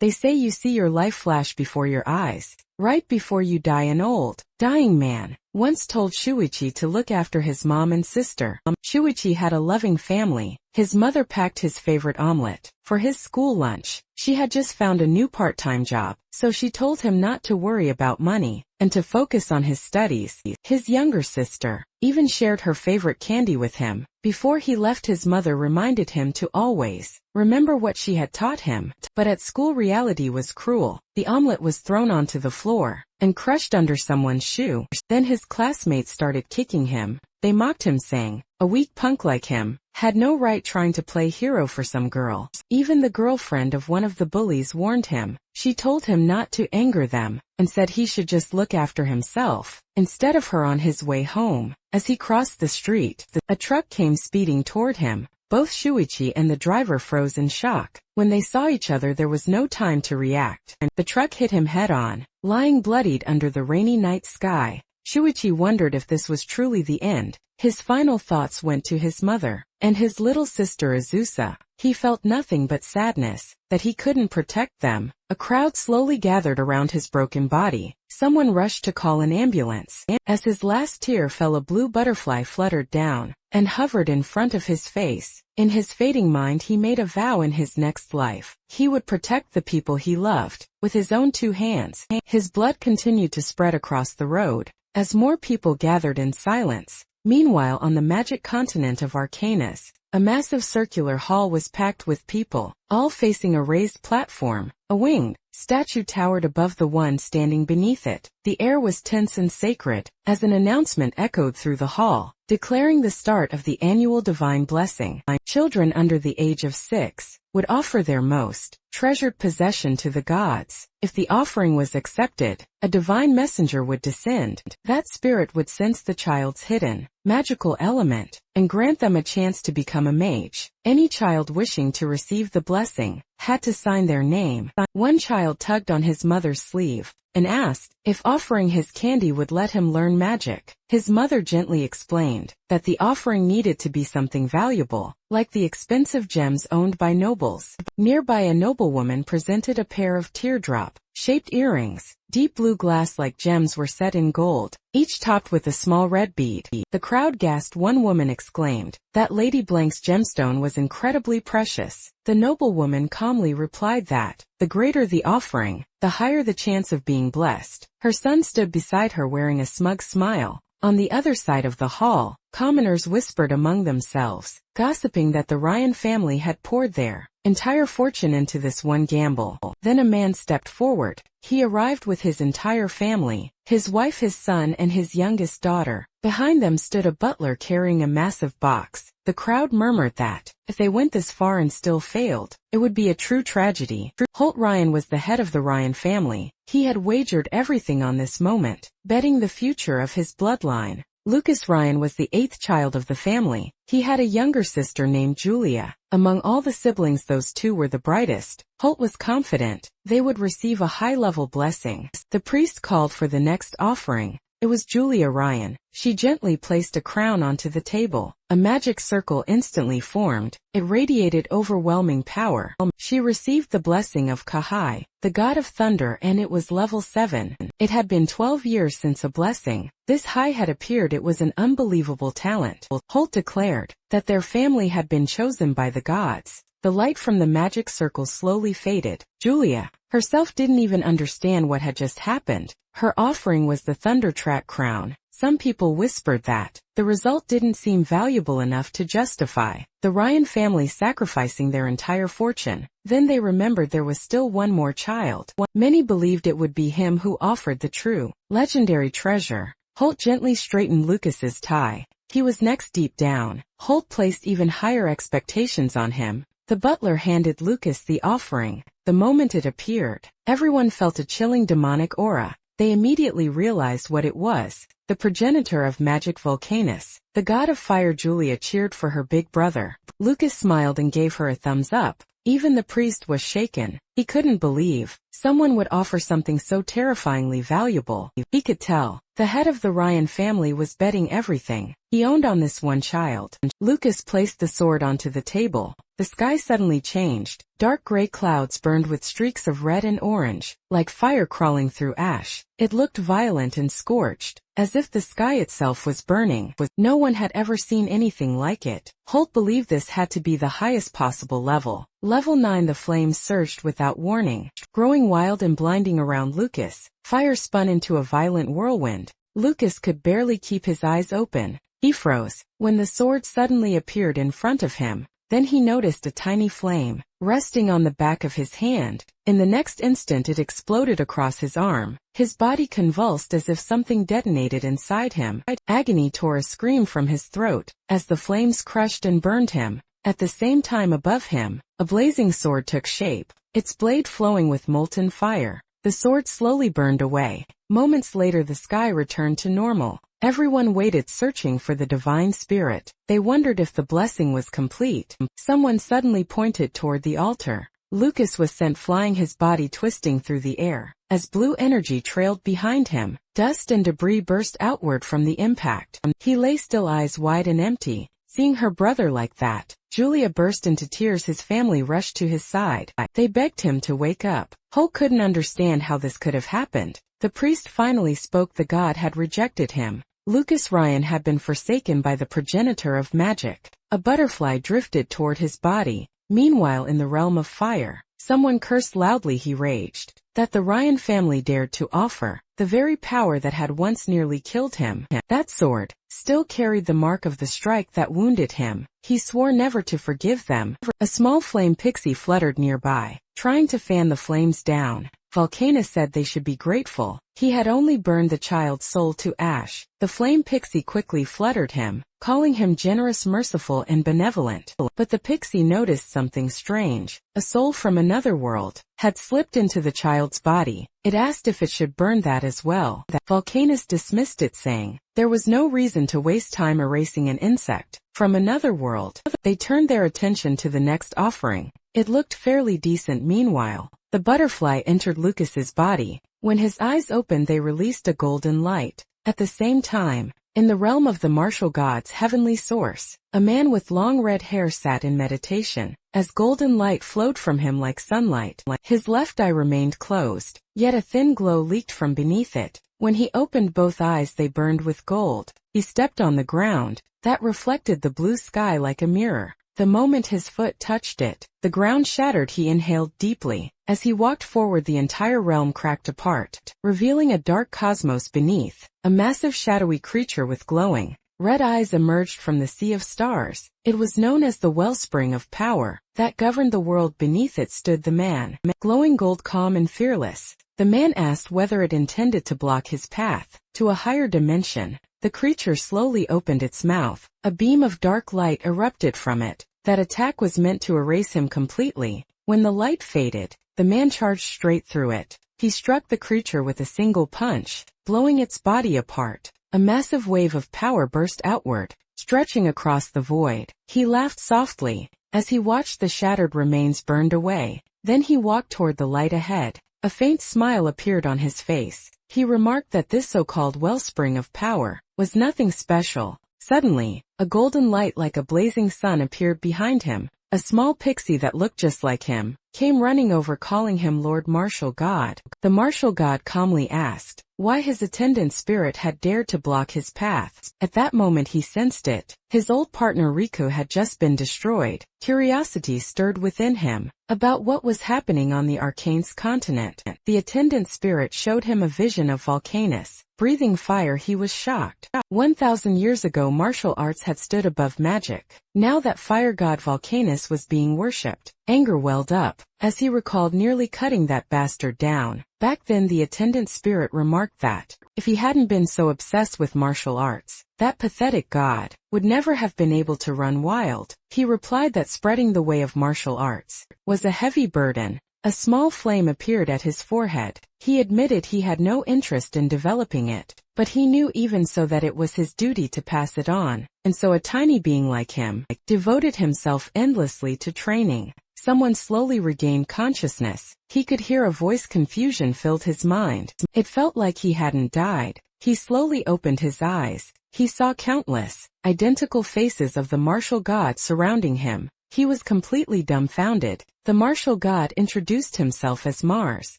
They say you see your life flash before your eyes, right before you die. An old, dying man once told Shuichi to look after his mom and sister. Shuichi had a loving family. His mother packed his favorite omelet for his school lunch. She had just found a new part-time job, so she told him not to worry about money and to focus on his studies. His younger sister even shared her favorite candy with him. Before he left, his mother reminded him to always remember what she had taught him. But at school, reality was cruel. The omelet was thrown onto the floor and crushed under someone's shoe. Then his classmates started kicking him. They mocked him, saying, "A weak punk like him had no right trying to play hero for some girl." Even the girlfriend of one of the bullies warned him. She told him not to anger them and said he should just look after himself instead of her. On his way home, as he crossed the street, a truck came speeding toward him. Both Shuichi and the driver froze in shock. When they saw each other, there was no time to react. The truck hit him head-on, lying bloodied under the rainy night sky. Shuichi wondered if this was truly the end. His final thoughts went to his mother and his little sister Azusa. He felt nothing but sadness that he couldn't protect them. A crowd slowly gathered around his broken body. Someone rushed to call an ambulance. As his last tear fell, a blue butterfly fluttered down and hovered in front of his face. In his fading mind, he made a vow in his next life. He would protect the people he loved with his own 2 hands. His blood continued to spread across the road as more people gathered in silence. Meanwhile, on the magic continent of Arcanus, a massive circular hall was packed with people, all facing a raised platform. A winged statue towered above the one standing beneath it. The air was tense and sacred as an announcement echoed through the hall, declaring the start of the annual divine blessing. Children under the age of 6 would offer their most treasured possession to the gods. If the offering was accepted, a divine messenger would descend. That spirit would sense the child's hidden magical element and grant them a chance to become a mage. Any child wishing to receive the blessing had to sign their name. One child tugged on his mother's sleeve and asked if offering his candy would let him learn magic. His mother gently explained that the offering needed to be something valuable, like the expensive gems owned by nobles. Nearby, a noblewoman presented a pair of teardrop-shaped earrings. Deep blue glass-like gems were set in gold, each topped with a small red bead. The crowd gasped. One woman exclaimed that Lady Blank's gemstone was incredibly precious. The noblewoman calmly replied that the greater the offering, the higher the chance of being blessed. Her son stood beside her wearing a smug smile. On the other side of the hall, commoners whispered among themselves, gossiping that the Ryan family had poured their entire fortune into this one gamble. Then a man stepped forward. He arrived with his entire family, his wife, his son, and his youngest daughter. Behind them stood a butler carrying a massive box. The crowd murmured that if they went this far and still failed, it would be a true tragedy. Holt Ryan was the head of the Ryan family. He had wagered everything on this moment, betting the future of his bloodline. Lucas Ryan was the 8th child of the family. He had a younger sister named Julia. Among all the siblings, those 2 were the brightest. Holt was confident they would receive a high-level blessing. The priest called for the next offering. It was Julia Ryan. She gently placed a crown onto the table. A magic circle instantly formed. It radiated overwhelming power. She received the blessing of Kahai, the god of thunder, and it was level 7. It had been 12 years since a blessing this high had appeared. It was an unbelievable talent. Holt declared that their family had been chosen by the gods. The light from the magic circle slowly faded. Julia herself didn't even understand what had just happened. Her offering was the Thundertrack crown. Some people whispered that the result didn't seem valuable enough to justify the Ryan family sacrificing their entire fortune. Then they remembered there was still one more child. Many believed it would be him who offered the true, legendary treasure. Holt gently straightened Lucas's tie. He was next. Deep down, Holt placed even higher expectations on him. The butler handed Lucas the offering. The moment it appeared, everyone felt a chilling demonic aura. They immediately realized what it was. The progenitor of magic Vulcanus, the god of fire. Julia cheered for her big brother. Lucas smiled and gave her a thumbs up. Even the priest was shaken. He couldn't believe someone would offer something so terrifyingly valuable. He could tell the head of the Ryan family was betting everything he owned on this one child. Lucas placed the sword onto the table. The sky suddenly changed. Dark gray clouds burned with streaks of red and orange, like fire crawling through ash. It looked violent and scorched, as if the sky itself was burning. No one had ever seen anything like it. Holt believed this had to be the highest possible level. Level 9. The flames surged without warning, growing wild and blinding around Lucas. Fire spun into a violent whirlwind. Lucas could barely keep his eyes open. He froze when the sword suddenly appeared in front of him. Then he noticed a tiny flame resting on the back of his hand. In the next instant it exploded across his arm. His body convulsed as if something detonated inside him. Agony tore a scream from his throat as the flames crushed and burned him. At the same time above him, a blazing sword took shape, its blade flowing with molten fire. The sword slowly burned away. Moments later the sky returned to normal. Everyone waited, searching for the divine spirit. They wondered if the blessing was complete. Someone suddenly pointed toward the altar. Lucas was sent flying, his body twisting through the air. As blue energy trailed behind him, dust and debris burst outward from the impact. He lay still, eyes wide and empty. Seeing her brother like that, Julia burst into tears. His family rushed to his side. They begged him to wake up. Holt couldn't understand how this could have happened. The priest finally spoke. The god had rejected him. Lucas Ryan had been forsaken by the progenitor of magic. A butterfly drifted toward his body. Meanwhile, in the realm of fire, someone cursed loudly. He raged that the Ryan family dared to offer the very power that had once nearly killed him. That sword still carried the mark of the strike that wounded him. He swore never to forgive them. A small flame pixie fluttered nearby, trying to fan the flames down. Volcanus said they should be grateful. He had only burned the child's soul to ash. The flame pixie quickly fluttered him, calling him generous, merciful, and benevolent. But the pixie noticed something strange. A soul from another world had slipped into the child's body. It asked if it should burn that as well. Volcanus dismissed it, saying there was no reason to waste time erasing an insect from another world. They turned their attention to the next offering. It looked fairly decent. Meanwhile, the butterfly entered Lucas's body. When his eyes opened, they released a golden light. At the same time, in the realm of the martial god's heavenly source, a man with long red hair sat in meditation. As golden light flowed from him like sunlight, his left eye remained closed, yet a thin glow leaked from beneath it. When he opened both eyes, they burned with gold. He stepped on the ground that reflected the blue sky like a mirror. The moment his foot touched it, the ground shattered. He inhaled deeply. As he walked forward, the entire realm cracked apart, revealing a dark cosmos beneath. A massive shadowy creature with glowing red eyes emerged from the sea of stars. It was known as the wellspring of power that governed the world. Beneath it stood the man, glowing gold, calm and fearless. The man asked whether it intended to block his path to a higher dimension. The creature slowly opened its mouth. A beam of dark light erupted from it. That attack was meant to erase him completely. When the light faded, the man charged straight through it. He struck the creature with a single punch, blowing its body apart. A massive wave of power burst outward, stretching across the void. He laughed softly as he watched the shattered remains burned away. Then he walked toward the light ahead. A faint smile appeared on his face. He remarked that this so-called wellspring of power was nothing special. Suddenly, a golden light like a blazing sun appeared behind him. A small pixie that looked just like him came running over, calling him Lord Martial God. The martial god calmly asked why his attendant spirit had dared to block his path. At that moment he sensed it. His old partner Riku had just been destroyed. Curiosity stirred within him about what was happening on the Arcane's continent. The attendant spirit showed him a vision of Volcanus breathing fire. He was shocked. 1,000 years ago, martial arts had stood above magic. Now that fire god Volcanus was being worshipped, anger welled up as he recalled nearly cutting that bastard down. Back then, the attendant spirit remarked that if he hadn't been so obsessed with martial arts, that pathetic god would never have been able to run wild. He replied that spreading the way of martial arts was a heavy burden. A small flame appeared at his forehead. He admitted he had no interest in developing it, but he knew even so that it was his duty to pass it on, and so a tiny being like him devoted himself endlessly to training. Someone slowly regained consciousness. He could hear a voice. Confusion filled his mind. It felt like he hadn't died. He slowly opened his eyes. He saw countless, identical faces of the martial god surrounding him. He was completely dumbfounded. The martial god introduced himself as Mars.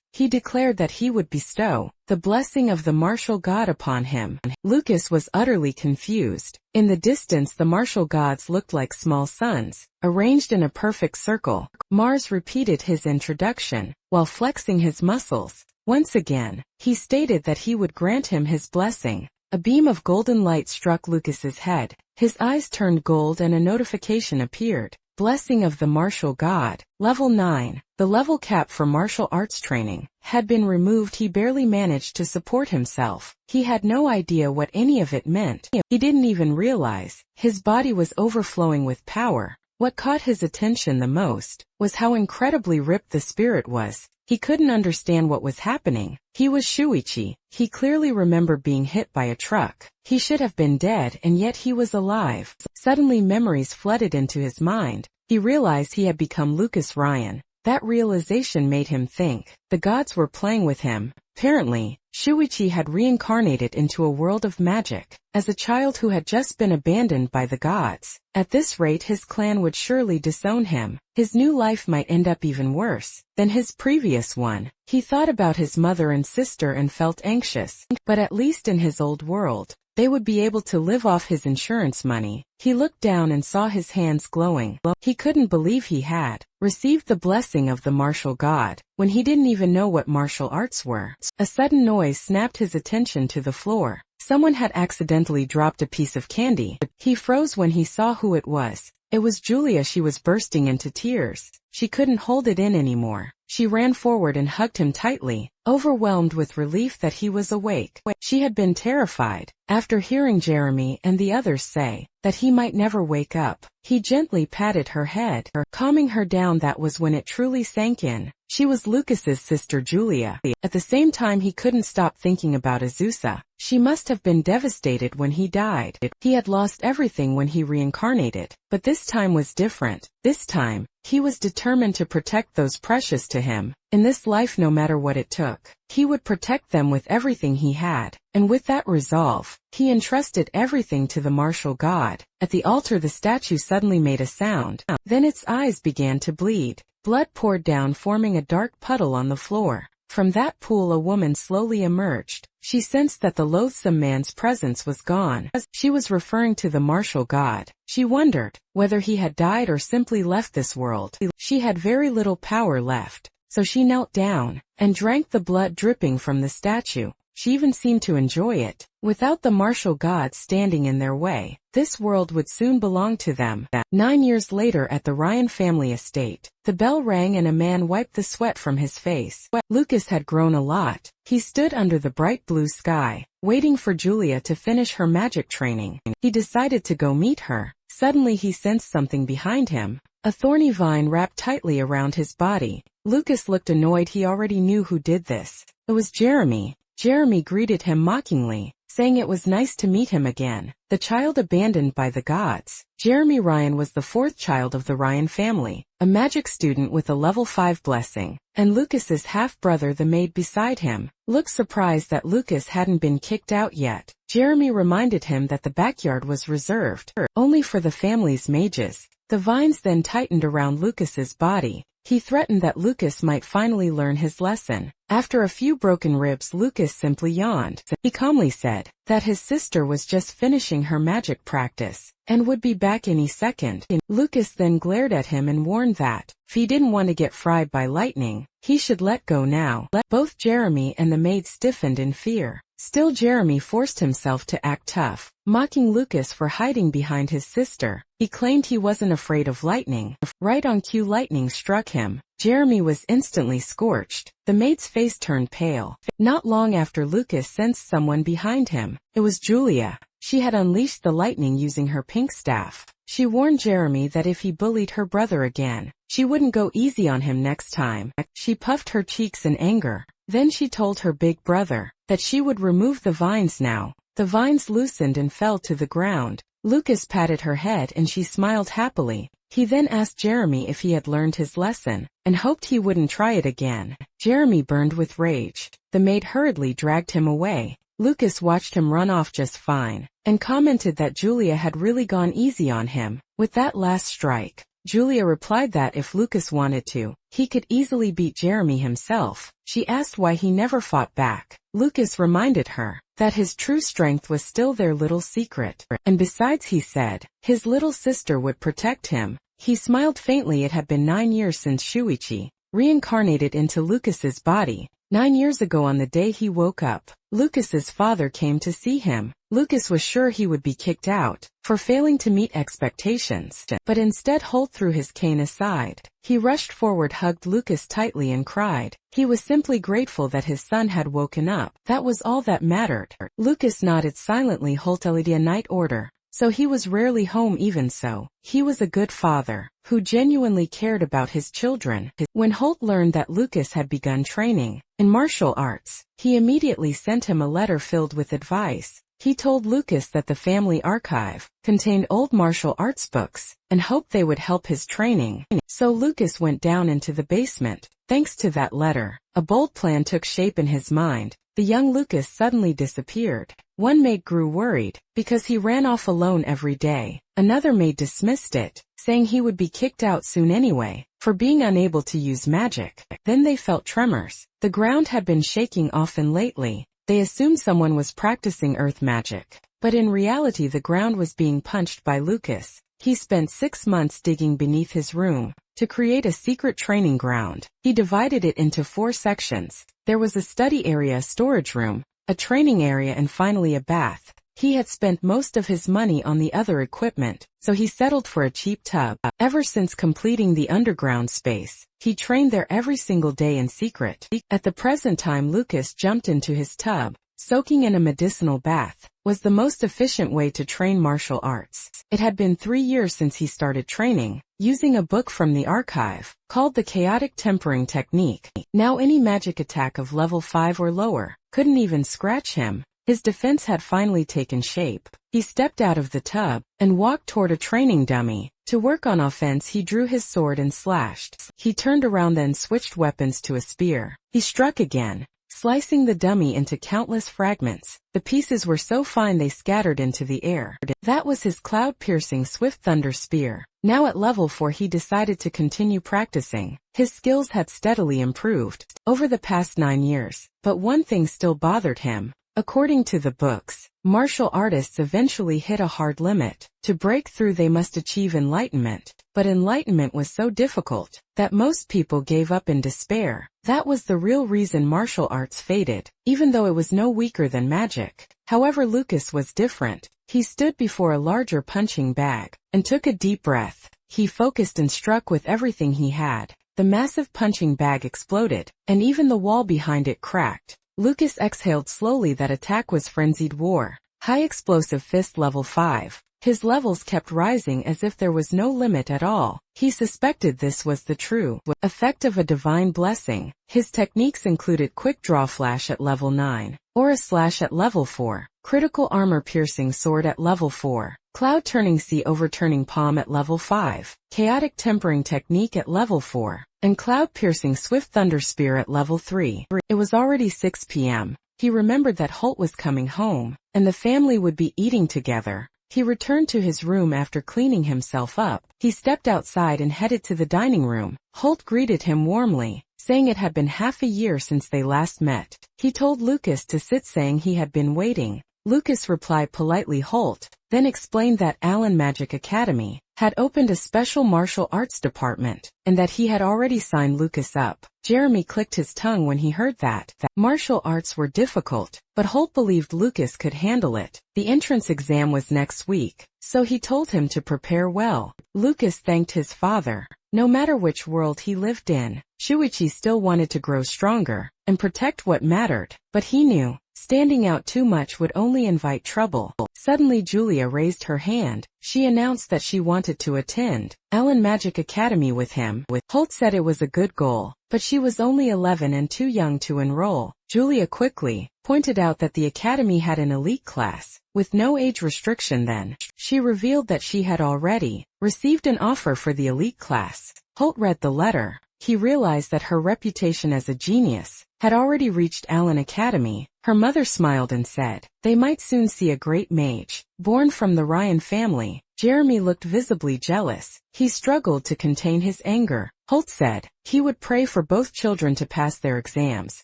He declared that he would bestow the blessing of the martial god upon him. Lucas was utterly confused. In the distance, the martial gods looked like small suns, arranged in a perfect circle. Mars repeated his introduction, while flexing his muscles. Once again, he stated that he would grant him his blessing. A beam of golden light struck Lucas's head. His eyes turned gold and a notification appeared. Blessing of the martial god. Level 9. The level cap for martial arts training had been removed. He barely managed to support himself. He had no idea what any of it meant. He didn't even realize his body was overflowing with power. What caught his attention the most was how incredibly ripped the spirit was. He couldn't understand what was happening. He was Shuichi. He clearly remembered being hit by a truck. He should have been dead, and yet he was alive. Suddenly memories flooded into his mind. He realized he had become Lucas Ryan. That realization made him think the gods were playing with him. Apparently, Shuichi had reincarnated into a world of magic, as a child who had just been abandoned by the gods. At this rate, his clan would surely disown him. His new life might end up even worse than his previous one. He thought about his mother and sister and felt anxious. But at least in his old world, they would be able to live off his insurance money. He looked down and saw his hands glowing. He couldn't believe he had received the blessing of the martial god, when he didn't even know what martial arts were. A sudden noise snapped his attention to the floor. Someone had accidentally dropped a piece of candy. He froze when he saw who it was. It was Julia. She was bursting into tears. She couldn't hold it in anymore. She ran forward and hugged him tightly, overwhelmed with relief that he was awake. She had been terrified after hearing Jeremy and the others say that he might never wake up. He gently patted her head, calming her down. That was when it truly sank in. She was Lucas's sister Julia. At the same time, he couldn't stop thinking about Azusa. She must have been devastated when he died. He had lost everything when he reincarnated, but this time was different. This time, he was determined to protect those precious to him. In this life, no matter what it took, he would protect them with everything he had. And with that resolve, he entrusted everything to the martial god. At the altar, the statue suddenly made a sound. Then its eyes began to bleed. Blood poured down, forming a dark puddle on the floor. From that pool, a woman slowly emerged. She sensed that the loathsome man's presence was gone. She was referring to the martial god. She wondered whether he had died or simply left this world. She had very little power left, so she knelt down and drank the blood dripping from the statue. She even seemed to enjoy it. Without the martial gods standing in their way, this world would soon belong to them. 9 years later, at the Ryan family estate, the bell rang and a man wiped the sweat from his face. Lucas had grown a lot. He stood under the bright blue sky, waiting for Julia to finish her magic training. He decided to go meet her. Suddenly he sensed something behind him. A thorny vine wrapped tightly around his body. Lucas looked annoyed. He already knew who did this. It was Jeremy. Jeremy greeted him mockingly, saying it was nice to meet him again. The child abandoned by the gods. Jeremy Ryan was the fourth child of the Ryan family, a magic student with a level 5 blessing, and Lucas's half-brother, the maid beside him, looked surprised that Lucas hadn't been kicked out yet. Jeremy reminded him that the backyard was reserved only for the family's mages. The vines then tightened around Lucas's body. He threatened that Lucas might finally learn his lesson. After a few broken ribs, Lucas simply yawned. He calmly said that his sister was just finishing her magic practice and would be back any second. Lucas then glared at him and warned that if he didn't want to get fried by lightning, he should let go now. Both Jeremy and the maid stiffened in fear. Still, Jeremy forced himself to act tough, mocking Lucas for hiding behind his sister. He claimed he wasn't afraid of lightning. Right on cue, lightning struck him. Jeremy was instantly scorched. The maid's face turned pale. Not long after, Lucas sensed someone behind him. It was Julia. She had unleashed the lightning using her pink staff. She warned Jeremy that if he bullied her brother again, she wouldn't go easy on him next time. She puffed her cheeks in anger. Then she told her big brother that she would remove the vines now. The vines loosened and fell to the ground. Lucas patted her head and she smiled happily. He then asked Jeremy if he had learned his lesson, and hoped he wouldn't try it again. Jeremy burned with rage. The maid hurriedly dragged him away. Lucas watched him run off just fine, and commented that Julia had really gone easy on him. With that last strike, Julia replied that if Lucas wanted to, he could easily beat Jeremy himself. She asked why he never fought back. Lucas reminded her that his true strength was still their little secret, and besides, he said, his little sister would protect him. He smiled faintly. It had been 9 years since Shuichi reincarnated into Lucas's body. 9 years ago on the day he woke up, Lucas's father came to see him. Lucas was sure he would be kicked out for failing to meet expectations, but instead Holt threw his cane aside. He rushed forward, hugged Lucas tightly and cried. He was simply grateful that his son had woken up. That was all that mattered. Lucas nodded silently. Holt held a night order, so he was rarely home. Even so, he was a good father who genuinely cared about his children. When Holt learned that Lucas had begun training in martial arts, he immediately sent him a letter filled with advice. He told Lucas that the family archive contained old martial arts books and hoped they would help his training. So Lucas went down into the basement. Thanks to that letter, a bold plan took shape in his mind. The young Lucas suddenly disappeared. One maid grew worried because he ran off alone every day. Another maid dismissed it, saying he would be kicked out soon anyway for being unable to use magic. Then they felt tremors. The ground had been shaking often lately. They assumed someone was practicing earth magic, but in reality the ground was being punched by Lucas. He spent 6 months digging beneath his room to create a secret training ground. He divided it into 4 sections. There was a study area, a storage room, a training area, and finally a bath. He had spent most of his money on the other equipment, so he settled for a cheap tub. Ever since completing the underground space, he trained there every single day in secret. At the present time, Lucas jumped into his tub. Soaking in a medicinal bath was the most efficient way to train martial arts. It had been 3 years since he started training, using a book from the archive called the Chaotic Tempering Technique. Now any magic attack of level 5 or lower couldn't even scratch him. His defense had finally taken shape. He stepped out of the tub and walked toward a training dummy. To work on offense, he drew his sword and slashed. He turned around, then switched weapons to a spear. He struck again, slicing the dummy into countless fragments. The pieces were so fine they scattered into the air. That was his cloud-piercing Swift Thunder Spear. Now at level 4, he decided to continue practicing. His skills had steadily improved over the past 9 years, but one thing still bothered him. According to the books, martial artists eventually hit a hard limit. To break through, they must achieve enlightenment. But enlightenment was so difficult that most people gave up in despair. That was the real reason martial arts faded, even though it was no weaker than magic. However, Lucas was different. He stood before a larger punching bag and took a deep breath. He focused and struck with everything he had. The massive punching bag exploded, and even the wall behind it cracked. Lucas exhaled slowly. That attack was Frenzied War. High Explosive Fist level 5. His levels kept rising as if there was no limit at all. He suspected this was the true effect of a divine blessing. His techniques included Quick Draw Flash at level 9, Aura Slash at level 4, Critical Armor Piercing Sword at level 4, Cloud Turning Sea Overturning Palm at level 5, Chaotic Tempering Technique at level 4, and Cloud Piercing Swift Thunder Spear at level 3. It was already 6 p.m. He remembered that Holt was coming home, and the family would be eating together. He returned to his room after cleaning himself up. He stepped outside and headed to the dining room. Holt greeted him warmly, saying it had been half a year since they last met. He told Lucas to sit, saying he had been waiting. Lucas replied politely. Holt then explained that Allen Magic Academy had opened a special martial arts department, and that he had already signed Lucas up. Jeremy clicked his tongue when he heard that. Martial arts were difficult, but Holt believed Lucas could handle it. The entrance exam was next week, so he told him to prepare well. Lucas thanked his father. No matter which world he lived in, Shuichi still wanted to grow stronger and protect what mattered, but he knew standing out too much would only invite trouble. Suddenly Julia raised her hand. She announced that she wanted to attend Allen Magic Academy with him. Holt said it was a good goal, but she was only 11 and too young to enroll. Julia quickly pointed out that the academy had an elite class with no age restriction. Then she revealed that she had already received an offer for the elite class. Holt read the letter. He realized that her reputation as a genius had already reached Allen Academy. Her mother smiled and said, "They might soon see a great mage born from the Ryan family." Jeremy looked visibly jealous. He struggled to contain his anger. Holt said he would pray for both children to pass their exams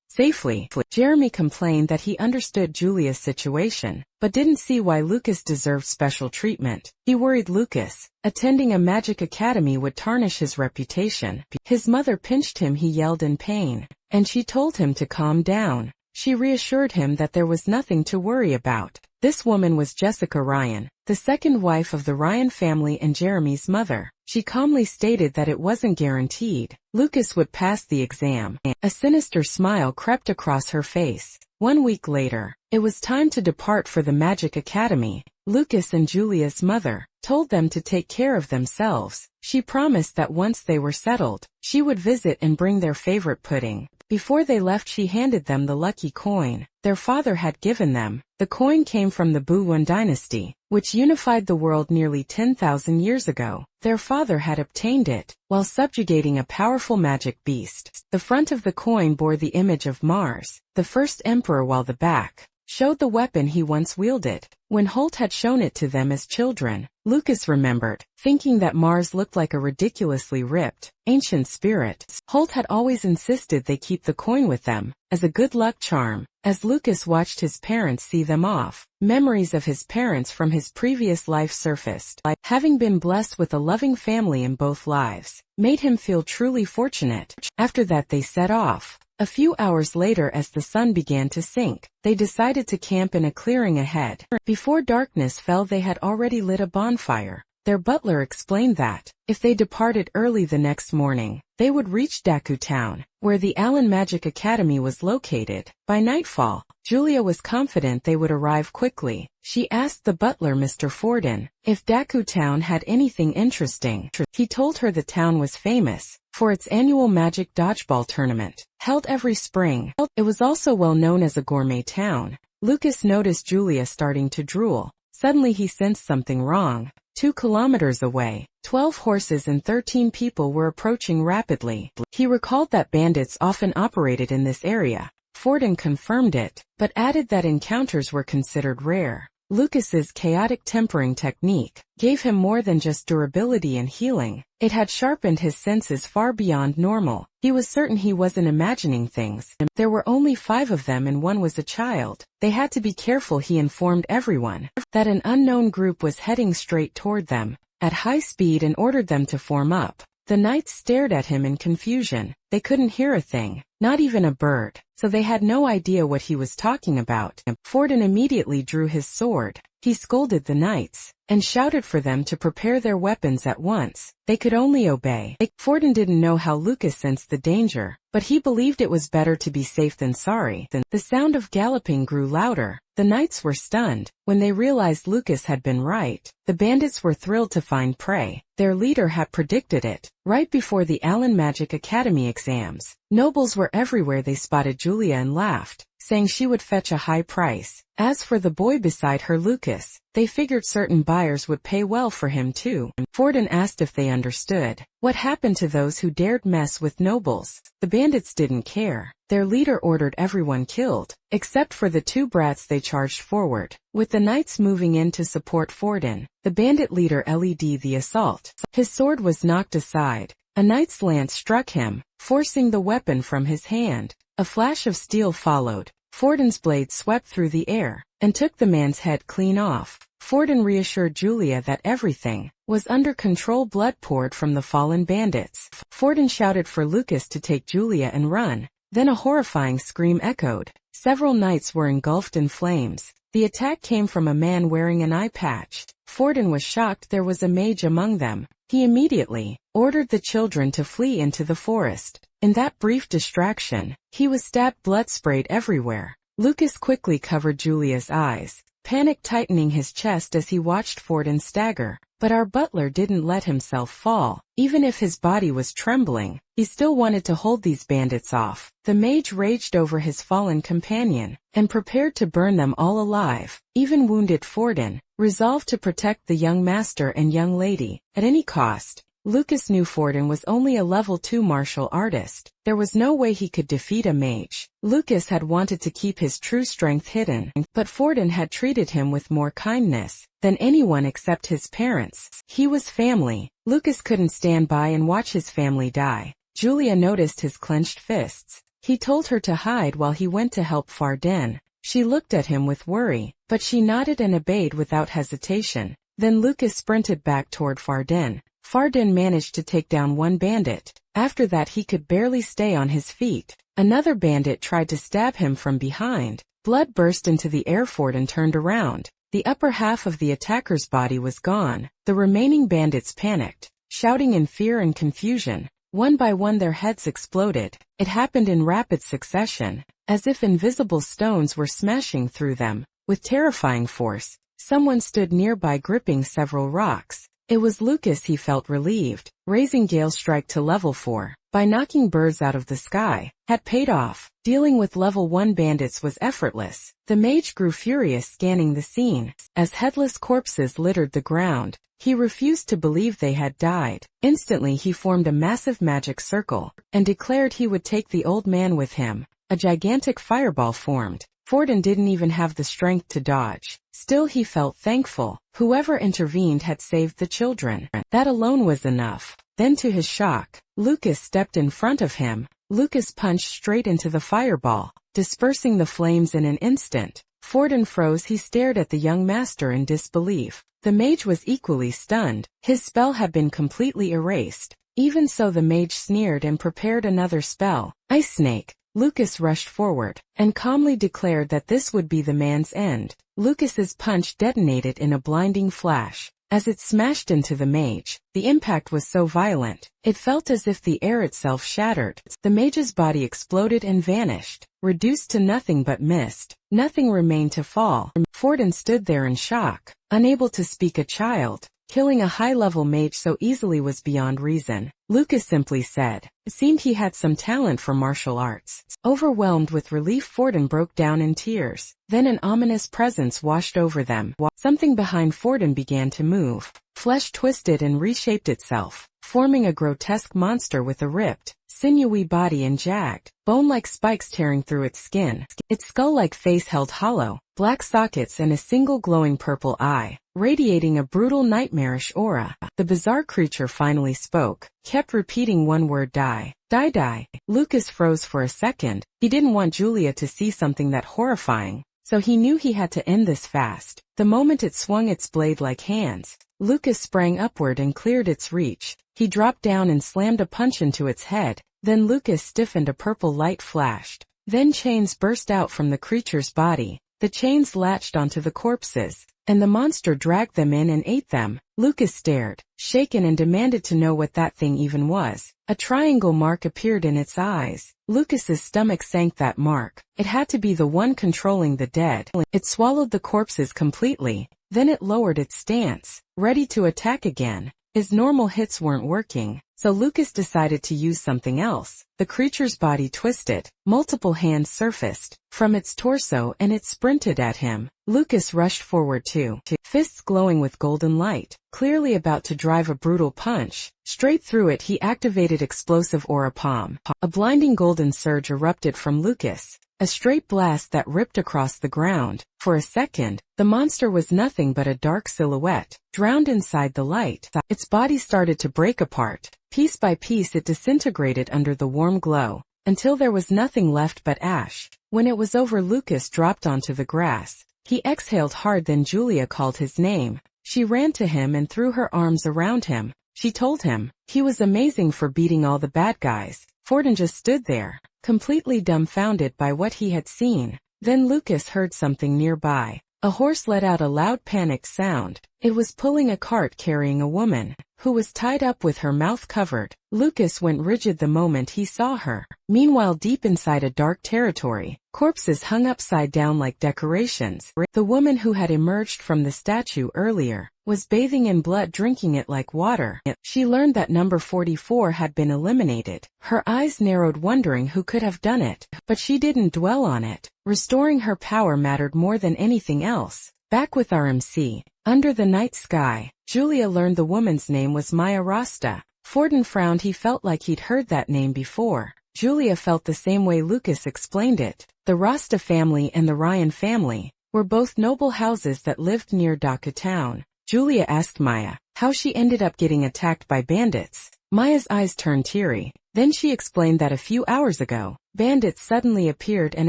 safely. Jeremy complained that he understood Julia's situation, but didn't see why Lucas deserved special treatment. He worried Lucas attending a magic academy would tarnish his reputation. His mother pinched him. He yelled in pain, and she told him to calm down. She reassured him that there was nothing to worry about. This woman was Jessica Ryan, the second wife of the Ryan family and Jeremy's mother. She calmly stated that it wasn't guaranteed Lucas would pass the exam. A sinister smile crept across her face. 1 week later, it was time to depart for the Magic Academy. Lucas and Julia's mother told them to take care of themselves. She promised that once they were settled, she would visit and bring their favorite pudding. Before they left, she handed them the lucky coin their father had given them. The coin came from the Buwan dynasty, which unified the world nearly 10,000 years ago. Their father had obtained it while subjugating a powerful magic beast. The front of the coin bore the image of Mars, the first emperor, while the back showed the weapon he once wielded. When Holt had shown it to them as children, Lucas remembered, thinking that Mars looked like a ridiculously ripped, ancient spirit. Holt had always insisted they keep the coin with them, as a good luck charm. As Lucas watched his parents see them off, memories of his parents from his previous life surfaced. Having been blessed with a loving family in both lives made him feel truly fortunate. After that they set off. A few hours later, as the sun began to sink, they decided to camp in a clearing ahead. Before darkness fell, they had already lit a bonfire. Their butler explained that, if they departed early the next morning, they would reach Daku Town, where the Allen Magic Academy was located. By nightfall, Julia was confident they would arrive quickly. She asked the butler, Mr. Forden, if Daku Town had anything interesting. He told her the town was famous for its annual magic dodgeball tournament, held every spring. It was also well known as a gourmet town. Lucas noticed Julia starting to drool. Suddenly he sensed something wrong. 2 kilometers away, 12 horses and 13 people were approaching rapidly. He recalled that bandits often operated in this area. Forden confirmed it, but added that encounters were considered rare. Lucas's chaotic tempering technique gave him more than just durability and healing. It had sharpened his senses far beyond normal. He was certain he wasn't imagining things. There were only 5 of them and one was a child. They had to be careful. He informed everyone that an unknown group was heading straight toward them at high speed and ordered them to form up. The knights stared at him in confusion. They couldn't hear a thing, not even a bird, so they had no idea what he was talking about. Forden immediately drew his sword. He scolded the knights and shouted for them to prepare their weapons at once. They could only obey. Forden didn't know how Lucas sensed the danger, but he believed it was better to be safe than sorry. The sound of galloping grew louder. The knights were stunned when they realized Lucas had been right. The bandits were thrilled to find prey. Their leader had predicted it right before the Allen Magic Academy exams. Nobles were everywhere. They spotted Julia and laughed, saying she would fetch a high price. As for the boy beside her, Lucas, they figured certain buyers would pay well for him too. Forden asked if they understood what happened to those who dared mess with nobles. The bandits didn't care. Their leader ordered everyone killed, except for the 2 brats. They charged forward, with the knights moving in to support Forden. The bandit leader led the assault. His sword was knocked aside. A knight's lance struck him, forcing the weapon from his hand. A flash of steel followed. Forden's blade swept through the air and took the man's head clean off. Forden reassured Julia that everything was under control. Blood poured from the fallen bandits. Forden shouted for Lucas to take Julia and run. Then a horrifying scream echoed. Several knights were engulfed in flames. The attack came from a man wearing an eye patch. Forden was shocked there was a mage among them. He immediately ordered the children to flee into the forest. In that brief distraction, he was stabbed. Blood sprayed everywhere. Lucas quickly covered Julia's eyes, panic tightening his chest as he watched Forden stagger. But our butler didn't let himself fall. Even if his body was trembling, he still wanted to hold these bandits off. The mage raged over his fallen companion and prepared to burn them all alive. Even wounded, Forden resolved to protect the young master and young lady at any cost. Lucas knew Forden was only a level 2 martial artist. There was no way he could defeat a mage. Lucas had wanted to keep his true strength hidden, but Forden had treated him with more kindness than anyone except his parents. He was family. Lucas couldn't stand by and watch his family die. Julia noticed his clenched fists. He told her to hide while he went to help Forden. She looked at him with worry, but she nodded and obeyed without hesitation. Then Lucas sprinted back toward Forden. Forden managed to take down one bandit. After that he could barely stay on his feet. Another bandit tried to stab him from behind. Blood burst into the air. Forden turned around. The upper half of the attacker's body was gone. The remaining bandits panicked, shouting in fear and confusion. One by one their heads exploded. It happened in rapid succession, as if invisible stones were smashing through them. With terrifying force, someone stood nearby gripping several rocks. It was Lucas. He felt relieved. Raising Gale Strike to level 4, by knocking birds out of the sky, had paid off. Dealing with level 1 bandits was effortless. The mage grew furious, scanning the scene. As headless corpses littered the ground, he refused to believe they had died. Instantly he formed a massive magic circle, and declared he would take the old man with him. A gigantic fireball formed. Forden didn't even have the strength to dodge. Still he felt thankful. Whoever intervened had saved the children. That alone was enough. Then to his shock, Lucas stepped in front of him. Lucas punched straight into the fireball, dispersing the flames in an instant. Forden froze. He stared at the young master in disbelief. The mage was equally stunned. His spell had been completely erased. Even so, the mage sneered and prepared another spell. Ice Snake. Lucas rushed forward, and calmly declared that this would be the man's end. Lucas's punch detonated in a blinding flash. As it smashed into the mage, the impact was so violent, it felt as if the air itself shattered. The mage's body exploded and vanished, reduced to nothing but mist. Nothing remained to fall. Forden stood there in shock, unable to speak. A child killing a high-level mage so easily was beyond reason. Lucas simply said, it seemed he had some talent for martial arts. Overwhelmed with relief, Forden broke down in tears. Then an ominous presence washed over them. Something behind Forden began to move. Flesh twisted and reshaped itself, forming a grotesque monster with a ripped, sinewy body and jagged, bone-like spikes tearing through its skin. Its skull-like face held hollow, black sockets and a single glowing purple eye, radiating a brutal nightmarish aura. The bizarre creature finally spoke, kept repeating one word: die. Die, die. Lucas froze for a second. He didn't want Julia to see something that horrifying, so he knew he had to end this fast. The moment it swung its blade like hands, Lucas sprang upward and cleared its reach. He dropped down and slammed a punch into its head. Then Lucas stiffened. A purple light flashed. Then chains burst out from the creature's body. The chains latched onto the corpses, and the monster dragged them in and ate them. Lucas stared, shaken, and demanded to know what that thing even was. A triangle mark appeared in its eyes. Lucas's stomach sank. That mark. It had to be the one controlling the dead. It swallowed the corpses completely. Then it lowered its stance, ready to attack again. His normal hits weren't working, so Lucas decided to use something else. The creature's body twisted. Multiple hands surfaced from its torso and it sprinted at him. Lucas rushed forward too, fists glowing with golden light, clearly about to drive a brutal punch. Straight through it he activated explosive aura palm. A blinding golden surge erupted from Lucas. A straight blast that ripped across the ground. For a second, the monster was nothing but a dark silhouette, drowned inside the light. Its body started to break apart. Piece by piece it disintegrated under the warm glow, until there was nothing left but ash. When it was over, Lucas dropped onto the grass. He exhaled hard. Then Julia called his name. She ran to him and threw her arms around him. She told him he was amazing for beating all the bad guys. Forden just stood there, completely dumbfounded by what he had seen. Then Lucas heard something nearby. A horse let out a loud panicked sound. It was pulling a cart carrying a woman, who was tied up with her mouth covered. Lucas went rigid the moment he saw her. Meanwhile, deep inside a dark territory, corpses hung upside down like decorations. The woman who had emerged from the statue earlier was bathing in blood, drinking it like water. She learned that number 44 had been eliminated. Her eyes narrowed, wondering who could have done it, but she didn't dwell on it. Restoring her power mattered more than anything else. Back with RMC, under the night sky, Julia learned the woman's name was Maya Rasta. Forden frowned. He felt like he'd heard that name before. Julia felt the same way. Lucas explained it. The Rasta family and the Ryan family were both noble houses that lived near Dhaka town. Julia asked Maya how she ended up getting attacked by bandits. Maya's eyes turned teary. Then she explained that a few hours ago, bandits suddenly appeared and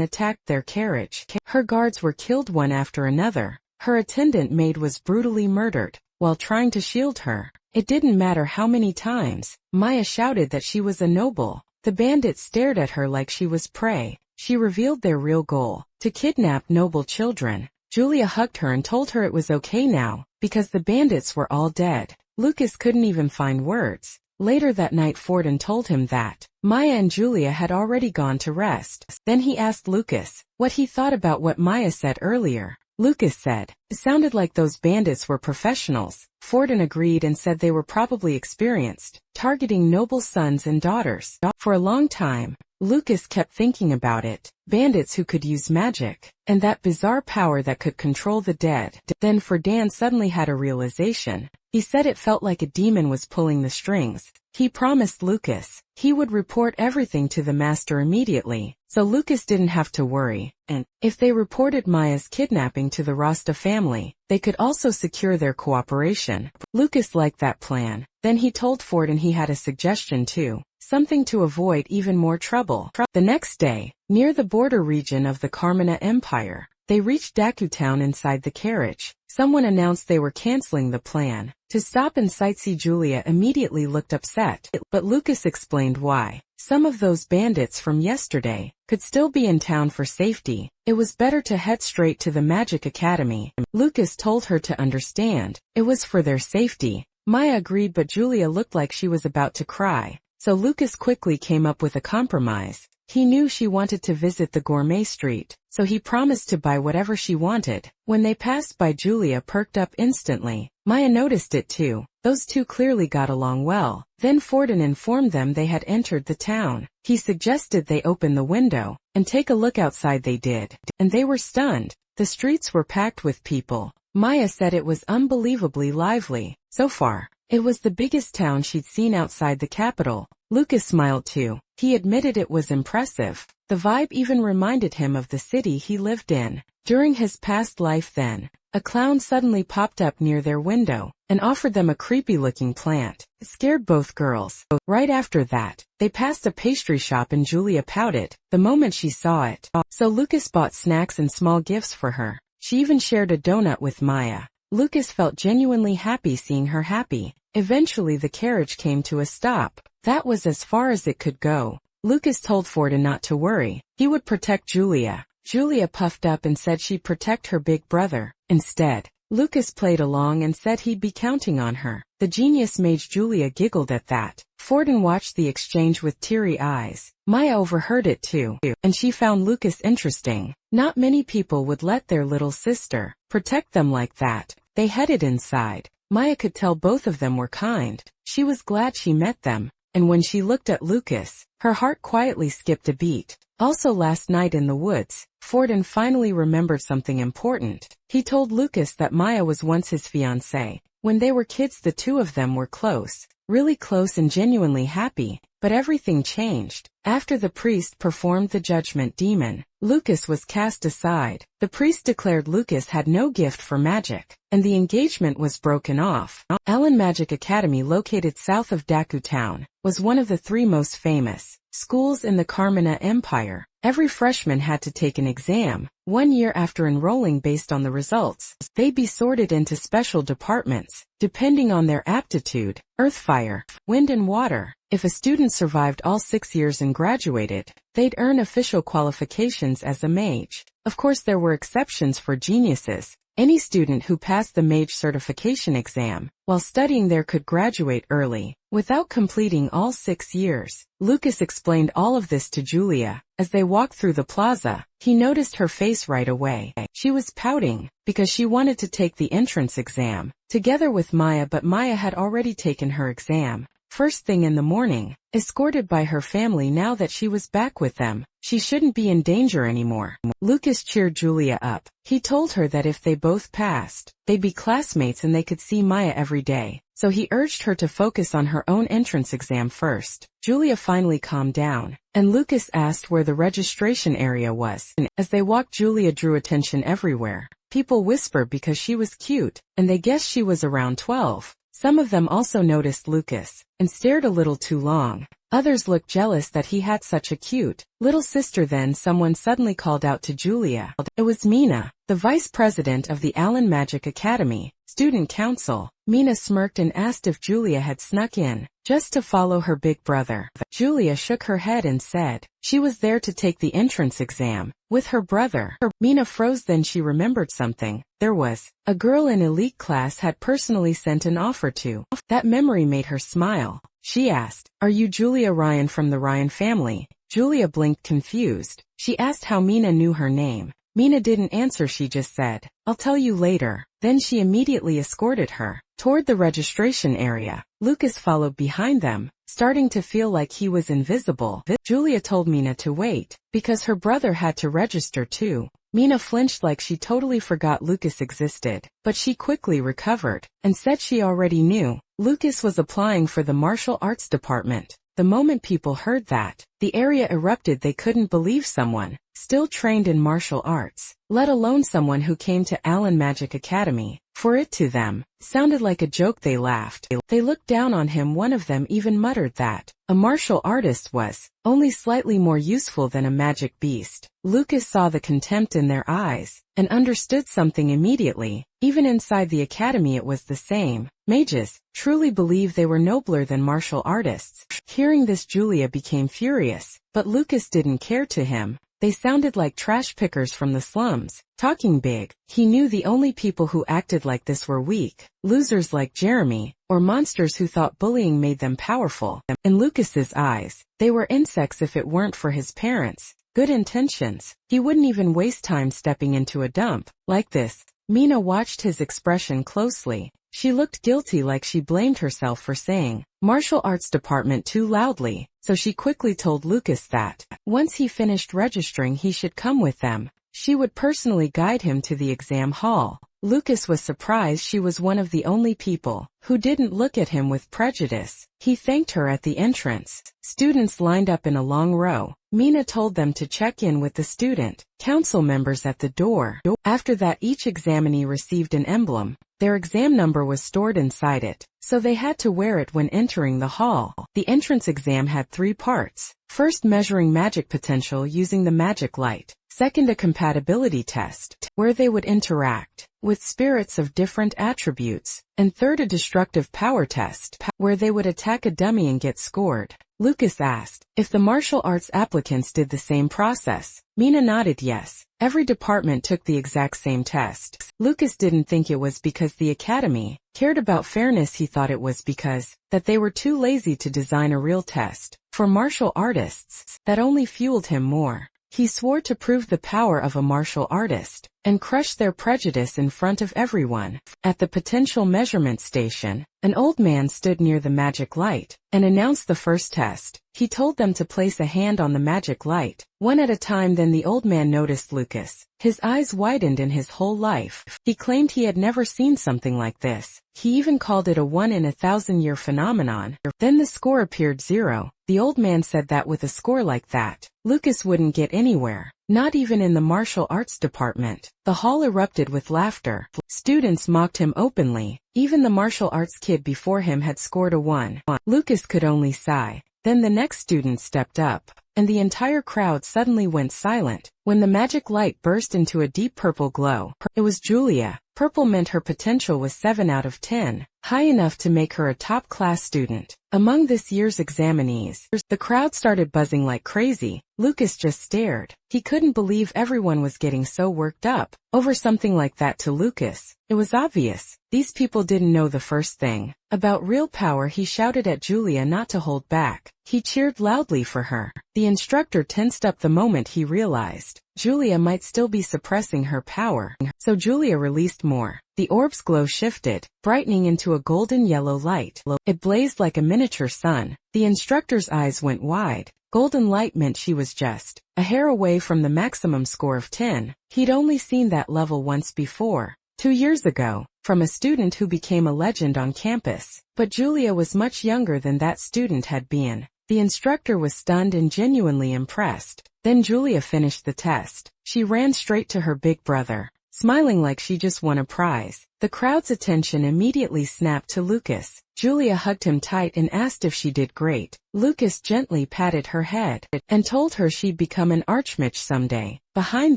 attacked their carriage. Her guards were killed one after another. Her attendant maid was brutally murdered while trying to shield her. It didn't matter how many times Maya shouted that she was a noble. The bandits stared at her like she was prey. She revealed their real goal: to kidnap noble children. Julia hugged her and told her it was okay now, because the bandits were all dead. Lucas couldn't even find words. Later that night, Forden told him that Maya and Julia had already gone to rest. Then he asked Lucas what he thought about what Maya said earlier. Lucas said, "It sounded like those bandits were professionals." Forden agreed and said they were probably experienced, targeting noble sons and daughters. For a long time, Lucas kept thinking about it. Bandits who could use magic, and that bizarre power that could control the dead. Then Forden suddenly had a realization. He said it felt like a demon was pulling the strings. He promised Lucas he would report everything to the master immediately, so Lucas didn't have to worry. And if they reported Maya's kidnapping to the Rasta family, they could also secure their cooperation. Lucas liked that plan. Then he told Forden he had a suggestion too, something to avoid even more trouble. The next day, near the border region of the Karmana Empire, they reached Daku town. Inside the carriage, someone announced they were canceling the plan to stop and sightsee. Julia immediately looked upset, but Lucas explained why. Some of those bandits from yesterday could still be in town for safety. It was better to head straight to the Magic Academy. Lucas told her to understand. It was for their safety. Maya agreed, but Julia looked like she was about to cry. So Lucas quickly came up with a compromise. He knew she wanted to visit the gourmet street, so he promised to buy whatever she wanted. When they passed by, Julia perked up instantly. Maya noticed it too. Those two clearly got along well. Then Forden informed them they had entered the town. He suggested they open the window and take a look outside. They did, and they were stunned. The streets were packed with people. Maya said it was unbelievably lively. So far, it was the biggest town she'd seen outside the capital. Lucas smiled too. He admitted it was impressive. The vibe even reminded him of the city he lived in. During his past life then, a clown suddenly popped up near their window and offered them a creepy-looking plant. It scared both girls. Right after that, they passed a pastry shop and Julia pouted the moment she saw it. So Lucas bought snacks and small gifts for her. She even shared a donut with Maya. Lucas felt genuinely happy seeing her happy. Eventually the carriage came to a stop. That was as far as it could go. Lucas told Forden not to worry. He would protect Julia. Julia puffed up and said she'd protect her big brother. Instead, Lucas played along and said he'd be counting on her. The genius made Julia giggled at that. Forden watched the exchange with teary eyes. Maya overheard it too, and she found Lucas interesting. Not many people would let their little sister protect them like that. They headed inside. Maya could tell both of them were kind. She was glad she met them, and when she looked at Lucas, her heart quietly skipped a beat. Also last night in the woods, Forden finally remembered something important. He told Lucas that Maya was once his fiancée. When they were kids, the two of them were close, really close and genuinely happy. But everything changed. After the priest performed the judgment demon, Lucas was cast aside. The priest declared Lucas had no gift for magic, and the engagement was broken off. Allen Magic Academy, located south of Daku town, was one of the three most famous schools in the Karmana Empire. Every freshman had to take an exam 1 year after enrolling. Based on the results, they'd be sorted into special departments, depending on their aptitude: earth, fire, wind and water. If a student survived all 6 years and graduated, they'd earn official qualifications as a mage. Of course, there were exceptions for geniuses. Any student who passed the mage certification exam while studying there could graduate early, without completing all 6 years. Lucas explained all of this to Julia. As they walked through the plaza, he noticed her face right away. She was pouting because she wanted to take the entrance exam together with Maya, but Maya had already taken her exam. first thing in the morning, escorted by her family now that she was back with them. She shouldn't be in danger anymore. Lucas cheered Julia up. He told her that if they both passed, they'd be classmates and they could see Maya every day. So he urged her to focus on her own entrance exam first. Julia finally calmed down, and Lucas asked where the registration area was. As they walked, Julia drew attention everywhere. People whispered because she was cute, and they guessed she was around 12. Some of them also noticed Lucas, and stared a little too long. Others looked jealous that he had such a cute little sister. Then someone suddenly called out to Julia. It was Mina, the vice president of the Allen Magic Academy Student Council. Mina smirked and asked if Julia had snuck in, just to follow her big brother. Julia shook her head and said she was there to take the entrance exam with her brother. Mina froze, then she remembered something. There was a girl in elite class had personally sent an offer to. That memory made her smile. She asked, "Are you Julia Ryan from the Ryan family?" Julia blinked confused. She asked how Mina knew her name. Mina didn't answer, she just said, "I'll tell you later." Then she immediately escorted her toward the registration area. Lucas followed behind them, starting to feel like he was invisible. Julia told Mina to wait, because her brother had to register too. Mina flinched like she totally forgot Lucas existed, but she quickly recovered, and said she already knew. Lucas was applying for the martial arts department. The moment people heard that, the area erupted. They couldn't believe someone still trained in martial arts, let alone someone who came to Allen Magic Academy. For it to them sounded like a joke. They laughed. They looked down on him. One of them even muttered that a martial artist was only slightly more useful than a magic beast. Lucas saw the contempt in their eyes, and understood something immediately. Even inside the academy it was the same. Mages truly believed they were nobler than martial artists. Hearing this, Julia became furious, but Lucas didn't care. To him, they sounded like trash pickers from the slums, talking big. He knew the only people who acted like this were weak losers like Jeremy, or monsters who thought bullying made them powerful. In Lucas's eyes, they were insects. If it weren't for his parents' good intentions, he wouldn't even waste time stepping into a dump like this. Mina watched his expression closely. She looked guilty, like she blamed herself for saying martial arts department too loudly, so she quickly told Lucas that once he finished registering he should come with them. She would personally guide him to the exam hall. Lucas was surprised she was one of the only people who didn't look at him with prejudice. He thanked her at the entrance. Students lined up in a long row. Mina told them to check in with the student council members at the door. After that, each examinee received an emblem. Their exam number was stored inside it, so they had to wear it when entering the hall. The entrance exam had 3 parts. First, measuring magic potential using the magic light. Second, a compatibility test, where they would interact with spirits of different attributes. And third, a destructive power test, where they would attack a dummy and get scored. Lucas asked if the martial arts applicants did the same process. Mina nodded yes. Every department took the exact same test. Lucas didn't think it was because the academy cared about fairness. He thought it was because that they were too lazy to design a real test for martial artists. That only fueled him more. He swore to prove the power of a martial artist and crush their prejudice in front of everyone. At the potential measurement station, an old man stood near the magic light and announced the first test. He told them to place a hand on the magic light, one at a time. Then the old man noticed Lucas. His eyes widened. In his whole life, he claimed he had never seen something like this. He even called it a 1-in-1,000-year phenomenon. Then the score appeared 0. The old man said that with a score like that, Lucas wouldn't get anywhere, not even in the martial arts department. The hall erupted with laughter. Students mocked him openly. Even the martial arts kid before him had scored a 1. Lucas could only sigh. Then the next student stepped up, and the entire crowd suddenly went silent when the magic light burst into a deep purple glow. It was Julia. Purple meant her potential was 7 out of 10, high enough to make her a top-class student. Among this year's examinees, the crowd started buzzing like crazy. Lucas just stared. He couldn't believe everyone was getting so worked up over something like that. To Lucas, it was obvious these people didn't know the first thing about real power. He shouted at Julia not to hold back. He cheered loudly for her. The instructor tensed up the moment he realized Julia might still be suppressing her power, so Julia released more. The orb's glow shifted, brightening into a golden yellow light. It blazed like a miniature sun. The instructor's eyes went wide. Golden light meant she was just a hair away from the maximum score of 10. He'd only seen that level once before, 2 years ago, from a student who became a legend on campus. But Julia was much younger than that student had been. The instructor was stunned and genuinely impressed. Then Julia finished the test. She ran straight to her big brother, smiling like she just won a prize. The crowd's attention immediately snapped to Lucas. Julia hugged him tight and asked if she did great. Lucas gently patted her head and told her she'd become an archmage someday. Behind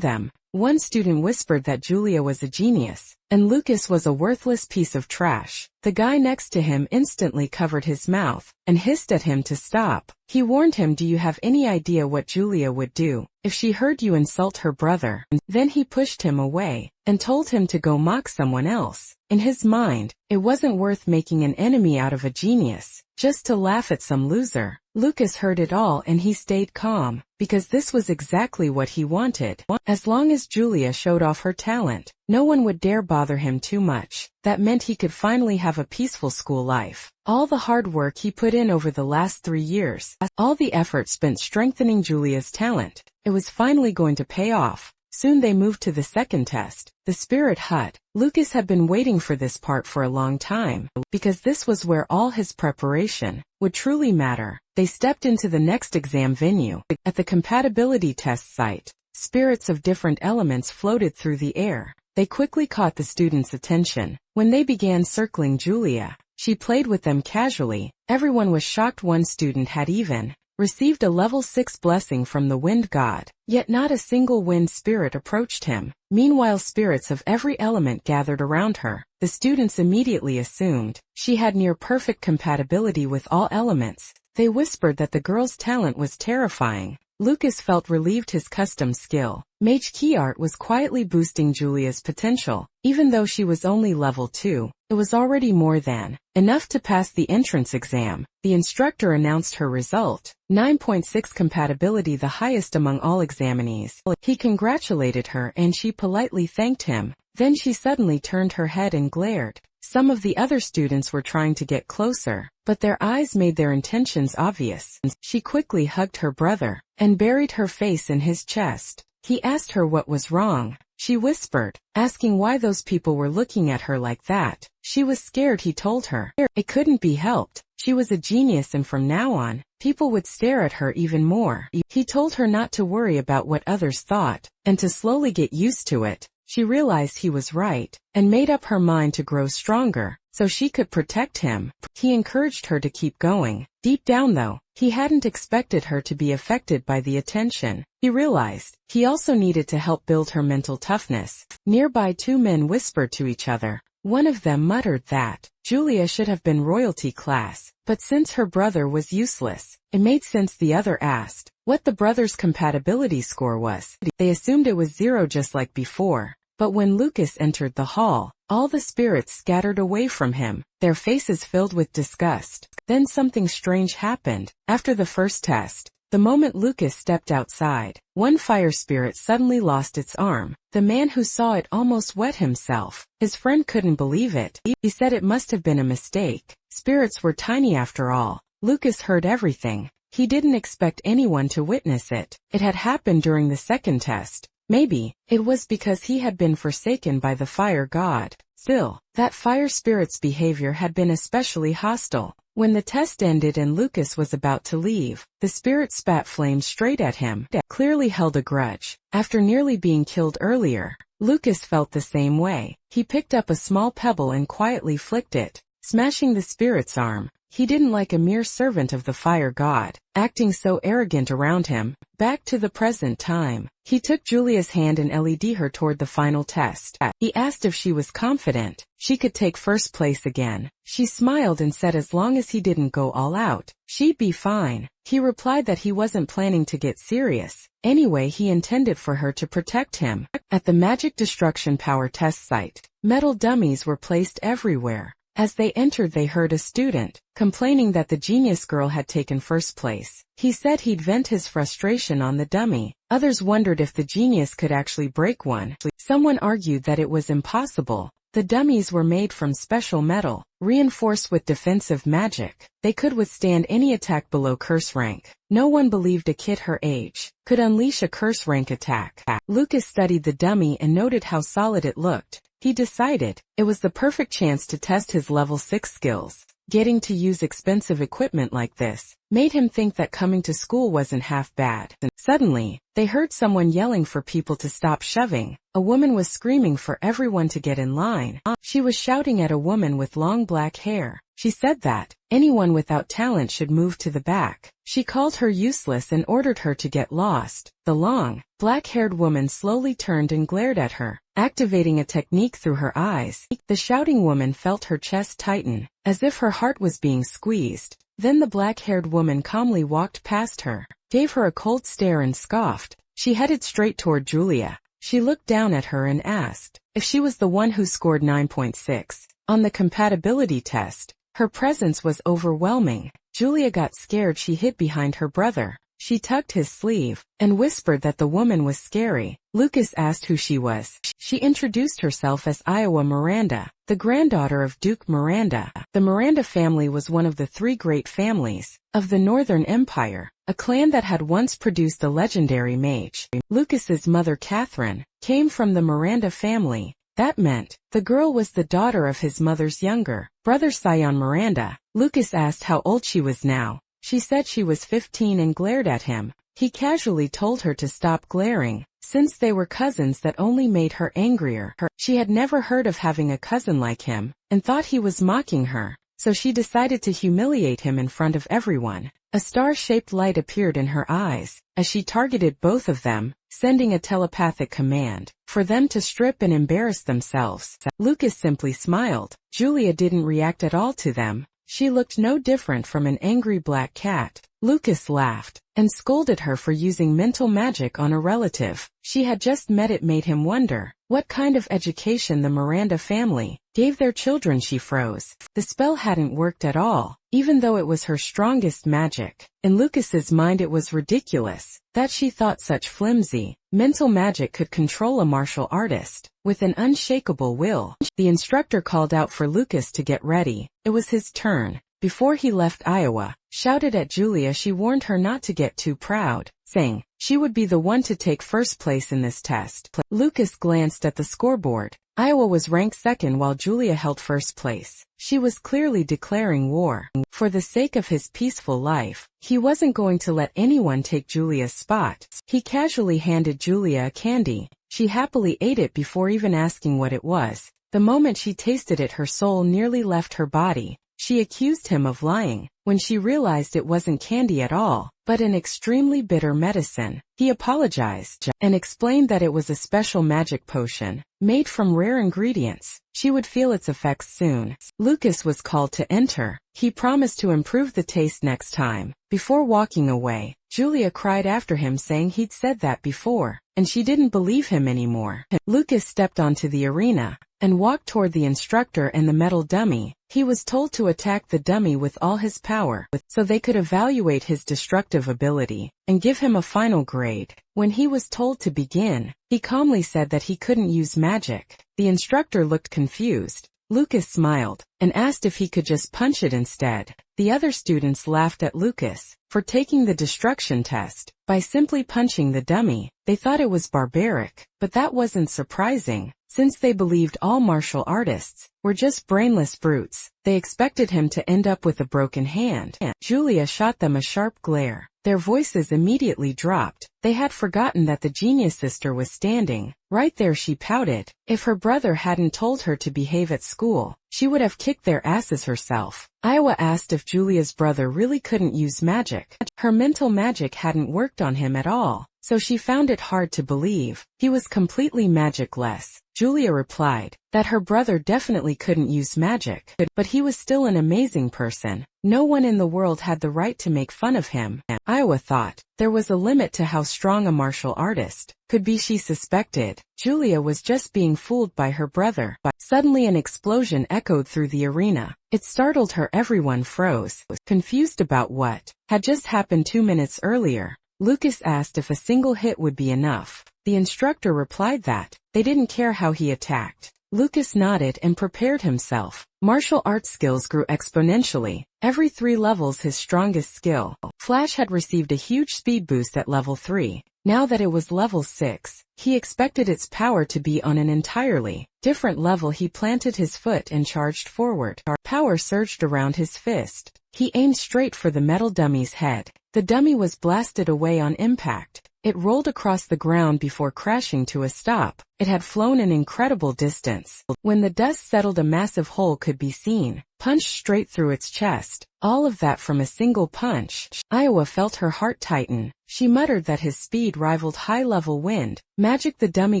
them, one student whispered that Julia was a genius, and Lucas was a worthless piece of trash. The guy next to him instantly covered his mouth and hissed at him to stop. He warned him, "Do you have any idea what Julia would do if she heard you insult her brother?" Then he pushed him away and told him to go mock someone else. In his mind, it wasn't worth making an enemy out of a genius, just to laugh at some loser. Lucas heard it all and he stayed calm, because this was exactly what he wanted. As long as Julia showed off her talent, no one would dare bother him too much. That meant he could finally have a peaceful school life. All the hard work he put in over the last 3 years, all the effort spent strengthening Julia's talent, it was finally going to pay off. Soon they moved to the second test, the spirit hut. Lucas had been waiting for this part for a long time, because this was where all his preparation would truly matter. They stepped into the next exam venue. At the compatibility test site, spirits of different elements floated through the air. They quickly caught the students' attention. When they began circling Julia, she played with them casually. Everyone was shocked. One student had even received a level 6 blessing from the wind god, yet not a single wind spirit approached him. Meanwhile, spirits of every element gathered around her. The students immediately assumed she had near-perfect compatibility with all elements. They whispered that the girl's talent was terrifying. Lucas felt relieved. His custom skill, Mage Key Art, was quietly boosting Julia's potential. Even though she was only level 2, it was already more than enough to pass the entrance exam. The instructor announced her result: 9.6 compatibility, the highest among all examinees. He congratulated her and she politely thanked him. Then she suddenly turned her head and glared. Some of the other students were trying to get closer, but their eyes made their intentions obvious. She quickly hugged her brother and buried her face in his chest. He asked her what was wrong. She whispered, asking why those people were looking at her like that. She was scared. He told her it couldn't be helped. She was a genius, and from now on, people would stare at her even more. He told her not to worry about what others thought, and to slowly get used to it. She realized he was right, and made up her mind to grow stronger, so she could protect him. He encouraged her to keep going. Deep down though, he hadn't expected her to be affected by the attention. He realized he also needed to help build her mental toughness. Nearby, 2 men whispered to each other. One of them muttered that Julia should have been royalty class, but since her brother was useless, it made sense. The other asked what the brother's compatibility score was. They assumed it was 0, just like before. But when Lucas entered the hall, all the spirits scattered away from him, their faces filled with disgust. Then something strange happened. After the first test, the moment Lucas stepped outside, one fire spirit suddenly lost its arm. The man who saw it almost wet himself. His friend couldn't believe it. He said it must have been a mistake. Spirits were tiny after all. Lucas heard everything. He didn't expect anyone to witness it. It had happened during the second test. Maybe it was because he had been forsaken by the fire god. Still, that fire spirit's behavior had been especially hostile. When the test ended and Lucas was about to leave, the spirit spat flames straight at him. Clearly held a grudge. After nearly being killed earlier, Lucas felt the same way. He picked up a small pebble and quietly flicked it, smashing the spirit's arm. He didn't like a mere servant of the fire god, acting so arrogant around him. Back to the present time, he took Julia's hand and led her toward the final test. He asked if she was confident she could take first place again. She smiled and said as long as he didn't go all out, she'd be fine. He replied that he wasn't planning to get serious. Anyway, he intended for her to protect him. At the magic destruction power test site, metal dummies were placed everywhere. As they entered, they heard a student complaining that the genius girl had taken first place. He said he'd vent his frustration on the dummy. Others wondered if the genius could actually break one. Someone argued that it was impossible. The dummies were made from special metal, reinforced with defensive magic. They could withstand any attack below curse rank. No one believed a kid her age could unleash a curse rank attack. Lucas studied the dummy and noted how solid it looked. He decided it was the perfect chance to test his level 6 skills. Getting to use expensive equipment like this made him think that coming to school wasn't half bad. Suddenly, they heard someone yelling for people to stop shoving. A woman was screaming for everyone to get in line. She was shouting at a woman with long black hair. She said that anyone without talent should move to the back. She called her useless and ordered her to get lost. The long, black-haired woman slowly turned and glared at her, activating a technique through her eyes. The shouting woman felt her chest tighten, as if her heart was being squeezed. Then the black-haired woman calmly walked past her, gave her a cold stare and scoffed. She headed straight toward Julia. She looked down at her and asked if she was the one who scored 9.6 on the compatibility test. Her presence was overwhelming. Julia got scared. She hid behind her brother. She tugged his sleeve and whispered that the woman was scary. Lucas asked who she was. She introduced herself as Iowa Miranda, the granddaughter of Duke Miranda. The Miranda family was one of the 3 great families of the Northern Empire, a clan that had once produced the legendary mage. Lucas's mother, Catherine, came from the Miranda family. That meant the girl was the daughter of his mother's younger brother, Sion Miranda. Lucas asked how old she was now. She said she was 15 and glared at him. He casually told her to stop glaring, since they were cousins. That only made her angrier. She had never heard of having a cousin like him, and thought he was mocking her, so she decided to humiliate him in front of everyone. A star-shaped light appeared in her eyes as she targeted both of them, sending a telepathic command for them to strip and embarrass themselves. Lucas simply smiled. Julia didn't react at all to them. She looked no different from an angry black cat. Lucas laughed and scolded her for using mental magic on a relative she had just met. It made him wonder what kind of education the Miranda family gave their children. She froze. The spell hadn't worked at all, even though it was her strongest magic. In Lucas's mind, it was ridiculous that she thought such flimsy mental magic could control a martial artist with an unshakable will. The instructor called out for Lucas to get ready. It was his turn. Before he left, Iowa shouted at Julia. She warned her not to get too proud, saying she would be the one to take first place in this test. Lucas glanced at the scoreboard. Iowa was ranked second while Julia held first place. She was clearly declaring war. For the sake of his peaceful life, he wasn't going to let anyone take Julia's spot. He casually handed Julia a candy. She happily ate it before even asking what it was. The moment she tasted it, her soul nearly left her body. She accused him of lying when she realized it wasn't candy at all, but an extremely bitter medicine. He apologized and explained that it was a special magic potion made from rare ingredients. She would feel its effects soon. Lucas was called to enter. He promised to improve the taste next time. Before walking away, Julia cried after him, saying he'd said that before, and she didn't believe him anymore. Lucas stepped onto the arena and walked toward the instructor and the metal dummy. He was told to attack the dummy with all his power, so they could evaluate his destructive ability and give him a final grade. When he was told to begin, he calmly said that he couldn't use magic. The instructor looked confused. Lucas smiled and asked if he could just punch it instead. The other students laughed at Lucas for taking the destruction test by simply punching the dummy. They thought it was barbaric, but that wasn't surprising, since they believed all martial artists were just brainless brutes. They expected him to end up with a broken hand. Julia shot them a sharp glare. Their voices immediately dropped. They had forgotten that the genius sister was standing right there. She pouted. If her brother hadn't told her to behave at school, she would have kicked their asses herself. Iowa asked if Julia's brother really couldn't use magic. Her mental magic hadn't worked on him at all, so she found it hard to believe he was completely magicless. Julia replied that her brother definitely couldn't use magic, but he was still an amazing person. No one in the world had the right to make fun of him. Iowa thought there was a limit to how strong a martial artist could be. She suspected Julia was just being fooled by her brother. Suddenly an explosion echoed through the arena. It startled her. Everyone froze, confused about what had just happened 2 minutes earlier. Lucas asked if a single hit would be enough. The instructor replied that they didn't care how he attacked. Lucas nodded and prepared himself. Martial arts skills grew exponentially. Every 3 levels his strongest skill. Flash had received a huge speed boost at level 3. Now that it was level 6, he expected its power to be on an entirely different level. He planted his foot and charged forward. Power surged around his fist. He aimed straight for the metal dummy's head. The dummy was blasted away on impact. It rolled across the ground before crashing to a stop. It had flown an incredible distance. When the dust settled, a massive hole could be seen, punched straight through its chest. All of that from a single punch. Iowa felt her heart tighten. She muttered that his speed rivaled high-level wind magic. The dummy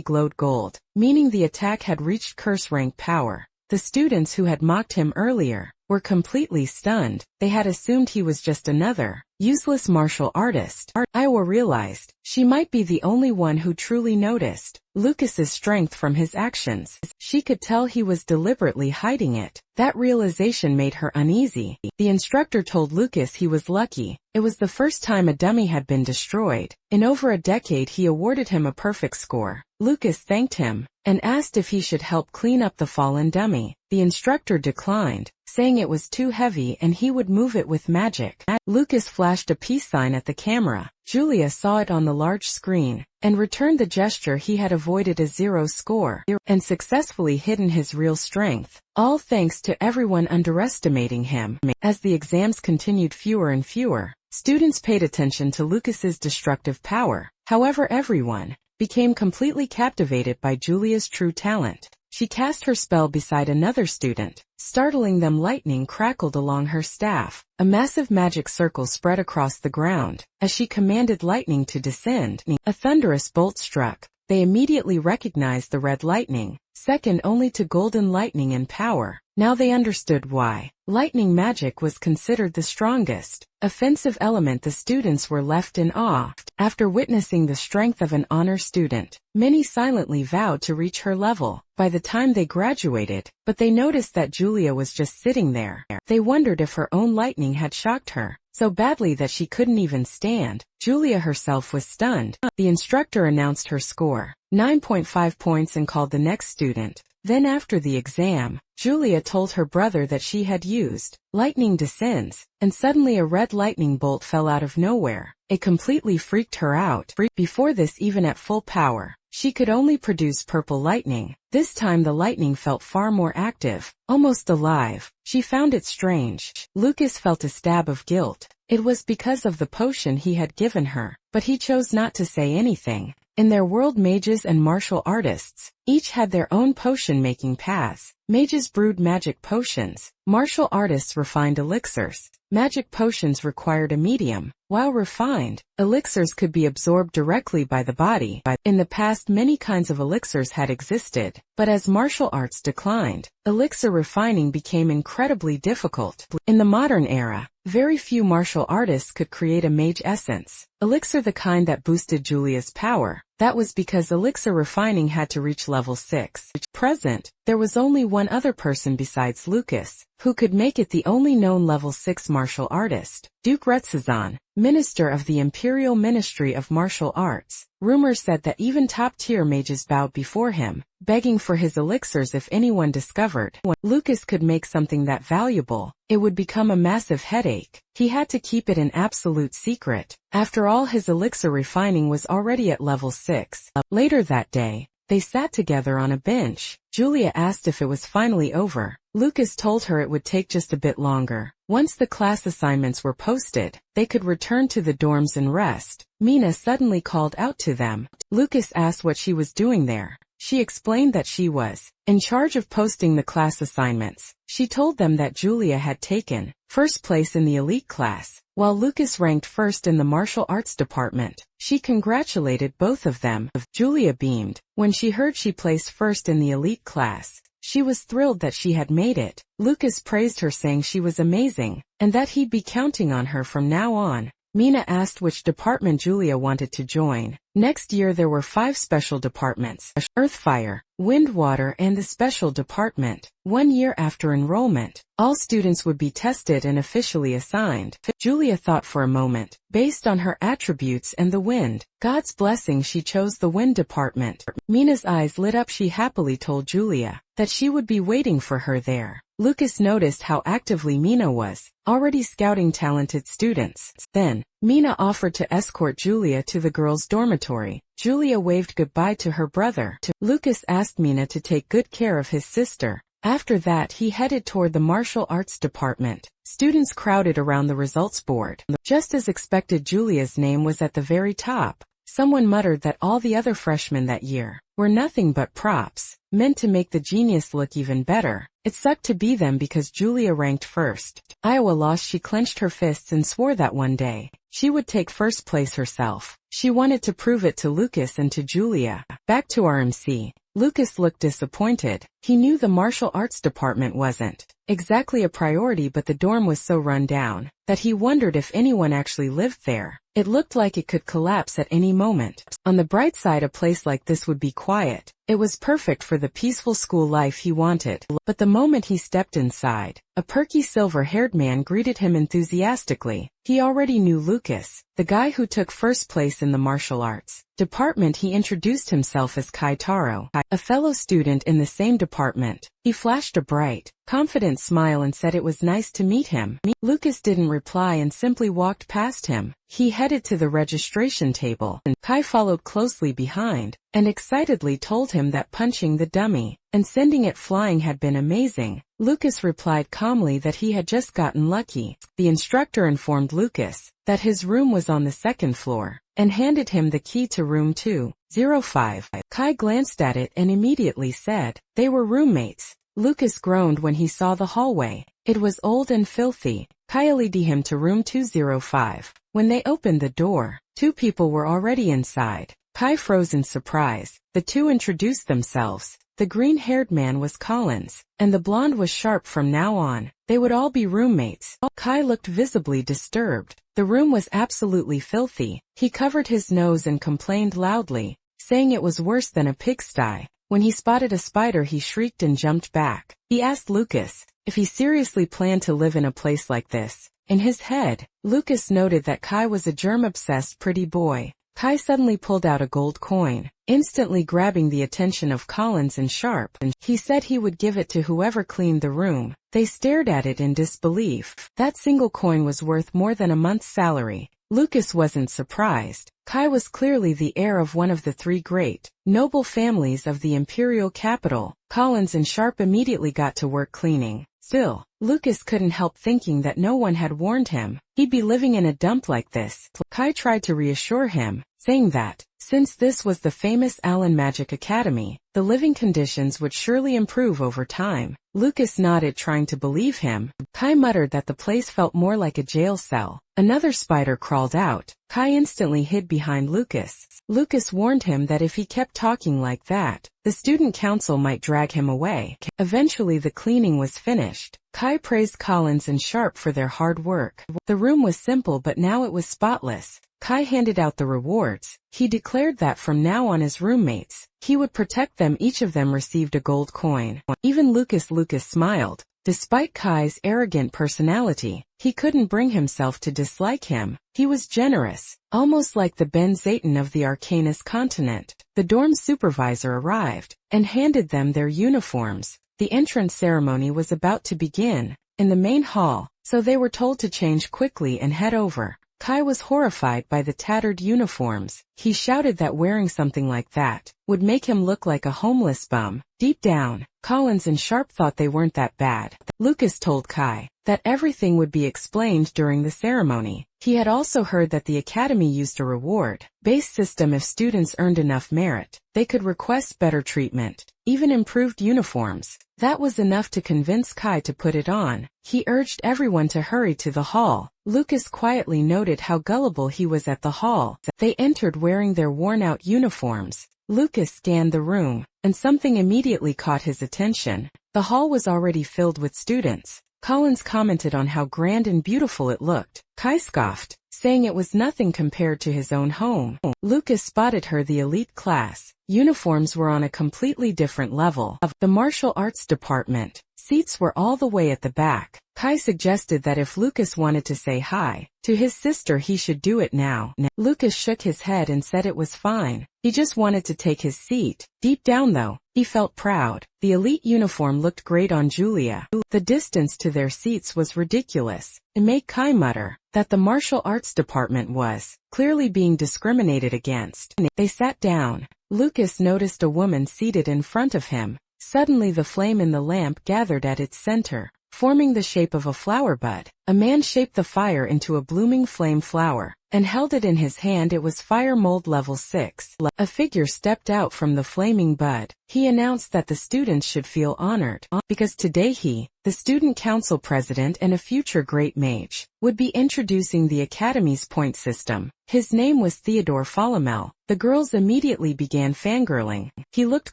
glowed gold, meaning the attack had reached curse rank power. The students who had mocked him earlier were completely stunned. They had assumed he was just another useless martial artist. Iowa realized she might be the only one who truly noticed Lucas's strength from his actions. She could tell he was deliberately hiding it. That realization made her uneasy. The instructor told Lucas he was lucky. It was the first time a dummy had been destroyed. In over a decade, he awarded him a perfect score. Lucas thanked him and asked if he should help clean up the fallen dummy. The instructor declined, saying it was too heavy and he would move it with magic. Lucas flashed a peace sign at the camera. Julia saw it on the large screen and returned the gesture. He had avoided a 0 score and successfully hidden his real strength, all thanks to everyone underestimating him. As the exams continued, fewer and fewer students paid attention to Lucas's destructive power. However, everyone became completely captivated by Julia's true talent. She cast her spell beside another student. Startling them, lightning crackled along her staff. A massive magic circle spread across the ground. As she commanded lightning to descend, a thunderous bolt struck. They immediately recognized the red lightning, second only to golden lightning in power. Now they understood why lightning magic was considered the strongest offensive element. The students were left in awe. After witnessing the strength of an honor student, many silently vowed to reach her level by the time they graduated, but they noticed that Julia was just sitting there. They wondered if her own lightning had shocked her so badly that she couldn't even stand. Julia herself was stunned. The instructor announced her score, 9.5 points, and called the next student. Then after the exam, Julia told her brother that she had used lightning descends, and suddenly a red lightning bolt fell out of nowhere. It completely freaked her out. Before this, even at full power, she could only produce purple lightning. This time the lightning felt far more active, almost alive. She found it strange. Lucas felt a stab of guilt. It was because of the potion he had given her, but he chose not to say anything. In their world, mages and martial artists each had their own potion-making paths. Mages brewed magic potions. Martial artists refined elixirs. Magic potions required a medium, while refined elixirs could be absorbed directly by the body. In the past, many kinds of elixirs had existed, but as martial arts declined, elixir refining became incredibly difficult. In the modern era, very few martial artists could create a mage essence elixir, the kind that boosted Julia's power. That was because elixir refining had to reach level 6. Present, there was only one other person besides Lucas who could make it, the only known level 6 martial artist, Duke Retzazan, minister of the Imperial Ministry of Martial Arts. Rumors said that even top-tier mages bowed before him, begging for his elixirs. If anyone discovered Lucas could make something that valuable, it would become a massive headache. He had to keep it an absolute secret. After all, his elixir refining was already at level 6. Later that day, they sat together on a bench. Julia asked if it was finally over. Lucas told her it would take just a bit longer. Once the class assignments were posted, they could return to the dorms and rest. Mina suddenly called out to them. Lucas asked what she was doing there. She explained that she was in charge of posting the class assignments. She told them that Julia had taken first place in the elite class, while Lucas ranked first in the martial arts department. She congratulated both of them. Julia beamed when she heard she placed first in the elite class. She was thrilled that she had made it. Lucas praised her, saying she was amazing, and that he'd be counting on her from now on. Mina asked which department Julia wanted to join. Next year there were 5 special departments: Earth, Fire, Wind, Water, and the Special Department. 1 year after enrollment, all students would be tested and officially assigned. Julia thought for a moment. Based on her attributes and the wind, God's blessing, she chose the Wind department. Mina's eyes lit up. She happily told Julia that she would be waiting for her there. Lucas noticed how actively Mina was, already scouting talented students. Then, Mina offered to escort Julia to the girls' dormitory. Julia waved goodbye to her brother. Lucas asked Mina to take good care of his sister. After that, he headed toward the martial arts department. Students crowded around the results board. Just as expected, Julia's name was at the very top. Someone muttered that all the other freshmen that year were nothing but props, meant to make the genius look even better. It sucked to be them because Julia ranked first. Iowa lost. She clenched her fists and swore that one day she would take first place herself. She wanted to prove it to Lucas and to Julia. Back to RMC. Lucas looked disappointed. He knew the martial arts department wasn't exactly a priority, but the dorm was so run down that he wondered if anyone actually lived there. It looked like it could collapse at any moment. On the bright side, a place like this would be quiet. It was perfect for the peaceful school life he wanted. But the moment he stepped inside, a perky silver-haired man greeted him enthusiastically. He already knew Lucas, the guy who took first place in the martial arts department. He introduced himself as Kai Taro, a fellow student in the same department. He flashed a bright, confident smile and said it was nice to meet him. Lucas didn't reply and simply walked past him. He headed to the registration table, and Kai followed closely behind, and excitedly told him that punching the dummy and sending it flying had been amazing. Lucas replied calmly that he had just gotten lucky. The instructor informed Lucas that his room was on the 2nd floor, and handed him the key to room 205. Kai glanced at it and immediately said they were roommates. Lucas groaned when he saw the hallway. It was old and filthy. Kai led him to room 205. When they opened the door, 2 people were already inside. Kai froze in surprise. The 2 introduced themselves. The green-haired man was Collins, and the blonde was Sharp. From now on, they would all be roommates. Kai looked visibly disturbed. The room was absolutely filthy. He covered his nose and complained loudly, saying it was worse than a pigsty. When he spotted a spider, he shrieked and jumped back. He asked Lucas if he seriously planned to live in a place like this. In his head, Lucas noted that Kai was a germ-obsessed pretty boy. Kai suddenly pulled out a gold coin, instantly grabbing the attention of Collins and Sharp, and he said he would give it to whoever cleaned the room. They stared at it in disbelief. That single coin was worth more than a month's salary. Lucas wasn't surprised. Kai was clearly the heir of one of the 3 great, noble families of the imperial capital. Collins and Sharp immediately got to work cleaning. Still, Lucas couldn't help thinking that no one had warned him he'd be living in a dump like this. Kai tried to reassure him, saying that, since this was the famous Allen Magic Academy, the living conditions would surely improve over time. Lucas nodded, trying to believe him. Kai muttered that the place felt more like a jail cell. Another spider crawled out. Kai instantly hid behind Lucas. Lucas warned him that if he kept talking like that, the student council might drag him away. Eventually the cleaning was finished. Kai praised Collins and Sharp for their hard work. The room was simple, but now it was spotless. Kai handed out the rewards. He declared that from now on as roommates, he would protect them. Each of them received a gold coin. Even Lucas smiled. Despite Kai's arrogant personality, he couldn't bring himself to dislike him. He was generous, almost like the Ben Zayton of the Arcanus continent. The dorm supervisor arrived and handed them their uniforms. The entrance ceremony was about to begin in the main hall, so they were told to change quickly and head over. Kai was horrified by the tattered uniforms. He shouted that wearing something like that would make him look like a homeless bum. Deep down, Collins and Sharp thought they weren't that bad. Lucas told Kai that everything would be explained during the ceremony. He had also heard that the academy used a reward-based system if students earned enough merit. They could request better treatment, even improved uniforms. That was enough to convince Kai to put it on. He urged everyone to hurry to the hall. Lucas quietly noted how gullible he was at the hall. They entered wearing their worn-out uniforms. Lucas scanned the room, and something immediately caught his attention. The hall was already filled with students. Collins commented on how grand and beautiful it looked. Kai scoffed, saying it was nothing compared to his own home. Lucas spotted her the elite class. Uniforms were on a completely different level. The martial arts department. Seats were all the way at the back. Kai suggested that if Lucas wanted to say hi to his sister, he should do it now. Lucas shook his head and said it was fine. He just wanted to take his seat. Deep down though, he felt proud. The elite uniform looked great on Julia. The distance to their seats was ridiculous. It made Kai mutter that the martial arts department was clearly being discriminated against. They sat down. Lucas noticed a woman seated in front of him. Suddenly the flame in the lamp gathered at its center, forming the shape of a flower bud. A man shaped the fire into a blooming flame flower, and held it in his hand. It was fire mold level 6. A figure stepped out from the flaming bud. He announced that the students should feel honored, because today he, the student council president and a future great mage, would be introducing the academy's point system. His name was Theodore Falomel. The girls immediately began fangirling. He looked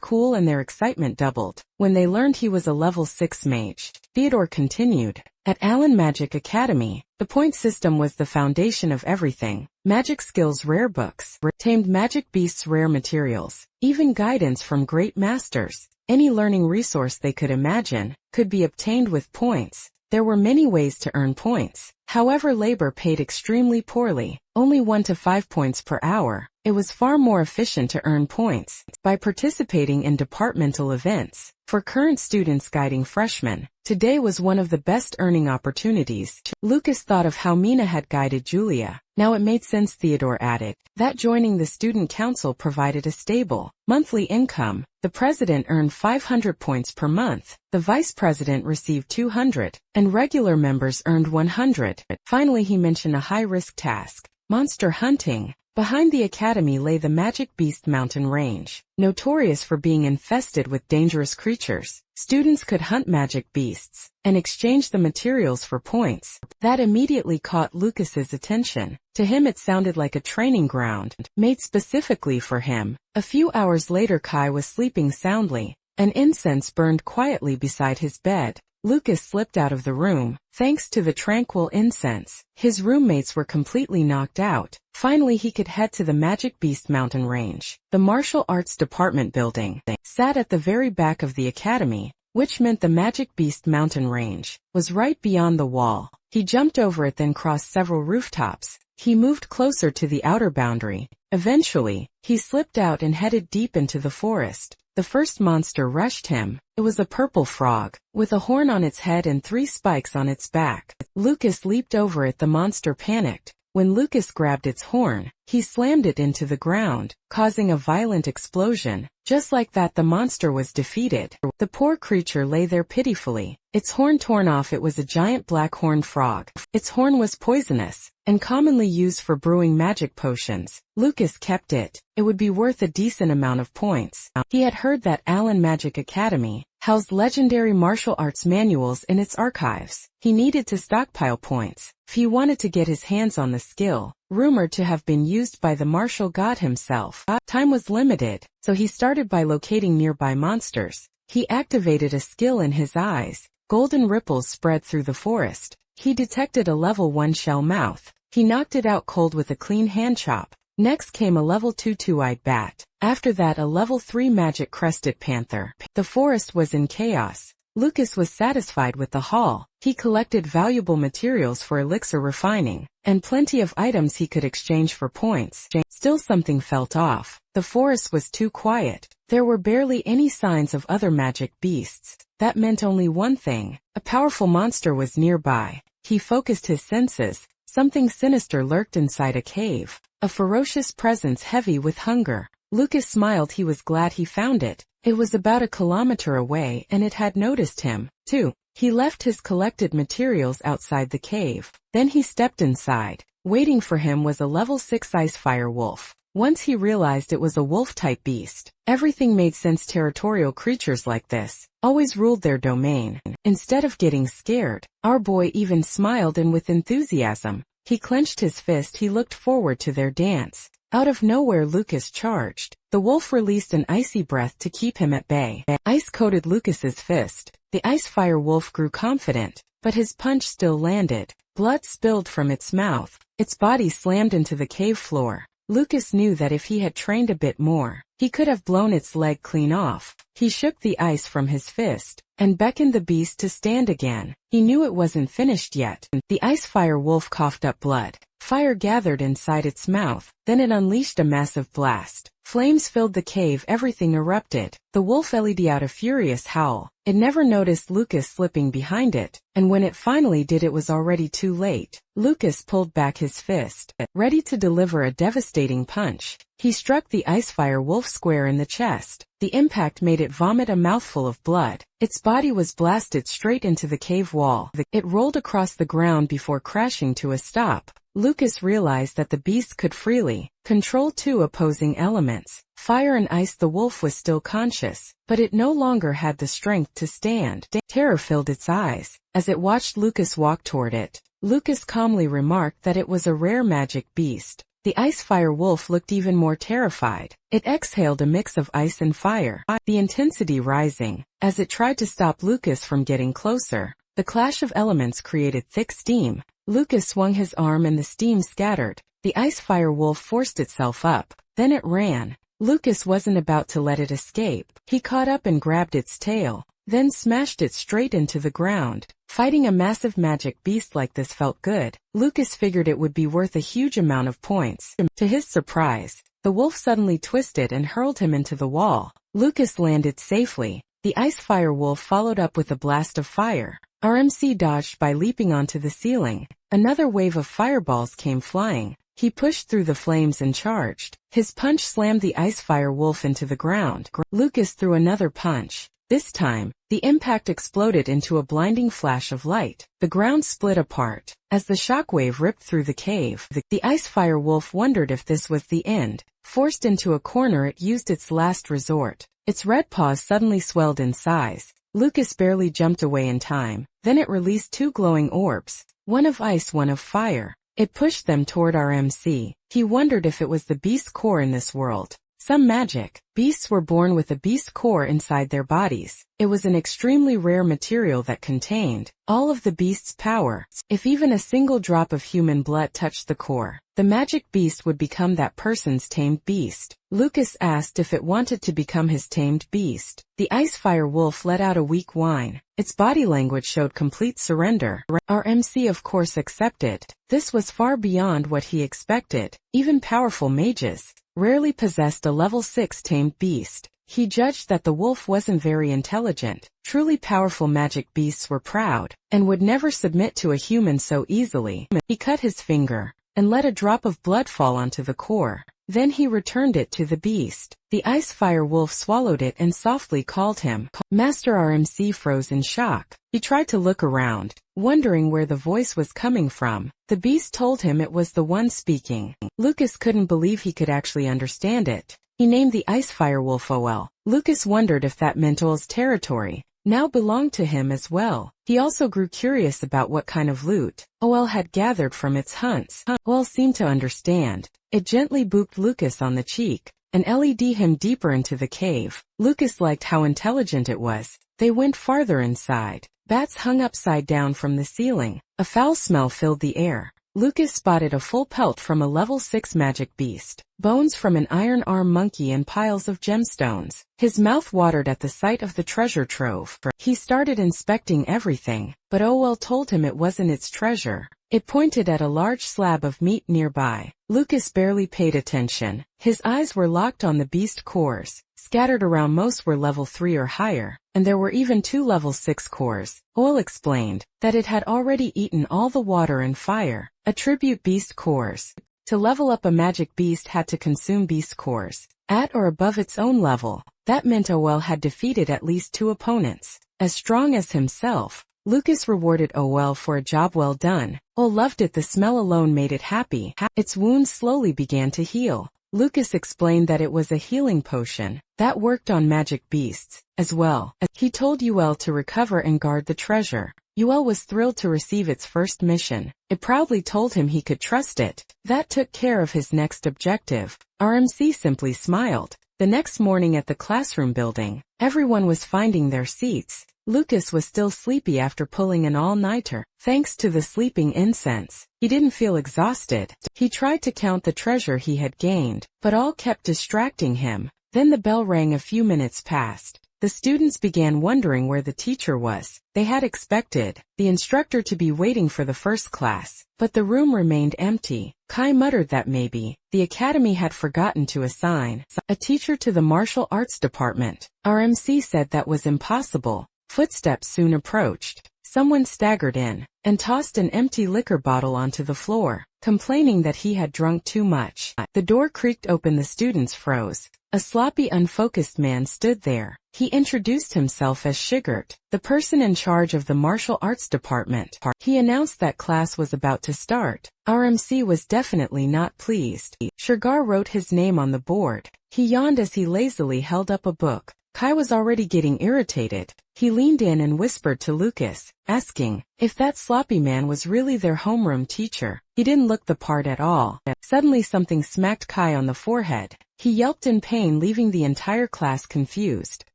cool and their excitement doubled when they learned he was a level 6 mage. Theodore continued, "At Allen Magic Academy, the point system was the foundation of everything. Magic skills, rare books, tamed magic beasts, rare materials, even guidance from great masters. Any learning resource they could imagine could be obtained with points. There were many ways to earn points. However, labor paid extremely poorly, only 1 to 5 points per hour. It was far more efficient to earn points by participating in departmental events. For current students guiding freshmen, today was one of the best earning opportunities." Lucas thought of how Mina had guided Julia. Now it made sense. Theodore added that joining the student council provided a stable monthly income. The president earned 500 points per month, the vice president received 200, and regular members earned 100. Finally he mentioned a high-risk task, monster hunting. Behind the academy lay the Magic Beast mountain range, notorious for being infested with dangerous creatures. Students could hunt magic beasts and exchange the materials for points. That immediately caught Lucas's attention. To him it sounded like a training ground, made specifically for him. A few hours later Kai was sleeping soundly. An incense burned quietly beside his bed. Lucas slipped out of the room, thanks to the tranquil incense. His roommates were completely knocked out. Finally he could head to the Magic Beast mountain range. The martial arts department building sat at the very back of the academy, which meant the Magic Beast mountain range was right beyond the wall. He jumped over it, then crossed several rooftops. He moved closer to the outer boundary. Eventually, he slipped out and headed deep into the forest. The first monster rushed him. It was a purple frog, with a horn on its head and 3 spikes on its back. Lucas leaped over it. The monster panicked. When Lucas grabbed its horn, he slammed it into the ground, causing a violent explosion. Just like that, the monster was defeated. The poor creature lay there pitifully, its horn torn off. It was a giant black-horned frog. Its horn was poisonous and commonly used for brewing magic potions. Lucas kept it. It would be worth a decent amount of points. He had heard that Allen Magic Academy housed legendary martial arts manuals in its archives. He needed to stockpile points if he wanted to get his hands on the skill, rumored to have been used by the martial god himself. Time was limited, so he started by locating nearby monsters. He activated a skill in his eyes. Golden ripples spread through the forest. He detected a level 1 shell mouth. He knocked it out cold with a clean hand chop. Next came a level 2 two-eyed bat. After that, a level 3 magic crested panther. The forest was in chaos. Lucas was satisfied with the haul. He collected valuable materials for elixir refining, and plenty of items he could exchange for points. Still something felt off. The forest was too quiet. There were barely any signs of other magic beasts. That meant only one thing. A powerful monster was nearby. He focused his senses. Something sinister lurked inside a cave. A ferocious presence heavy with hunger. Lucas smiled. He was glad he found it. It was about a kilometer away and it had noticed him, too. He left his collected materials outside the cave. Then he stepped inside. Waiting for him was a level 6 ice fire wolf. Once he realized it was a wolf-type beast, everything made sense. Territorial creatures like this always ruled their domain. Instead of getting scared, our boy even smiled and with enthusiasm. He clenched his fist. He looked forward to their dance. Out of nowhere Lucas charged. The wolf released an icy breath to keep him at bay. Ice coated Lucas's fist. The ice fire wolf grew confident, but his punch still landed. Blood spilled from its mouth. Its body slammed into the cave floor. Lucas knew that if he had trained a bit more, he could have blown its leg clean off. He shook the ice from his fist and beckoned the beast to stand again. He knew it wasn't finished yet. The ice fire wolf coughed up blood. Fire gathered inside its mouth. Then it unleashed a massive blast. Flames filled the cave. Everything erupted. The wolf let out a furious howl. It never noticed Lucas slipping behind it, and when it finally did, it was already too late. Lucas pulled back his fist, ready to deliver a devastating punch. He struck the icefire wolf square in the chest. The impact made it vomit a mouthful of blood. Its body was blasted straight into the cave wall. It rolled across the ground before crashing to a stop. Lucas realized that the beast could freely control two opposing elements, fire and ice. The wolf was still conscious, but it no longer had the strength to stand. Terror filled its eyes as it watched Lucas walk toward it. Lucas calmly remarked that it was a rare magic beast. The icefire wolf looked even more terrified. It exhaled a mix of ice and fire, the intensity rising as it tried to stop Lucas from getting closer. The clash of elements created thick steam. Lucas swung his arm and the steam scattered. The icefire wolf forced itself up. Then it ran. Lucas wasn't about to let it escape. He caught up and grabbed its tail, then smashed it straight into the ground. Fighting a massive magic beast like this felt good. Lucas figured it would be worth a huge amount of points. To his surprise, the wolf suddenly twisted and hurled him into the wall. Lucas landed safely. The icefire wolf followed up with a blast of fire. RMC dodged by leaping onto the ceiling. Another wave of fireballs came flying. He pushed through the flames and charged. His punch slammed the icefire wolf into the ground. Lucas threw another punch. This time, the impact exploded into a blinding flash of light. The ground split apart as the shockwave ripped through the cave. The icefire wolf wondered if this was the end. Forced into a corner, it used its last resort. Its red paws suddenly swelled in size. Lucas barely jumped away in time. Then it released two glowing orbs, one of ice, one of fire. It pushed them toward RMC. He wondered if it was the beast core in this world. Some magic. Beasts were born with a beast core inside their bodies. It was an extremely rare material that contained all of the beast's power. If even a single drop of human blood touched the core, the magic beast would become that person's tamed beast. Lucas asked if it wanted to become his tamed beast. The icefire wolf let out a weak whine. Its body language showed complete surrender. RMC of course accepted. This was far beyond what he expected. Even powerful mages rarely possessed a level 6 tamed beast. He judged that the wolf wasn't very intelligent. Truly powerful magic beasts were proud and would never submit to a human so easily. He cut his finger and let a drop of blood fall onto the core. Then he returned it to the beast. The icefire wolf swallowed it and softly called him. Master RMC froze in shock. He tried to look around, wondering where the voice was coming from. The beast told him it was the one speaking. Lucas couldn't believe he could actually understand it. He named the icefire wolf OL. Lucas wondered if that meant Ol's territory now belonged to him as well. He also grew curious about what kind of loot OL had gathered from its hunts. OL seemed to understand. It gently booped Lucas on the cheek and led him deeper into the cave. Lucas liked how intelligent it was. They went farther inside. Bats hung upside down from the ceiling. A foul smell filled the air. Lucas spotted a full pelt from a level 6 magic beast, bones from an iron arm monkey and piles of gemstones. His mouth watered at the sight of the treasure trove. He started inspecting everything, but OL told him it wasn't its treasure. It pointed at a large slab of meat nearby. Lucas barely paid attention. His eyes were locked on the beast cores. Scattered around, most were level 3 or higher, and there were even 2 level 6 cores. OL explained that it had already eaten all the water and fire. Attribute beast cores. To level up, a magic beast had to consume beast cores. at or above its own level. That meant OL had defeated at least 2 opponents, as strong as himself. Lucas rewarded OL for a job well done. OL loved it. The smell alone made it happy. Its wounds slowly began to heal. Lucas explained that it was a healing potion that worked on magic beasts as well. He told UL to recover and guard the treasure. UL was thrilled to receive its first mission. It proudly told him he could trust it. That took care of his next objective. RMC simply smiled. The next morning at the classroom building, everyone was finding their seats. Lucas was still sleepy after pulling an all-nighter. Thanks to the sleeping incense, he didn't feel exhausted. He tried to count the treasure he had gained, but all kept distracting him. Then the bell rang. A few minutes passed. The students began wondering where the teacher was. They had expected the instructor to be waiting for the first class, but the room remained empty. Kai muttered that maybe the academy had forgotten to assign a teacher to the martial arts department. RMC said that was impossible. Footsteps soon approached. Someone staggered in and tossed an empty liquor bottle onto the floor, complaining that he had drunk too much. The door creaked open. The students froze. A sloppy, unfocused man stood there. He introduced himself as Shigert, the person in charge of the martial arts department. He announced that class was about to start. RMC was definitely not pleased. Shigar wrote his name on the board. He yawned as he lazily held up a book. Kai was already getting irritated. He leaned in and whispered to Lucas, asking if that sloppy man was really their homeroom teacher. He didn't look the part at all. Suddenly something smacked Kai on the forehead. He yelped in pain, leaving the entire class confused.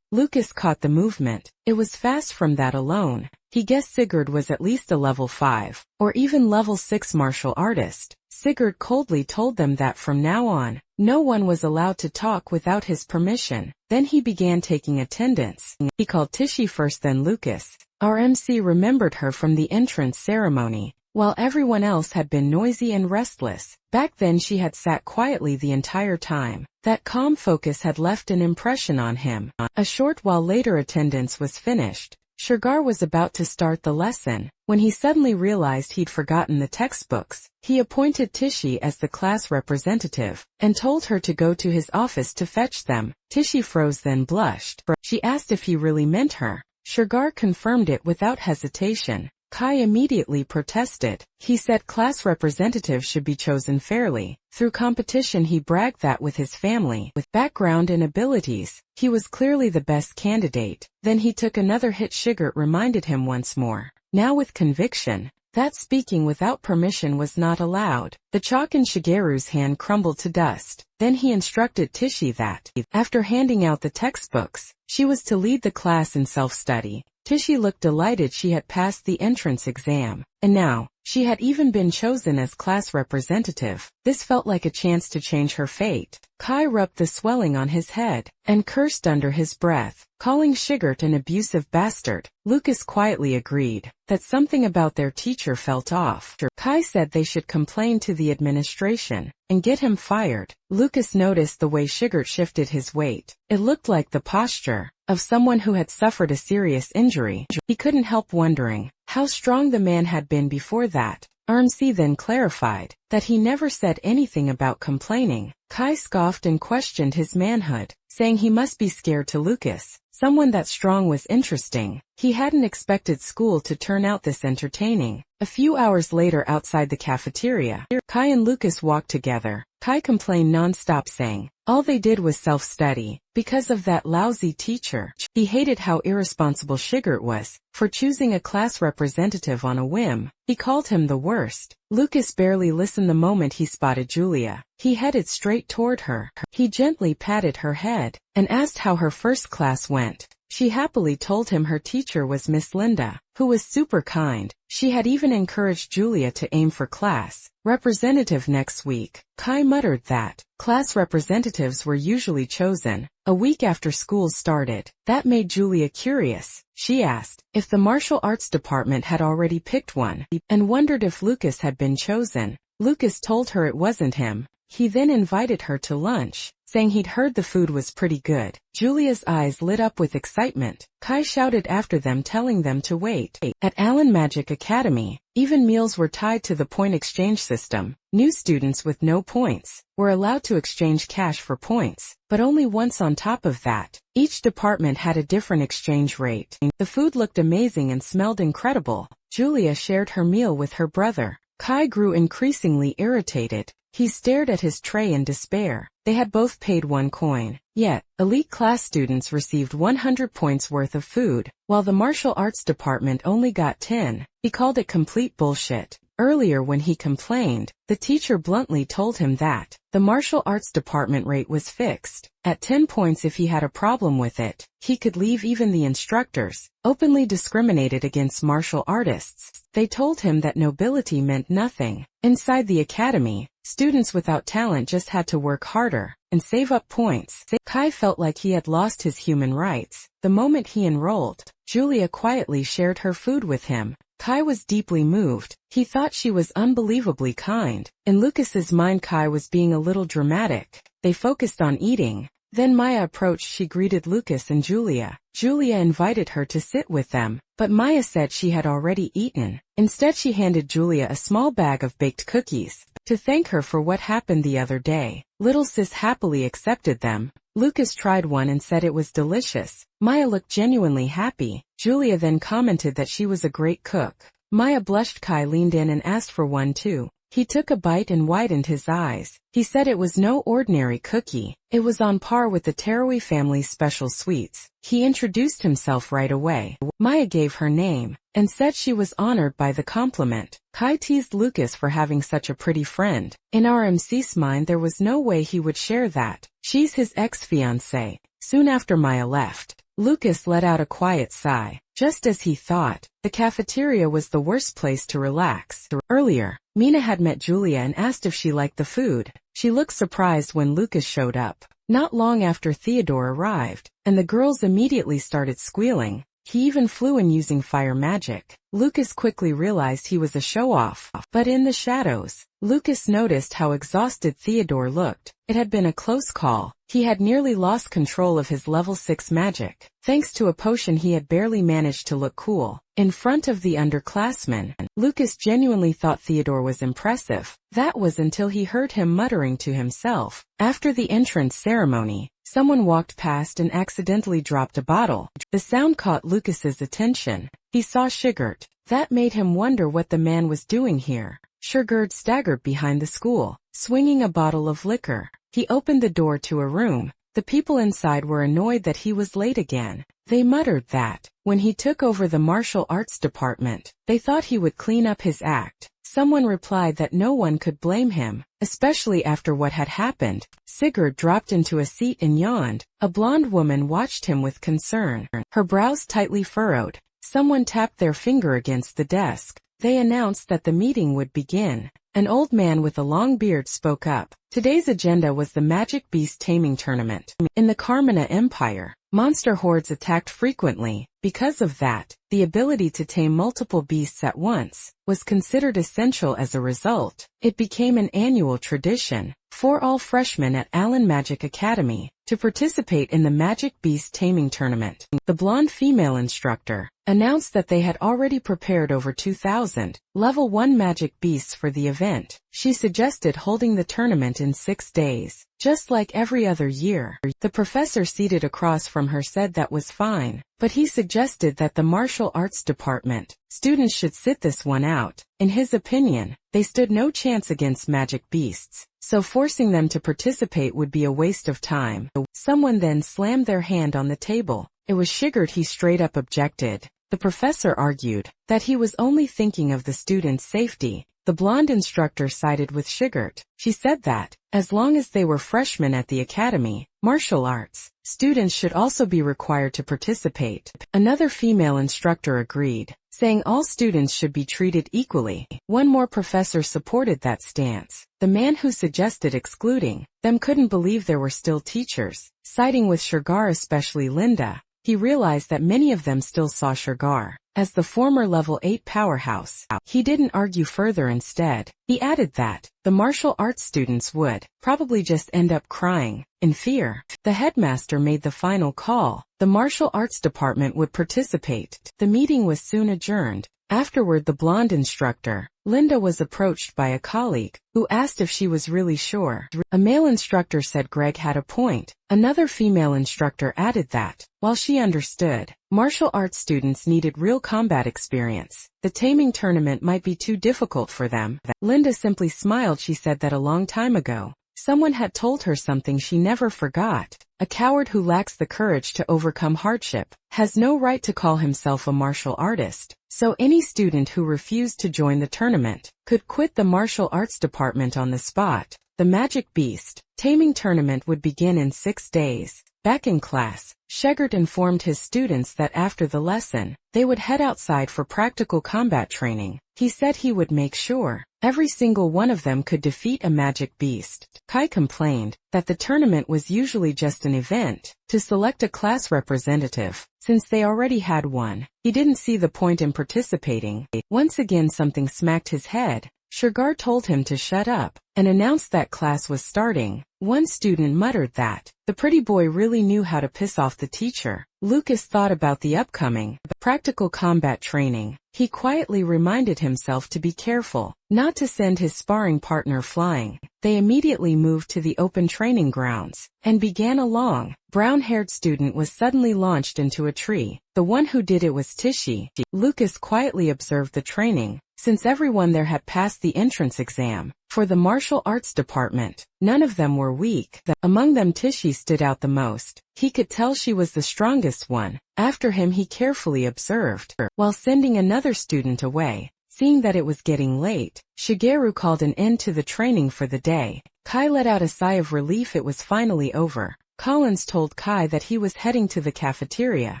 Lucas caught the movement. It was fast. From that alone, he guessed Sigurd was at least a level 5, or even level 6 martial artist. Sigurd coldly told them that from now on, no one was allowed to talk without his permission. Then he began taking attendance. He called Tichy first, then Lucas. RMC remembered her from the entrance ceremony. While everyone else had been noisy and restless, back then she had sat quietly the entire time. That calm focus had left an impression on him. A short while later, attendance was finished. Shigar was about to start the lesson when he suddenly realized he'd forgotten the textbooks. He appointed Tichy as the class representative and told her to go to his office to fetch them. Tichy froze, then blushed. She asked if he really meant her. Shigar confirmed it without hesitation. Kai immediately protested. He said class representatives should be chosen fairly. Through competition, he bragged that with his family, with background and abilities, he was clearly the best candidate. Then he took another hit. Shigert reminded him once more, now with conviction, that speaking without permission was not allowed. The chalk in Shigeru's hand crumbled to dust. Then he instructed Tichy that, after handing out the textbooks, she was to lead the class in self-study. Tichy looked delighted. She had passed the entrance exam, and now, she had even been chosen as class representative. This felt like a chance to change her fate. Kai rubbed the swelling on his head and cursed under his breath, calling Shigert an abusive bastard. Lucas quietly agreed that something about their teacher felt off. Kai said they should complain to the administration and get him fired. Lucas noticed the way Shigert shifted his weight. It looked like the posture of someone who had suffered a serious injury. He couldn't help wondering how strong the man had been before that. RMC then clarified that he never said anything about complaining. Kai scoffed and questioned his manhood, saying he must be scared. To Lucas, someone that strong was interesting. He hadn't expected school to turn out this entertaining. A few hours later, outside the cafeteria, Kai and Lucas walked together. Kai complained non-stop, saying all they did was self-study because of that lousy teacher. He hated how irresponsible Shigert was for choosing a class representative on a whim. He called him the worst. Lucas barely listened the moment he spotted Julia. He headed straight toward her. He gently patted her head and asked how her first class went. She happily told him her teacher was Miss Linda, who was super kind. She had even encouraged Julia to aim for class representative next week. Kai muttered that class representatives were usually chosen a week after school started. That made Julia curious. She asked if the martial arts department had already picked one, and wondered if Lucas had been chosen. Lucas told her it wasn't him. He then invited her to lunch, saying he'd heard the food was pretty good. Julia's eyes lit up with excitement. Kai shouted after them, telling them to wait. At Allen Magic Academy, even meals were tied to the point exchange system. New students with no points were allowed to exchange cash for points, but only once. On top of that, each department had a different exchange rate. The food looked amazing and smelled incredible. Julia shared her meal with her brother. Kai grew increasingly irritated. He stared at his tray in despair. They had both paid 1 coin. Yet, elite class students received 100 points worth of food, while the martial arts department only got 10. He called it complete bullshit. Earlier, when he complained, the teacher bluntly told him that the martial arts department rate was fixed at 10 points. If he had a problem with it, he could leave. Even the instructors openly discriminated against martial artists. They told him that nobility meant nothing. Inside the academy, students without talent just had to work harder and save up points. Kai felt like he had lost his human rights. The moment he enrolled, Julia quietly shared her food with him. Kai was deeply moved. He thought she was unbelievably kind. In Lucas's mind, Kai was being a little dramatic. They focused on eating. Then Maya approached. She greeted Lucas and Julia. Julia invited her to sit with them, but Maya said she had already eaten. Instead, she handed Julia a small bag of baked cookies to thank her for what happened the other day. Little sis happily accepted them. Lucas tried one and said it was delicious. Maya looked genuinely happy. Julia then commented that she was a great cook. Maya blushed. Kai leaned in and asked for one too. He took a bite and widened his eyes. He said it was no ordinary cookie. It was on par with the Teruhi family's special sweets. He introduced himself right away. Maya gave her name and said she was honored by the compliment. Kai teased Lucas for having such a pretty friend. In RMC's mind, there was no way he would share that. She's his ex-fiancée. Soon after Maya left, Lucas let out a quiet sigh. Just as he thought, the cafeteria was the worst place to relax. Earlier, Mina had met Julia and asked if she liked the food. She looked surprised when Lucas showed up. Not long after, Theodore arrived, and the girls immediately started squealing. He even flew in using fire magic. Lucas quickly realized he was a show-off. But in the shadows, Lucas noticed how exhausted Theodore looked. It had been a close call. He had nearly lost control of his level 6 magic. Thanks to a potion, he had barely managed to look cool in front of the underclassmen. Lucas genuinely thought Theodore was impressive. That was until he heard him muttering to himself. After the entrance ceremony, someone walked past and accidentally dropped a bottle. The sound caught Lucas's attention. He saw Sigurd. That made him wonder what the man was doing here. Sigurd staggered behind the school, swinging a bottle of liquor. He opened the door to a room. The people inside were annoyed that he was late again. They muttered that, when he took over the martial arts department, they thought he would clean up his act. Someone replied that no one could blame him, especially after what had happened. Sigurd dropped into a seat and yawned. A blonde woman watched him with concern, her brows tightly furrowed. Someone tapped their finger against the desk. They announced that the meeting would begin. An old man with a long beard spoke up. Today's agenda was the Magic Beast Taming Tournament. In the Carmina Empire, monster hordes attacked frequently. Because of that, the ability to tame multiple beasts at once was considered essential. As a result, it became an annual tradition for all freshmen at Allen Magic Academy to participate in the Magic Beast Taming Tournament. The blonde female instructor announced that they had already prepared over 2,000 level 1 magic beasts for the event. She suggested holding the tournament in 6 days, just like every other year. The professor seated across from her said that was fine, but he suggested that the martial arts department students should sit this one out. In his opinion, they stood no chance against magic beasts, so forcing them to participate would be a waste of time. Someone then slammed their hand on the table. It was Sigurd. He straight up objected. The professor argued that he was only thinking of the students' safety. The blonde instructor sided with Sigurd. She said that, as long as they were freshmen at the academy, martial arts students should also be required to participate. Another female instructor agreed, saying all students should be treated equally. One more professor supported that stance. The man who suggested excluding them couldn't believe there were still teachers, siding with Sugar, especially Linda. He realized that many of them still saw Sugar as the former level 8 powerhouse. He didn't argue further. Instead, he added that the martial arts students would probably just end up crying in fear. The headmaster made the final call. The martial arts department would participate. The meeting was soon adjourned. Afterward, the blonde instructor, Linda, was approached by a colleague, who asked if she was really sure. A male instructor said Greg had a point. Another female instructor added that, while she understood, martial arts students needed real combat experience, the taming tournament might be too difficult for them. Linda simply smiled. She said that a long time ago, someone had told her something she never forgot. A coward who lacks the courage to overcome hardship has no right to call himself a martial artist. So any student who refused to join the tournament could quit the martial arts department on the spot. The Magic Beast taming tournament would begin in 6 days. Back in class, Shegart informed his students that after the lesson, they would head outside for practical combat training. He said he would make sure every single one of them could defeat a magic beast. Kai complained that the tournament was usually just an event to select a class representative. Since they already had one, he didn't see the point in participating. Once again, something smacked his head. Shegart told him to shut up and announced that class was starting. One student muttered that the pretty boy really knew how to piss off the teacher. Lucas thought about the upcoming practical combat training. He quietly reminded himself to be careful not to send his sparring partner flying. They immediately moved to the open training grounds and began a long, brown-haired student was suddenly launched into a tree. The one who did it was Tishy. Lucas quietly observed the training, since everyone there had passed the entrance exam for the martial arts department. None of them were weak. Among them, Tishy stood out the most. He could tell she was the strongest one. After him, he carefully observed her, while sending another student away. Seeing that it was getting late, Shigeru called an end to the training for the day. Kai let out a sigh of relief. It was finally over. Collins told Kai that he was heading to the cafeteria,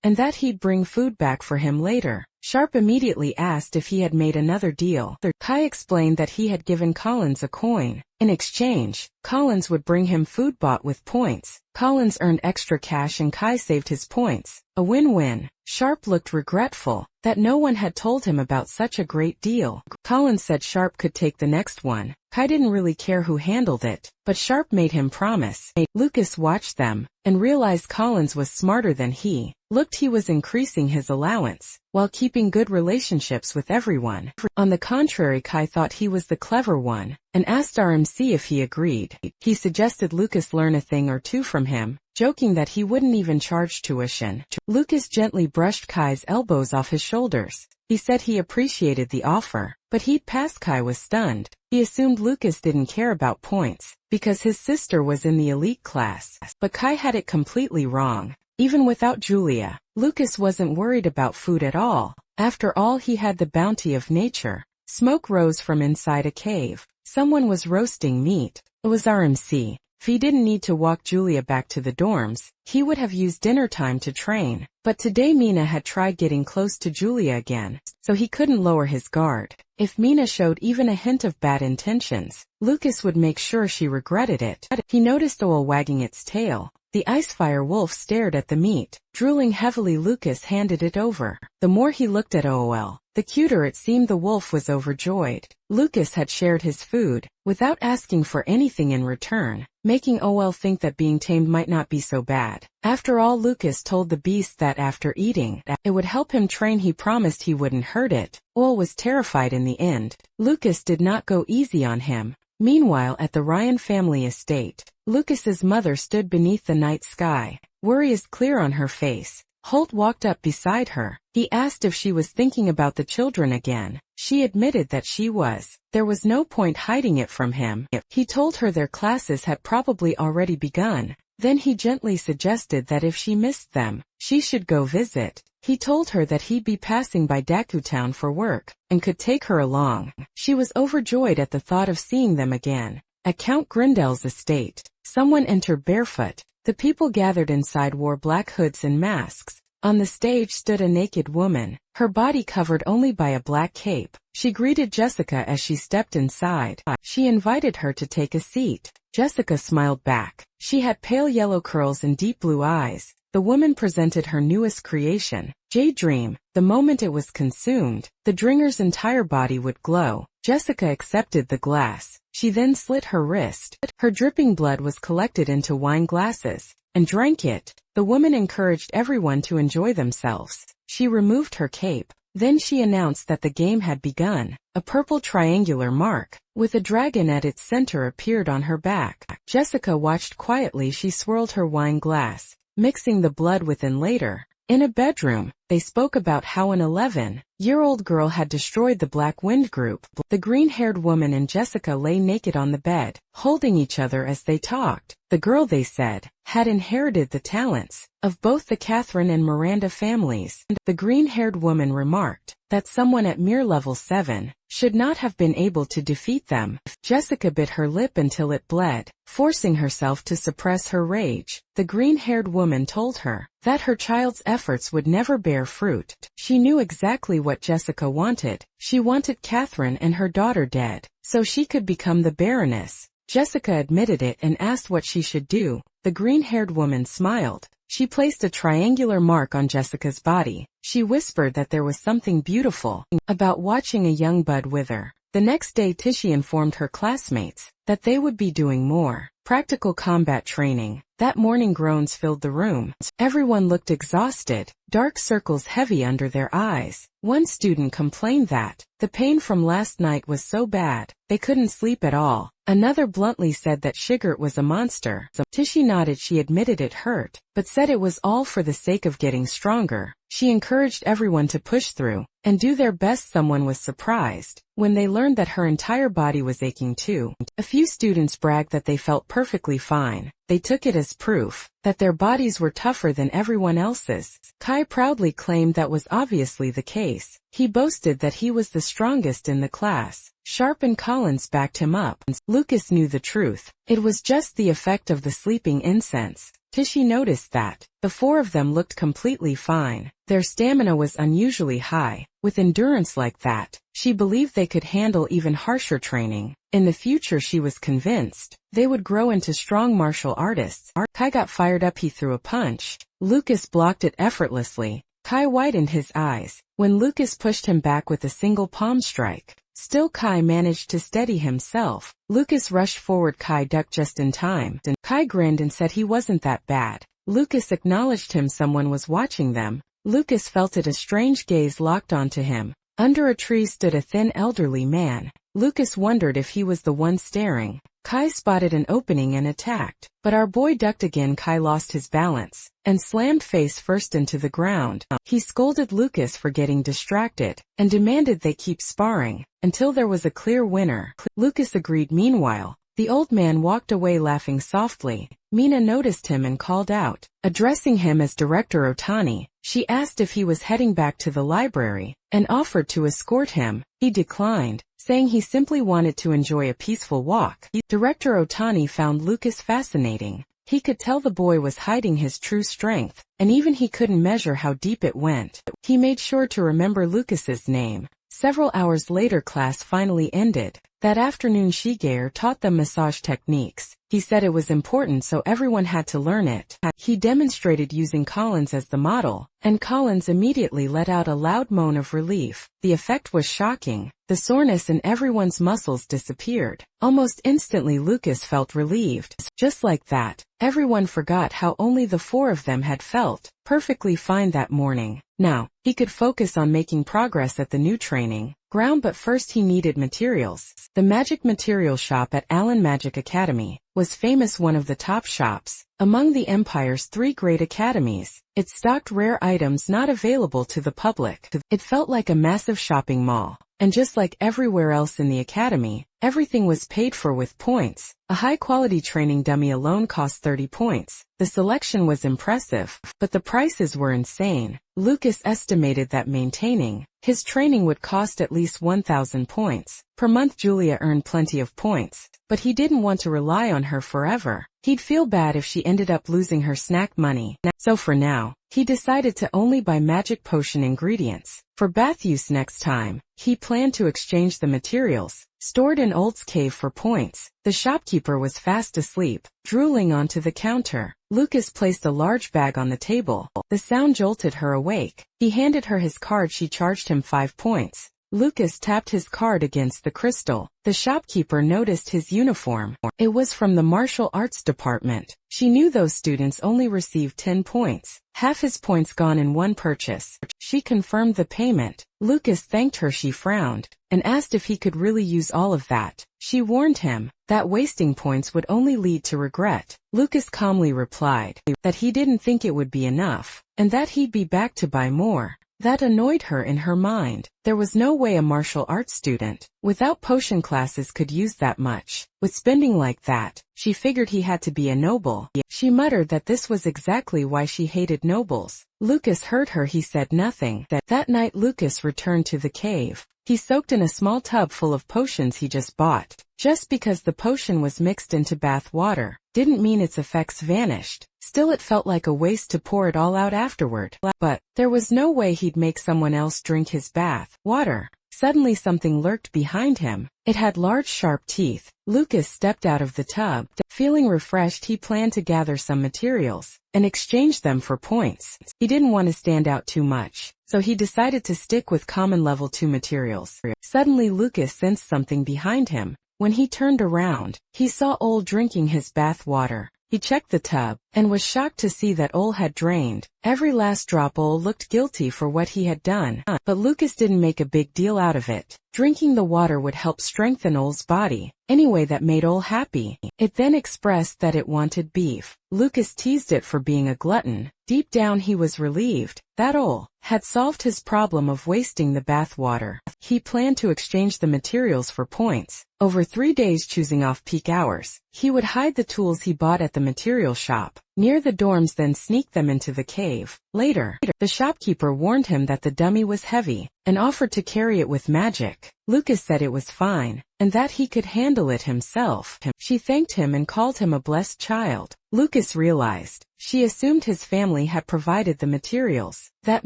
and that he'd bring food back for him later. Sharp immediately asked if he had made another deal. Kai explained that he had given Collins a coin. In exchange, Collins would bring him food bought with points. Collins earned extra cash and Kai saved his points. A win-win. Sharp looked regretful that no one had told him about such a great deal. Collins said Sharp could take the next one. Kai didn't really care who handled it, but Sharp made him promise. Lucas watched them and realized Collins was smarter than he. He was increasing his allowance while keeping good relationships with everyone. On the contrary, Kai thought he was the clever one and asked RMC if he agreed. He suggested Lucas learn a thing or two from him, joking that he wouldn't even charge tuition. Lucas gently brushed Kai's elbows off his shoulders. He said he appreciated the offer, but he'd pass. Kai was stunned. He assumed Lucas didn't care about points because his sister was in the elite class, but Kai had it completely wrong. Even without Julia, Lucas wasn't worried about food at all. After all, he had the bounty of nature. Smoke rose from inside a cave. Someone was roasting meat. It was RMC. If he didn't need to walk Julia back to the dorms, he would have used dinner time to train. But today Mina had tried getting close to Julia again, so he couldn't lower his guard. If Mina showed even a hint of bad intentions, Lucas would make sure she regretted it. He noticed Owl wagging its tail. The Icefire wolf stared at the meat. Drooling heavily, Lucas handed it over. The more he looked at OL, the cuter it seemed. The wolf was overjoyed. Lucas had shared his food, without asking for anything in return, making OL think that being tamed might not be so bad. After all, Lucas told the beast that after eating, it would help him train. He promised he wouldn't hurt it. OL was terrified in the end. Lucas did not go easy on him. Meanwhile, at the Ryan family estate, Lucas's mother stood beneath the night sky. Worry is clear on her face. Holt walked up beside her. He asked if she was thinking about the children again. She admitted that she was. There was no point hiding it from him. He told her their classes had probably already begun. Then he gently suggested that if she missed them, she should go visit. He told her that he'd be passing by Dakutown for work, and could take her along. She was overjoyed at the thought of seeing them again. At Count Grindel's estate, someone entered barefoot. The people gathered inside wore black hoods and masks. On the stage stood a naked woman, her body covered only by a black cape. She greeted Jessica as she stepped inside. She invited her to take a seat. Jessica smiled back. She had pale yellow curls and deep blue eyes. the woman presented her newest creation, Jade Dream. The moment it was consumed, the drinker's entire body would glow. Jessica accepted the glass. She then slit her wrist. Her dripping blood was collected into wine glasses and drank it. The woman encouraged everyone to enjoy themselves. She removed her cape. Then she announced that the game had begun. A purple triangular mark, with a dragon at its center, appeared on her back. Jessica watched quietly. She swirled her wine glass, mixing the blood within. Later, in a bedroom, they spoke about how an 11-year-old girl had destroyed the Black Wind group. The green-haired woman and Jessica lay naked on the bed, holding each other as they talked. The girl, they said, had inherited the talents of both the Catherine and Miranda families. The green-haired woman remarked that someone at mere level 7 should not have been able to defeat them. Jessica bit her lip until it bled, forcing herself to suppress her rage. The green-haired woman told her that her child's efforts would never bear fruit. She knew exactly what Jessica wanted. She wanted Catherine and her daughter dead, so she could become the Baroness. Jessica admitted it and asked what she should do. The green-haired woman smiled. She placed a triangular mark on Jessica's body. She whispered that there was something beautiful about watching a young bud wither. The next day, Tishy informed her classmates that they would be doing more practical combat training. That morning, groans filled the room. Everyone looked exhausted, dark circles heavy under their eyes. One student complained that the pain from last night was so bad, they couldn't sleep at all. Another bluntly said that Shigert was a monster. Tishy nodded. She admitted it hurt, but said it was all for the sake of getting stronger. She encouraged everyone to push through and do their best. Someone was surprised when they learned that her entire body was aching too. A few students bragged that they felt perfectly fine. They took it as proof that their bodies were tougher than everyone else's. Kai proudly claimed that was obviously the case. He boasted that he was the strongest in the class. Sharp and Collins backed him up. Lucas knew the truth. It was just the effect of the sleeping incense. Tishy noticed that the four of them looked completely fine. Their stamina was unusually high. With endurance like that, she believed they could handle even harsher training. In the future, she was convinced they would grow into strong martial artists. Kai got fired up. He threw a punch. Lucas blocked it effortlessly. Kai widened his eyes when Lucas pushed him back with a single palm strike. Still, Kai managed to steady himself. Lucas rushed forward. Kai ducked just in time. Kai grinned and said he wasn't that bad. Lucas acknowledged him. Someone was watching them. Lucas felt it. A strange gaze locked onto him. Under a tree stood a thin elderly man. Lucas wondered if he was the one staring. Kai spotted an opening and attacked, but our boy ducked again. Kai lost his balance and slammed face first into the ground. He scolded Lucas for getting distracted and demanded they keep sparring until there was a clear winner. Lucas agreed. Meanwhile, the old man walked away laughing softly. Mina noticed him and called out, addressing him as Director Otani. She asked if he was heading back to the library and offered to escort him. He declined, saying he simply wanted to enjoy a peaceful walk. Director Otani found Lucas fascinating. He could tell the boy was hiding his true strength, and even he couldn't measure how deep it went. He made sure to remember Lucas's name. Several hours later, class finally ended. That afternoon, Shigeru taught them massage techniques. He said it was important, so everyone had to learn it. He demonstrated using Collins as the model, and Collins immediately let out a loud moan of relief. The effect was shocking. The soreness in everyone's muscles disappeared. Almost instantly, Lucas felt relieved. Just like that, everyone forgot how only the four of them had felt perfectly fine that morning. Now, he could focus on making progress at the new training ground, but first he needed materials. The magic material shop at Allen Magic Academy was famous, one of the top shops among the Empire's 3 great academies. It stocked rare items not available to the public. It felt like a massive shopping mall. And just like everywhere else in the academy, everything was paid for with points. A high-quality training dummy alone cost 30 points. The selection was impressive, but the prices were insane. Lucas estimated that maintaining his training would cost at least 1,000 points per month. Julia earned plenty of points, but he didn't want to rely on her forever. He'd feel bad if she ended up losing her snack money. So for now, he decided to only buy magic potion ingredients for bath use. Next time, he planned to exchange the materials stored in Old's cave for points. The shopkeeper was fast asleep, drooling onto the counter. Lucas placed a large bag on the table. The sound jolted her awake. He handed her his card. She charged him 5 points. Lucas tapped his card against the crystal. The shopkeeper noticed his uniform. It was from the martial arts department. She knew those students only received 10 points. Half his points gone in one purchase. She confirmed the payment. Lucas thanked her. She frowned and asked if he could really use all of that. She warned him that wasting points would only lead to regret. Lucas calmly replied that he didn't think it would be enough and that he'd be back to buy more. That annoyed her. In her mind, there was no way a martial arts student without potion classes could use that much. With spending like that, she figured he had to be a noble. She muttered that this was exactly why she hated nobles. Lucas heard her. He said nothing. That night Lucas returned to the cave. He soaked in a small tub full of potions he just bought. Just because the potion was mixed into bath water didn't mean its effects vanished. Still, it felt like a waste to pour it all out afterward. But there was no way he'd make someone else drink his bath water. Suddenly something lurked behind him. It had large sharp teeth. Lucas stepped out of the tub. Feeling refreshed, he planned to gather some materials and exchange them for points. He didn't want to stand out too much, so he decided to stick with common level 2 materials. Suddenly Lucas sensed something behind him. When he turned around, he saw Ole drinking his bath water. He checked the tub and was shocked to see that Ole had drained every last drop. Ole looked guilty for what he had done, but Lucas didn't make a big deal out of it. Drinking the water would help strengthen Ole's body. Anyway, that made Ole happy. It then expressed that it wanted beef. Lucas teased it for being a glutton. Deep down he was relieved that Ole had solved his problem of wasting the bath water. He planned to exchange the materials for points. Over 3 days, choosing off-peak hours, he would hide the tools he bought at the material shop near the dorms, then sneak them into the cave. Later, the shopkeeper warned him that the dummy was heavy and offered to carry it with magic. Lucas said it was fine and that he could handle it himself. She thanked him and called him a blessed child. Lucas realized she assumed his family had provided the materials. That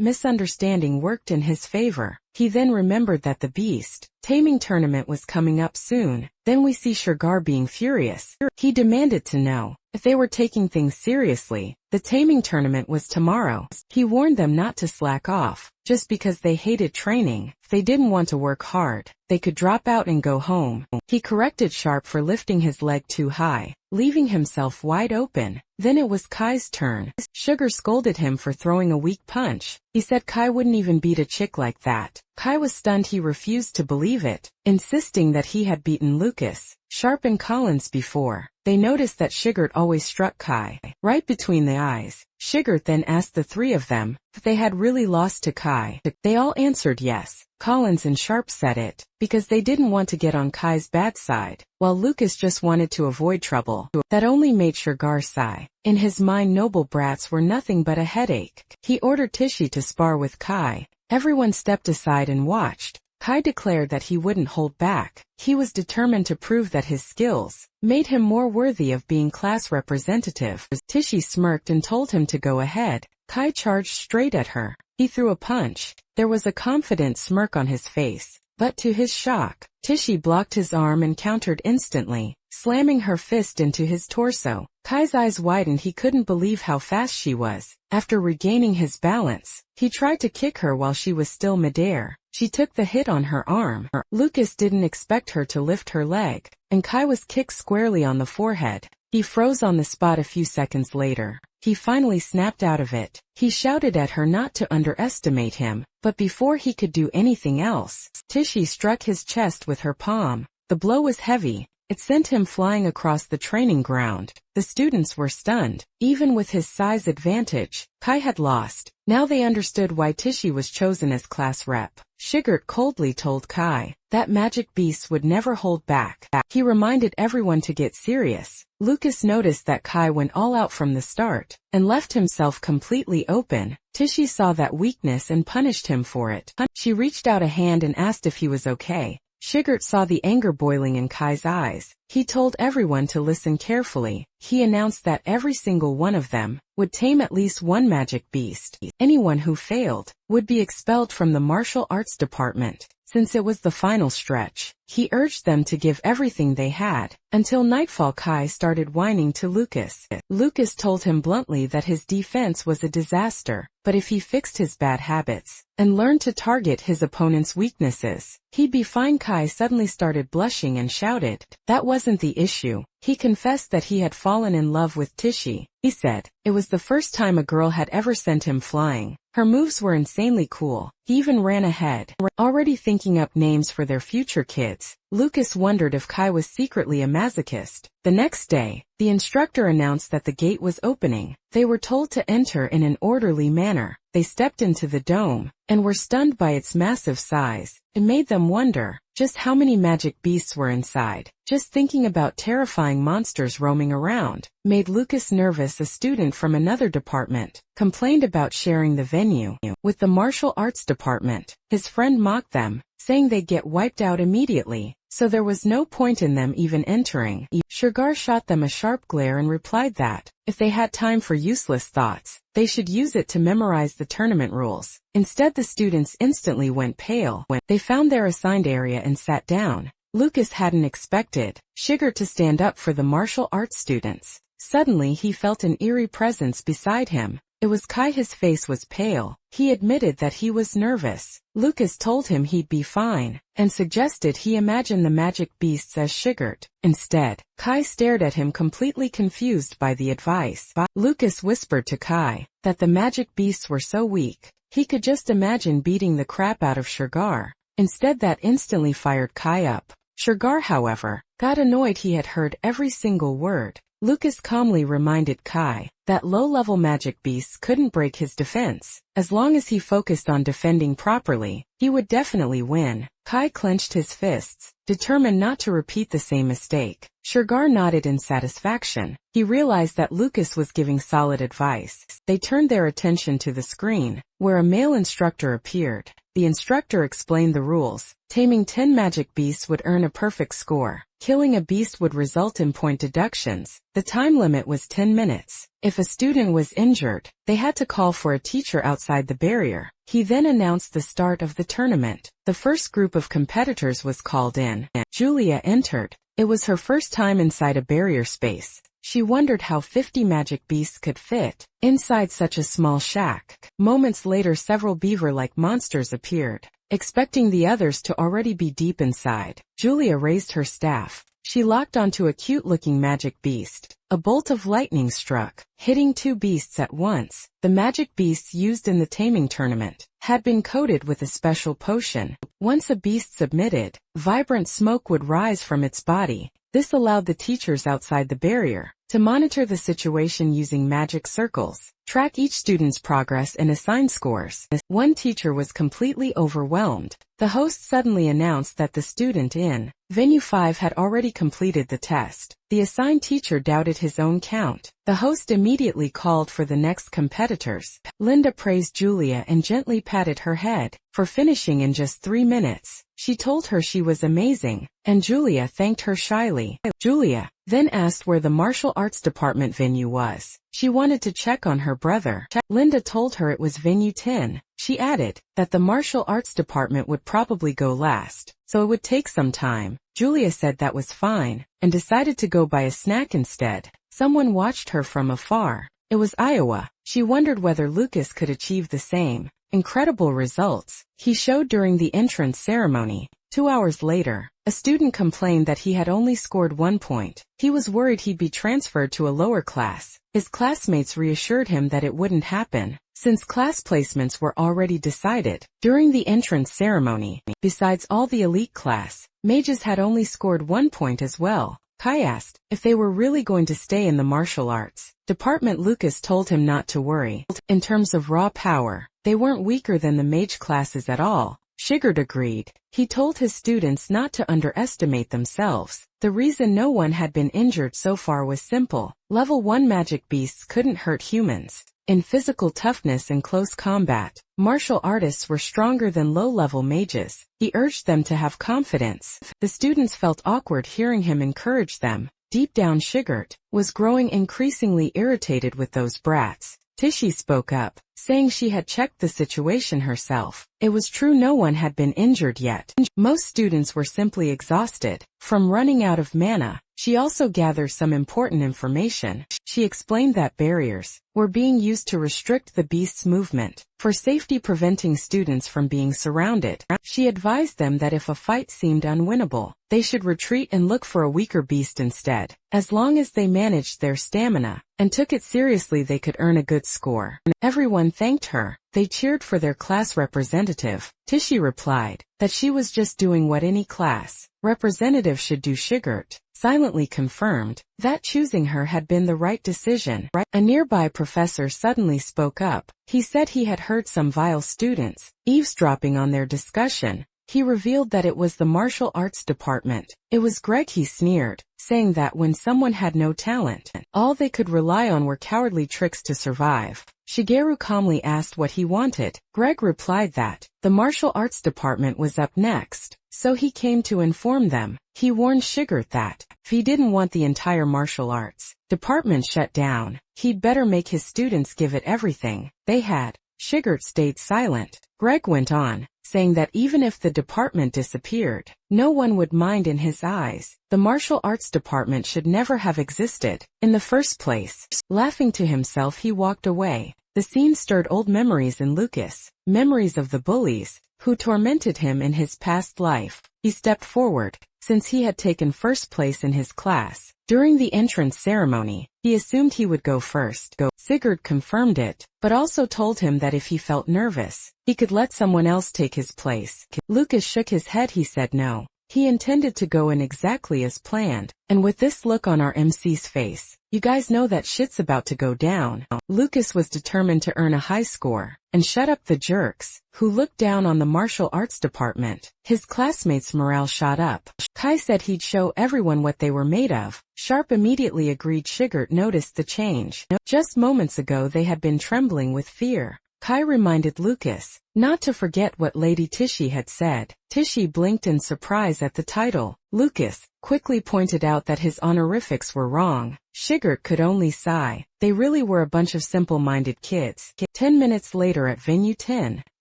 misunderstanding worked in his favor. He then remembered that the beast taming tournament was coming up soon. Then we see Sugar being furious. He demanded to know if they were taking things seriously. The taming tournament was tomorrow. He warned them not to slack off just because they hated training. If they didn't want to work hard, they could drop out and go home. He corrected Sharp for lifting his leg too high, leaving himself wide open. Then it was Kai's turn. Sugar scolded him for throwing a weak punch. He said Kai wouldn't even beat a chick like that. Kai was stunned. He refused to believe it, insisting that he had beaten Lucas, Sharp and Collins before. They noticed that Sugar always struck Kai right between the eyes. Sugar then asked the 3 of them if they had really lost to Kai. They all answered yes. Collins and Sharp said it because they didn't want to get on Kai's bad side, while Lucas just wanted to avoid trouble. That only made Sugar sigh. In his mind, noble brats were nothing but a headache. He ordered Tishy to spar with Kai. Everyone stepped aside and watched. Kai declared that he wouldn't hold back. He was determined to prove that his skills made him more worthy of being class representative. Tishy smirked and told him to go ahead. Kai charged straight at her. He threw a punch. There was a confident smirk on his face, but to his shock, Tishy blocked his arm and countered instantly, slamming her fist into his torso. Kai's eyes widened. He couldn't believe how fast she was. After regaining his balance, he tried to kick her while she was still midair. She took the hit on her arm. Lucas didn't expect her to lift her leg, and Kai was kicked squarely on the forehead. He froze on the spot. A few seconds later, he finally snapped out of it. He shouted at her not to underestimate him, but before he could do anything else, Tishy struck his chest with her palm. The blow was heavy. It sent him flying across the training ground. The students were stunned. Even with his size advantage, Kai had lost. Now they understood why Tishy was chosen as class rep. Sugar coldly told Kai that magic beasts would never hold back. He reminded everyone to get serious. Lucas noticed that Kai went all out from the start and left himself completely open. Tishy saw that weakness and punished him for it. She reached out a hand and asked if he was okay. Sugar saw the anger boiling in Kai's eyes. He told everyone to listen carefully. He announced that every single one of them would tame at least one magic beast. Anyone who failed would be expelled from the martial arts department. Since it was the final stretch, he urged them to give everything they had. Until nightfall, Kai started whining to Lucas. Lucas told him bluntly that his defense was a disaster, but if he fixed his bad habits and learned to target his opponent's weaknesses, he'd be fine. Kai suddenly started blushing and shouted. That wasn't the issue. He confessed that he had fallen in love with Tichy. He said it was the first time a girl had ever sent him flying. Her moves were insanely cool. He even ran ahead, already thinking up names for their future kids. Lucas wondered if Kai was secretly a masochist. The next day, the instructor announced that the gate was opening. They were told to enter in an orderly manner. They stepped into the dome and were stunned by its massive size. It made them wonder just how many magic beasts were inside. Just thinking about terrifying monsters roaming around made Lucas nervous. A student from another department complained about sharing the venue with the martial arts department. His friend mocked them, saying they'd get wiped out immediately, so there was no point in them even entering. Sugar shot them a sharp glare and replied that, if they had time for useless thoughts, they should use it to memorize the tournament rules. Instead, the students instantly went pale when they found their assigned area and sat down. Lucas hadn't expected Sugar to stand up for the martial arts students. Suddenly he felt an eerie presence beside him. It was Kai. His face was pale. He admitted that he was nervous. Lucas told him he'd be fine, and suggested he imagine the magic beasts as Sugar. Instead, Kai stared at him, completely confused by the advice. Lucas whispered to Kai that the magic beasts were so weak, he could just imagine beating the crap out of Sugar. Instead, that instantly fired Kai up. Sugar, however, got annoyed. He had heard every single word. Lucas calmly reminded Kai that low-level magic beasts couldn't break his defense. As long as he focused on defending properly, he would definitely win. Kai clenched his fists, determined not to repeat the same mistake. Sugar nodded in satisfaction. He realized that Lucas was giving solid advice. They turned their attention to the screen, where a male instructor appeared. The instructor explained the rules. Taming 10 magic beasts would earn a perfect score. Killing a beast would result in point deductions. The time limit was 10 minutes. If a student was injured, they had to call for a teacher outside the barrier. He then announced the start of the tournament. The first group of competitors was called in. Julia entered. It was her first time inside a barrier space. She wondered how 50 magic beasts could fit inside such a small shack. Moments later, several beaver-like monsters appeared. Expecting the others to already be deep inside, Julia raised her staff. She locked onto a cute-looking magic beast. A bolt of lightning struck, hitting 2 beasts at once. The magic beasts used in the taming tournament had been coated with a special potion. Once a beast submitted, vibrant smoke would rise from its body. This allowed the teachers outside the barrier to monitor the situation using magic circles, track each student's progress, and assign scores. One teacher was completely overwhelmed. The host suddenly announced that the student in Venue 5 had already completed the test. The assigned teacher doubted his own count. The host immediately called for the next competitors. Linda praised Julia and gently patted her head for finishing in just 3 minutes. She told her she was amazing, and Julia thanked her shyly. Julia then asked where the martial arts department venue was. She wanted to check on her brother. Linda told her it was venue 10. She added that the martial arts department would probably go last, so it would take some time. Julia said that was fine, and decided to go buy a snack instead. Someone watched her from afar. It was Iowa. She wondered whether Lucas could achieve the same incredible results he showed during the entrance ceremony. 2 hours later, a student complained that he had only scored 1 point. He was worried he'd be transferred to a lower class. His classmates reassured him that it wouldn't happen, since class placements were already decided. During the entrance ceremony, besides all the elite class, mages had only scored 1 point as well. Kai asked if they were really going to stay in the martial arts department. Lucas told him not to worry. In terms of raw power, they weren't weaker than the mage classes at all. Sugar agreed. He told his students not to underestimate themselves. The reason no one had been injured so far was simple. Level 1 magic beasts couldn't hurt humans. In physical toughness and close combat, martial artists were stronger than low-level mages. He urged them to have confidence. The students felt awkward hearing him encourage them. Deep down, Sugar was growing increasingly irritated with those brats. Tichy spoke up, saying she had checked the situation herself. It was true no one had been injured yet. Most students were simply exhausted from running out of mana. She also gathered some important information. She explained that barriers were being used to restrict the beast's movement, for safety, preventing students from being surrounded. She advised them that if a fight seemed unwinnable, they should retreat and look for a weaker beast instead. As long as they managed their stamina and took it seriously, they could earn a good score. Everyone thanked her. They cheered for their class representative. Tichy replied that she was just doing what any class representative should do. Shigert silently confirmed that choosing her had been the right decision. A nearby professor suddenly spoke up. He said he had heard some vile students eavesdropping on their discussion. He revealed that it was the martial arts department. It was Greg. He sneered, saying that when someone had no talent, all they could rely on were cowardly tricks to survive. Shigeru calmly asked what he wanted. Greg replied that the martial arts department was up next, so he came to inform them. He warned Shigert that if he didn't want the entire martial arts department shut down, he'd better make his students give it everything they had. Shigert stayed silent. Greg went on, saying that even if the department disappeared, no one would mind. In his eyes, the martial arts department should never have existed in the first place. Laughing to himself, he walked away. The scene stirred old memories in Lucas, memories of the bullies who tormented him in his past life. He stepped forward, since he had taken first place in his class. During the entrance ceremony, he assumed he would go first. Sigurd confirmed it, but also told him that if he felt nervous, he could let someone else take his place. Lucas shook his head. He said no. He intended to go in exactly as planned, and with this look on our MC's face, you guys know that shit's about to go down. Lucas was determined to earn a high score and shut up the jerks who looked down on the martial arts department. His classmates' morale shot up. Kai said he'd show everyone what they were made of. Sharp immediately agreed. Shigert noticed the change. Just moments ago they had been trembling with fear. Kai reminded Lucas not to forget what Lady Tichy had said. Tichy blinked in surprise at the title. Lucas quickly pointed out that his honorifics were wrong. Shigert could only sigh. They really were a bunch of simple-minded kids. 10 minutes later at Venue 10,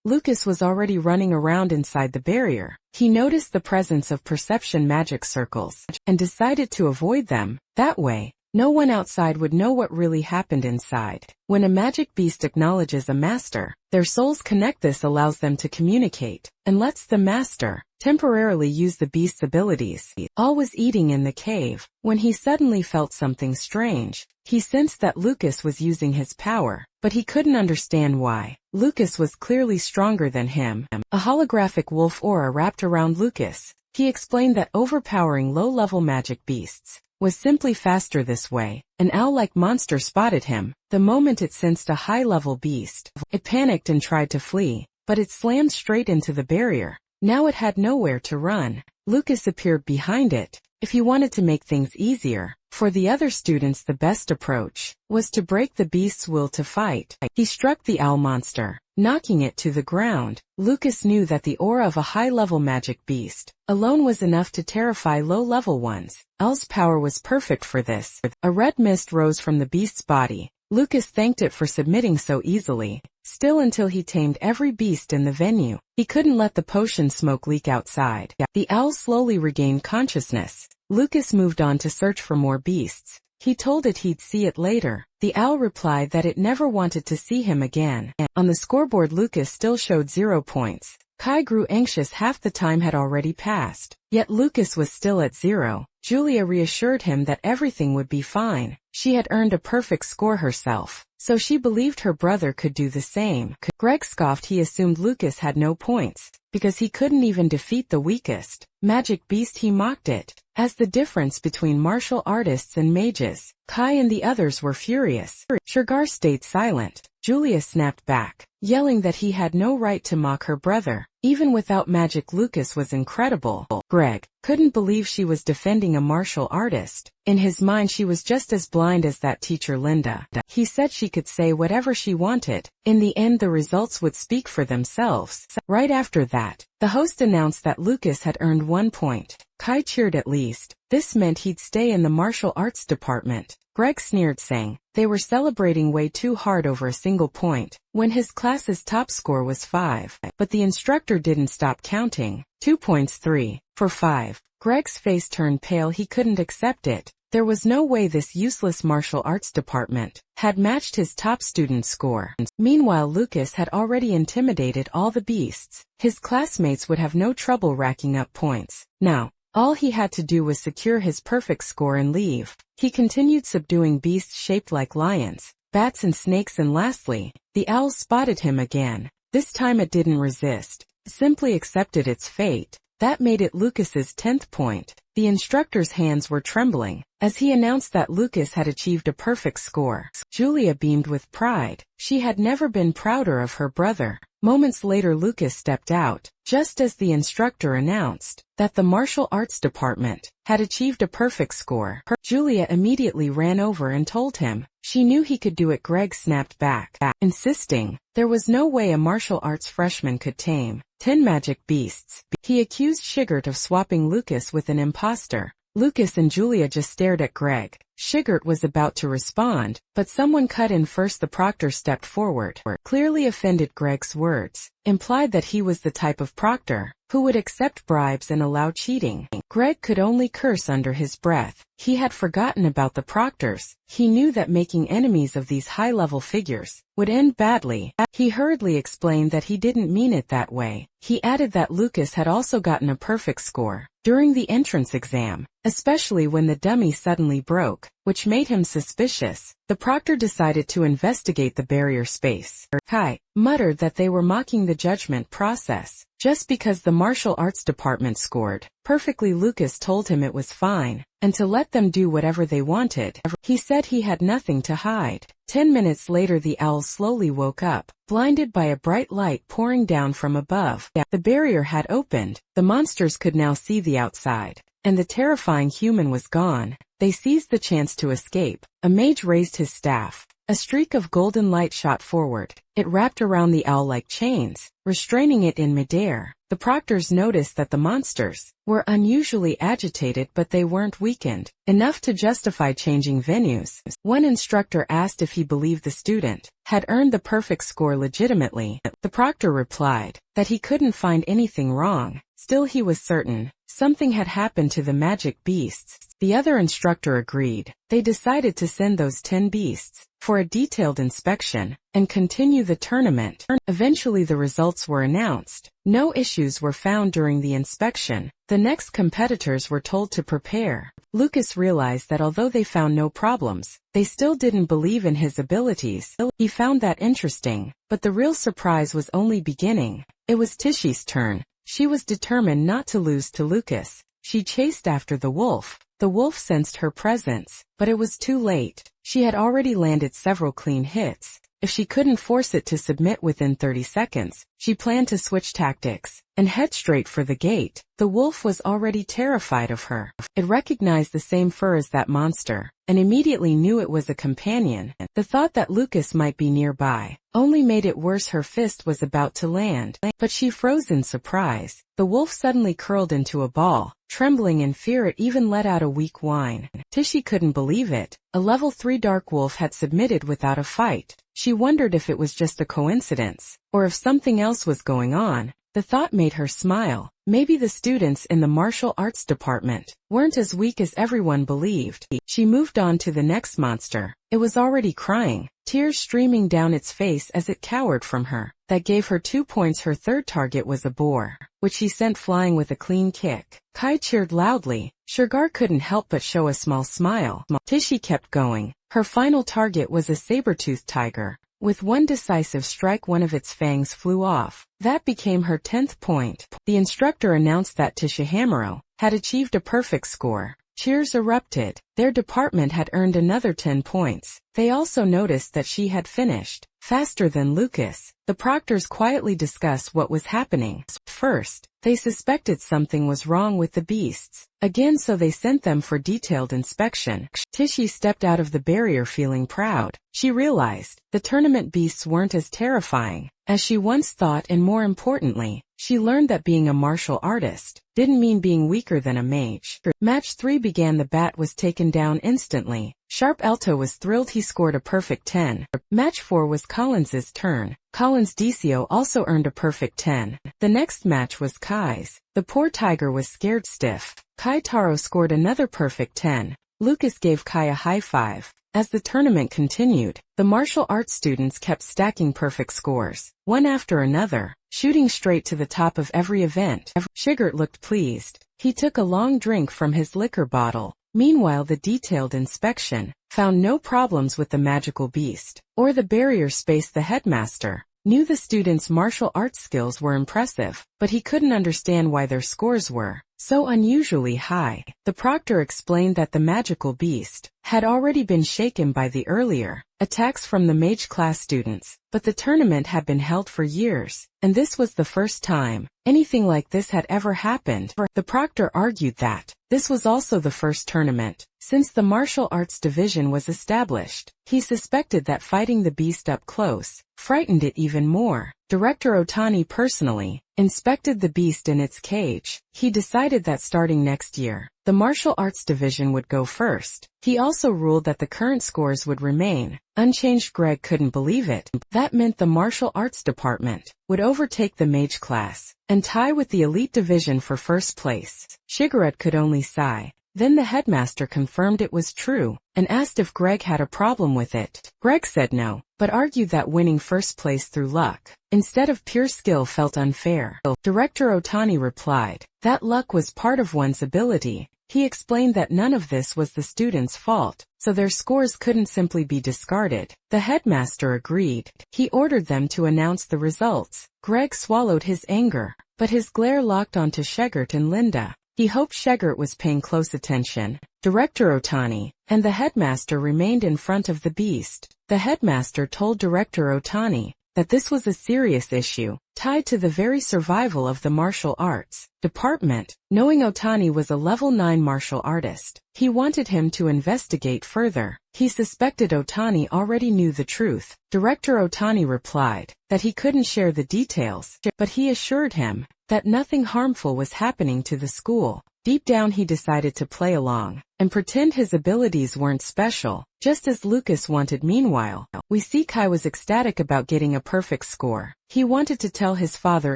Lucas was already running around inside the barrier. He noticed the presence of perception magic circles and decided to avoid them. That way, no one outside would know what really happened inside. When a magic beast acknowledges a master, their souls connect. This allows them to communicate and lets the master temporarily use the beast's abilities. All was eating in the cave when he suddenly felt something strange. He sensed that Lucas was using his power, but he couldn't understand why. Lucas was clearly stronger than him. A holographic wolf aura wrapped around Lucas. He explained that overpowering low-level magic beasts was simply faster this way. An owl-like monster spotted him. The moment it sensed a high-level beast, it panicked and tried to flee, but it slammed straight into the barrier. Now it had nowhere to run. Lucas appeared behind it. If he wanted to make things easier for the other students, the best approach was to break the beast's will to fight. He struck the owl monster, knocking it to the ground. Lucas knew that the aura of a high-level magic beast alone was enough to terrify low-level ones. Owl's power was perfect for this. A red mist rose from the beast's body. Lucas thanked it for submitting so easily. Still, until he tamed every beast in the venue, he couldn't let the potion smoke leak outside. The owl slowly regained consciousness. Lucas moved on to search for more beasts. He told it he'd see it later. The owl replied that it never wanted to see him again. On the scoreboard, Lucas still showed 0 points. Kai grew anxious. Half the time had already passed, yet Lucas was still at 0. Julia reassured him that everything would be fine. She had earned a perfect score herself, so she believed her brother could do the same. Greg scoffed. He assumed Lucas had no points, because he couldn't even defeat the weakest magic beast. He mocked it as the difference between martial artists and mages. Kai and the others were furious. Shigar stayed silent. Julia snapped back, yelling that he had no right to mock her brother. Even without magic, Lucas was incredible. Greg couldn't believe she was defending a martial artist. In his mind, she was just as blind as that teacher Linda. He said she could say whatever she wanted. In the end, the results would speak for themselves. Right after that, the host announced that Lucas had earned 1 point. Kai cheered at least. This meant he'd stay in the martial arts department. Greg sneered, saying they were celebrating way too hard over a single point, when his class's top score was 5. But the instructor didn't stop counting. 2 points, 3, 4, 5. Greg's face turned pale. He couldn't accept it. There was no way this useless martial arts department had matched his top student score. Meanwhile, Lucas had already intimidated all the beasts. His classmates would have no trouble racking up points. Now, all he had to do was secure his perfect score and leave. He continued subduing beasts shaped like lions, bats and snakes, and lastly, the owl spotted him again. This time it didn't resist, simply accepted its fate. That made it Lucas's 10th point. The instructor's hands were trembling as he announced that Lucas had achieved a perfect score. Julia beamed with pride. She had never been prouder of her brother. Moments later, Lucas stepped out, just as the instructor announced that the martial arts department had achieved a perfect score. Julia immediately ran over and told him she knew he could do it. Greg snapped back, insisting there was no way a martial arts freshman could tame 10 magic beasts. He accused Shigert of swapping Lucas with an imposter. Lucas and Julia just stared at Greg. Shigert was about to respond, but someone cut in first. The proctor stepped forward, clearly offended. Greg's words implied that he was the type of proctor who would accept bribes and allow cheating. Greg could only curse under his breath. He had forgotten about the proctors. He knew that making enemies of these high-level figures would end badly. He hurriedly explained that he didn't mean it that way. He added that Lucas had also gotten a perfect score during the entrance exam, especially when the dummy suddenly broke, which made him suspicious. The proctor decided to investigate the barrier space. Kai muttered that they were mocking the judgment process just because the martial arts department scored perfectly. Lucas told him it was fine, and to let them do whatever they wanted. He said he had nothing to hide. 10 minutes later, the owl slowly woke up, blinded by a bright light pouring down from above. The barrier had opened. The monsters could now see the outside, and the terrifying human was gone. They seized the chance to escape. A mage raised his staff. A streak of golden light shot forward. It wrapped around the owl like chains, restraining it in midair. The proctors noticed that the monsters were unusually agitated, but they weren't weakened enough to justify changing venues. One instructor asked if he believed the student had earned the perfect score legitimately. The proctor replied that he couldn't find anything wrong. Still, he was certain something had happened to the magic beasts. The other instructor agreed. They decided to send those 10 beasts for a detailed inspection and continue the tournament. Eventually, the results were announced. No issues were found during the inspection. The next competitors were told to prepare. Lucas realized that although they found no problems, they still didn't believe in his abilities. He found that interesting, but the real surprise was only beginning. It was Tishy's turn. She was determined not to lose to Lucas. She chased after the wolf. The wolf sensed her presence, but it was too late. She had already landed several clean hits. If she couldn't force it to submit within 30 seconds, she planned to switch tactics and head straight for the gate. The wolf was already terrified of her. It recognized the same fur as that monster and immediately knew it was a companion. The thought that Lucas might be nearby only made it worse. Her fist was about to land, but she froze in surprise. The wolf suddenly curled into a ball. Trembling in fear, it even let out a weak whine. Tishy couldn't believe it. A level 3 dark wolf had submitted without a fight. She wondered if it was just a coincidence, or if something else was going on. The thought made her smile. Maybe the students in the martial arts department weren't as weak as everyone believed. She moved on to the next monster. It was already crying, tears streaming down its face as it cowered from her. That gave her 2 points. Her third target was a boar, which she sent flying with a clean kick. Kai cheered loudly. Sugar couldn't help but show a small smile. Tishy kept going. Her final target was a saber-toothed tiger. With one decisive strike, one of its fangs flew off. That became her 10th point. The instructor announced that Tishahamaro had achieved a perfect score. Cheers erupted. Their department had earned another 10 points. They also noticed that she had finished faster than Lucas. The proctors quietly discussed what was happening. first, they suspected something was wrong with the beasts. Again, so they sent them for detailed inspection. Tichy stepped out of the barrier feeling proud. She realized the tournament beasts weren't as terrifying as she once thought, and more importantly, she learned that being a martial artist didn't mean being weaker than a mage. Match 3 began. The bat was taken down instantly. Sharp Elto was thrilled. He scored a perfect 10. Match 4 was Collins's turn. Collins Decio also earned a perfect 10. The next match was Kai's. The poor tiger was scared stiff. Kai Taro scored another perfect 10. Lucas gave Kai a high five. As the tournament continued, the martial arts students kept stacking perfect scores, one after another, shooting straight to the top of every event. Shigert looked pleased. He took a long drink from his liquor bottle. Meanwhile, the detailed inspection found no problems with the magical beast or the barrier space. The headmaster knew the students' martial arts skills were impressive, but he couldn't understand why their scores were so unusually high. The proctor explained that the magical beast had already been shaken by the earlier attacks from the mage class students, but the tournament had been held for years, and this was the first time anything like this had ever happened. The proctor argued that this was also the first tournament since the martial arts division was established. He suspected that fighting the beast up close frightened it even more. Director Otani personally inspected the beast in its cage. He decided that starting next year, the martial arts division would go first. He also ruled that the current scores would remain unchanged. Greg couldn't believe it. That meant the martial arts department would overtake the mage class and tie with the elite division for first place. Shigarette could only sigh. Then the headmaster confirmed it was true and asked if Greg had a problem with it. Greg said no, but argued that winning first place through luck instead of pure skill felt unfair. Director Otani replied that luck was part of one's ability. He explained that none of this was the students' fault, so their scores couldn't simply be discarded. The headmaster agreed. He ordered them to announce the results. Greg swallowed his anger, but his glare locked onto Shegert and Linda. He hoped Shegert was paying close attention. Director Otani and the headmaster remained in front of the beast. The headmaster told Director Otani that this was a serious issue, tied to the very survival of the martial arts department. Knowing Otani was a level 9 martial artist, he wanted him to investigate further. He suspected Otani already knew the truth. Director Otani replied that he couldn't share the details, but he assured him that nothing harmful was happening to the school. Deep down he decided to play along and pretend his abilities weren't special, just as Lucas wanted. Meanwhile, we see Kai was ecstatic about getting a perfect score. He wanted to tell his father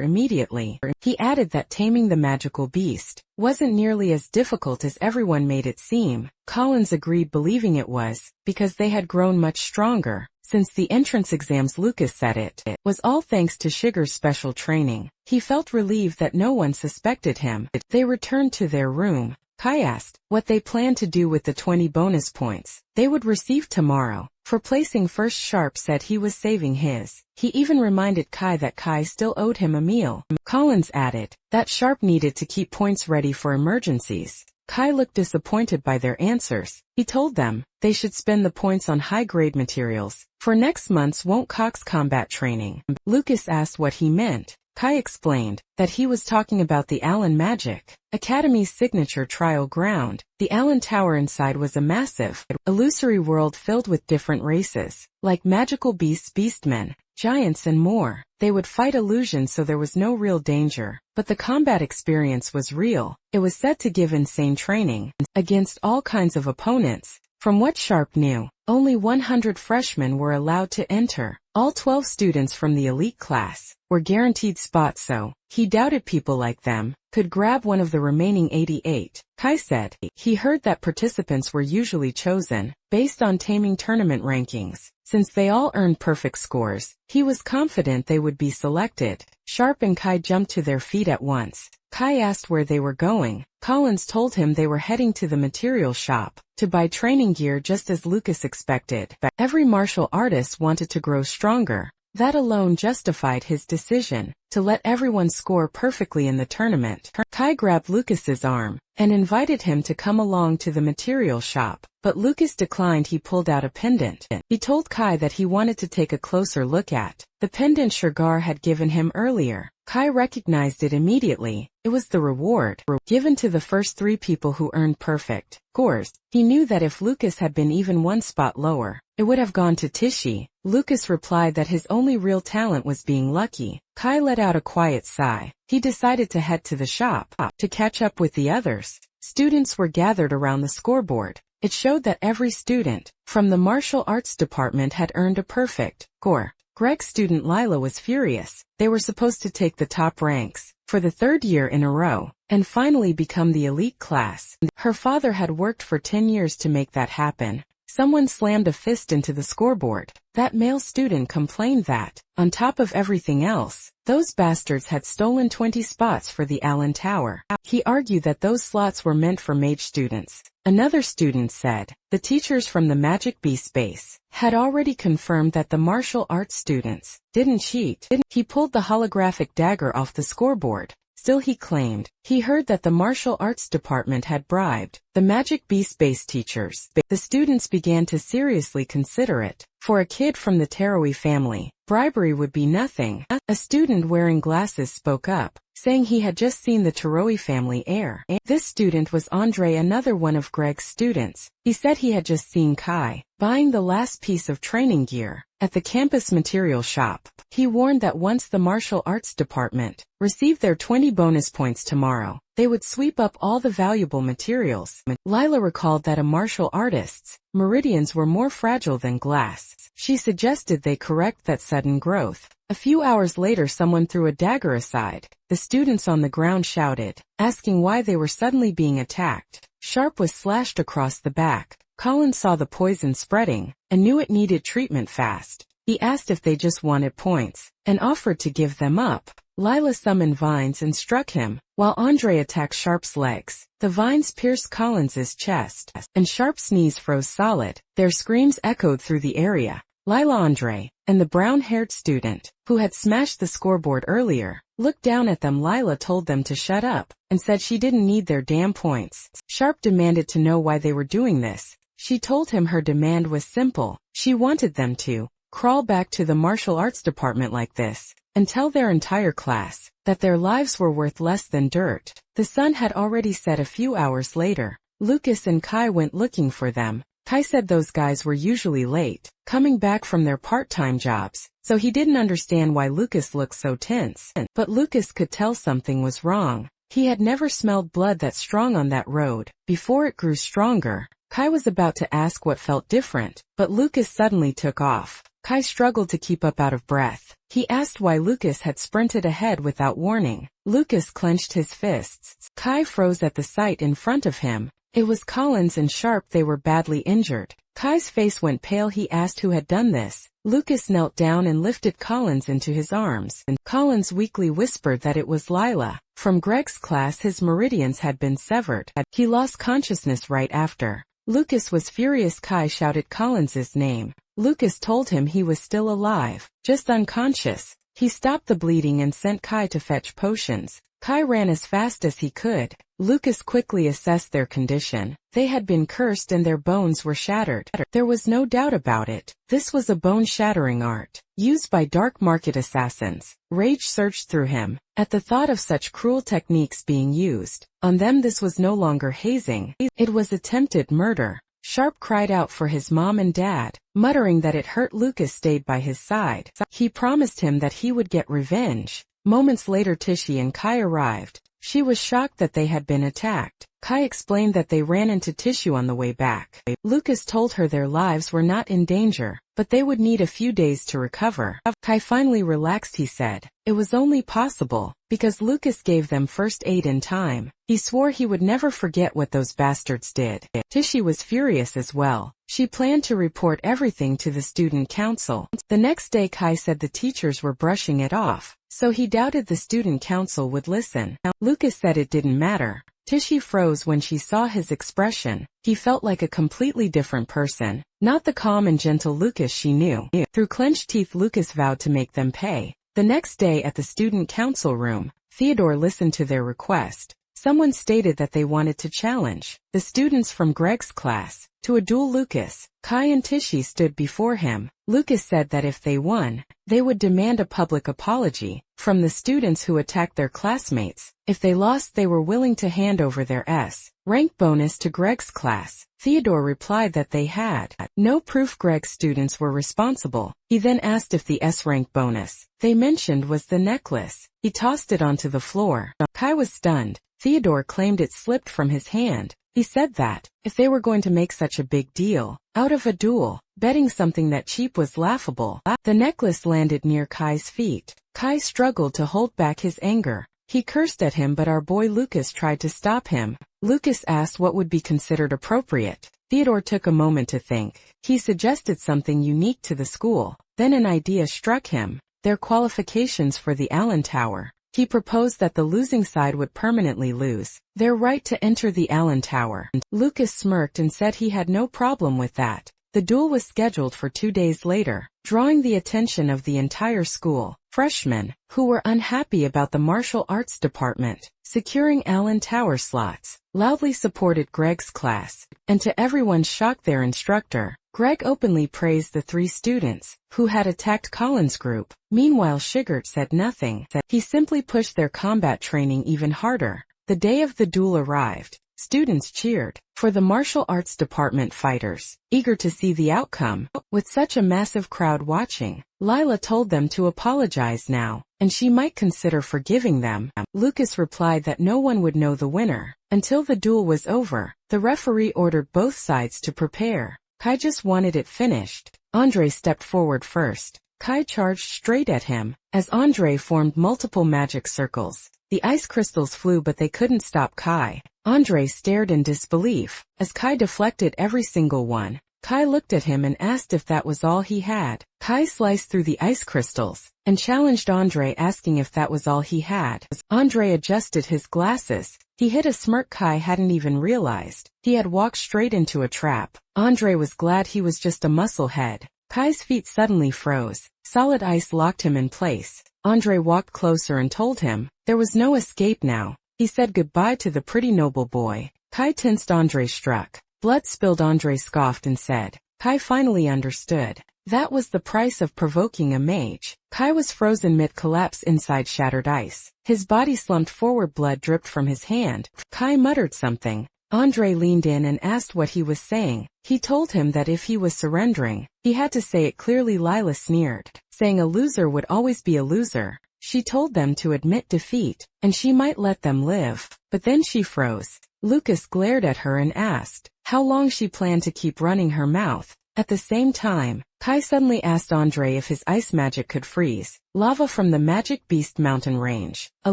immediately. He added that taming the magical beast wasn't nearly as difficult as everyone made it seem. Collins agreed, believing it was because they had grown much stronger since the entrance exams. Lucas said it was all thanks to Shiger's special training. He felt relieved that no one suspected him. They returned to their room. Kai asked what they planned to do with the 20 bonus points they would receive tomorrow. For placing first, Sharp said he was saving his. He even reminded Kai that Kai still owed him a meal. Collins added that Sharp needed to keep points ready for emergencies. Kai looked disappointed by their answers. He told them they should spend the points on high-grade materials for next month's Won't Cox combat training. Lucas asked what he meant. Kai explained that he was talking about the Allen Magic Academy's signature trial ground. The Allen Tower inside was a massive, illusory world filled with different races, like magical beasts, beastmen, giants and more. They would fight illusions, so there was no real danger, but the combat experience was real. It was set to give insane training against all kinds of opponents. From what Sharp knew, only 100 freshmen were allowed to enter. All 12 students from the elite class were guaranteed spots, so he doubted people like them could grab one of the remaining 88. Kai said he heard that participants were usually chosen based on taming tournament rankings. Since they all earned perfect scores, he was confident they would be selected. Sharp and Kai jumped to their feet at once. Kai asked where they were going. Collins told him they were heading to the material shop to buy training gear, just as Lucas expected. Every martial artist wanted to grow stronger. That alone justified his decision to let everyone score perfectly in the tournament. Kai grabbed Lucas's arm and invited him to come along to the material shop. But Lucas declined. He pulled out a pendant. He told Kai that he wanted to take a closer look at the pendant Sugar had given him earlier. Kai recognized it immediately. It was the reward given to the first 3 people who earned perfect scores. He knew that if Lucas had been even 1 spot lower, it would have gone to Tichy. Lucas replied that his only real talent was being lucky. Kai let out a quiet sigh. He decided to head to the shop to catch up with the others. Students were gathered around the scoreboard. It showed that every student from the martial arts department had earned a perfect score. Greg's student Lila was furious. They were supposed to take the top ranks for the 3rd year in a row and finally become the elite class. Her father had worked for 10 years to make that happen. Someone slammed a fist into the scoreboard. That male student complained that, on top of everything else, those bastards had stolen 20 spots for the Allen Tower. He argued that those slots were meant for mage students. Another student said, the teachers from the Magic Beast base had already confirmed that the martial arts students didn't cheat. He pulled the holographic dagger off the scoreboard. Still, he claimed he heard that the martial arts department had bribed the Magic Beast base teachers. The students began to seriously consider it. For a kid from the Teroe family, bribery would be nothing. A student wearing glasses spoke up, saying he had just seen the Teroe family heir. This student was Andre, another one of Greg's students. He said he had just seen Kai buying the last piece of training gear at the campus material shop. He warned that once the martial arts department received their 20 bonus points tomorrow, they would sweep up all the valuable materials. Lila recalled that a martial artist's meridians were more fragile than glass. She suggested they correct that sudden growth. A few hours later, someone threw a dagger aside. The students on the ground shouted, asking why they were suddenly being attacked. Sharp was slashed across the back. Colin saw the poison spreading and knew it needed treatment fast. He asked if they just wanted points and offered to give them up. Lila summoned vines and struck him, while Andre attacked Sharp's legs. The vines pierced Collins's chest, and Sharp's knees froze solid. Their screams echoed through the area. Lila, Andre, and the brown-haired student, who had smashed the scoreboard earlier, looked down at them. Lila told them to shut up, and said she didn't need their damn points. Sharp demanded to know why they were doing this. She told him her demand was simple. She wanted them to crawl back to the martial arts department like this, and tell their entire class that their lives were worth less than dirt. The sun had already set. A few hours later, Lucas and Kai went looking for them. Kai said those guys were usually late, coming back from their part-time jobs, so he didn't understand why Lucas looked so tense. But Lucas could tell something was wrong. He had never smelled blood that strong on that road before it grew stronger. Kai was about to ask what felt different, but Lucas suddenly took off. Kai struggled to keep up out of breath. He asked why Lucas had sprinted ahead without warning. Lucas clenched his fists. Kai froze at the sight in front of him. It was Collins and Sharp. They were badly injured. Kai's face went pale. He asked who had done this. Lucas knelt down and lifted Collins into his arms. Collins weakly whispered that it was Lila. From Greg's class, his meridians had been severed. He lost consciousness right after. Lucas was furious. Kai shouted Collins's name. Lucas told him he was still alive, just unconscious. He stopped the bleeding and sent Kai to fetch potions. Kai ran as fast as he could. Lucas quickly assessed their condition. They had been cursed and their bones were shattered. There was no doubt about it. This was a bone-shattering art, used by dark market assassins. Rage surged through him at the thought of such cruel techniques being used on them. This was no longer hazing. It was attempted murder. Sharp cried out for his mom and dad, muttering that it hurt. Lucas stayed by his side. He promised him that he would get revenge. Moments later, Tichy and Kai arrived. She was shocked that they had been attacked. Kai explained that they ran into Tichy on the way back. Lucas told her their lives were not in danger, but they would need a few days to recover. Kai finally relaxed. He said it was only possible because Lucas gave them first aid in time. He swore he would never forget what those bastards did. Tichy was furious as well. She planned to report everything to the student council. The next day, Kai said the teachers were brushing it off, so he doubted the student council would listen. Lucas said it didn't matter. Tichy froze when she saw his expression. He felt like a completely different person, not the calm and gentle Lucas she knew. Through clenched teeth, Lucas vowed to make them pay. The next day at the student council room, Theodore listened to their request. someone stated that they wanted to challenge the students from Greg's class to a duel. Lucas, Kai and Tichy stood before him. Lucas said that if they won, they would demand a public apology from the students who attacked their classmates. If they lost, they were willing to hand over their S-rank bonus to Greg's class. Theodore replied that they had no proof Greg's students were responsible. He then asked if the S-rank bonus they mentioned was the necklace. He tossed it onto the floor. Kai was stunned. Theodore claimed it slipped from his hand. He said that, if they were going to make such a big deal out of a duel, betting something that cheap was laughable. The necklace landed near Kai's feet. Kai struggled to hold back his anger. He cursed at him, but our boy Lucas tried to stop him. Lucas asked what would be considered appropriate. Theodore took a moment to think. He suggested something unique to the school. Then an idea struck him: their qualifications for the Allen Tower. He proposed that the losing side would permanently lose their right to enter the Allen Tower. Lucas smirked and said he had no problem with that. The duel was scheduled for 2 days later, drawing the attention of the entire school. Freshmen, who were unhappy about the martial arts department securing Allen Tower slots, loudly supported Greg's class, and to everyone's shock their instructor, Greg, openly praised the 3 students who had attacked Colin's group. Meanwhile, Shigert said nothing. He simply pushed their combat training even harder. The day of the duel arrived. Students cheered for the martial arts department fighters, eager to see the outcome. With such a massive crowd watching, Lila told them to apologize now, and she might consider forgiving them. Lucas replied that no one would know the winner until the duel was over. The referee ordered both sides to prepare. Kai just wanted it finished. Andre stepped forward first. Kai charged straight at him. As Andre formed multiple magic circles, the ice crystals flew, but they couldn't stop Kai. Andre stared in disbelief as Kai deflected every single one. Kai looked at him and asked if that was all he had. Kai sliced through the ice crystals and challenged Andre, asking if that was all he had. Andre adjusted his glasses. He hid a smirk Kai hadn't even realized. He had walked straight into a trap. Andre was glad he was just a musclehead. Kai's feet suddenly froze. Solid ice locked him in place. Andre walked closer and told him there was no escape now. He said goodbye to the pretty noble boy. Kai tensed. Andre struck. Blood spilled. Andre scoffed and said, Kai finally understood. That was the price of provoking a mage. Kai was frozen mid-collapse inside shattered ice. His body slumped forward. Blood dripped from his hand. Kai muttered something. Andre leaned in and asked what he was saying. He told him that if he was surrendering, he had to say it clearly. Lila sneered, saying a loser would always be a loser. She told them to admit defeat, and she might let them live. But then she froze. Lucas glared at her and asked how long she planned to keep running her mouth. At the same time, Kai suddenly asked Andre if his ice magic could freeze lava from the Magic Beast mountain range. A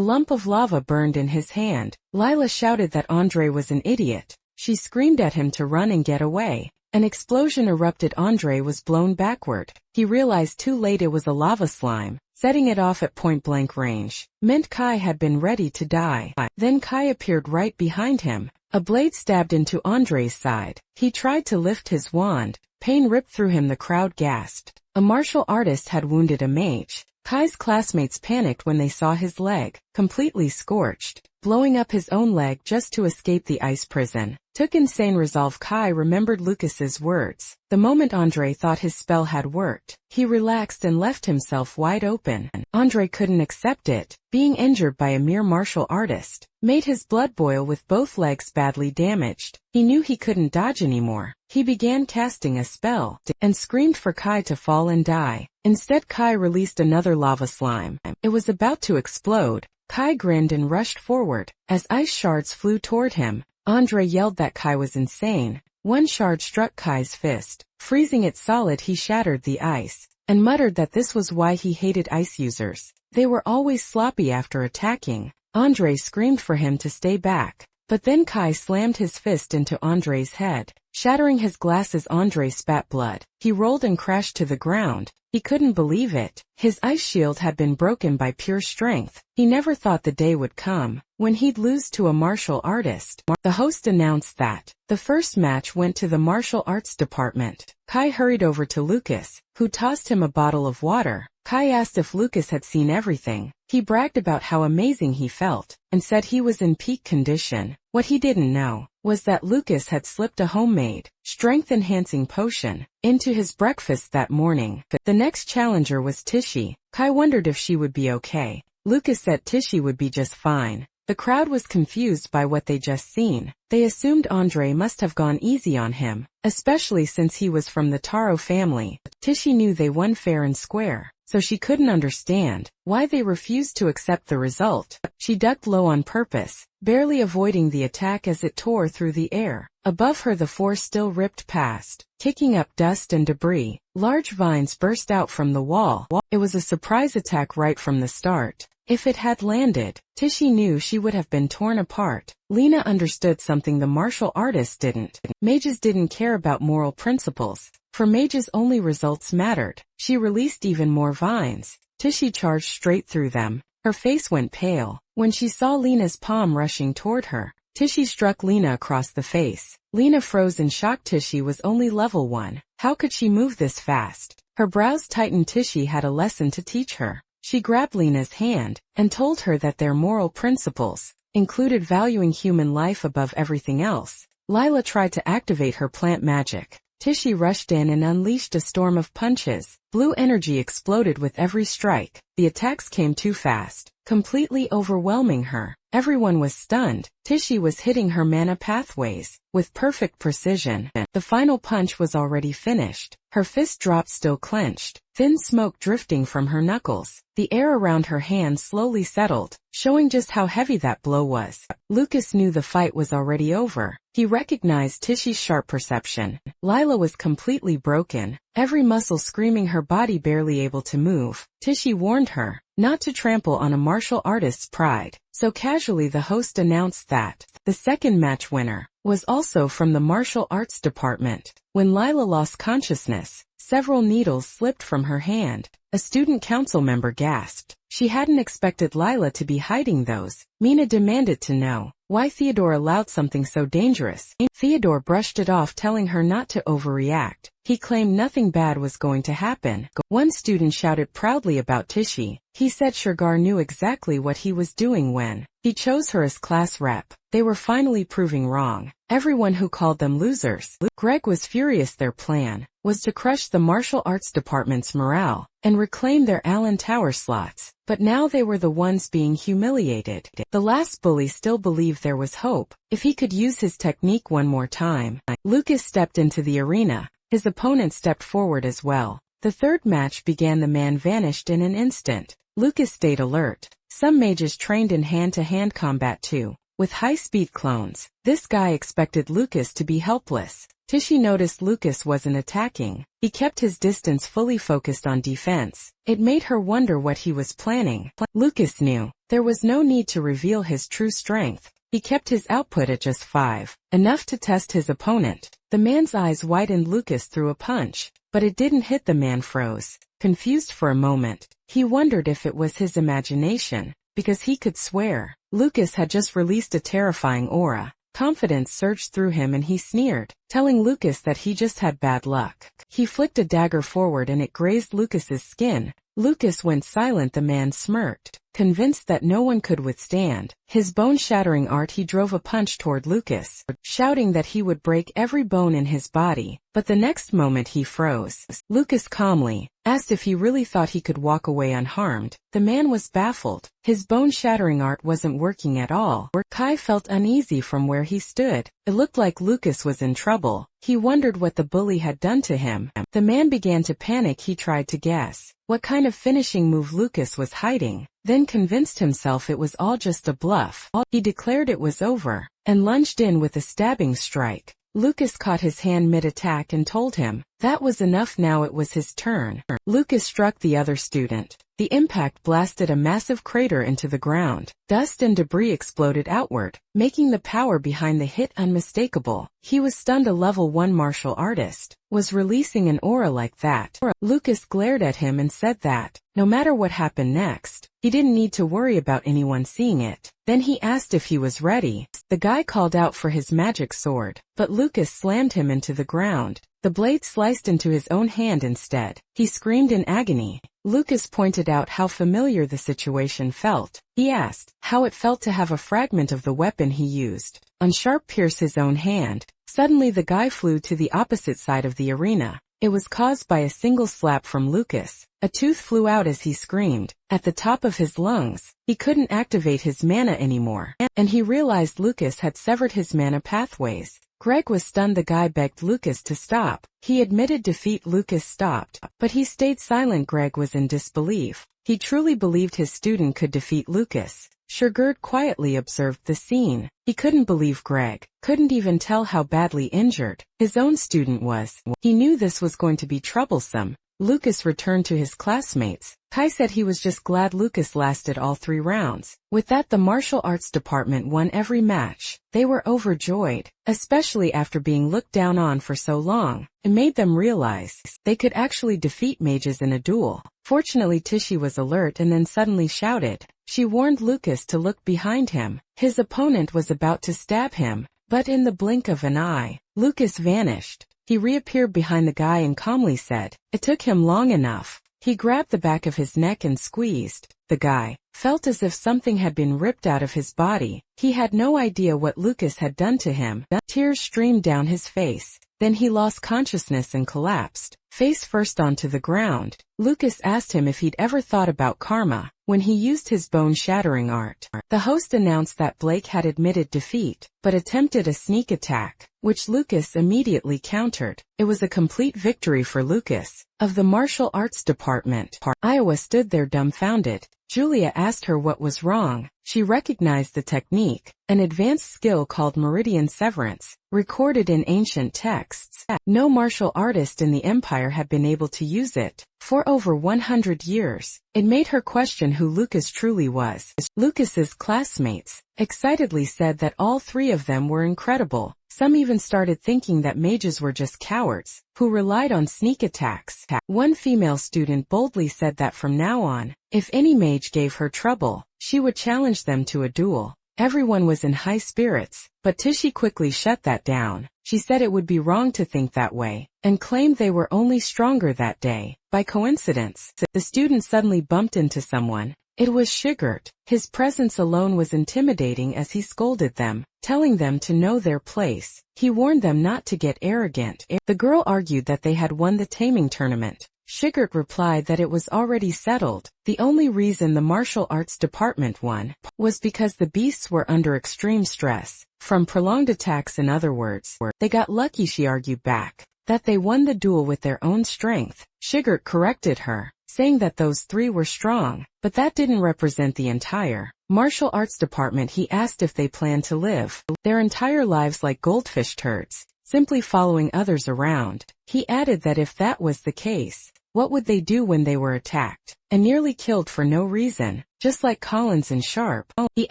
lump of lava burned in his hand. Lila shouted that Andre was an idiot. She screamed at him to run and get away. An explosion erupted. Andre was blown backward. He realized too late it was a lava slime. Setting it off at point-blank range meant Kai had been ready to die. Then Kai appeared right behind him. A blade stabbed into Andre's side. He tried to lift his wand. Pain ripped through him. The crowd gasped. A martial artist had wounded a mage. Kai's classmates panicked when they saw his leg, completely scorched, blowing up his own leg just to escape the ice prison. Took insane resolve. Kai remembered Lucas's words. The moment Andre thought his spell had worked, he relaxed and left himself wide open. Andre couldn't accept it. Being injured by a mere martial artist made his blood boil. With both legs badly damaged, he knew he couldn't dodge anymore. He began casting a spell and screamed for Kai to fall and die. Instead, Kai released another lava slime. It was about to explode. Kai grinned and rushed forward. As ice shards flew toward him, Andre yelled that Kai was insane. One shard struck Kai's fist. Freezing it solid, he shattered the ice and muttered that this was why he hated ice users. They were always sloppy after attacking. Andre screamed for him to stay back. But then Kai slammed his fist into Andre's head, shattering his glasses. Andre spat blood. He rolled and crashed to the ground. He couldn't believe it. His ice shield had been broken by pure strength. He never thought the day would come when he'd lose to a martial artist. The host announced that the first match went to the martial arts department. Kai hurried over to Lucas, who tossed him a bottle of water. Kai asked if Lucas had seen everything. He bragged about how amazing he felt, and said he was in peak condition. What he didn't know was that Lucas had slipped a homemade, strength-enhancing potion into his breakfast that morning. The next challenger was Tishy. Kai wondered if she would be okay. Lucas said Tishy would be just fine. The crowd was confused by what they just seen. They assumed Andre must have gone easy on him, especially since he was from the Taro family. Tishy knew they won fair and square, so she couldn't understand why they refused to accept the result. She ducked low on purpose, barely avoiding the attack as it tore through the air. Above her the force still ripped past, kicking up dust and debris. Large vines burst out from the wall. It was a surprise attack right from the start. If it had landed, Tishy knew she would have been torn apart. Lena understood something the martial artist didn't. Mages didn't care about moral principles. For mages only results mattered. She released even more vines. Tishy charged straight through them. Her face went pale when she saw Lena's palm rushing toward her. Tishy struck Lena across the face. Lena froze in shock. Tishy was only level 1. How could she move this fast? Her brows tightened. Tishy had a lesson to teach her. She grabbed Lena's hand and told her that their moral principles included valuing human life above everything else. Lila tried to activate her plant magic. Tishy rushed in and unleashed a storm of punches. Blue energy exploded with every strike. The attacks came too fast, completely overwhelming her. Everyone was stunned. Tishy was hitting her mana pathways with perfect precision. The final punch was already finished. Her fist dropped still clenched, thin smoke drifting from her knuckles. The air around her hand slowly settled, showing just how heavy that blow was. Lucas knew the fight was already over. He recognized Tishy's sharp perception. Lila was completely broken, every muscle screaming, her body barely able to move. Tishy warned her not to trample on a martial artist's pride, so casually the host announced that the second match winner was also from the martial arts department. When Lila lost consciousness, several needles slipped from her hand. A student council member gasped. She hadn't expected Lila to be hiding those. Mina demanded to know why Theodore allowed something so dangerous. Theodore brushed it off, telling her not to overreact. He claimed nothing bad was going to happen. One student shouted proudly about Tishy. He said Sugar knew exactly what he was doing when he chose her as class rep. They were finally proving wrong everyone who called them losers. Greg was furious. Their plan was to crush the martial arts department's morale and reclaim their Allen Tower slots. But now they were the ones being humiliated. The last bully still believed there was hope if he could use his technique one more time. Lucas stepped into the arena. His opponent stepped forward as well. The third match began. The man vanished in an instant. Lucas stayed alert. Some mages trained in hand-to-hand combat too, with high-speed clones. This guy expected Lucas to be helpless. Tishy noticed Lucas wasn't attacking. He kept his distance, fully focused on defense. It made her wonder what he was planning. Lucas knew there was no need to reveal his true strength. He kept his output at just 5, enough to test his opponent. The man's eyes widened. Lucas threw a punch, but it didn't hit. The man froze, confused for a moment. He wondered if it was his imagination, because he could swear Lucas had just released a terrifying aura. Confidence surged through him and he sneered, telling Lucas that he just had bad luck. He flicked a dagger forward and it grazed Lucas's skin. Lucas went silent. The man smirked, convinced that no one could withstand his bone-shattering art. He drove a punch toward Lucas, shouting that he would break every bone in his body. But the next moment he froze. Lucas calmly asked if he really thought he could walk away unharmed. The man was baffled. His bone-shattering art wasn't working at all. Kai felt uneasy from where he stood. It looked like Lucas was in trouble. He wondered what the bully had done to him. The man began to panic. He tried to guess what kind of finishing move Lucas was hiding, then convinced himself it was all just a bluff. He declared it was over, and lunged in with a stabbing strike. Lucas caught his hand mid-attack and told him that was enough. Now it was his turn. Lucas struck the other student. The impact blasted a massive crater into the ground. Dust and debris exploded outward, making the power behind the hit unmistakable. He was stunned. A level 1 martial artist was releasing an aura like that. Lucas glared at him and said that no matter what happened next, he didn't need to worry about anyone seeing it. Then he asked if he was ready. The guy called out for his magic sword, but Lucas slammed him into the ground. The blade sliced into his own hand instead. He screamed in agony. Lucas pointed out how familiar the situation felt. He asked how it felt to have a fragment of the weapon he used on sharp pierce his own hand. Suddenly the guy flew to the opposite side of the arena. It was caused by a single slap from Lucas. A tooth flew out as he screamed. At the top of his lungs, he couldn't activate his mana anymore, and he realized Lucas had severed his mana pathways. Greg was stunned. The guy begged Lucas to stop. He admitted defeat. Lucas stopped, but he stayed silent. Greg was in disbelief. He truly believed his student could defeat Lucas. Sigurd quietly observed the scene. He couldn't believe Greg couldn't even tell how badly injured his own student was. He knew this was going to be troublesome. Lucas returned to his classmates. Kai said he was just glad Lucas lasted all 3 rounds. With that, the martial arts department won every match. They were overjoyed, especially after being looked down on for so long. It made them realize they could actually defeat mages in a duel. Fortunately, Tichy was alert and then suddenly shouted. She warned Lucas to look behind him. His opponent was about to stab him, but in the blink of an eye, Lucas vanished. He reappeared behind the guy and calmly said, "It took him long enough." He grabbed the back of his neck and squeezed. The guy felt as if something had been ripped out of his body. He had no idea what Lucas had done to him. Tears streamed down his face. Then he lost consciousness and collapsed, face first onto the ground. Lucas asked him if he'd ever thought about karma when he used his bone-shattering art. The host announced that Blake had admitted defeat, but attempted a sneak attack, which Lucas immediately countered. It was a complete victory for Lucas. Of the martial arts department, Iowa stood there dumbfounded. Julia asked her what was wrong. She recognized the technique, an advanced skill called meridian severance, recorded in ancient texts. No martial artist in the Empire had been able to use it for over 100 years. It made her question who Lucas truly was. Lucas's classmates excitedly said that all 3 of them were incredible. Some even started thinking that mages were just cowards who relied on sneak attacks. One female student boldly said that from now on, if any mage gave her trouble, she would challenge them to a duel. Everyone was in high spirits, but Tichy quickly shut that down. She said it would be wrong to think that way, and claimed they were only stronger that day. By coincidence, the student suddenly bumped into someone. It was Sigurd. His presence alone was intimidating as he scolded them, telling them to know their place. He warned them not to get arrogant. The girl argued that they had won the taming tournament. Sigurd replied that it was already settled. The only reason the martial arts department won was because the beasts were under extreme stress from prolonged attacks. In other words, they got lucky. She argued back that they won the duel with their own strength. Sigurd corrected her, saying that those 3 were strong, but that didn't represent the entire martial arts department. He asked if they planned to live their entire lives like goldfish turds, simply following others around. He added that if that was the case, what would they do when they were attacked and nearly killed for no reason, just like Collins and Sharp? He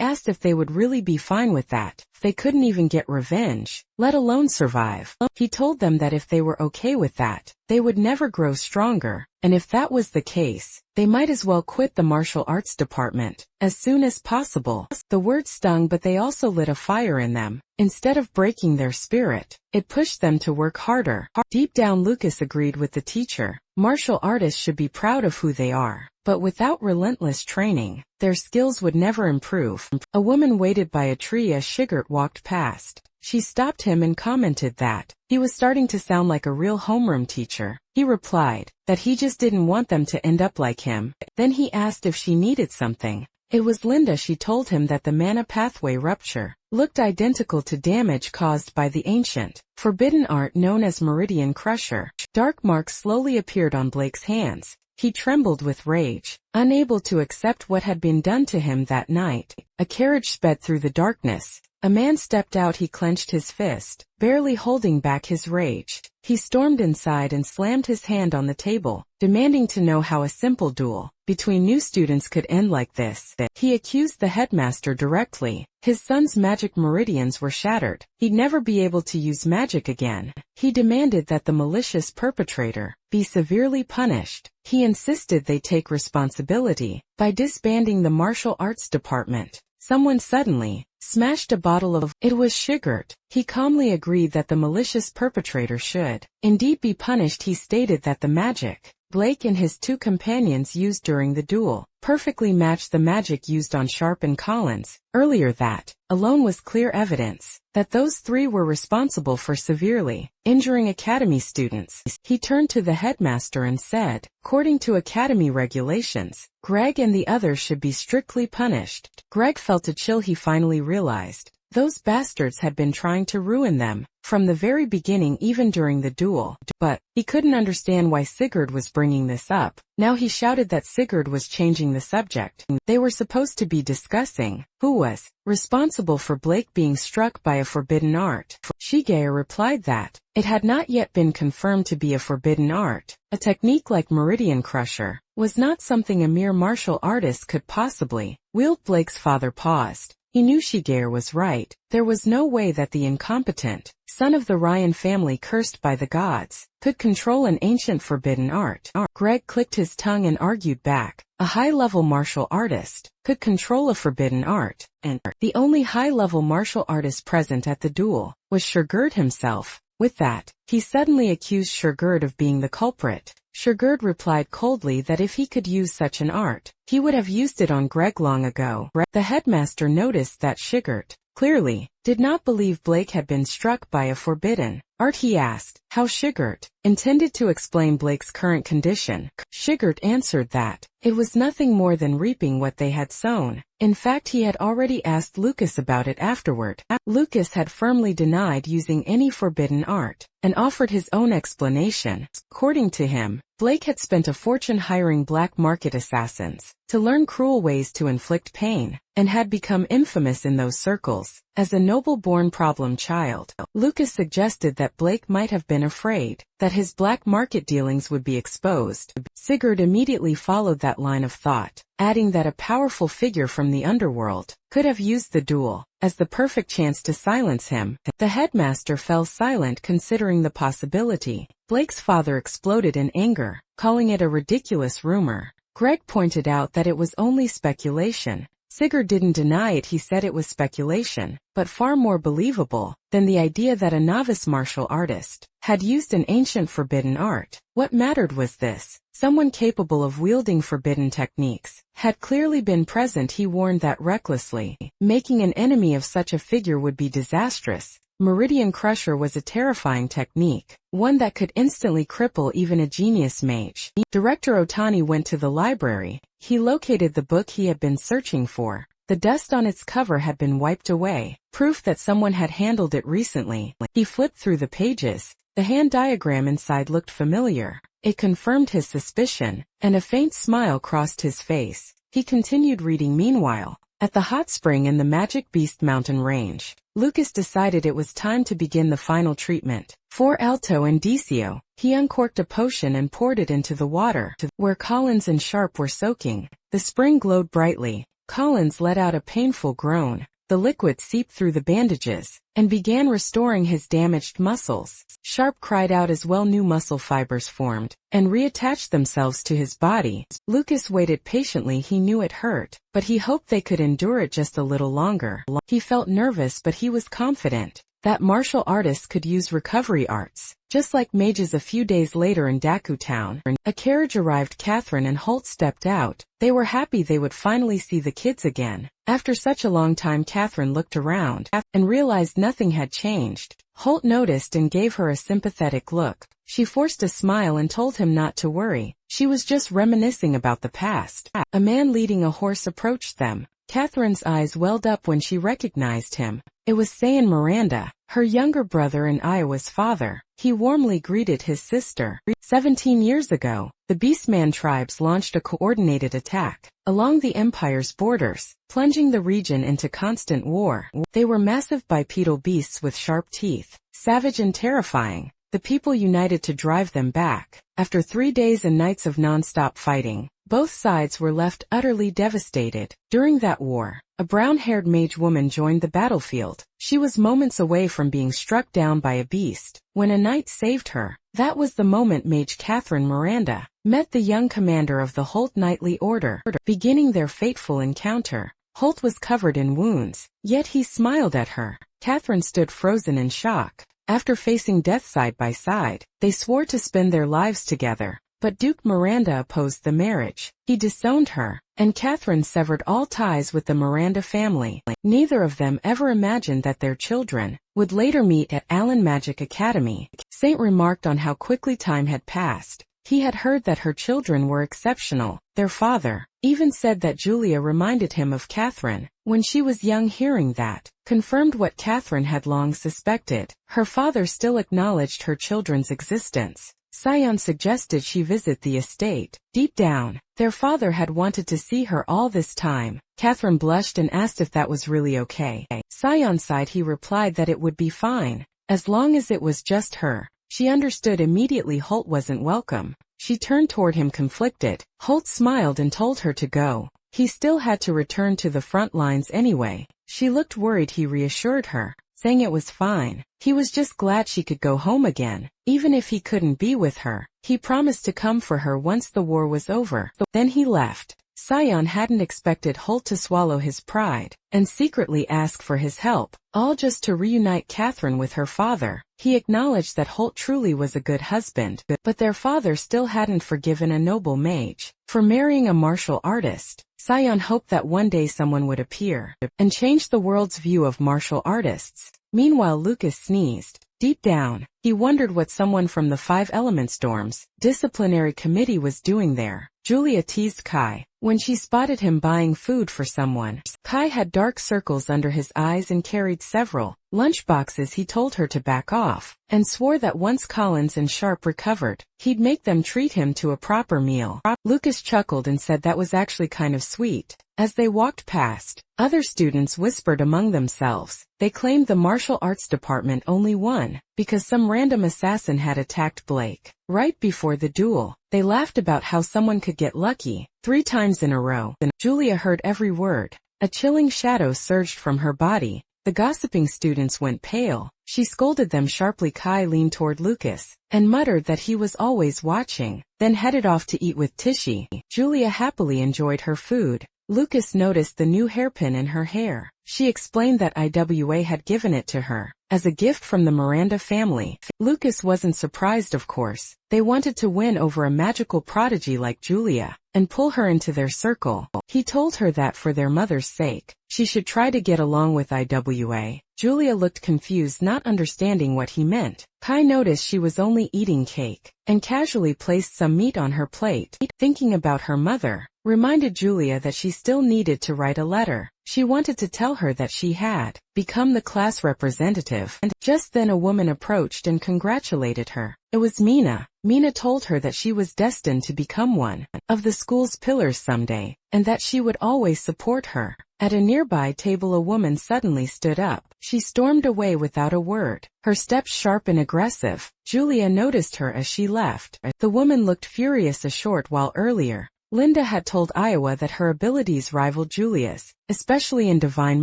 asked if they would really be fine with that. They couldn't even get revenge, let alone survive. He told them that if they were okay with that, they would never grow stronger, and if that was the case, they might as well quit the martial arts department as soon as possible. The word stung, but they also lit a fire in them. Instead of breaking their spirit, it pushed them to work harder. Deep down, Lucas agreed with the teacher. Martial artists should be proud of who they are, but without relentless training, their skills would never improve. A woman waited by a tree as Sigurd walked past. She stopped him and commented that he was starting to sound like a real homeroom teacher. He replied that he just didn't want them to end up like him. Then he asked if she needed something. It was Linda. She told him that the mana pathway rupture looked identical to damage caused by the ancient, forbidden art known as Meridian Crusher. Dark marks slowly appeared on Blake's hands. He trembled with rage, unable to accept what had been done to him that night. A carriage sped through the darkness. A man stepped out. He clenched his fist, barely holding back his rage. He stormed inside and slammed his hand on the table, demanding to know how a simple duel between new students could end like this. He accused the headmaster directly. His son's magic meridians were shattered. He'd never be able to use magic again. He demanded that the malicious perpetrator be severely punished. He insisted they take responsibility by disbanding the martial arts department. Someone suddenly smashed a bottle of. It was Sigurd. He calmly agreed that the malicious perpetrator should indeed be punished. He stated that the magic Blake and his two companions used during the duel perfectly matched the magic used on Sharp and Collins earlier. That alone was clear evidence that those three were responsible for severely injuring Academy students. He turned to the headmaster and said, according to Academy regulations, Greg and the others should be strictly punished. Greg felt a chill. He finally realized those bastards had been trying to ruin them from the very beginning, even during the duel. But he couldn't understand why Sigurd was bringing this up. Now he shouted that Sigurd was changing the subject. They were supposed to be discussing who was responsible for Blake being struck by a forbidden art. Shigeru replied that it had not yet been confirmed to be a forbidden art. A technique like Meridian Crusher was not something a mere martial artist could possibly wield. Blake's father paused. He knew Shigeru was right. There was no way that the incompetent son of the Ryan family, cursed by the gods, could control an ancient forbidden art. Greg clicked his tongue and argued back. A high-level martial artist could control a forbidden art, and the only high-level martial artist present at the duel was Sigurd himself. With that, he suddenly accused Sigurd of being the culprit. Sigurd replied coldly that if he could use such an art, he would have used it on Greg long ago. The headmaster noticed that Sigurd clearly did not believe Blake had been struck by a forbidden art. He asked how Sigurd intended to explain Blake's current condition. Sigurd answered that it was nothing more than reaping what they had sown. In fact, he had already asked Lucas about it afterward. Lucas had firmly denied using any forbidden art and offered his own explanation. According to him, Blake had spent a fortune hiring black market assassins to learn cruel ways to inflict pain, and had become infamous in those circles as a noble-born problem child. Lucas suggested that Blake might have been afraid that his black market dealings would be exposed. Sigurd immediately followed that line of thought, adding that a powerful figure from the underworld could have used the duel as the perfect chance to silence him. The headmaster fell silent, considering the possibility. Blake's father exploded in anger, calling it a ridiculous rumor. Greg pointed out that it was only speculation. Sigurd didn't deny it. He said it was speculation, but far more believable than the idea that a novice martial artist had used an ancient forbidden art. What mattered was this: someone capable of wielding forbidden techniques had clearly been present. He warned that recklessly making an enemy of such a figure would be disastrous. Meridian Crusher was a terrifying technique, one that could instantly cripple even a genius mage. Director Otani went to the library. He located the book he had been searching for. The dust on its cover had been wiped away, proof that someone had handled it recently. He flipped through the pages. The hand diagram inside looked familiar. It confirmed his suspicion, and a faint smile crossed his face. He continued reading. Meanwhile, at the hot spring in the Magic Beast Mountain Range, Lucas decided it was time to begin the final treatment for Alto and Decio. He uncorked a potion and poured it into the water where Collins and Sharp were soaking. The spring glowed brightly. Collins let out a painful groan. The liquid seeped through the bandages and began restoring his damaged muscles. Sharp cried out as well. New muscle fibers formed and reattached themselves to his body. Lucas waited patiently. He knew it hurt, but he hoped they could endure it just a little longer. He felt nervous, but he was confident that martial artists could use recovery arts, just like mages. A few days later in Daku Town, a carriage arrived. Catherine and Holt stepped out. They were happy they would finally see the kids again. After such a long time, Catherine looked around and realized nothing had changed. Holt noticed and gave her a sympathetic look. She forced a smile and told him not to worry. She was just reminiscing about the past. A man leading a horse approached them. Catherine's eyes welled up when she recognized him. It was Sayan Miranda, her younger brother and Iowa's father. He warmly greeted his sister. 17 years ago, the Beastman tribes launched a coordinated attack along the Empire's borders, plunging the region into constant war. They were massive bipedal beasts with sharp teeth, savage and terrifying. The people united to drive them back. After 3 days and nights of non-stop fighting, both sides were left utterly devastated. During that war, a brown-haired mage woman joined the battlefield. She was moments away from being struck down by a beast when a knight saved her. That was the moment Mage Catherine Miranda met the young commander of the Holt Knightly Order. Beginning their fateful encounter, Holt was covered in wounds, yet he smiled at her. Catherine stood frozen in shock. After facing death side by side, they swore to spend their lives together. But Duke Miranda opposed the marriage. He disowned her, and Catherine severed all ties with the Miranda family. Neither of them ever imagined that their children would later meet at Allen Magic Academy. Saint remarked on how quickly time had passed. He had heard that her children were exceptional. Their father even said that Julia reminded him of Catherine when she was young. Hearing that confirmed what Catherine had long suspected. Her father still acknowledged her children's existence. Sion suggested she visit the estate. Deep down, their father had wanted to see her all this time. Catherine blushed and asked if that was really okay. Sion sighed. He replied that it would be fine, as long as it was just her. She understood immediately Holt wasn't welcome. She turned toward him conflicted. Holt smiled and told her to go. He still had to return to the front lines anyway. She looked worried. He reassured her, saying it was fine. He was just glad she could go home again. Even if he couldn't be with her, he promised to come for her once the war was over. Then he left. Sion hadn't expected Holt to swallow his pride and secretly ask for his help, all just to reunite Catherine with her father. He acknowledged that Holt truly was a good husband, but their father still hadn't forgiven a noble mage for marrying a martial artist. Sion hoped that one day someone would appear and change the world's view of martial artists. Meanwhile, Lucas sneezed. Deep down, he wondered what someone from the 5 Elements dorms disciplinary committee was doing there. Julia teased Kai when she spotted him buying food for someone. Kai had dark circles under his eyes and carried several lunchboxes. He told her to back off and swore that once Collins and Sharp recovered, he'd make them treat him to a proper meal. Lucas chuckled and said that was actually kind of sweet. As they walked past, other students whispered among themselves. They claimed the martial arts department only won because some random assassin had attacked Blake right before the duel. They laughed about how someone could get lucky 3 times in a row. Julia heard every word. A chilling shadow surged from her body. The gossiping students went pale. She scolded them sharply. Kai leaned toward Lucas and muttered that he was always watching, then headed off to eat with Tishy. Julia happily enjoyed her food. Lucas noticed the new hairpin in her hair. She explained that IWA had given it to her as a gift from the Miranda family. Lucas wasn't surprised, of course. They wanted to win over a magical prodigy like Julia and pull her into their circle. He told her that for their mother's sake, she should try to get along with IWA. Julia looked confused, not understanding what he meant. Kai noticed she was only eating cake and casually placed some meat on her plate. Thinking about her mother reminded Julia that she still needed to write a letter. She wanted to tell her that she had become the class representative. And just then a woman approached and congratulated her. It was Mina. Mina told her that she was destined to become one of the school's pillars someday, and that she would always support her. At a nearby table, a woman suddenly stood up. She stormed away without a word, her steps sharp and aggressive. Julia noticed her as she left. The woman looked furious. A short while earlier, Linda had told Iowa that her abilities rivaled Julia's, especially in divine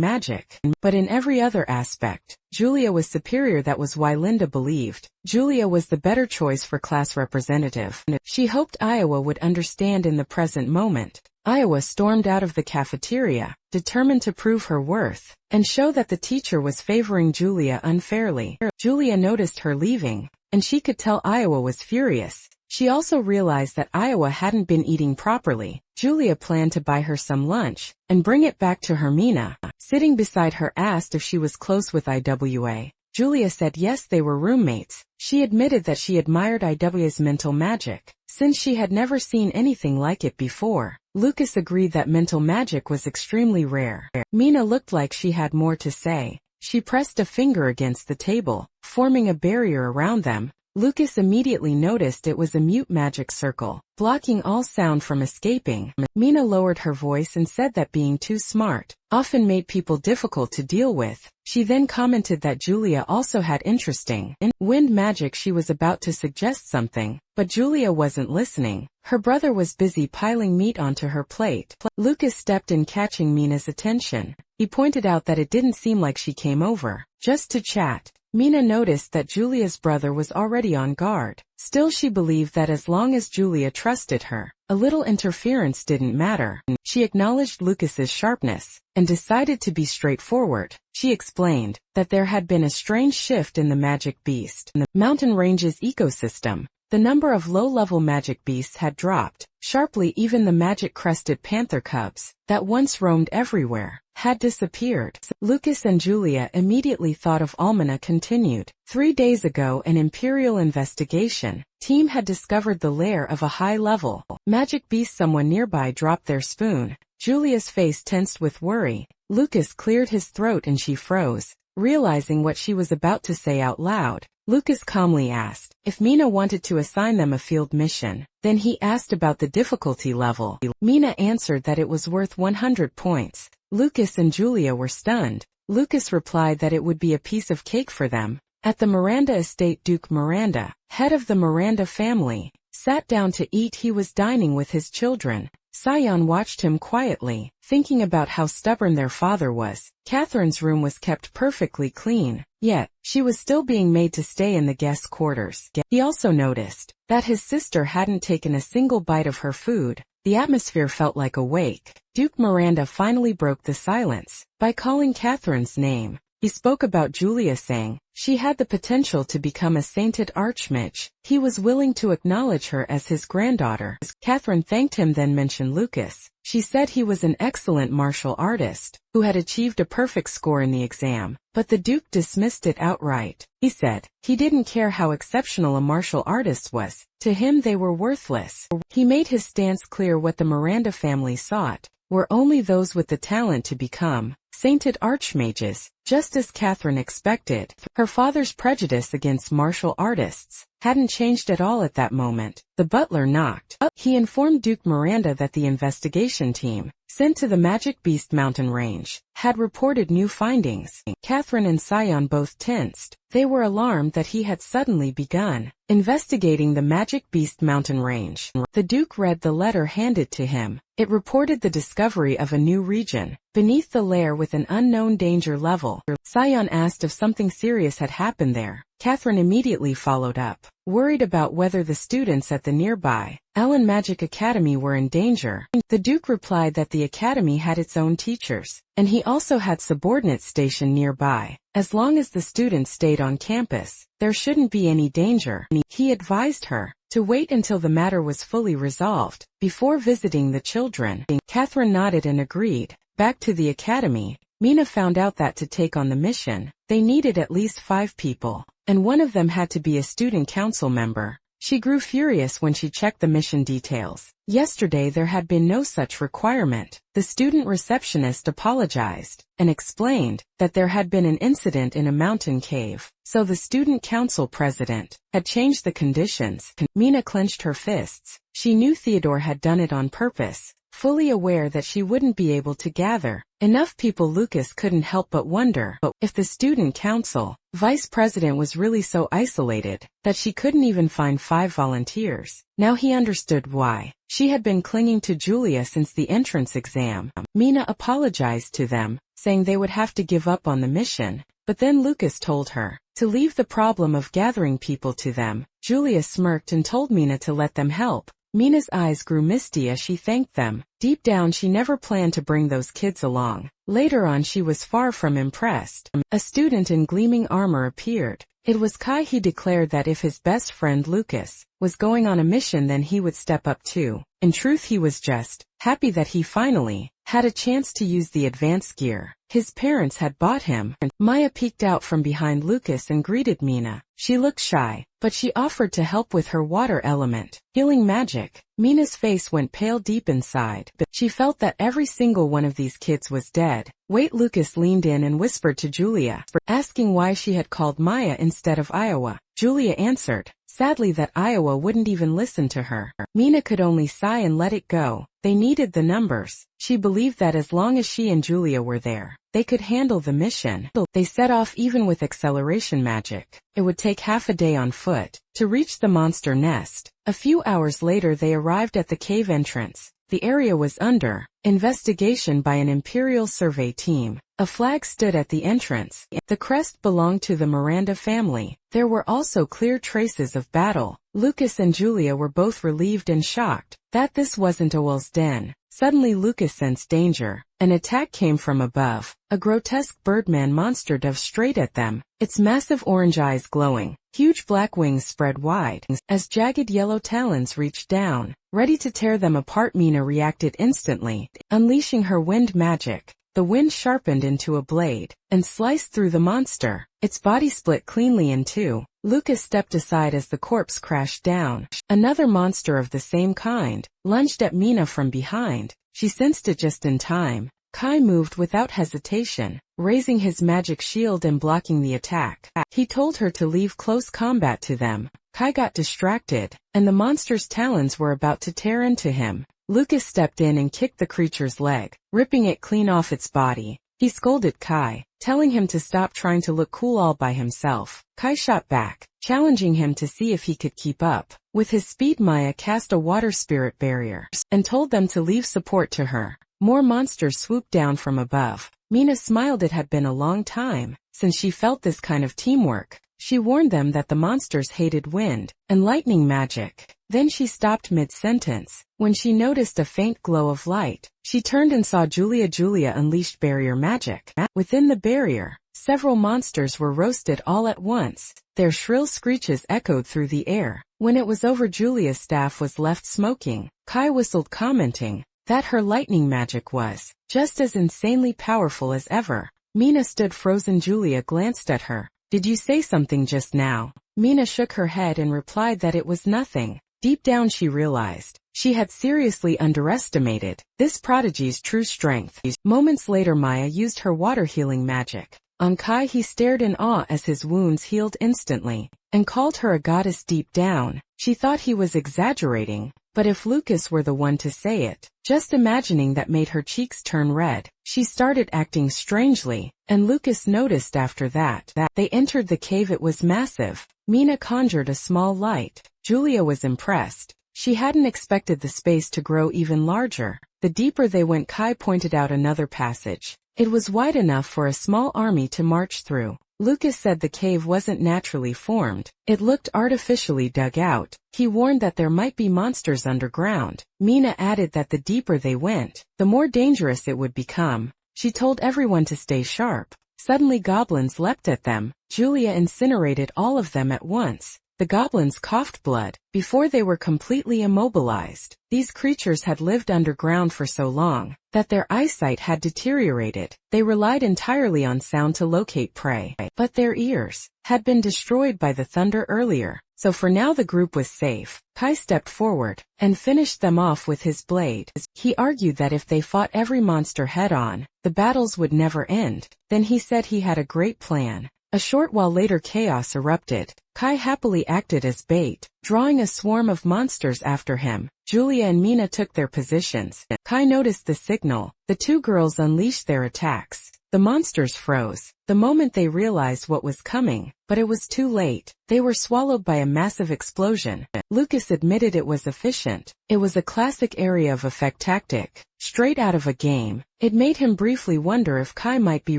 magic. But in every other aspect, Julia was superior. That was why Linda believed Julia was the better choice for class representative. She hoped Iowa would understand in the present moment. Iowa stormed out of the cafeteria, determined to prove her worth and show that the teacher was favoring Julia unfairly. Julia noticed her leaving, and she could tell Iowa was furious. She also realized that Iowa hadn't been eating properly. Julia planned to buy her some lunch and bring it back to her. Mina, sitting beside her, asked if she was close with IWA. Julia said yes, they were roommates. She admitted that she admired IWA's mental magic, since she had never seen anything like it before. Lucas agreed that mental magic was extremely rare. Mina looked like she had more to say. She pressed a finger against the table, forming a barrier around them. Lucas immediately noticed it was a mute magic circle, blocking all sound from escaping. Mina lowered her voice and said that being too smart often made people difficult to deal with. She then commented that Julia also had interesting wind magic. She was about to suggest something, but Julia wasn't listening. Her brother was busy piling meat onto her plate. Lucas stepped in, catching Mina's attention. He pointed out that it didn't seem like she came over just to chat. Mina noticed that Julia's brother was already on guard. Still, she believed that as long as Julia trusted her, a little interference didn't matter. She acknowledged Lucas's sharpness and decided to be straightforward. She explained that there had been a strange shift in the magic beast, the mountain range's ecosystem. The number of low-level magic beasts had dropped sharply. Even the magic-crested panther cubs that once roamed everywhere had disappeared. Lucas and Julia immediately thought of Almana. Continued. 3 days ago, an Imperial investigation team had discovered the lair of a high-level magic beast. Someone nearby dropped their spoon. Julia's face tensed with worry. Lucas cleared his throat and she froze, realizing what she was about to say out loud. Lucas calmly asked if Mina wanted to assign them a field mission. Then he asked about the difficulty level. Mina answered that it was worth 100 points. Lucas and Julia were stunned. Lucas replied that it would be a piece of cake for them. At the Miranda estate, Duke Miranda, head of the Miranda family, sat down to eat. He was dining with his children. Sion watched him quietly, thinking about how stubborn their father was. Catherine's room was kept perfectly clean, yet she was still being made to stay in the guest quarters. He also noticed that his sister hadn't taken a single bite of her food. The atmosphere felt like a wake. Duke Miranda finally broke the silence by calling Catherine's name. He spoke about Julia, saying she had the potential to become a sainted archmage. He was willing to acknowledge her as his granddaughter. Catherine thanked him, then mentioned Lucas. She said he was an excellent martial artist who had achieved a perfect score in the exam, but the Duke dismissed it outright. He said he didn't care how exceptional a martial artist was. To him, they were worthless. He made his stance clear. What the Miranda family sought were only those with the talent to become sainted archmages, just as Catherine expected. Her father's prejudice against martial artists hadn't changed at all at that moment. The butler knocked. He informed Duke Miranda that the investigation team sent to the Magic Beast mountain range had reported new findings. Catherine and Sion both tensed. They were alarmed that he had suddenly begun investigating the Magic Beast mountain range. The Duke read the letter handed to him. It reported the discovery of a new region beneath the lair with an unknown danger level. Sion asked if something serious had happened there. Catherine immediately followed up, worried about whether the students at the nearby Ellen Magic Academy were in danger. The Duke replied that the academy had its own teachers, and he also had subordinates stationed nearby. As long as the students stayed on campus, there shouldn't be any danger. He advised her to wait until the matter was fully resolved before visiting the children. Catherine nodded and agreed. Back to the academy, Mina found out that to take on the mission, they needed at least 5 people, and one of them had to be a student council member. She grew furious when she checked the mission details. Yesterday there had been no such requirement. The student receptionist apologized and explained that there had been an incident in a mountain cave, so the student council president had changed the conditions. Mina clenched her fists. She knew Theodore had done it on purpose, fully aware that she wouldn't be able to gather enough people. Lucas couldn't help but wonder if the student council vice president was really so isolated that she couldn't even find 5 volunteers. Now he understood why she had been clinging to Julia since the entrance exam. Mina apologized to them, saying they would have to give up on the mission, but then Lucas told her to leave the problem of gathering people to them. Julia smirked and told Mina to let them help. Mina's eyes grew misty as she thanked them. Deep down, she never planned to bring those kids along. Later on, she was far from impressed. A student in gleaming armor appeared. It was Kai. He declared that if his best friend Lucas was going on a mission, then he would step up too. In truth, he was just happy that he finally had a chance to use the advanced gear his parents had bought him. Maya peeked out from behind Lucas and greeted Mina. She looked shy, but she offered to help with her water element healing magic. Mina's face went pale deep inside, but she felt that every single one of these kids was dead. Wait, Lucas leaned in and whispered to Julia, asking why she had called Maya instead of Iowa. Julia answered, sadly, that Iowa wouldn't even listen to her. Mina could only sigh and let it go. They needed the numbers. She believed that as long as she and Julia were there, they could handle the mission. They set off. Even with acceleration magic, it would take half a day on foot to reach the monster nest. A few hours later they arrived at the cave entrance. the area was under investigation by an Imperial survey team. A flag stood at the entrance. The crest belonged to the Miranda family. There were also clear traces of battle. Lucas and Julia were both relieved and shocked that this wasn't Owl's den. Suddenly Lucas sensed danger. An attack came from above. A grotesque birdman monster dove straight at them, its massive orange eyes glowing. Huge black wings spread wide as jagged yellow talons reached down, ready to tear them apart. Mina reacted instantly, unleashing her wind magic. The wind sharpened into a blade and sliced through the monster. Its body split cleanly in two. Lucas stepped aside as the corpse crashed down. Another monster of the same kind lunged at Mina from behind. She sensed it just in time. Kai moved without hesitation, raising his magic shield and blocking the attack. He told her to leave close combat to them. Kai got distracted, and the monster's talons were about to tear into him. Lucas stepped in and kicked the creature's leg, ripping it clean off its body. He scolded Kai, telling him to stop trying to look cool all by himself. Kai shot back, challenging him to see if he could keep up. With his speed, Maya cast a water spirit barrier and told them to leave support to her. More monsters swooped down from above. Mina smiled. It had been a long time since she felt this kind of teamwork. She warned them that the monsters hated wind and lightning magic. Then she stopped mid-sentence when she noticed a faint glow of light. She turned and saw Julia. Julia unleashed barrier magic. Within the barrier, several monsters were roasted all at once. Their shrill screeches echoed through the air. When it was over, Julia's staff was left smoking. Kai whistled, commenting that her lightning magic was just as insanely powerful as ever. Mina stood frozen. Julia glanced at her. "Did you say something just now?" Mina shook her head and replied that it was nothing. Deep down she realized she had seriously underestimated this prodigy's true strength. Moments later, Maya used her water healing magic on Kai. He stared in awe as his wounds healed instantly, and called her a goddess. Deep down, she thought he was exaggerating, but if Lucas were the one to say it, just imagining that made her cheeks turn red. She started acting strangely, and Lucas noticed after that. They entered the cave. It was massive. Mina conjured a small light. Julia was impressed. She hadn't expected the space to grow even larger. The deeper they went, Kai pointed out another passage. It was wide enough for a small army to march through. Lucas said the cave wasn't naturally formed. It looked artificially dug out. He warned that there might be monsters underground. Mina added that the deeper they went, the more dangerous it would become. She told everyone to stay sharp. Suddenly goblins leapt at them. Julia incinerated all of them at once. The goblins coughed blood before they were completely immobilized. These creatures had lived underground for so long that their eyesight had deteriorated. They relied entirely on sound to locate prey, but their ears had been destroyed by the thunder earlier, so for now the group was safe. Kai stepped forward and finished them off with his blade. He argued that if they fought every monster head-on, the battles would never end. Then he said he had a great plan. A short while later, chaos erupted. Kai happily acted as bait, drawing a swarm of monsters after him. Julia and Mina took their positions. Kai noticed the signal. The two girls unleashed their attacks. The monsters froze the moment they realized what was coming, but it was too late. They were swallowed by a massive explosion. Lucas admitted it was efficient. It was a classic area of effect tactic, straight out of a game. It made him briefly wonder if Kai might be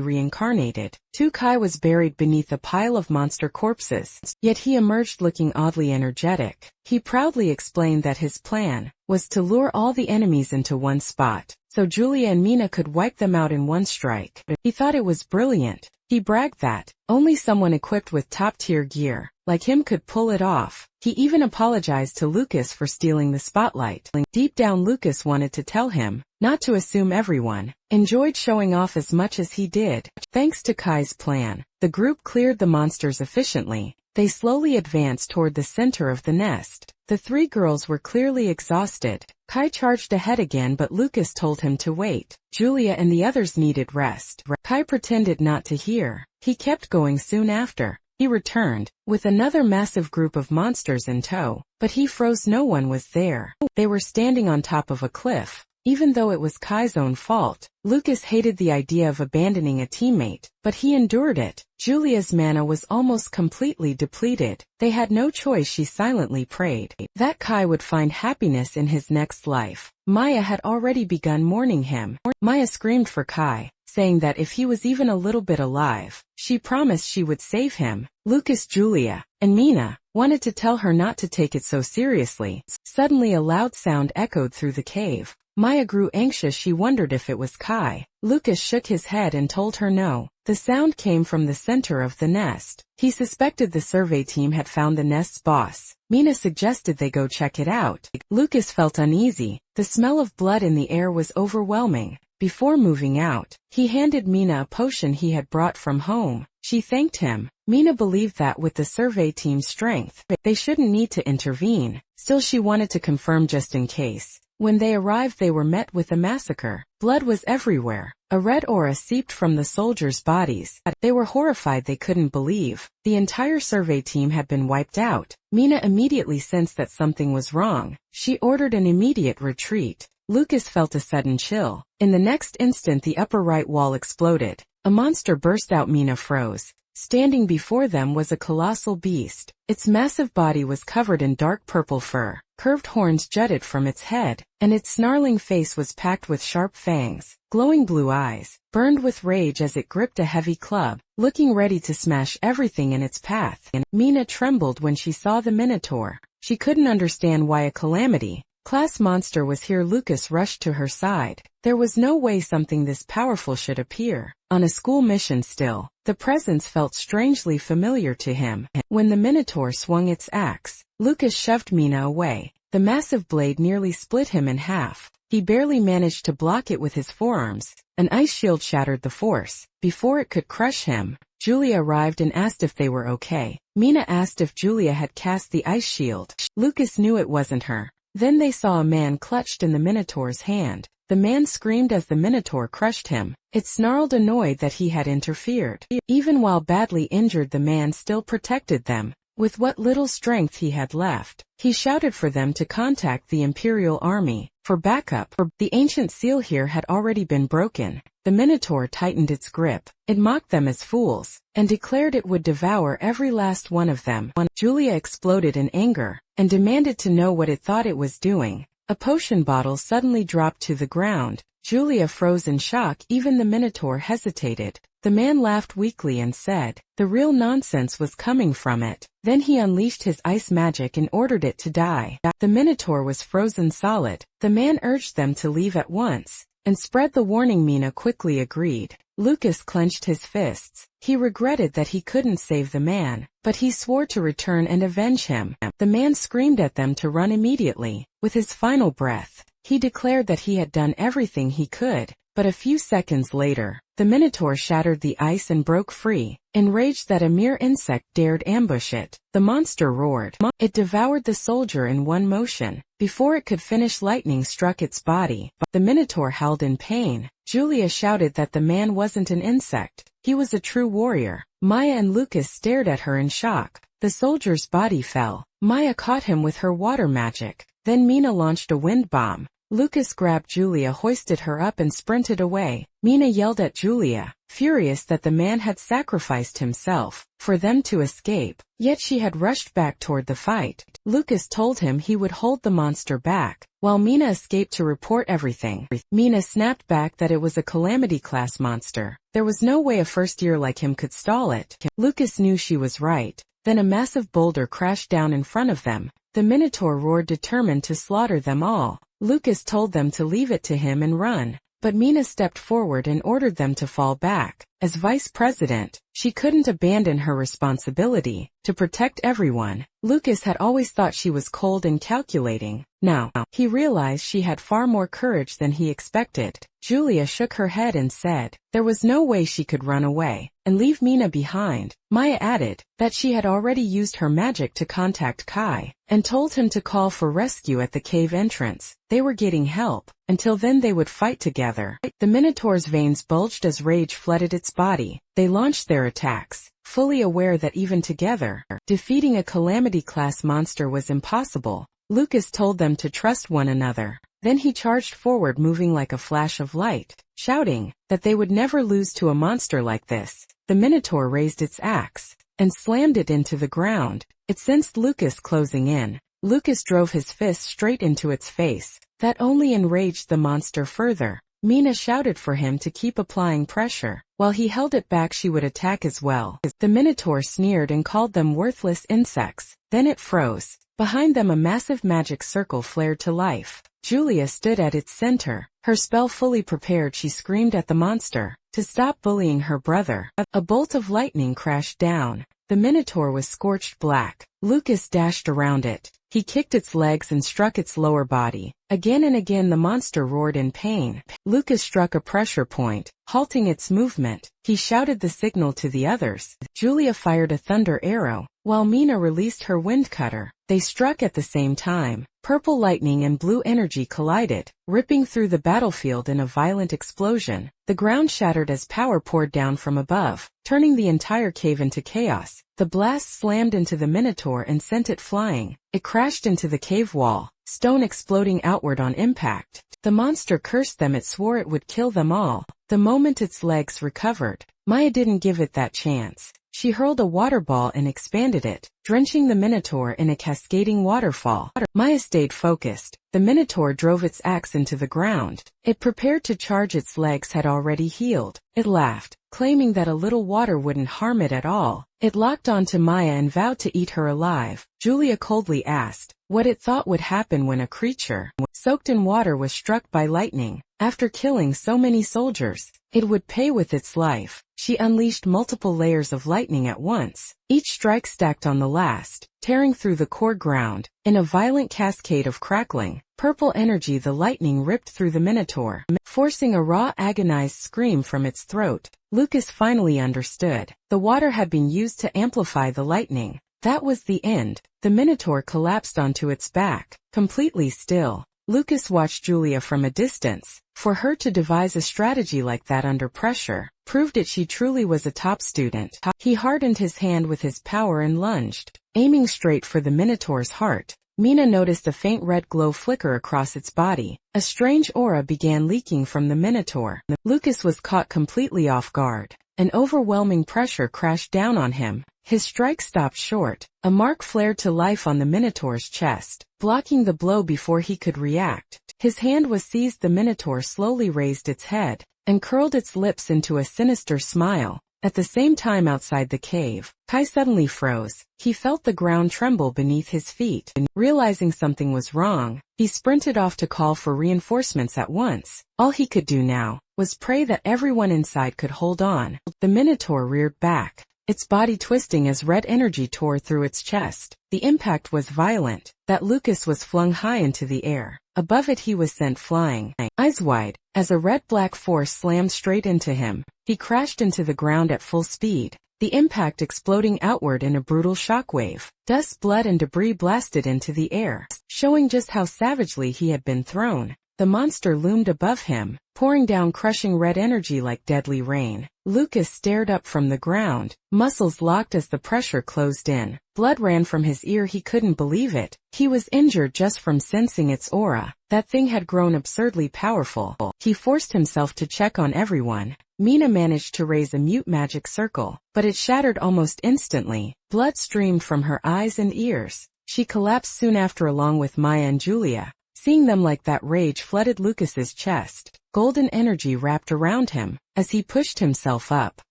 reincarnated. Kai was buried beneath a pile of monster corpses, yet he emerged looking oddly energetic. He proudly explained that his plan was to lure all the enemies into one spot, so Julia and Mina could wipe them out in one strike. He thought it was brilliant. He bragged that only someone equipped with top-tier gear like him could pull it off. He even apologized to Lucas for stealing the spotlight. Deep down, Lucas wanted to tell him not to assume everyone enjoyed showing off as much as he did. Thanks to Kai's plan, the group cleared the monsters efficiently. They slowly advanced toward the center of the nest. The three girls were clearly exhausted. Kai charged ahead again, but Lucas told him to wait. Julia and the others needed rest. Kai pretended not to hear. He kept going. Soon after, he returned with another massive group of monsters in tow, but he froze. No one was there. They were standing on top of a cliff. Even though it was Kai's own fault, Lucas hated the idea of abandoning a teammate, but he endured it. Julia's mana was almost completely depleted. They had no choice. She silently prayed that Kai would find happiness in his next life. Maya had already begun mourning him. Maya screamed for Kai, saying that if he was even a little bit alive, she promised she would save him. Lucas, Julia, and Mina wanted to tell her not to take it so seriously. Suddenly a loud sound echoed through the cave. Maya grew anxious. She wondered if it was Kai. Lucas shook his head and told her no. The sound came from the center of the nest. He suspected the survey team had found the nest's boss. Mina suggested they go check it out. Lucas felt uneasy. The smell of blood in the air was overwhelming. Before moving out, he handed Mina a potion he had brought from home. She thanked him. Mina believed that with the survey team's strength, they shouldn't need to intervene. Still, she wanted to confirm just in case. When they arrived, they were met with a massacre. Blood was everywhere. A red aura seeped from the soldiers' bodies. They were horrified. They couldn't believe the entire survey team had been wiped out. Mina immediately sensed that something was wrong. She ordered an immediate retreat. Lucas felt a sudden chill. In the next instant, the upper right wall exploded. A monster burst out. Mina froze. Standing before them was a colossal beast. Its massive body was covered in dark purple fur. Curved horns jutted from its head, and its snarling face was packed with sharp fangs. Glowing blue eyes burned with rage as it gripped a heavy club, looking ready to smash everything in its path. Mina trembled when she saw the Minotaur. She couldn't understand why a calamity class monster was here. Lucas rushed to her side. There was no way something this powerful should appear on a school mission. Still, the presence felt strangely familiar to him. When the Minotaur swung its axe, Lucas shoved Mina away. The massive blade nearly split him in half. He barely managed to block it with his forearms. An ice shield shattered the force. Before it could crush him, Julia arrived and asked if they were okay. Mina asked if Julia had cast the ice shield. Lucas knew it wasn't her. Then they saw a man clutched in the Minotaur's hand. The man screamed as the Minotaur crushed him. It snarled, annoyed that he had interfered. Even while badly injured, the man still protected them. With what little strength he had left, he shouted for them to contact the Imperial Army for backup. The ancient seal here had already been broken. The Minotaur tightened its grip. It mocked them as fools, and declared it would devour every last one of them. Julia exploded in anger, and demanded to know what it thought it was doing. A potion bottle suddenly dropped to the ground. Julia froze in shock. Even the Minotaur hesitated. The man laughed weakly and said the real nonsense was coming from it. Then he unleashed his ice magic and ordered it to die. The Minotaur was frozen solid. The man urged them to leave at once and spread the warning. Mina quickly agreed. Lucas clenched his fists. He regretted that he couldn't save the man, but he swore to return and avenge him. The man screamed at them to run immediately. With his final breath, he declared that he had done everything he could. But a few seconds later, the Minotaur shattered the ice and broke free. Enraged that a mere insect dared ambush it, the monster roared. It devoured the soldier in one motion. Before it could finish, lightning struck its body. The Minotaur howled in pain. Julia shouted that the man wasn't an insect. He was a true warrior. Maya and Lucas stared at her in shock. The soldier's body fell. Maya caught him with her water magic. Then Mina launched a wind bomb. Lucas grabbed Julia, hoisted her up, and sprinted away. Mina yelled at Julia, furious that the man had sacrificed himself for them to escape, yet she had rushed back toward the fight. Lucas told him he would hold the monster back, while Mina escaped to report everything. Mina snapped back that it was a calamity-class monster. There was no way a first-year like him could stall it. Lucas knew she was right. Then a massive boulder crashed down in front of them. The Minotaur roared, determined to slaughter them all. Lucas told them to leave it to him and run, but Mina stepped forward and ordered them to fall back. As vice president, she couldn't abandon her responsibility to protect everyone. Lucas had always thought she was cold and calculating. Now, he realized she had far more courage than he expected. Julia shook her head and said there was no way she could run away and leave Mina behind. Maya added that she had already used her magic to contact Kai and told him to call for rescue at the cave entrance. They were getting help. Until then they would fight together. The Minotaur's veins bulged as rage flooded its body. They launched their attacks, fully aware that even together, defeating a calamity-class monster was impossible. Lucas told them to trust one another. Then he charged forward, moving like a flash of light, shouting that they would never lose to a monster like this. The Minotaur raised its axe and slammed it into the ground. It sensed Lucas closing in. Lucas drove his fist straight into its face. That only enraged the monster further. Mina shouted for him to keep applying pressure. While he held it back, she would attack as well. The Minotaur sneered and called them worthless insects. Then it froze. Behind them a massive magic circle flared to life. Julia stood at its center. Her spell fully prepared, she screamed at the monster to stop bullying her brother. A bolt of lightning crashed down. The Minotaur was scorched black. Lucas dashed around it. He kicked its legs and struck its lower body. Again and again the monster roared in pain. Lucas struck a pressure point, halting its movement. He shouted the signal to the others. Julia fired a thunder arrow, while Mina released her wind cutter. They struck at the same time. Purple lightning and blue energy collided, ripping through the battlefield in a violent explosion. The ground shattered as power poured down from above, turning the entire cave into chaos. The blast slammed into the Minotaur and sent it flying. It crashed into the cave wall, stone exploding outward on impact. The monster cursed them. It swore it would kill them all. The moment its legs recovered, Maya didn't give it that chance. She hurled a water ball and expanded it, drenching the Minotaur in a cascading waterfall. Maya stayed focused. The Minotaur drove its axe into the ground. It prepared to charge. Its legs had already healed. It laughed, claiming that a little water wouldn't harm it at all. It locked onto Maya and vowed to eat her alive. Julia coldly asked what it thought would happen when a creature soaked in water was struck by lightning. After killing so many soldiers, it would pay with its life. She unleashed multiple layers of lightning at once, each strike stacked on the last, tearing through the core ground. In a violent cascade of crackling, purple energy, the lightning ripped through the Minotaur, forcing a raw, agonized scream from its throat. Lucas finally understood. The water had been used to amplify the lightning. That was the end. The Minotaur collapsed onto its back, completely still. Lucas watched Julia from a distance. For her to devise a strategy like that under pressure proved it she truly was a top student. He hardened his hand with his power and lunged, aiming straight for the Minotaur's heart. Mina noticed a faint red glow flicker across its body. A strange aura began leaking from the Minotaur. Lucas was caught completely off guard. An overwhelming pressure crashed down on him. His strike stopped short. A mark flared to life on the Minotaur's chest, blocking the blow before he could react. His hand was seized. The Minotaur slowly raised its head and curled its lips into a sinister smile. At the same time, outside the cave, Kai suddenly froze. He felt the ground tremble beneath his feet. Realizing something was wrong, he sprinted off to call for reinforcements at once. All he could do now was pray that everyone inside could hold on. The Minotaur reared back, its body twisting as red energy tore through its chest. The impact was violent, that Lucas was flung high into the air. Above it he was sent flying, eyes wide, as a red-black force slammed straight into him. He crashed into the ground at full speed, the impact exploding outward in a brutal shockwave. Dust, blood and debris blasted into the air, showing just how savagely he had been thrown. The monster loomed above him, pouring down crushing red energy like deadly rain. Lucas stared up from the ground, muscles locked as the pressure closed in. Blood ran from his ear. He couldn't believe it. He was injured just from sensing its aura. That thing had grown absurdly powerful. He forced himself to check on everyone. Mina managed to raise a mute magic circle, but it shattered almost instantly. Blood streamed from her eyes and ears. She collapsed soon after, along with Maya and Julia. Seeing them like that, rage flooded Lucas's chest. Golden energy wrapped around him. As he pushed himself up,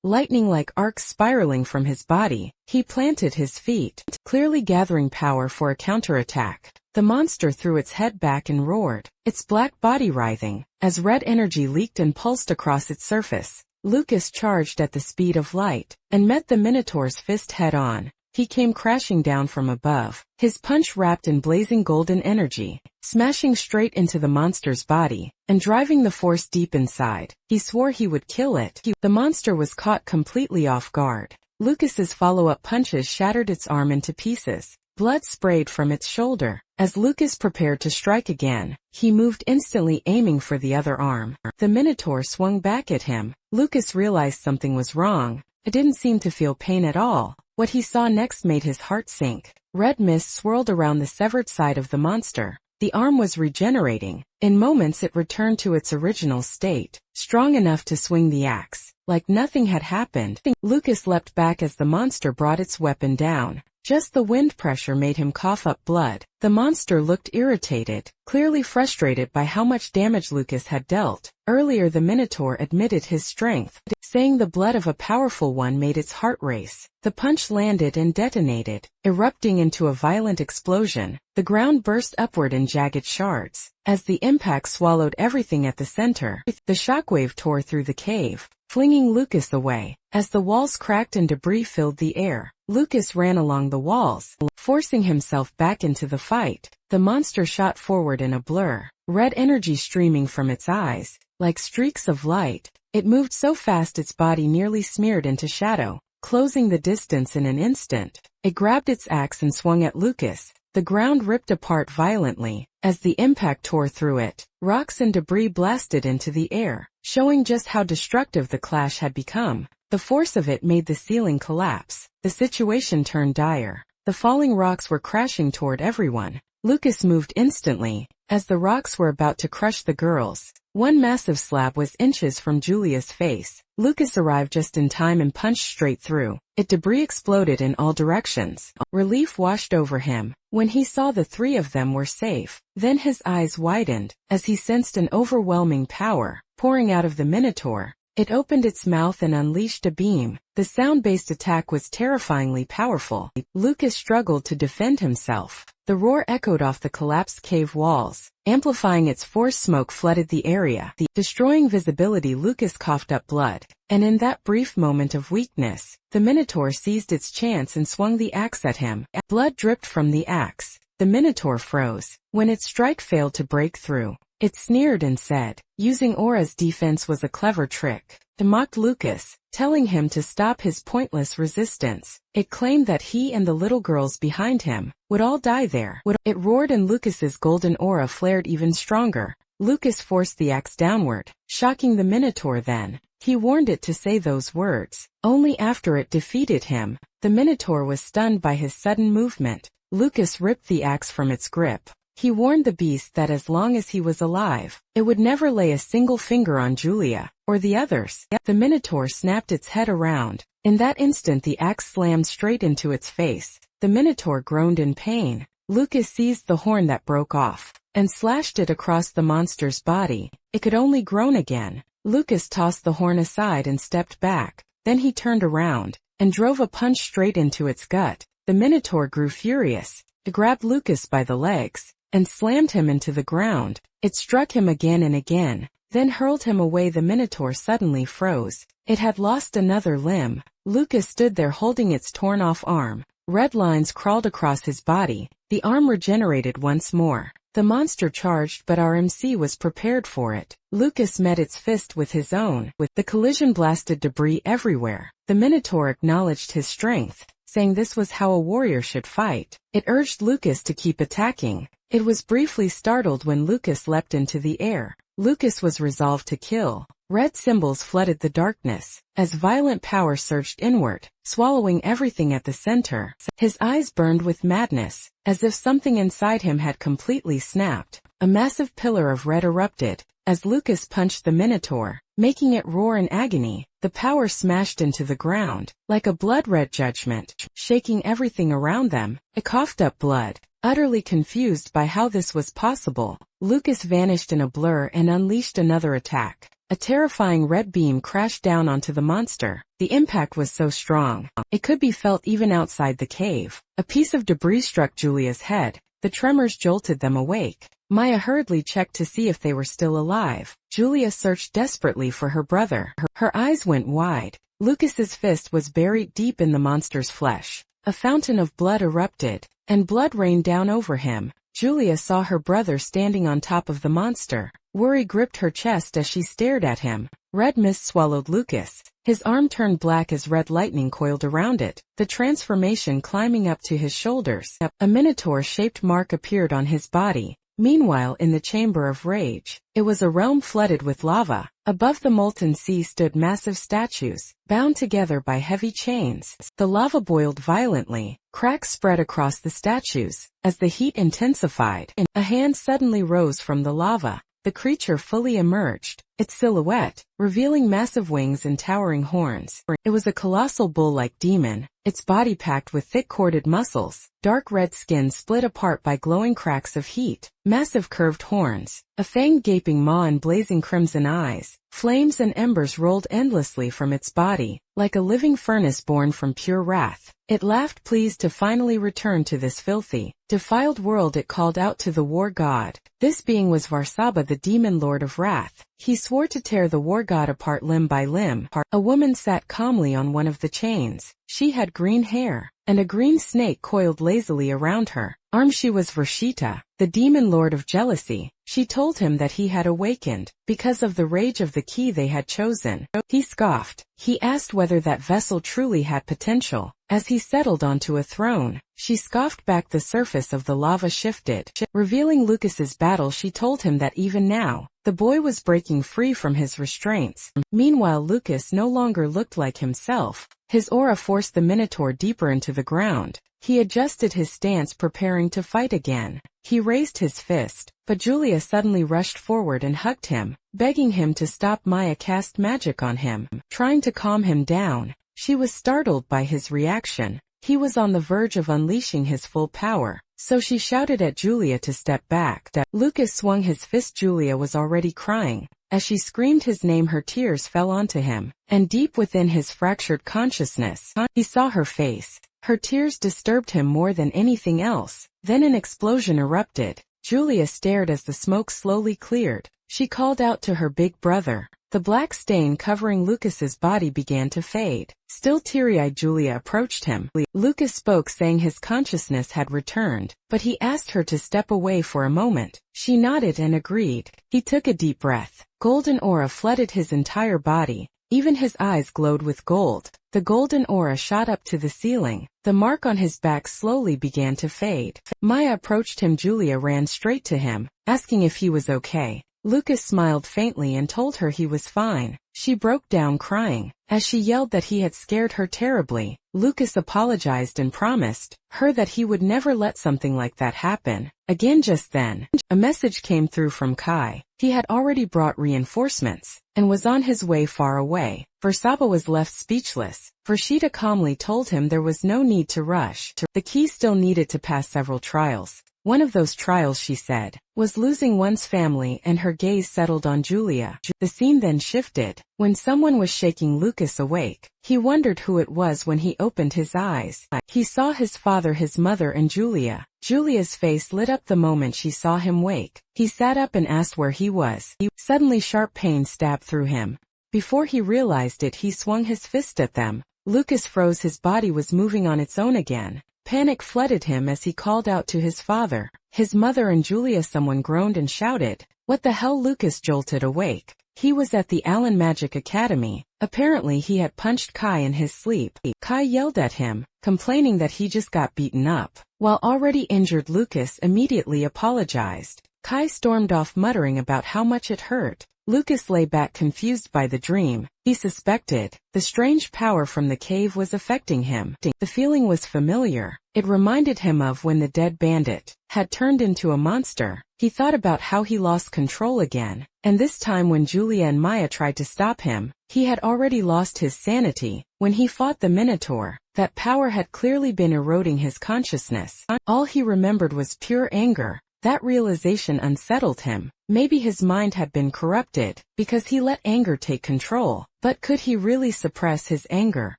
lightning-like arcs spiraling from his body, he planted his feet, clearly gathering power for a counterattack. The monster threw its head back and roared, its black body writhing, as red energy leaked and pulsed across its surface. Lucas charged at the speed of light, and met the Minotaur's fist head-on. He came crashing down from above, his punch wrapped in blazing golden energy, smashing straight into the monster's body, and driving the force deep inside. He swore he would kill it. The monster was caught completely off guard. Lucas's follow-up punches shattered its arm into pieces. Blood sprayed from its shoulder. As Lucas prepared to strike again, he moved instantly, aiming for the other arm. The Minotaur swung back at him. Lucas realized something was wrong. It didn't seem to feel pain at all. What he saw next made his heart sink. Red mist swirled around the severed side of the monster. The arm was regenerating. In moments it returned to its original state, strong enough to swing the axe. Like nothing had happened, Lucas leapt back as the monster brought its weapon down. Just the wind pressure made him cough up blood. The monster looked irritated, clearly frustrated by how much damage Lucas had dealt. Earlier the Minotaur admitted his strength, saying the blood of a powerful one made its heart race. The punch landed and detonated, erupting into a violent explosion. The ground burst upward in jagged shards. As the impact swallowed everything at the center, the shockwave tore through the cave, flinging Lucas away. As the walls cracked and debris filled the air, Lucas ran along the walls, forcing himself back into the fight. The monster shot forward in a blur, red energy streaming from its eyes. Like streaks of light, it moved so fast its body nearly smeared into shadow, closing the distance in an instant. It grabbed its axe and swung at Lucas. The ground ripped apart violently. As the impact tore through it, rocks and debris blasted into the air, showing just how destructive the clash had become. The force of it made the ceiling collapse. The situation turned dire. The falling rocks were crashing toward everyone. Lucas moved instantly. As the rocks were about to crush the girls, one massive slab was inches from Julia's face. Lucas arrived just in time and punched straight through. Debris exploded in all directions. Relief washed over him when he saw the three of them were safe. Then his eyes widened as he sensed an overwhelming power pouring out of the Minotaur. It opened its mouth and unleashed a beam. The sound-based attack was terrifyingly powerful. Lucas struggled to defend himself. The roar echoed off the collapsed cave walls, amplifying its force. Smoke flooded the area, destroying visibility. Lucas coughed up blood, and in that brief moment of weakness, the Minotaur seized its chance and swung the axe at him. Blood dripped from the axe. The Minotaur froze. When its strike failed to break through, it sneered and said, using Aura's defense was a clever trick. It mocked Lucas, telling him to stop his pointless resistance. It claimed that he and the little girls behind him would all die there. It roared and Lucas's golden aura flared even stronger. Lucas forced the axe downward, shocking the Minotaur. Then he warned it to say those words. Only after it defeated him, the Minotaur was stunned by his sudden movement. Lucas ripped the axe from its grip. He warned the beast that as long as he was alive, it would never lay a single finger on Julia, or the others. The Minotaur snapped its head around. In that instant the axe slammed straight into its face. The Minotaur groaned in pain. Lucas seized the horn that broke off, and slashed it across the monster's body. It could only groan again. Lucas tossed the horn aside and stepped back. Then he turned around, and drove a punch straight into its gut. The Minotaur grew furious. It grabbed Lucas by the legs, and slammed him into the ground. It struck him again and again, then hurled him away. The Minotaur suddenly froze. It had lost another limb. Lucas stood there holding its torn-off arm. Red lines crawled across his body. The arm regenerated once more. The monster charged, but RMC was prepared for it. Lucas met its fist with his own. The collision blasted debris everywhere. The Minotaur acknowledged his strength, saying this was how a warrior should fight. It urged Lucas to keep attacking. It was briefly startled when Lucas leapt into the air. Lucas was resolved to kill. Red symbols flooded the darkness, as violent power surged inward, swallowing everything at the center. His eyes burned with madness, as if something inside him had completely snapped. A massive pillar of red erupted, as Lucas punched the Minotaur, making it roar in agony. The power smashed into the ground, like a blood-red judgment, shaking everything around them. It coughed up blood. Utterly confused by how this was possible, Lucas vanished in a blur and unleashed another attack. A terrifying red beam crashed down onto the monster. The impact was so strong, it could be felt even outside the cave. A piece of debris struck Julia's head. The tremors jolted them awake. Maya hurriedly checked to see if they were still alive. Julia searched desperately for her brother. Her eyes went wide. Lucas's fist was buried deep in the monster's flesh. A fountain of blood erupted, and blood rained down over him. Julia saw her brother standing on top of the monster. Worry gripped her chest as she stared at him. Red mist swallowed Lucas. His arm turned black as red lightning coiled around it, the transformation climbing up to his shoulders. A Minotaur-shaped mark appeared on his body, Meanwhile in the Chamber of Rage, it was a realm flooded with lava. Above the molten sea stood massive statues, bound together by heavy chains. The lava boiled violently, cracks spread across the statues. As the heat intensified, a hand suddenly rose from the lava. The creature fully emerged, its silhouette, revealing massive wings and towering horns. It was a colossal bull-like demon, its body packed with thick corded muscles, dark red skin split apart by glowing cracks of heat, massive curved horns, a fanged gaping maw and blazing crimson eyes. Flames and embers rolled endlessly from its body, like a living furnace born from pure wrath. It laughed, pleased to finally return to this filthy, defiled world. It called out to the war god. This being was Varsaba, the demon lord of wrath. He swore to tear the war god apart limb by limb. A woman sat calmly on one of the chains. She had green hair, and a green snake coiled lazily around her arm. She was Varshita, the demon lord of jealousy. She told him that he had awakened, because of the rage of the key they had chosen. He scoffed. He asked whether that vessel truly had potential. As he settled onto a throne, she scoffed back. The surface of the lava shifted, revealing Lucas's battle. She told him that even now, the boy was breaking free from his restraints. Meanwhile, Lucas no longer looked like himself. His aura forced the Minotaur deeper into the ground. He adjusted his stance, preparing to fight again. He raised his fist, but Julia suddenly rushed forward and hugged him, begging him to stop. Maya cast magic on him, trying to calm him down. She was startled by his reaction. He was on the verge of unleashing his full power, so she shouted at Julia to step back. Lucas swung his fist. Julia was already crying. As she screamed his name, her tears fell onto him, and deep within his fractured consciousness, he saw her face. Her tears disturbed him more than anything else. Then an explosion erupted. Julia stared as the smoke slowly cleared. She called out to her big brother. The black stain covering Lucas's body began to fade. Still teary-eyed, Julia approached him. Lucas spoke, saying his consciousness had returned, but he asked her to step away for a moment. She nodded and agreed. He took a deep breath. Golden aura flooded his entire body. Even his eyes glowed with gold. The golden aura shot up to the ceiling. The mark on his back slowly began to fade. Maya approached him. Julia ran straight to him, asking if he was okay. Lucas smiled faintly and told her he was fine. She broke down crying. As she yelled that he had scared her terribly, Lucas apologized and promised her that he would never let something like that happen again. Just then, a message came through from Kai. He had already brought reinforcements, and was on his way far away. Varsaba was left speechless. Varshita calmly told him there was no need to rush. The key still needed to pass several trials. One of those trials, she said, was losing one's family, and her gaze settled on Julia. The scene then shifted. When someone was shaking Lucas awake, he wondered who it was. When he opened his eyes, he saw his father, his mother, and Julia. Julia's face lit up the moment she saw him wake. He sat up and asked where he was. Suddenly sharp pain stabbed through him. Before he realized it, he swung his fist at them. Lucas froze. His body was moving on its own again. Panic flooded him as he called out to his father, his mother, and Julia. Someone groaned and shouted, "What the hell?" Lucas jolted awake. He was at the Allen Magic Academy. Apparently he had punched Kai in his sleep. Kai yelled at him, complaining that he just got beaten up. While already injured, Lucas immediately apologized. Kai stormed off, muttering about how much it hurt. Lucas lay back, confused by the dream. He suspected the strange power from the cave was affecting him. The feeling was familiar. It reminded him of when the dead bandit had turned into a monster. He thought about how he lost control again, and this time when Julia and Maya tried to stop him, he had already lost his sanity. When he fought the Minotaur, that power had clearly been eroding his consciousness. All he remembered was pure anger. That realization unsettled him. Maybe his mind had been corrupted, because he let anger take control. But could he really suppress his anger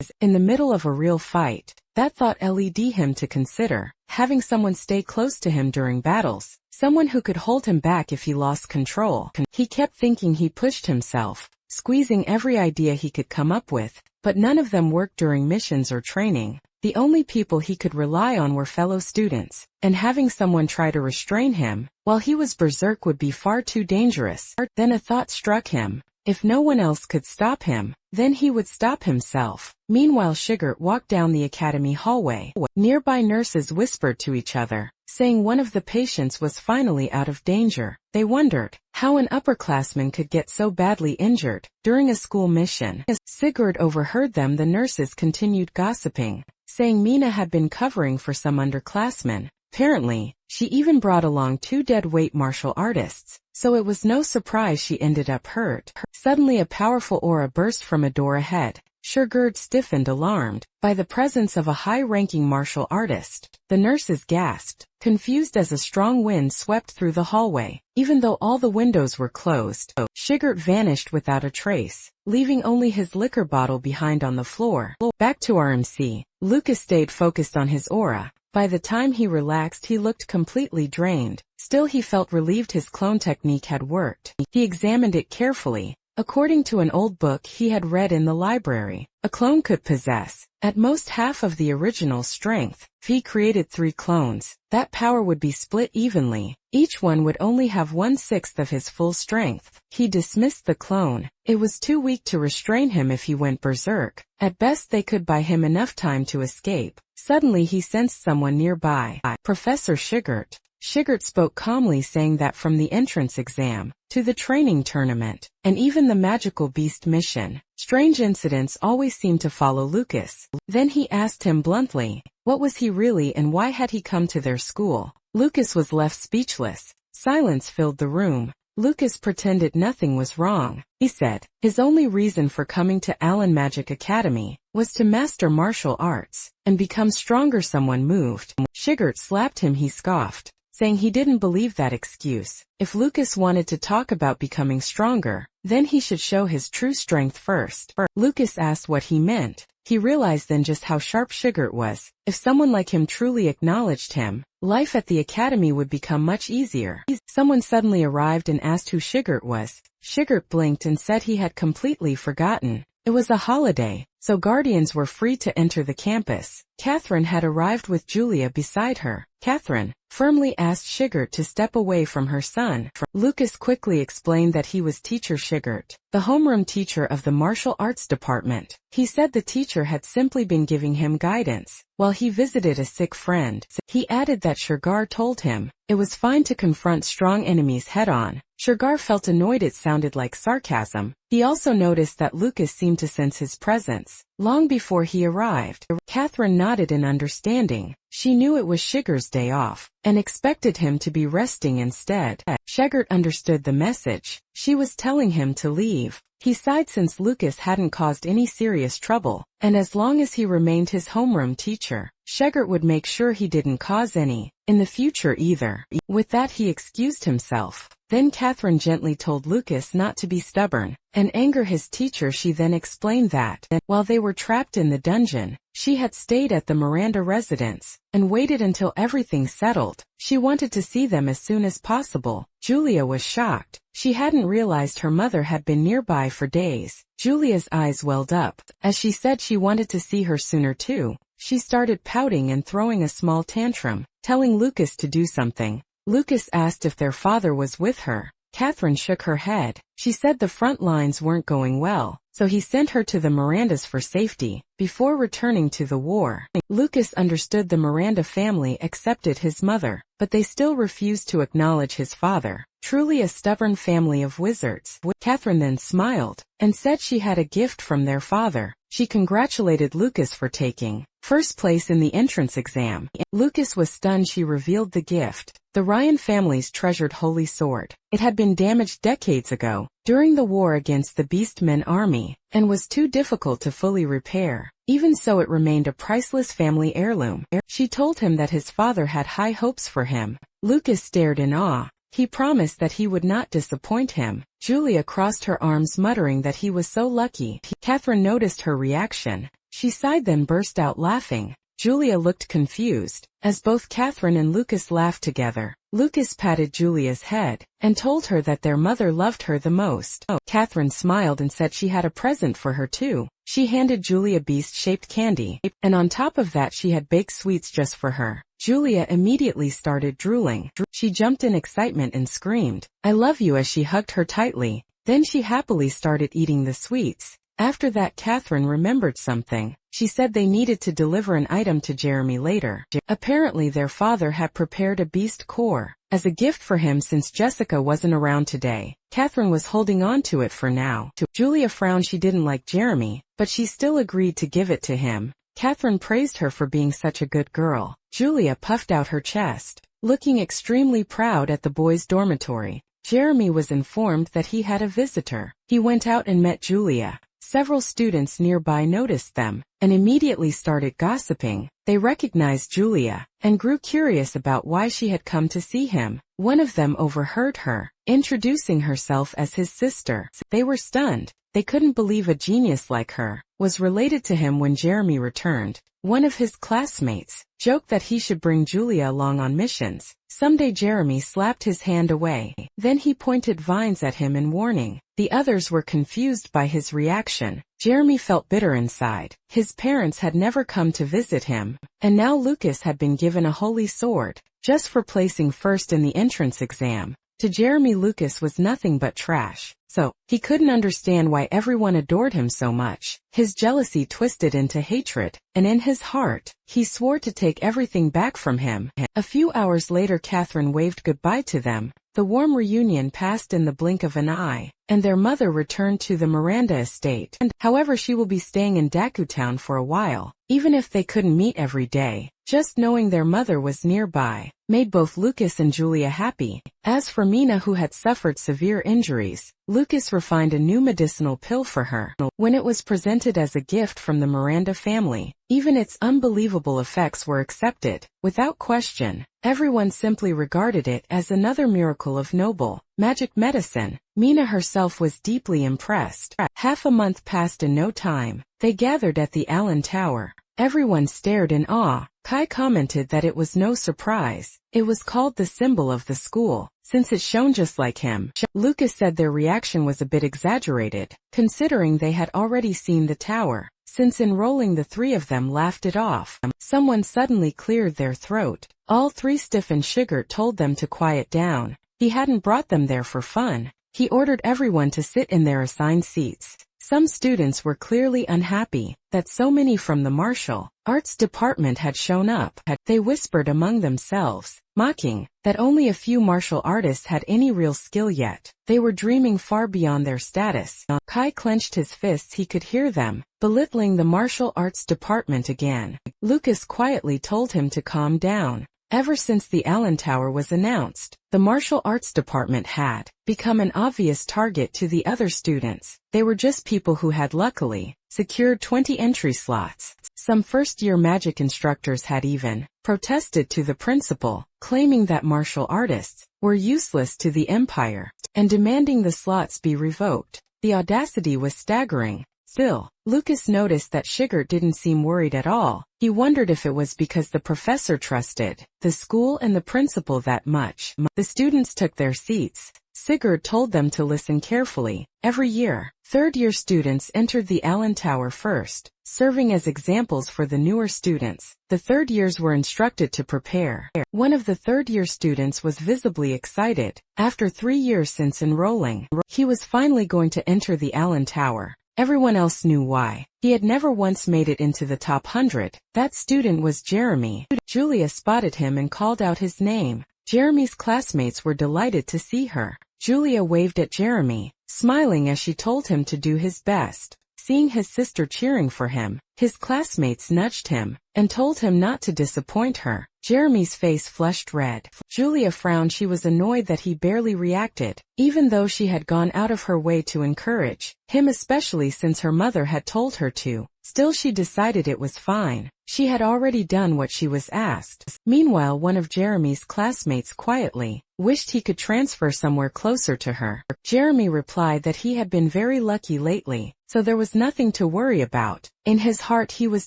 in the middle of a real fight? That thought led him to consider having someone stay close to him during battles, someone who could hold him back if he lost control. He kept thinking. He pushed himself, squeezing every idea he could come up with, but none of them worked during missions or training. The only people he could rely on were fellow students, and having someone try to restrain him while he was berserk would be far too dangerous. Then a thought struck him. If no one else could stop him, then he would stop himself. Meanwhile, Shigert walked down the academy hallway. Nearby nurses whispered to each other, saying one of the patients was finally out of danger. They wondered how an upperclassman could get so badly injured during a school mission. As Sigurd overheard them, the nurses continued gossiping, saying Mina had been covering for some underclassmen. Apparently, she even brought along 2 dead-weight martial artists, so it was no surprise she ended up hurt. Suddenly a powerful aura burst from a door ahead. Sigurd stiffened, alarmed by the presence of a high-ranking martial artist. The nurses gasped, confused as a strong wind swept through the hallway. Even though all the windows were closed, Sigurd vanished without a trace, leaving only his liquor bottle behind on the floor. Back to RMC, Lucas stayed focused on his aura. By the time he relaxed, he looked completely drained. Still, he felt relieved his clone technique had worked. He examined it carefully. According to an old book he had read in the library, a clone could possess, at most, half of the original strength. If he created 3 clones, that power would be split evenly. Each one would only have 1/6 of his full strength. He dismissed the clone. It was too weak to restrain him if he went berserk. At best they could buy him enough time to escape. Suddenly he sensed someone nearby. Professor Sigurd. Sigurd spoke calmly, saying that from the entrance exam to the training tournament, and even the magical beast mission, strange incidents always seemed to follow Lucas. Then he asked him bluntly, what was he really and why had he come to their school? Lucas was left speechless. Silence filled the room. Lucas pretended nothing was wrong. He said his only reason for coming to Allen Magic Academy was to master martial arts and become stronger. Someone moved. Sigurd slapped him. He scoffed, saying he didn't believe that excuse. If Lucas wanted to talk about becoming stronger, then he should show his true strength first. Lucas asked what he meant. He realized then just how sharp Sigurd was. If someone like him truly acknowledged him, life at the academy would become much easier. Someone suddenly arrived and asked who Sigurd was. Sigurd blinked and said he had completely forgotten. It was a holiday, so guardians were free to enter the campus. Catherine had arrived with Julia beside her. Catherine firmly asked Sigurd to step away from her son. Lucas quickly explained that he was teacher Sigurd, the homeroom teacher of the martial arts department. He said the teacher had simply been giving him guidance while he visited a sick friend. He added that Sigurd told him it was fine to confront strong enemies head-on. Sigurd felt annoyed. It sounded like sarcasm. He also noticed that Lucas seemed to sense his presence long before he arrived. Catherine nodded in understanding. She knew it was Sigurd's day off and expected him to be resting instead. Sigurd understood the message. She was telling him to leave. He sighed since Lucas hadn't caused any serious trouble, and as long as he remained his homeroom teacher, Sigurd would make sure he didn't cause any in the future either. With that he excused himself. Then Catherine gently told Lucas not to be stubborn and anger his teacher. She then explained that, while they were trapped in the dungeon, she had stayed at the Miranda residence and waited until everything settled. She wanted to see them as soon as possible. Julia was shocked. She hadn't realized her mother had been nearby for days. Julia's eyes welled up as she said she wanted to see her sooner too. She started pouting and throwing a small tantrum, telling Lucas to do something. Lucas asked if their father was with her. Catherine shook her head. She said the front lines weren't going well, so he sent her to the Mirandas for safety before returning to the war. Lucas understood the Miranda family accepted his mother, but they still refused to acknowledge his father. Truly a stubborn family of wizards. Catherine then smiled and said she had a gift from their father. She congratulated Lucas for taking first place in the entrance exam. Lucas was stunned. She revealed the gift. The Ryan family's treasured holy sword. It had been damaged decades ago during the war against the Beastmen army and was too difficult to fully repair. Even so, it remained a priceless family heirloom. She told him that his father had high hopes for him. Lucas stared in awe. He promised that he would not disappoint him. Julia crossed her arms, muttering that he was so lucky. Catherine noticed her reaction. She sighed, then burst out laughing. Julia looked confused as both Catherine and Lucas laughed together. Lucas patted Julia's head and told her that their mother loved her the most. Catherine smiled and said she had a present for her too. She handed Julia beast-shaped candy, and on top of that she had baked sweets just for her. Julia immediately started drooling. She jumped in excitement and screamed, "I love you," as she hugged her tightly. Then she happily started eating the sweets. After that, Catherine remembered something. She said they needed to deliver an item to Jeremy later. Apparently their father had prepared a beast core as a gift for him since Jessica wasn't around today. Catherine was holding on to it for now. Julia frowned. She didn't like Jeremy, but she still agreed to give it to him. Catherine praised her for being such a good girl. Julia puffed out her chest, looking extremely proud at the boys' dormitory. Jeremy was informed that he had a visitor. He went out and met Julia. Several students nearby noticed them and immediately started gossiping. They recognized Julia and grew curious about why she had come to see him. One of them overheard her introducing herself as his sister. They were stunned. They couldn't believe a genius like her was related to him. When Jeremy returned, one of his classmates joked that he should bring Julia along on missions. Someday. Jeremy slapped his hand away. Then he pointed vines at him in warning. The others were confused by his reaction. Jeremy felt bitter inside. His parents had never come to visit him, and now Lucas had been given a holy sword just for placing first in the entrance exam. To Jeremy, Lucas was nothing but trash. So, he couldn't understand why everyone adored him so much. His jealousy twisted into hatred, and in his heart, he swore to take everything back from him. A few hours later, Catherine waved goodbye to them. The warm reunion passed in the blink of an eye, and their mother returned to the Miranda estate. However, she will be staying in Dakutown for a while. Even if they couldn't meet every day, just knowing their mother was nearby made both Lucas and Julia happy. As for Mina, who had suffered severe injuries, Lucas refined a new medicinal pill for her. When it was presented as a gift from the Miranda family, even its unbelievable effects were accepted without question. Everyone simply regarded it as another miracle of noble magic medicine. Mina herself was deeply impressed. Half a month passed in no time. They gathered at the Allen Tower. Everyone stared in awe. Kai commented that it was no surprise. It was called the symbol of the school, since it shone just like him. Lucas said their reaction was a bit exaggerated, considering they had already seen the tower. Since enrolling, the three of them laughed it off. Someone suddenly cleared their throat. All three stiffened. Sugar told them to quiet down. He hadn't brought them there for fun. He ordered everyone to sit in their assigned seats. Some students were clearly unhappy that so many from the martial arts department had shown up. They whispered among themselves, mocking that only a few martial artists had any real skill yet. They were dreaming far beyond their status. Kai clenched his fists. He could hear them belittling the martial arts department again. Lucas quietly told him to calm down. Ever since the Allen Tower was announced, the martial arts department had become an obvious target to the other students. They were just people who had luckily secured 20 entry slots. Some first-year magic instructors had even protested to the principal, claiming that martial artists were useless to the empire and demanding the slots be revoked. The audacity was staggering. Still, Lucas noticed that Sigurd didn't seem worried at all. He wondered if it was because the professor trusted the school and the principal that much. The students took their seats. Sigurd told them to listen carefully. Every year, third-year students entered the Allen Tower first, serving as examples for the newer students. The third years were instructed to prepare. One of the third-year students was visibly excited. After 3 years since enrolling, he was finally going to enter the Allen Tower. Everyone else knew why. He had never once made it into the top 100. That student was Jeremy. Julia spotted him and called out his name. Jeremy's classmates were delighted to see her. Julia waved at Jeremy, smiling as she told him to do his best. Seeing his sister cheering for him, his classmates nudged him and told him not to disappoint her. Jeremy's face flushed red. Julia frowned. She was annoyed that he barely reacted, even though she had gone out of her way to encourage him, especially since her mother had told her to. Still, she decided it was fine. She had already done what she was asked. Meanwhile, one of Jeremy's classmates quietly wished he could transfer somewhere closer to her. Jeremy replied that he had been very lucky lately, so there was nothing to worry about. In his heart, he was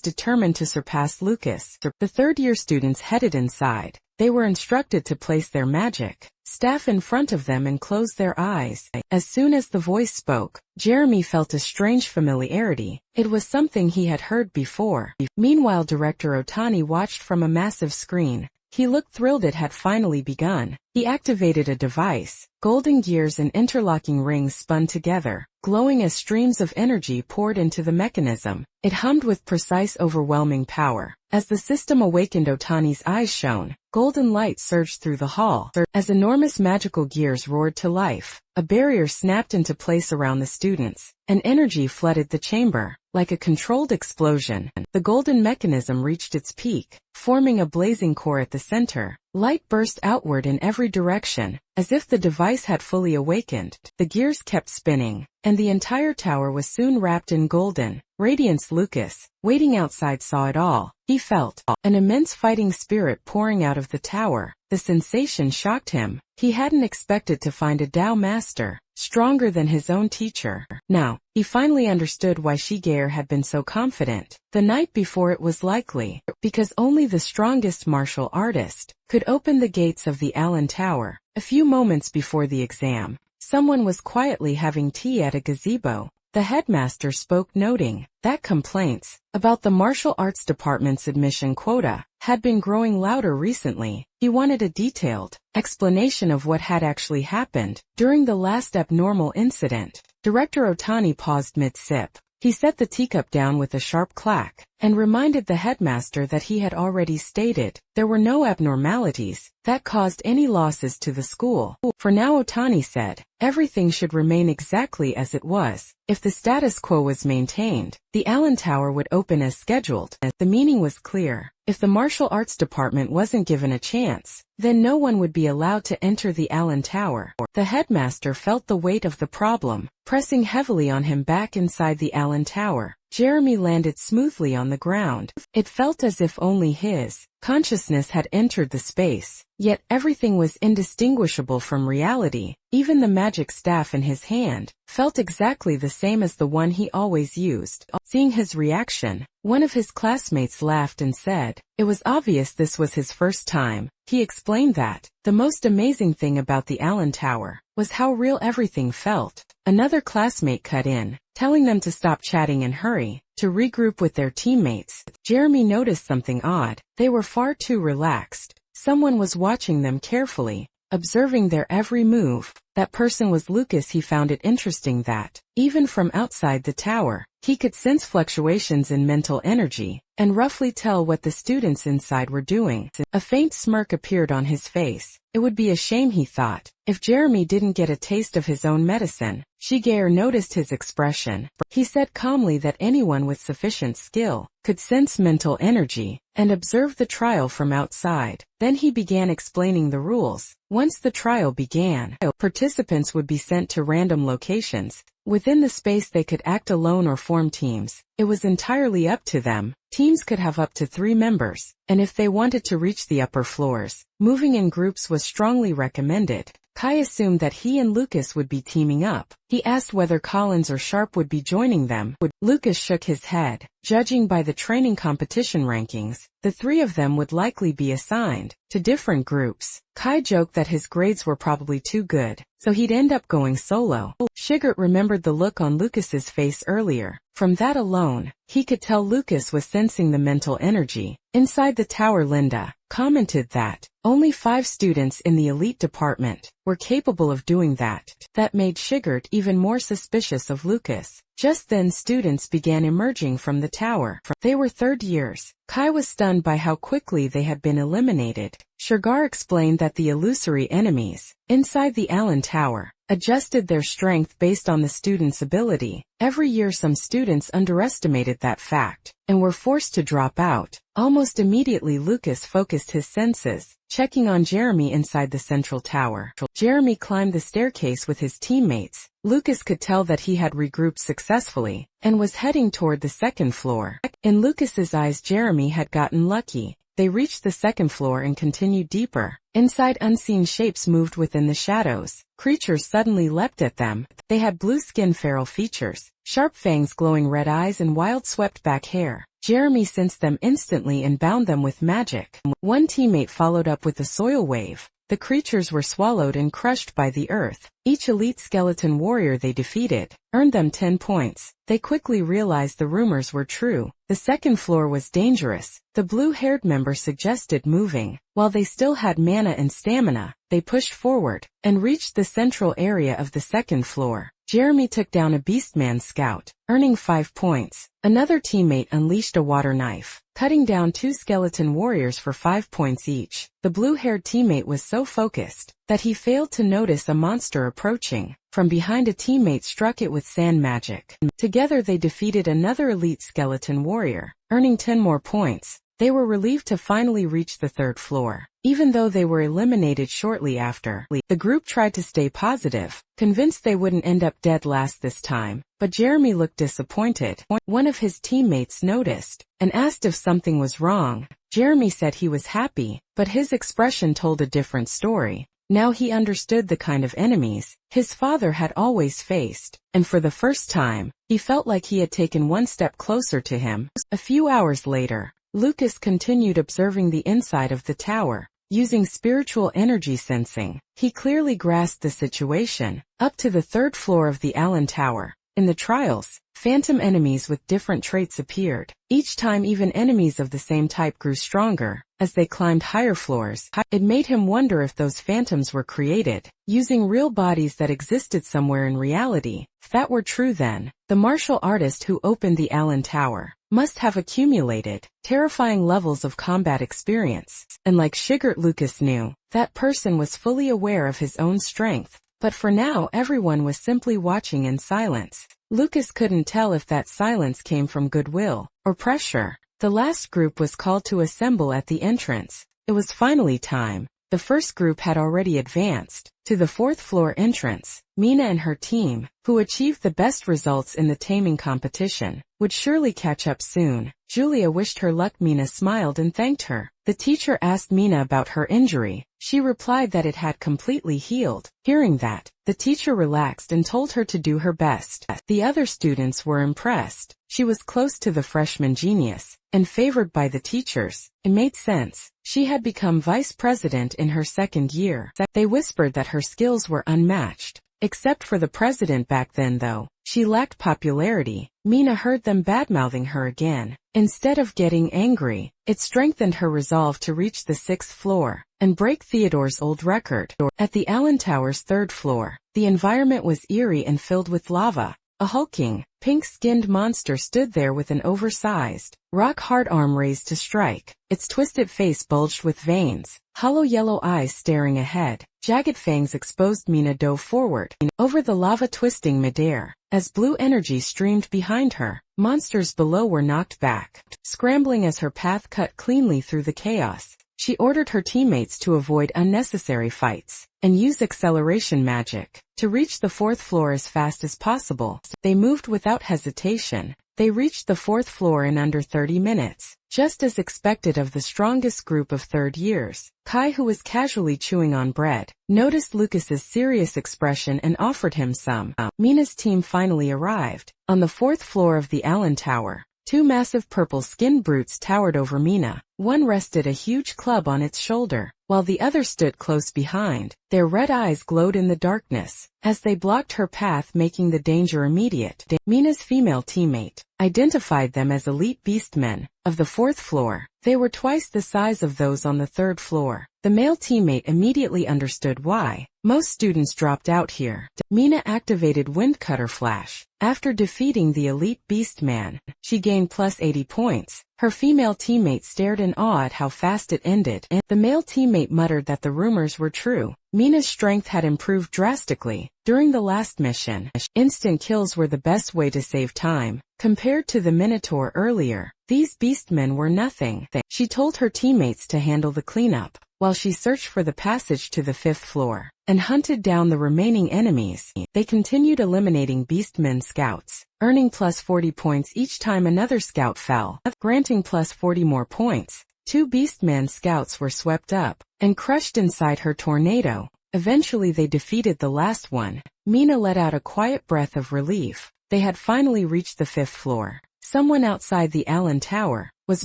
determined to surpass Lucas. The third-year students headed inside. They were instructed to place their magic staff in front of them and close their eyes. As soon as the voice spoke, Jeremy felt a strange familiarity. It was something he had heard before. Meanwhile, Director Otani watched from a massive screen. He looked thrilled it had finally begun. He activated a device. Golden gears and interlocking rings spun together, glowing as streams of energy poured into the mechanism. It hummed with precise, overwhelming power. As the system awakened, Otani's eyes shone. Golden light surged through the hall. As enormous magical gears roared to life, a barrier snapped into place around the students, and energy flooded the chamber. Like a controlled explosion, the golden mechanism reached its peak, forming a blazing core at the center. Light burst outward in every direction, as if the device had fully awakened. The gears kept spinning, and the entire tower was soon wrapped in golden radiance. Lucas, waiting outside, saw it all. He felt an immense fighting spirit pouring out of the tower. The sensation shocked him. He hadn't expected to find a Tao master stronger than his own teacher. Now, he finally understood why Shigeru had been so confident the night before. It was likely because only the strongest martial artist could open the gates of the Allen Tower. A few moments before the exam, someone was quietly having tea at a gazebo. The headmaster spoke, noting that complaints about the martial arts department's admission quota had been growing louder recently. He wanted a detailed explanation of what had actually happened during the last abnormal incident. Director Otani paused mid-sip. He set the teacup down with a sharp clack, and reminded the headmaster that he had already stated there were no abnormalities that caused any losses to the school. For now, Otani said, everything should remain exactly as it was. If the status quo was maintained, the Allen Tower would open as scheduled. The meaning was clear. If the martial arts department wasn't given a chance, then no one would be allowed to enter the Allen Tower. The headmaster felt the weight of the problem pressing heavily on him. Back inside the Allen Tower, Jeremy landed smoothly on the ground. It felt as if only his consciousness had entered the space, yet everything was indistinguishable from reality. Even the magic staff in his hand felt exactly the same as the one he always used. Seeing his reaction, one of his classmates laughed and said, it was obvious this was his first time. He explained that the most amazing thing about the Allen Tower was how real everything felt. Another classmate cut in, telling them to stop chatting and hurry to regroup with their teammates. Jeremy noticed something odd. They were far too relaxed. Someone was watching them carefully, observing their every move. That person was Lucas. He found it interesting that, even from outside the tower, he could sense fluctuations in mental energy, and roughly tell what the students inside were doing. A faint smirk appeared on his face. It would be a shame, he thought, if Jeremy didn't get a taste of his own medicine. Shigeru noticed his expression. He said calmly that anyone with sufficient skill could sense mental energy and observe the trial from outside. Then he began explaining the rules. Once the trial began, participants would be sent to random locations. Within the space they could act alone or form teams. It was entirely up to them. Teams could have up to 3 members, and if they wanted to reach the upper floors, moving in groups was strongly recommended. Kai assumed that he and Lucas would be teaming up. He asked whether Collins or Sharp would be joining them. Lucas shook his head. Judging by the training competition rankings, the 3 of them would likely be assigned to different groups. Kai joked that his grades were probably too good, so he'd end up going solo. Shigeru remembered the look on Lucas's face earlier. From that alone, he could tell Lucas was sensing the mental energy inside the tower. Linda commented that only 5 students in the elite department were capable of doing that. That made Shigeru even more suspicious of Lucas. Just then students began emerging from the tower. They were third years. Kai was stunned by how quickly they had been eliminated. Shigeru explained that the illusory enemies inside the Allen Tower adjusted their strength based on the students' ability. Every year some students underestimated that fact and were forced to drop out. Almost immediately Lucas focused his senses, checking on Jeremy inside the central tower. Jeremy climbed the staircase with his teammates. Lucas could tell that he had regrouped successfully and was heading toward the second floor. In Lucas's eyes, Jeremy had gotten lucky. They reached the second floor and continued deeper. Inside, unseen shapes moved within the shadows. Creatures suddenly leapt at them. They had blue skin, feral features, sharp fangs, glowing red eyes, and wild swept-back hair. Jeremy sensed them instantly and bound them with magic. One teammate followed up with a soil wave, the creatures were swallowed and crushed by the earth. Each elite skeleton warrior they defeated earned them 10 points. They quickly realized the rumors were true. The second floor was dangerous. The blue-haired member suggested moving. While they still had mana and stamina, they pushed forward and reached the central area of the second floor. Jeremy took down a Beastman scout, earning 5 points. Another teammate unleashed a water knife, cutting down 2 skeleton warriors for 5 points each. The blue-haired teammate was so focused that he failed to notice a monster approaching. From behind, a teammate struck it with sand magic. Together they defeated another elite skeleton warrior, earning 10 more points. They were relieved to finally reach the third floor. Even though they were eliminated shortly after, the group tried to stay positive, convinced they wouldn't end up dead last this time. But Jeremy looked disappointed. One of his teammates noticed and asked if something was wrong. Jeremy said he was happy, but his expression told a different story. Now he understood the kind of enemies his father had always faced, and for the first time, he felt like he had taken one step closer to him. A few hours later, Lucas continued observing the inside of the tower. Using spiritual energy sensing, he clearly grasped the situation. Up to the third floor of the Allen Tower. In the trials, phantom enemies with different traits appeared. Each time even enemies of the same type grew stronger. As they climbed higher floors, it made him wonder if those phantoms were created using real bodies that existed somewhere in reality. If that were true, then the martial artist who opened the Allen Tower must have accumulated terrifying levels of combat experience. And like Shigert, Lucas knew that person was fully aware of his own strength. But for now everyone was simply watching in silence. Lucas couldn't tell if that silence came from goodwill or pressure. The last group was called to assemble at the entrance. It was finally time. The first group had already advanced to the fourth floor entrance. Mina and her team, who achieved the best results in the taming competition, would surely catch up soon. Julia wished her luck. Mina smiled and thanked her. The teacher asked Mina about her injury. She replied that it had completely healed. Hearing that, the teacher relaxed and told her to do her best. The other students were impressed. She was close to the freshman genius and favored by the teachers. It made sense. She had become vice president in her second year. They whispered that her skills were unmatched. Except for the president back then, though. She lacked popularity. Mina heard them badmouthing her again. Instead of getting angry, it strengthened her resolve to reach the sixth floor and break Theodore's old record. At the Allen Tower's third floor, the environment was eerie and filled with lava. A hulking, pink-skinned monster stood there with an oversized, rock-hard arm raised to strike. Its twisted face bulged with veins, hollow yellow eyes staring ahead. Jagged fangs exposed. Mina dove forward, over the lava, twisting midair. As blue energy streamed behind her, monsters below were knocked back, scrambling as her path cut cleanly through the chaos. She ordered her teammates to avoid unnecessary fights and use acceleration magic to reach the fourth floor as fast as possible. They moved without hesitation. They reached the fourth floor in under 30 minutes, just as expected of the strongest group of third years. Kai, who was casually chewing on bread, noticed Lucas's serious expression and offered him some. Mina's team finally arrived. On the fourth floor of the Allen Tower, two massive purple-skinned brutes towered over Mina. One rested a huge club on its shoulder, while the other stood close behind. Their red eyes glowed in the darkness as they blocked her path, making the danger immediate. Mina's female teammate identified them as elite beastmen of the fourth floor. They were twice the size of those on the third floor. The male teammate immediately understood why most students dropped out here. Mina activated Windcutter Flash. After defeating the elite beastman, she gained plus 80 points. Her female teammate stared in awe at how fast it ended. The male teammate muttered that the rumors were true. Mina's strength had improved drastically during the last mission. Instant kills were the best way to save time. Compared to the Minotaur earlier, these beastmen were nothing. She told her teammates to handle the cleanup, while she searched for the passage to the fifth floor and hunted down the remaining enemies. They continued eliminating beastmen scouts, earning plus 40 points each time another scout fell, granting plus 40 more points. Two beastman scouts were swept up and crushed inside her tornado. Eventually they defeated the last one. Mina let out a quiet breath of relief. They had finally reached the fifth floor. Someone outside the Allen Tower was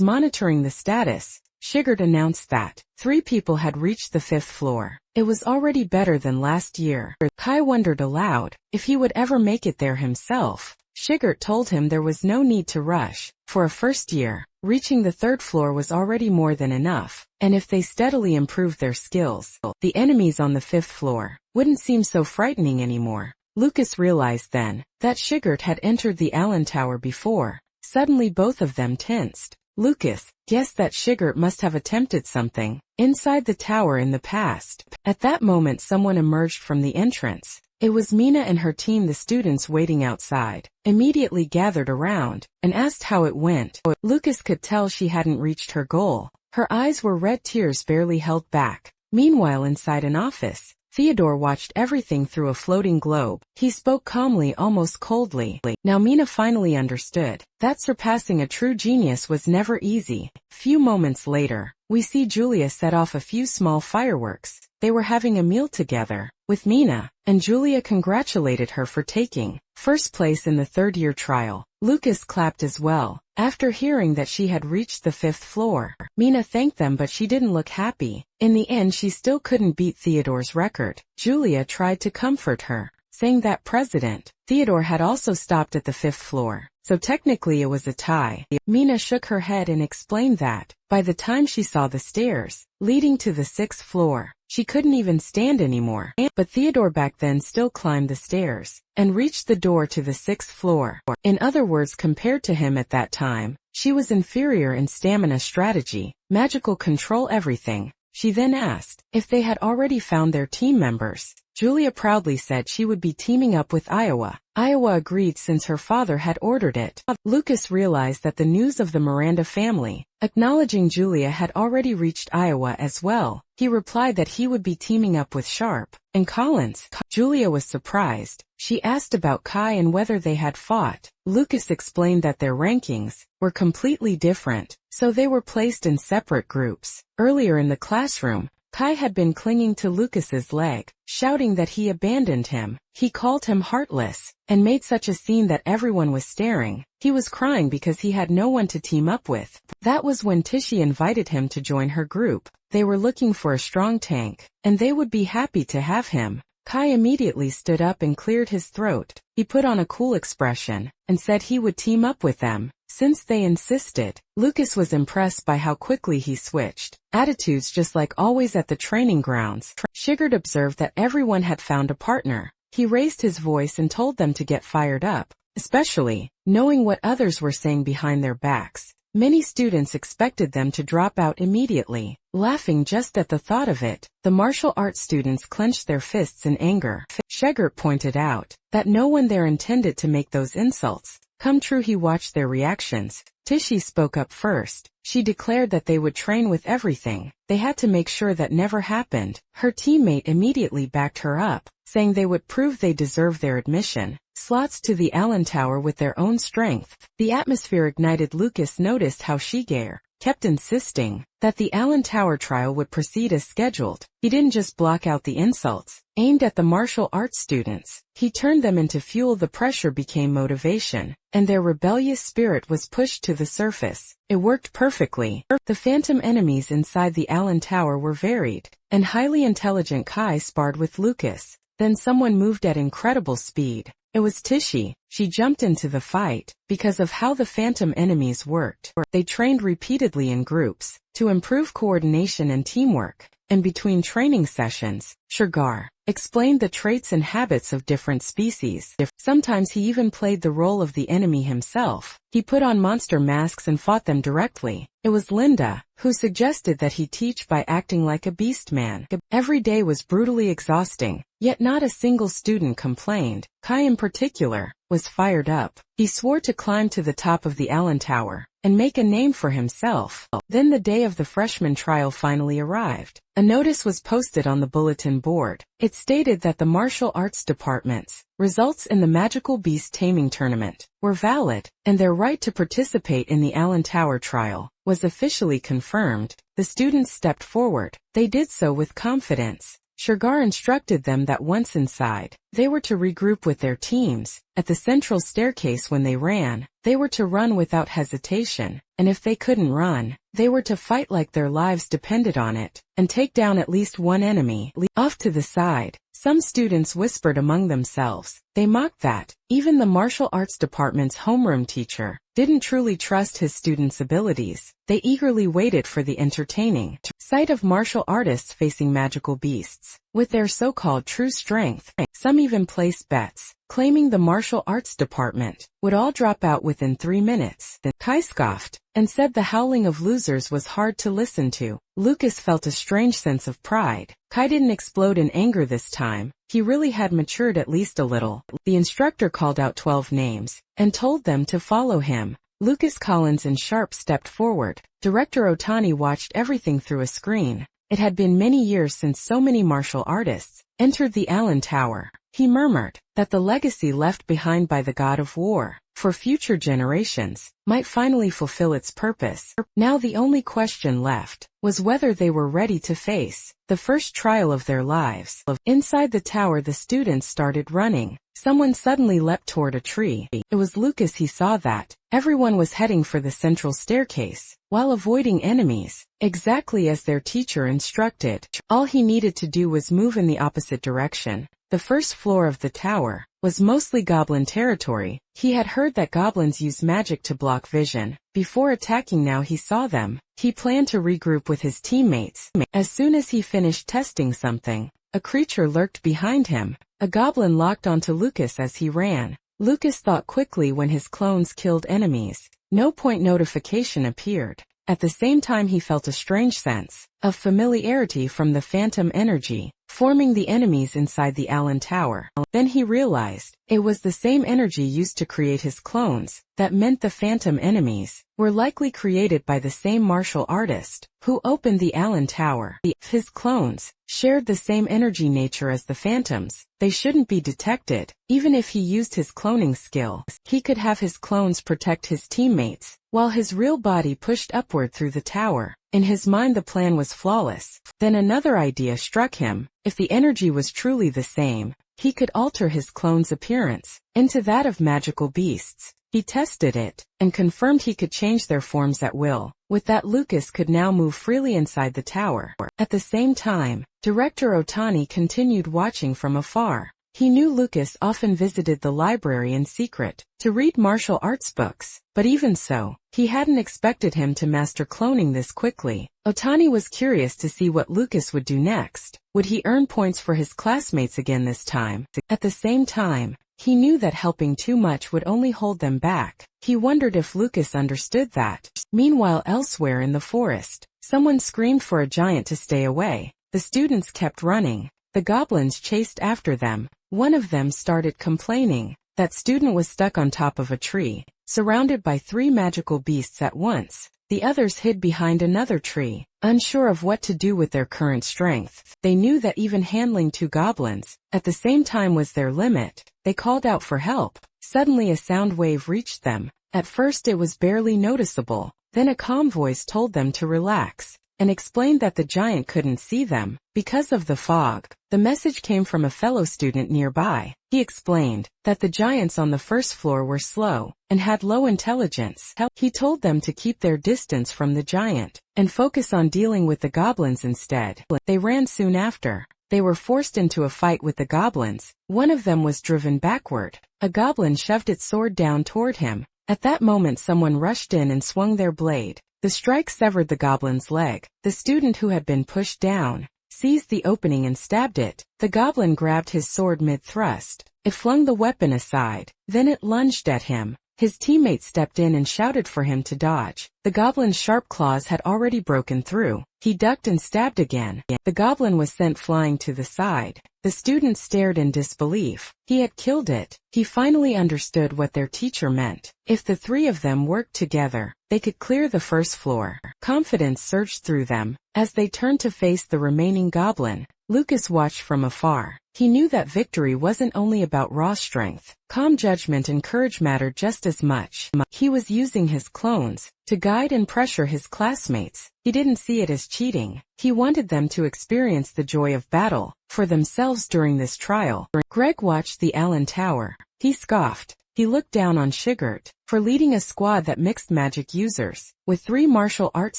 monitoring the status. Sigurd announced that 3 people had reached the 5th floor. It was already better than last year. Kai wondered aloud if he would ever make it there himself. Sigurd told him there was no need to rush. For a first year, reaching the 3rd floor was already more than enough, and if they steadily improved their skills, the enemies on the 5th floor wouldn't seem so frightening anymore. Lucas realized then that Sigurd had entered the Allen Tower before. Suddenly both of them tensed. Lucas guessed that Sigurd must have attempted something inside the tower in the past. At that moment someone emerged from the entrance. It was Mina and her team. The students waiting outside immediately gathered around and asked how it went. Lucas could tell she hadn't reached her goal. Her eyes were red, tears barely held back. Meanwhile, inside an office, Theodore watched everything through a floating globe. He spoke calmly, almost coldly. Now Mina finally understood that surpassing a true genius was never easy. Few moments later, we see Julia set off a few small fireworks. They were having a meal together with Mina, and Julia congratulated her for taking first place in the 3rd-year trial. Lucas clapped as well. After hearing that she had reached the 5th floor, Mina thanked them, but she didn't look happy. In the end, she still couldn't beat Theodore's record. Julia tried to comfort her, saying that President Theodore had also stopped at the 5th floor, so technically it was a tie. Mina shook her head and explained that by the time she saw the stairs leading to the 6th floor, she couldn't even stand anymore. But Theodore back then still climbed the stairs and reached the door to the 6th floor. In other words, compared to him at that time, she was inferior in stamina, strategy, magical control, everything. She then asked if they had already found their team members. Julia proudly said she would be teaming up with Iowa. Iowa agreed since her father had ordered it. Lucas realized that the news of the Miranda family, acknowledging Julia, had already reached Iowa as well. He replied that he would be teaming up with Sharp and Collins. Julia was surprised. She asked about Kai and whether they had fought. Lucas explained that their rankings were completely different, so they were placed in separate groups. Earlier in the classroom, Kai had been clinging to Lucas's leg, shouting that he abandoned him. He called him heartless, and made such a scene that everyone was staring. He was crying because he had no one to team up with. That was when Tichy invited him to join her group. They were looking for a strong tank, and they would be happy to have him. Kai immediately stood up and cleared his throat. He put on a cool expression, and said he would team up with them, since they insisted. Lucas was impressed by how quickly he switched attitudes, just like always at the training grounds. Sigurd observed that everyone had found a partner. He raised his voice and told them to get fired up, especially knowing what others were saying behind their backs. Many students expected them to drop out immediately, laughing just at the thought of it. The martial arts students clenched their fists in anger. Sigurd pointed out that no one there intended to make those insults come true. He watched their reactions. Tichy spoke up first. She declared that they would train with everything. They had to make sure that never happened. Her teammate immediately backed her up, saying they would prove they deserve their admission slots to the Allen Tower with their own strength. The atmosphere ignited. Lucas noticed how Shigeru kept insisting that the Allen Tower trial would proceed as scheduled. He didn't just block out the insults aimed at the martial arts students. He turned them into fuel. The pressure became motivation, and their rebellious spirit was pushed to the surface. It worked perfectly. The phantom enemies inside the Allen Tower were varied, and highly intelligent. Kai sparred with Lucas. Then someone moved at incredible speed. It was Tichy. She jumped into the fight. Because of how the phantom enemies worked, they trained repeatedly in groups to improve coordination and teamwork. And between training sessions, Shigeru explained the traits and habits of different species. Sometimes he even played the role of the enemy himself. He put on monster masks and fought them directly. It was Linda who suggested that he teach by acting like a beast man. Every day was brutally exhausting, yet not a single student complained. Kai in particular was fired up. He swore to climb to the top of the Allen Tower and make a name for himself. Then the day of the freshman trial finally arrived. A notice was posted on the bulletin board. It stated that the martial arts department's results in the magical beast taming tournament were valid, and their right to participate in the Allen Tower trial was officially confirmed. The students stepped forward. They did so with confidence. Shigeru instructed them that once inside, they were to regroup with their teams. At the central staircase when they ran, they were to run without hesitation, and if they couldn't run, They were to fight like their lives depended on it, and take down at least one enemy. Off to the side, some students whispered among themselves. They mocked that even the martial arts department's homeroom teacher didn't truly trust his students' abilities. They eagerly waited for the entertaining sight of martial artists facing magical beasts with their so-called true strength. Some even placed bets, claiming the martial arts department would all drop out within 3 minutes. Kai scoffed and said the howling of losers was hard to listen to. Lucas felt a strange sense of pride. Kai didn't explode in anger this time. He really had matured at least a little. The instructor called out 12 names and told them to follow him. Lucas, Collins, and Sharp stepped forward. Director Otani watched everything through a screen. It had been many years since so many martial artists entered the Allen Tower. He murmured that the legacy left behind by the god of war for future generations might finally fulfill its purpose. Now the only question left was whether they were ready to face the first trial of their lives. Inside the tower, the students started running. Someone suddenly leapt toward a tree. It was Lucas. He saw that everyone was heading for the central staircase, while avoiding enemies, exactly as their teacher instructed. All he needed to do was move in the opposite direction. The first floor of the tower was mostly goblin territory. He had heard that goblins use magic to block vision. Before attacking, now he saw them. He planned to regroup with his teammates. As soon as he finished testing something, a creature lurked behind him. A goblin locked onto Lucas as he ran. Lucas thought quickly. When his clones killed enemies, no point notification appeared. At the same time, he felt a strange sense of familiarity from the phantom energy forming the enemies inside the Allen Tower. Then he realized it was the same energy used to create his clones. That meant the phantom enemies were likely created by the same martial artist who opened the Allen Tower. If his clones shared the same energy nature as the phantoms, they shouldn't be detected. Even if he used his cloning skill, he could have his clones protect his teammates while his real body pushed upward through the tower. In his mind, the plan was flawless. Then another idea struck him. If the energy was truly the same, he could alter his clone's appearance into that of magical beasts. He tested it and confirmed he could change their forms at will. With that, Lucas could now move freely inside the tower. At the same time, Director Otani continued watching from afar. He knew Lucas often visited the library in secret to read martial arts books, but even so, he hadn't expected him to master cloning this quickly. Otani was curious to see what Lucas would do next. Would he earn points for his classmates again this time? At the same time, he knew that helping too much would only hold them back. He wondered if Lucas understood that. Meanwhile, elsewhere in the forest, someone screamed for a giant to stay away. The students kept running. The goblins chased after them. One of them started complaining. That student was stuck on top of a tree, surrounded by 3 magical beasts at once. The others hid behind another tree, unsure of what to do with their current strength. They knew that even handling 2 goblins at the same time was their limit. They called out for help. Suddenly a sound wave reached them. At first it was barely noticeable. Then a calm voice told them to relax and explained that the giant couldn't see them because of the fog. The message came from a fellow student nearby. He explained that the giants on the first floor were slow and had low intelligence. He told them to keep their distance from the giant and focus on dealing with the goblins instead. They ran soon after. They were forced into a fight with the goblins. One of them was driven backward. A goblin shoved its sword down toward him. At that moment, someone rushed in and swung their blade. The strike severed the goblin's leg. The student who had been pushed down seized the opening and stabbed it. The goblin grabbed his sword mid-thrust. It flung the weapon aside. Then it lunged at him. His teammate stepped in and shouted for him to dodge. The goblin's sharp claws had already broken through. He ducked and stabbed again. The goblin was sent flying to the side. The student stared in disbelief. He had killed it. He finally understood what their teacher meant. If the 3 of them worked together, they could clear the first floor. Confidence surged through them. As they turned to face the remaining goblin, Lucas watched from afar. He knew that victory wasn't only about raw strength. Calm judgment and courage mattered just as much. He was using his clones to guide and pressure his classmates. He didn't see it as cheating. He wanted them to experience the joy of battle for themselves during this trial. Greg watched the Allen Tower. He scoffed. he looked down on Shigert for leading a squad that mixed magic users with 3 martial arts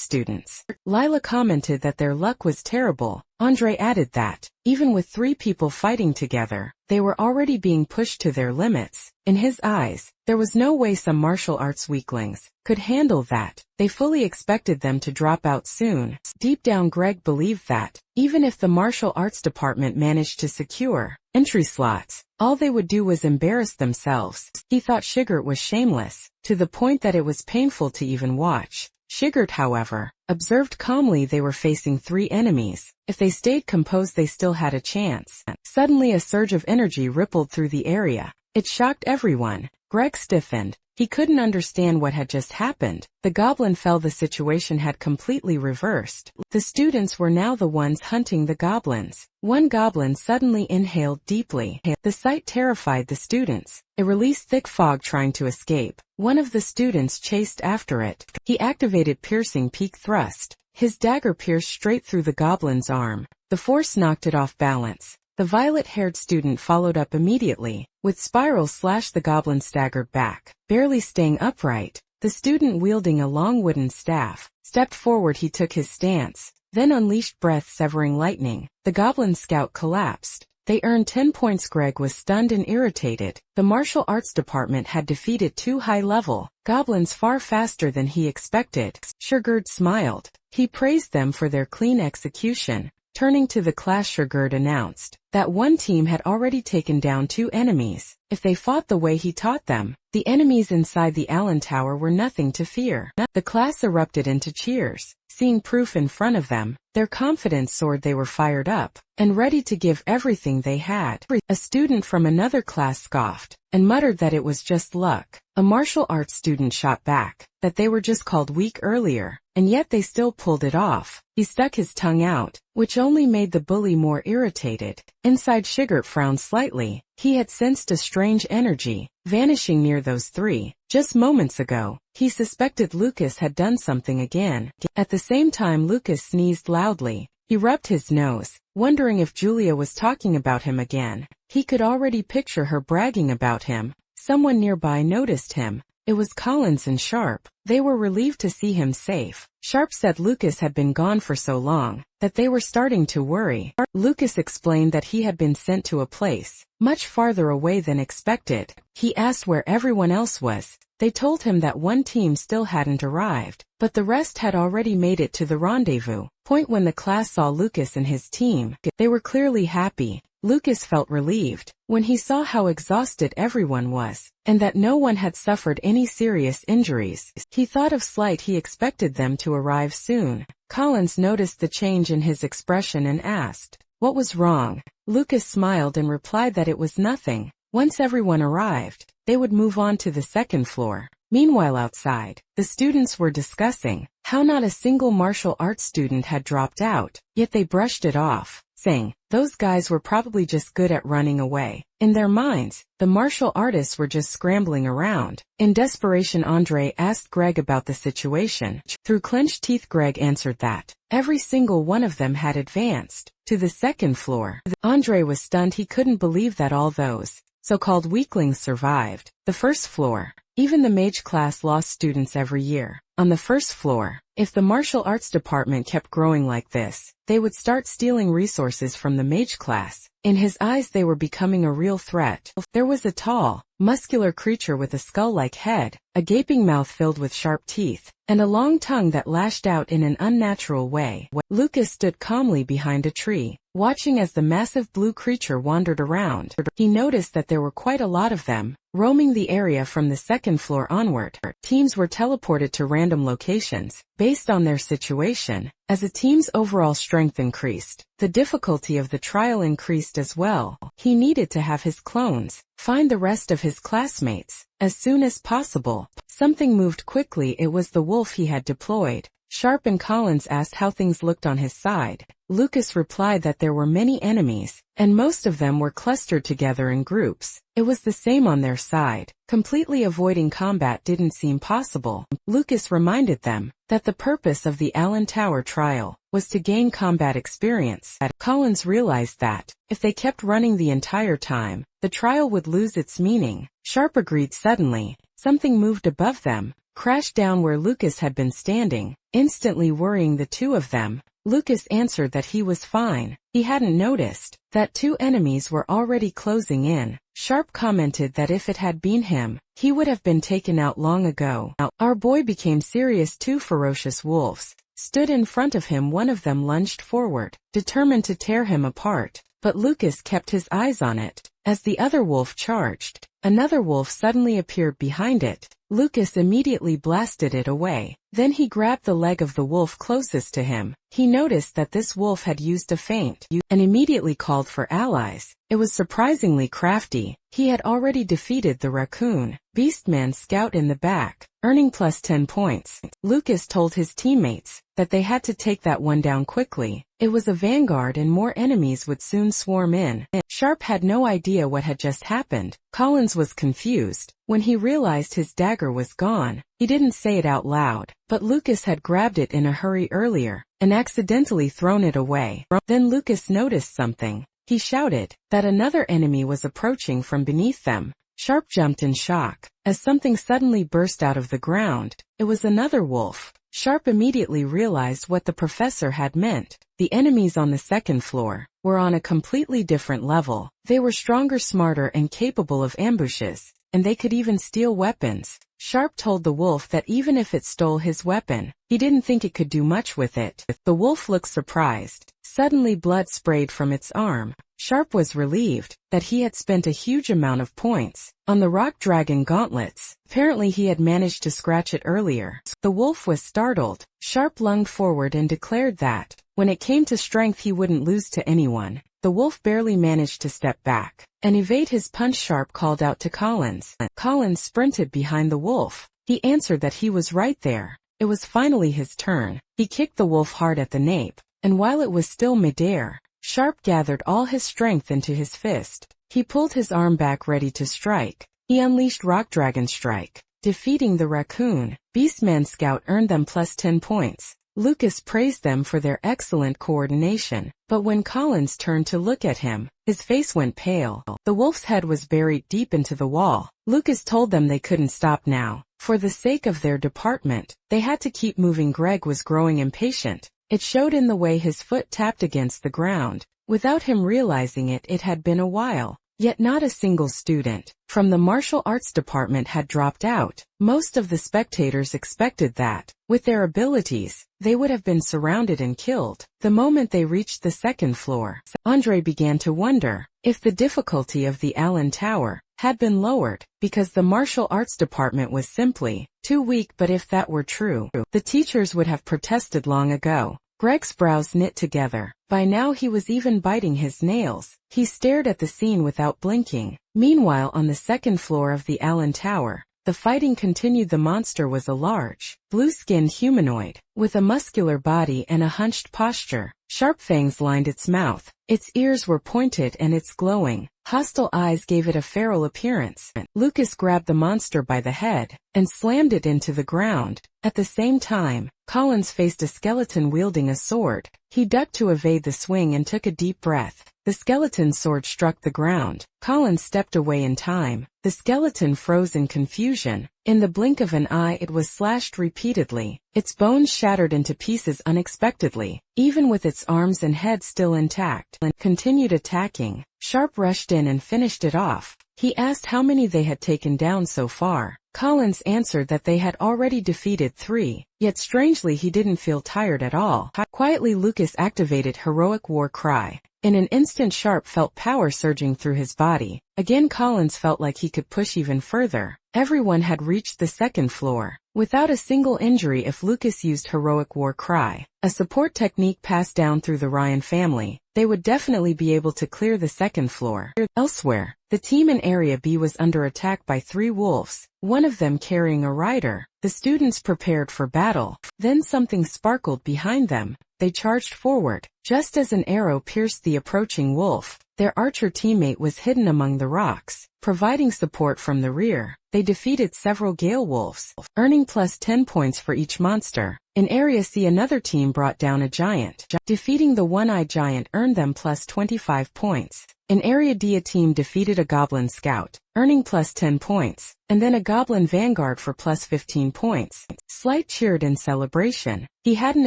students. Lila commented that their luck was terrible. Andre added that, even with 3 people fighting together, they were already being pushed to their limits. In his eyes, there was no way some martial arts weaklings could handle that. They fully expected them to drop out soon. Deep down, Greg believed that, even if the martial arts department managed to secure entry slots, all they would do was embarrass themselves. He thought Shigert was shameless, to the point that it was painful to even watch. Shigert, however, observed calmly they were facing 3 enemies. If they stayed composed, they still had a chance. Suddenly a surge of energy rippled through the area. It shocked everyone. Greg stiffened. He couldn't understand what had just happened. The goblin fell. The situation had completely reversed. The students were now the ones hunting the goblins. One goblin suddenly inhaled deeply. The sight terrified the students. It released thick fog trying to escape. One of the students chased after it. He activated piercing peak thrust. His dagger pierced straight through the goblin's arm. The force knocked it off balance. The violet-haired student followed up immediately. With spiral slash, the goblin staggered back, barely staying upright. The student, wielding a long wooden staff, stepped forward. He took his stance, then unleashed breath-severing lightning. The goblin scout collapsed. They earned 10 points. Greg was stunned and irritated. The martial arts department had defeated 2 high-level goblins far faster than he expected. Shigert smiled. He praised them for their clean execution. Turning to the class, Shigert announced that one team had already taken down 2 enemies. If they fought the way he taught them, the enemies inside the Allen Tower were nothing to fear. The class erupted into cheers. Seeing proof in front of them, their confidence soared. They were fired up and ready to give everything they had. A student from another class scoffed and muttered that it was just luck. A martial arts student shot back that they were just called weak earlier, and yet they still pulled it off. He stuck his tongue out, which only made the bully more irritated. Inside, Shigert frowned slightly. He had sensed a strange energy vanishing near those 3. Just moments ago, he suspected Lucas had done something again. At the same time, Lucas sneezed loudly. He rubbed his nose, wondering if Julia was talking about him again. He could already picture her bragging about him. Someone nearby noticed him. It was Collins and Sharp. They were relieved to see him safe. Sharp said Lucas had been gone for so long that they were starting to worry. Lucas explained that he had been sent to a place much farther away than expected. He asked where everyone else was. They told him that one team still hadn't arrived, but the rest had already made it to the rendezvous point. When the class saw Lucas and his team, they were clearly happy. Lucas felt relieved when he saw how exhausted everyone was, and that no one had suffered any serious injuries. He thought of Slight. He expected them to arrive soon. Collins noticed the change in his expression and asked, "What was wrong?" Lucas smiled and replied that it was nothing. Once everyone arrived, they would move on to the second floor. Meanwhile, outside, the students were discussing how not a single martial arts student had dropped out, yet they brushed it off, saying, "Those guys were probably just good at running away." In their minds, the martial artists were just scrambling around. In desperation, Andre asked Greg about the situation. Through clenched teeth, Greg answered that every single one of them had advanced to the second floor. Andre was stunned. He couldn't believe that all those so-called weaklings survived the first floor. Even the mage class lost students every year. On the first floor, if the martial arts department kept growing like this, they would start stealing resources from the mage class. In his eyes, they were becoming a real threat. There was a tall, muscular creature with a skull-like head, a gaping mouth filled with sharp teeth, and a long tongue that lashed out in an unnatural way. Lucas stood calmly behind a tree, watching as the massive blue creature wandered around. He noticed that there were quite a lot of them, roaming the area from the second floor onward. Teams were teleported to random locations, based on their situation. As a team's overall strength increased, the difficulty of the trial increased as well. He needed to have his clones find the rest of his classmates as soon as possible. Something moved quickly. It was the wolf he had deployed. Sharp and Collins asked how things looked on his side. Lucas replied that there were many enemies, and most of them were clustered together in groups. It was the same on their side. Completely avoiding combat didn't seem possible. Lucas reminded them that the purpose of the Allen Tower trial was to gain combat experience. Collins realized that, if they kept running the entire time, the trial would lose its meaning. Sharp agreed suddenly. Something moved above them, crashed down where Lucas had been standing, instantly worrying the two of them. Lucas answered that he was fine. He hadn't noticed that two enemies were already closing in. Sharp commented that if it had been him, he would have been taken out long ago. Our boy became serious. Two ferocious wolves stood in front of him. One of them lunged forward, determined to tear him apart, but Lucas kept his eyes on it. As the other wolf charged, another wolf suddenly appeared behind it. Lucas immediately blasted it away. Then he grabbed the leg of the wolf closest to him. He noticed that this wolf had used a feint, and immediately called for allies. It was surprisingly crafty. He had already defeated the raccoon, Beastman Scout in the back, earning plus 10 points. Lucas told his teammates that they had to take that one down quickly. It was a vanguard and more enemies would soon swarm in. Sharp had no idea what had just happened. Collins was confused. When he realized his dagger was gone, he didn't say it out loud, but Lucas had grabbed it in a hurry earlier, and accidentally thrown it away. Then Lucas noticed something. He shouted that another enemy was approaching from beneath them. Sharp jumped in shock, as something suddenly burst out of the ground. It was another wolf. Sharp immediately realized what the professor had meant. The enemies on the second floor were on a completely different level. They were stronger, smarter, and capable of ambushes, and they could even steal weapons. Sharp told the wolf that even if it stole his weapon, he didn't think it could do much with it. The wolf looked surprised. Suddenly blood sprayed from its arm. Sharp was relieved that he had spent a huge amount of points on the rock dragon gauntlets. Apparently he had managed to scratch it earlier. The wolf was startled. Sharp lunged forward and declared that, when it came to strength, he wouldn't lose to anyone. The wolf barely managed to step back and evade his punch. Sharp called out to Collins. Collins sprinted behind the wolf. He answered that he was right there. It was finally his turn. He kicked the wolf hard at the nape, and while it was still midair, Sharp gathered all his strength into his fist. He pulled his arm back ready to strike. He unleashed Rock Dragon Strike, defeating the raccoon. Beastman Scout earned them plus 10 points. Lucas praised them for their excellent coordination, but when Collins turned to look at him, his face went pale. The wolf's head was buried deep into the wall. Lucas told them they couldn't stop now. For the sake of their department, they had to keep moving. Greg was growing impatient. It showed in the way his foot tapped against the ground. Without him realizing it, it had been a while. Yet not a single student from the martial arts department had dropped out. Most of the spectators expected that, with their abilities, they would have been surrounded and killed. The moment they reached the second floor, Andre began to wonder if the difficulty of the Allen Tower had been lowered, because the martial arts department was simply too weak. But if that were true, the teachers would have protested long ago. Greg's brows knit together. By now he was even biting his nails. He stared at the scene without blinking. Meanwhile, on the second floor of the Allen Tower, the fighting continued. The monster was a large, blue-skinned humanoid, with a muscular body and a hunched posture. Sharp fangs lined its mouth. Its ears were pointed and its glowing, hostile eyes gave it a feral appearance. Lucas grabbed the monster by the head and slammed it into the ground. At the same time, Collins faced a skeleton wielding a sword. He ducked to evade the swing and took a deep breath. The skeleton's sword struck the ground. Collins stepped away in time. The skeleton froze in confusion. In the blink of an eye, it was slashed repeatedly. Its bones shattered into pieces unexpectedly, even with its arms and head still intact, and continued attacking. Sharp rushed in and finished it off. He asked how many they had taken down so far. Collins answered that they had already defeated 3, yet strangely he didn't feel tired at all. Quietly, Lucas activated Heroic War Cry. In an instant, Sharp felt power surging through his body. Again, Collins felt like he could push even further. Everyone had reached the second floor without a single injury if Lucas used Heroic War Cry, a support technique passed down through the Ryan family. They would definitely be able to clear the second floor. Elsewhere, the team in Area B was under attack by 3 wolves, one of them carrying a rider. The students prepared for battle. Then something sparkled behind them. They charged forward. Just as an arrow pierced the approaching wolf, their archer teammate was hidden among the rocks, providing support from the rear. They defeated several Gale Wolves, earning plus 10 points for each monster. In Area C, another team brought down a giant. Defeating the one-eyed giant earned them plus 25 points. In Area D, a team defeated a Goblin Scout, earning plus 10 points, and then a Goblin Vanguard for plus 15 points. Slight cheered in celebration. He hadn't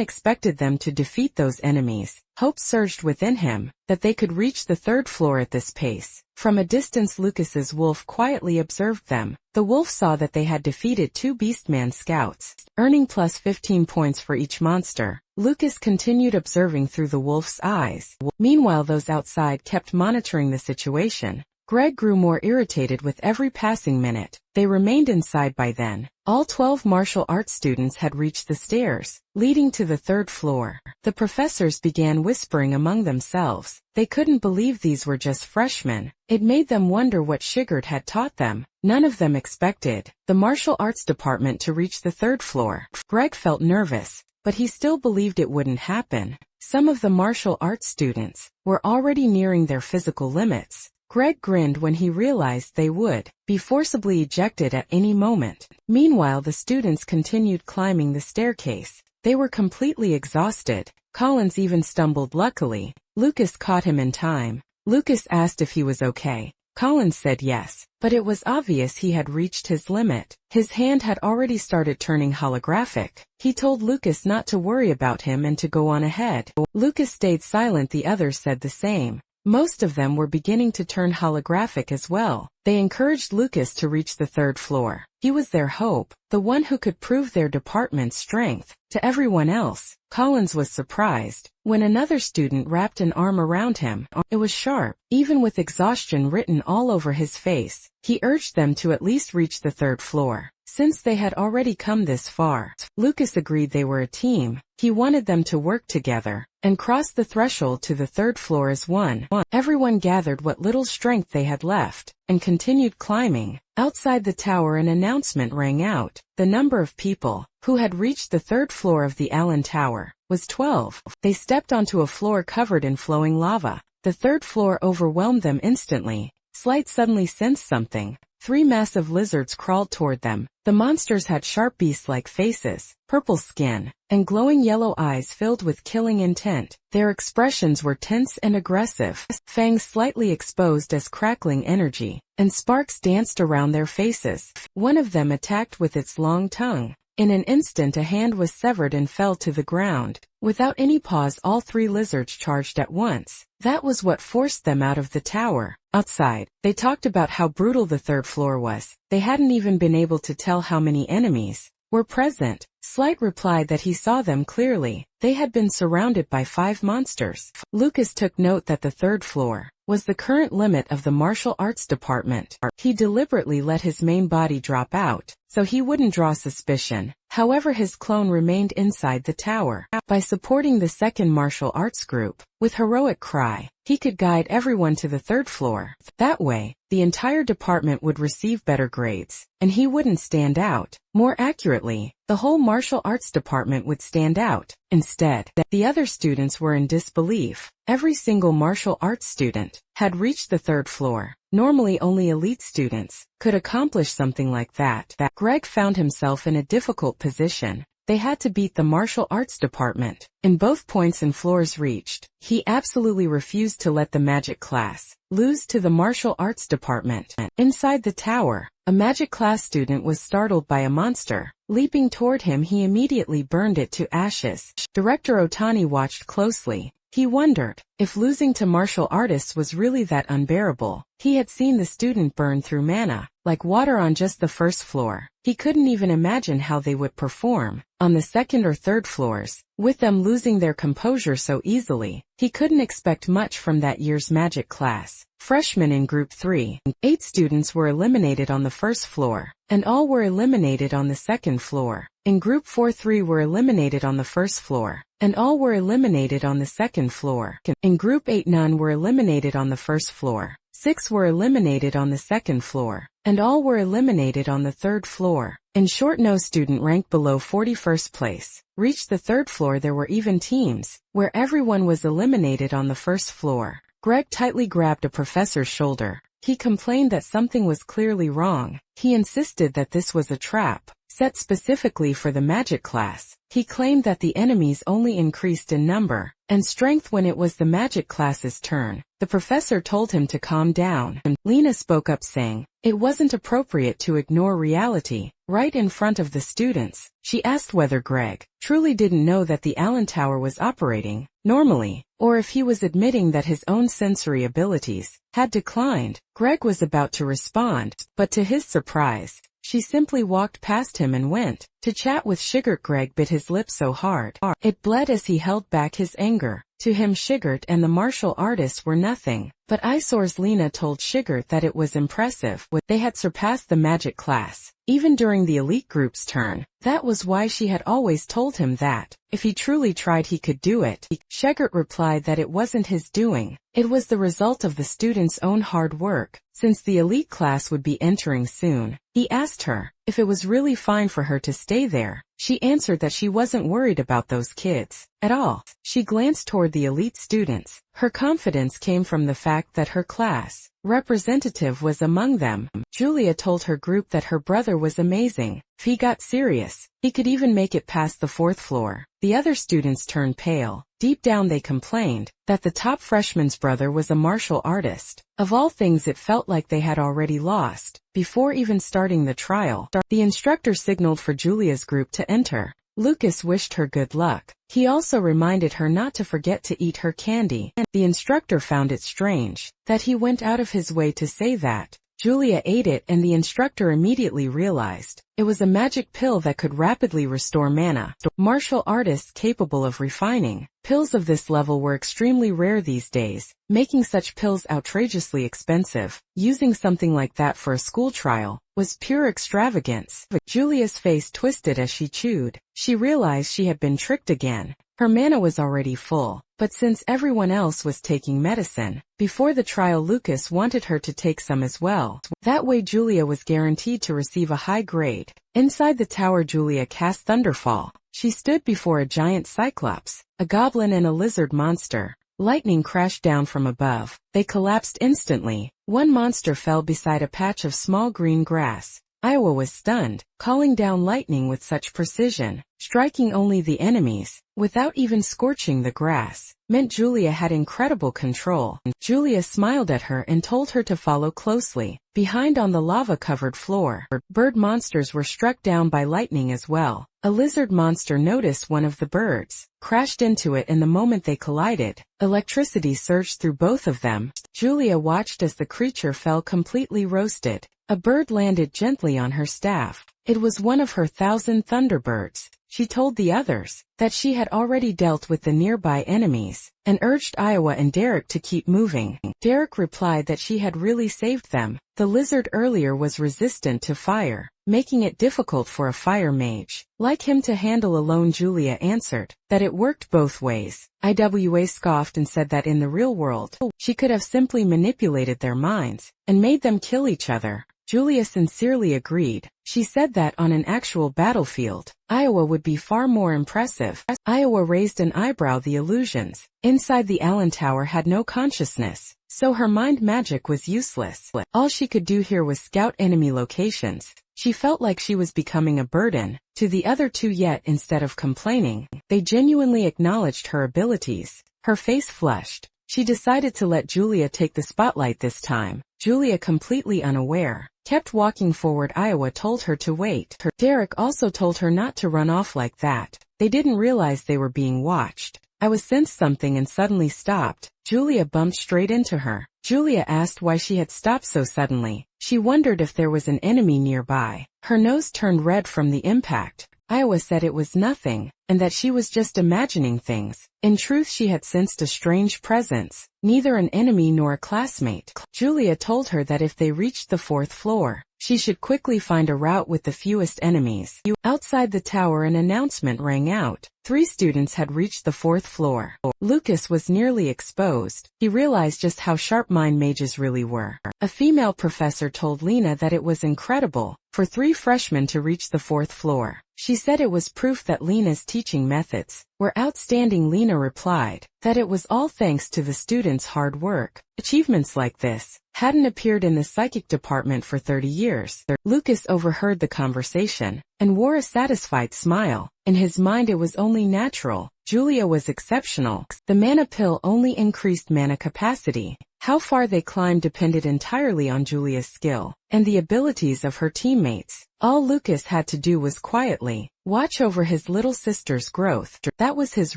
expected them to defeat those enemies. Hope surged within him that they could reach the third floor at this pace. From a distance, Lucas's wolf quietly observed them. The wolf saw that they had defeated 2 Beastman scouts, earning plus 15 points for each monster. Lucas continued observing through the wolf's eyes. Meanwhile, those outside kept monitoring the situation. Greg grew more irritated with every passing minute. They remained inside by then. All 12 martial arts students had reached the stairs, leading to the third floor. The professors began whispering among themselves. They couldn't believe these were just freshmen. It made them wonder what Sigurd had taught them. None of them expected the martial arts department to reach the third floor. Greg felt nervous, but he still believed it wouldn't happen. Some of the martial arts students were already nearing their physical limits. Greg grinned when he realized they would be forcibly ejected at any moment. Meanwhile, the students continued climbing the staircase. They were completely exhausted. Collins even stumbled. Luckily, Lucas caught him in time. Lucas asked if he was okay. Collins said yes, but it was obvious he had reached his limit. His hand had already started turning holographic. He told Lucas not to worry about him and to go on ahead. Lucas stayed silent. The others said the same. Most of them were beginning to turn holographic as well. They encouraged Lucas to reach the third floor. He was their hope, the one who could prove their department's strength. To everyone else, Collins was surprised when another student wrapped an arm around him. It was Sharp. Even with exhaustion written all over his face, he urged them to at least reach the third floor. Since they had already come this far, Lucas agreed they were a team. He wanted them to work together and cross the threshold to the third floor as one. Everyone gathered what little strength they had left and continued climbing. Outside the tower, an announcement rang out. The number of people who had reached the third floor of the Allen Tower was 12. They stepped onto a floor covered in flowing lava. The third floor overwhelmed them instantly. Slight suddenly sensed something. 3 massive lizards crawled toward them. The monsters had sharp beast-like faces, purple skin, and glowing yellow eyes filled with killing intent. Their expressions were tense and aggressive, fangs slightly exposed as crackling energy, and sparks danced around their faces. One of them attacked with its long tongue. In an instant, a hand was severed and fell to the ground. Without any pause, all 3 lizards charged at once. That was what forced them out of the tower. Outside, they talked about how brutal the third floor was. They hadn't even been able to tell how many enemies were present. Slight replied that he saw them clearly. They had been surrounded by 5 monsters. Lucas took note that the third floor was the current limit of the martial arts department. He deliberately let his main body drop out, so he wouldn't draw suspicion. However, his clone remained inside the tower. By supporting the second martial arts group, with heroic cry, he could guide everyone to the third floor. That way, the entire department would receive better grades, and he wouldn't stand out. More accurately, the whole martial arts department would stand out. Instead, the other students were in disbelief. Every single martial arts student had reached the third floor. Normally, only elite students could accomplish something like that. Greg found himself in a difficult position. They had to beat the martial arts department in both points and floors reached. He absolutely refused to let the magic class lose to the martial arts department. Inside the tower, a magic class student was startled by a monster. Leaping toward him, he immediately burned it to ashes. Director Otani watched closely. He wondered if losing to martial artists was really that unbearable. He had seen the student burn through mana like water on just the first floor. He couldn't even imagine how they would perform on the second or third floors, with them losing their composure so easily. He couldn't expect much from that year's magic class. Freshmen in Group 3, 8 students were eliminated on the first floor, and all were eliminated on the second floor. In Group 4, 3 were eliminated on the first floor, and all were eliminated on the second floor. In Group 8, none were eliminated on the first floor, 6 were eliminated on the second floor, and all were eliminated on the third floor. In short, no student ranked below 41st place reached the third floor. There were even teams where everyone was eliminated on the first floor. Greg tightly grabbed a professor's shoulder. He complained that something was clearly wrong. He insisted that this was a trap, set specifically for the magic class. He claimed that the enemies only increased in number and strength when it was the magic class's turn. The professor told him to calm down. Lena spoke up saying, it wasn't appropriate to ignore reality right in front of the students. She asked whether Greg truly didn't know that the Allen Tower was operating normally, or if he was admitting that his own sensory abilities had declined. Greg was about to respond, but to his surprise, she simply walked past him and went to chat with Shigert. Greg bit his lip so hard it bled as he held back his anger. To him, Shigert and the martial artists were nothing but eyesores. Lena told Shigert that it was impressive. They had surpassed the magic class, even during the elite group's turn. That was why she had always told him that, if he truly tried, he could do it. Shigert replied that it wasn't his doing. It was the result of the students' own hard work, since the elite class would be entering soon. He asked her if it was really fine for her to stay there. She answered that she wasn't worried about those kids at all. She glanced toward the elite students. Her confidence came from the fact that her class representative was among them. Julia told her group that her brother was amazing. If he got serious, he could even make it past the fourth floor. The other students turned pale. Deep down they complained that the top freshman's brother was a martial artist. Of all things, it felt like they had already lost before even starting the trial. The instructor signaled for Julia's group to enter. Lucas wished her good luck. He also reminded her not to forget to eat her candy. The instructor found it strange that he went out of his way to say that. Julia ate it, and the instructor immediately realized it was a magic pill that could rapidly restore mana. Martial artists capable of refining pills of this level were extremely rare these days, making such pills outrageously expensive. Using something like that for a school trial was pure extravagance. Julia's face twisted as she chewed. She realized she had been tricked again. Her mana was already full, but since everyone else was taking medicine before the trial, Lucas wanted her to take some as well. That way Julia was guaranteed to receive a high grade. Inside the tower, Julia cast Thunderfall. She stood before a giant cyclops, a goblin, and a lizard monster. Lightning crashed down from above. They collapsed instantly. One monster fell beside a patch of small green grass. Iowa was stunned, calling down lightning with such precision, striking only the enemies, without even scorching the grass, meant Julia had incredible control. Julia smiled at her and told her to follow closely. Behind, on the lava-covered floor, bird monsters were struck down by lightning as well. A lizard monster noticed one of the birds, crashed into it, and the moment they collided, electricity surged through both of them. Julia watched as the creature fell completely roasted. A bird landed gently on her staff. It was one of her 1,000 thunderbirds. She told the others that she had already dealt with the nearby enemies, and urged Iowa and Derek to keep moving. Derek replied that she had really saved them. The lizard earlier was resistant to fire, making it difficult for a fire mage like him to handle alone. Julia answered that it worked both ways. Iwa scoffed and said that in the real world, she could have simply manipulated their minds and made them kill each other. Julia sincerely agreed. She said that on an actual battlefield, Iowa would be far more impressive. Iowa raised an eyebrow. The illusions inside the Allen Tower had no consciousness, so her mind magic was useless. All she could do here was scout enemy locations. She felt like she was becoming a burden to the other two, yet instead of complaining, they genuinely acknowledged her abilities. Her face flushed. She decided to let Julia take the spotlight this time. Julia, completely unaware, kept walking forward. Iowa told her to wait. Derek also told her not to run off like that. They didn't realize they were being watched. Iowa sensed something and suddenly stopped. Julia bumped straight into her. Julia asked why she had stopped so suddenly. She wondered if there was an enemy nearby. Her nose turned red from the impact. Iowa said it was nothing, and that she was just imagining things. In truth, she had sensed a strange presence, neither an enemy nor a classmate. Julia told her that if they reached the fourth floor, She should quickly find a route with the fewest enemies. Outside the tower an announcement rang out. 3 students had reached the 4th floor. Lucas was nearly exposed. He realized just how sharp mind mages really were. A female professor told Lena that it was incredible for 3 freshmen to reach the 4th floor. She said it was proof that Lena's teaching methods were outstanding. Lena replied that it was all thanks to the students' hard work. Achievements like this hadn't appeared in the psychic department for 30 years. Lucas overheard the conversation and wore a satisfied smile. In his mind it was only natural. Julia was exceptional. The mana pill only increased mana capacity. How far they climbed depended entirely on Julia's skill and the abilities of her teammates. All Lucas had to do was quietly watch over his little sister's growth. That was his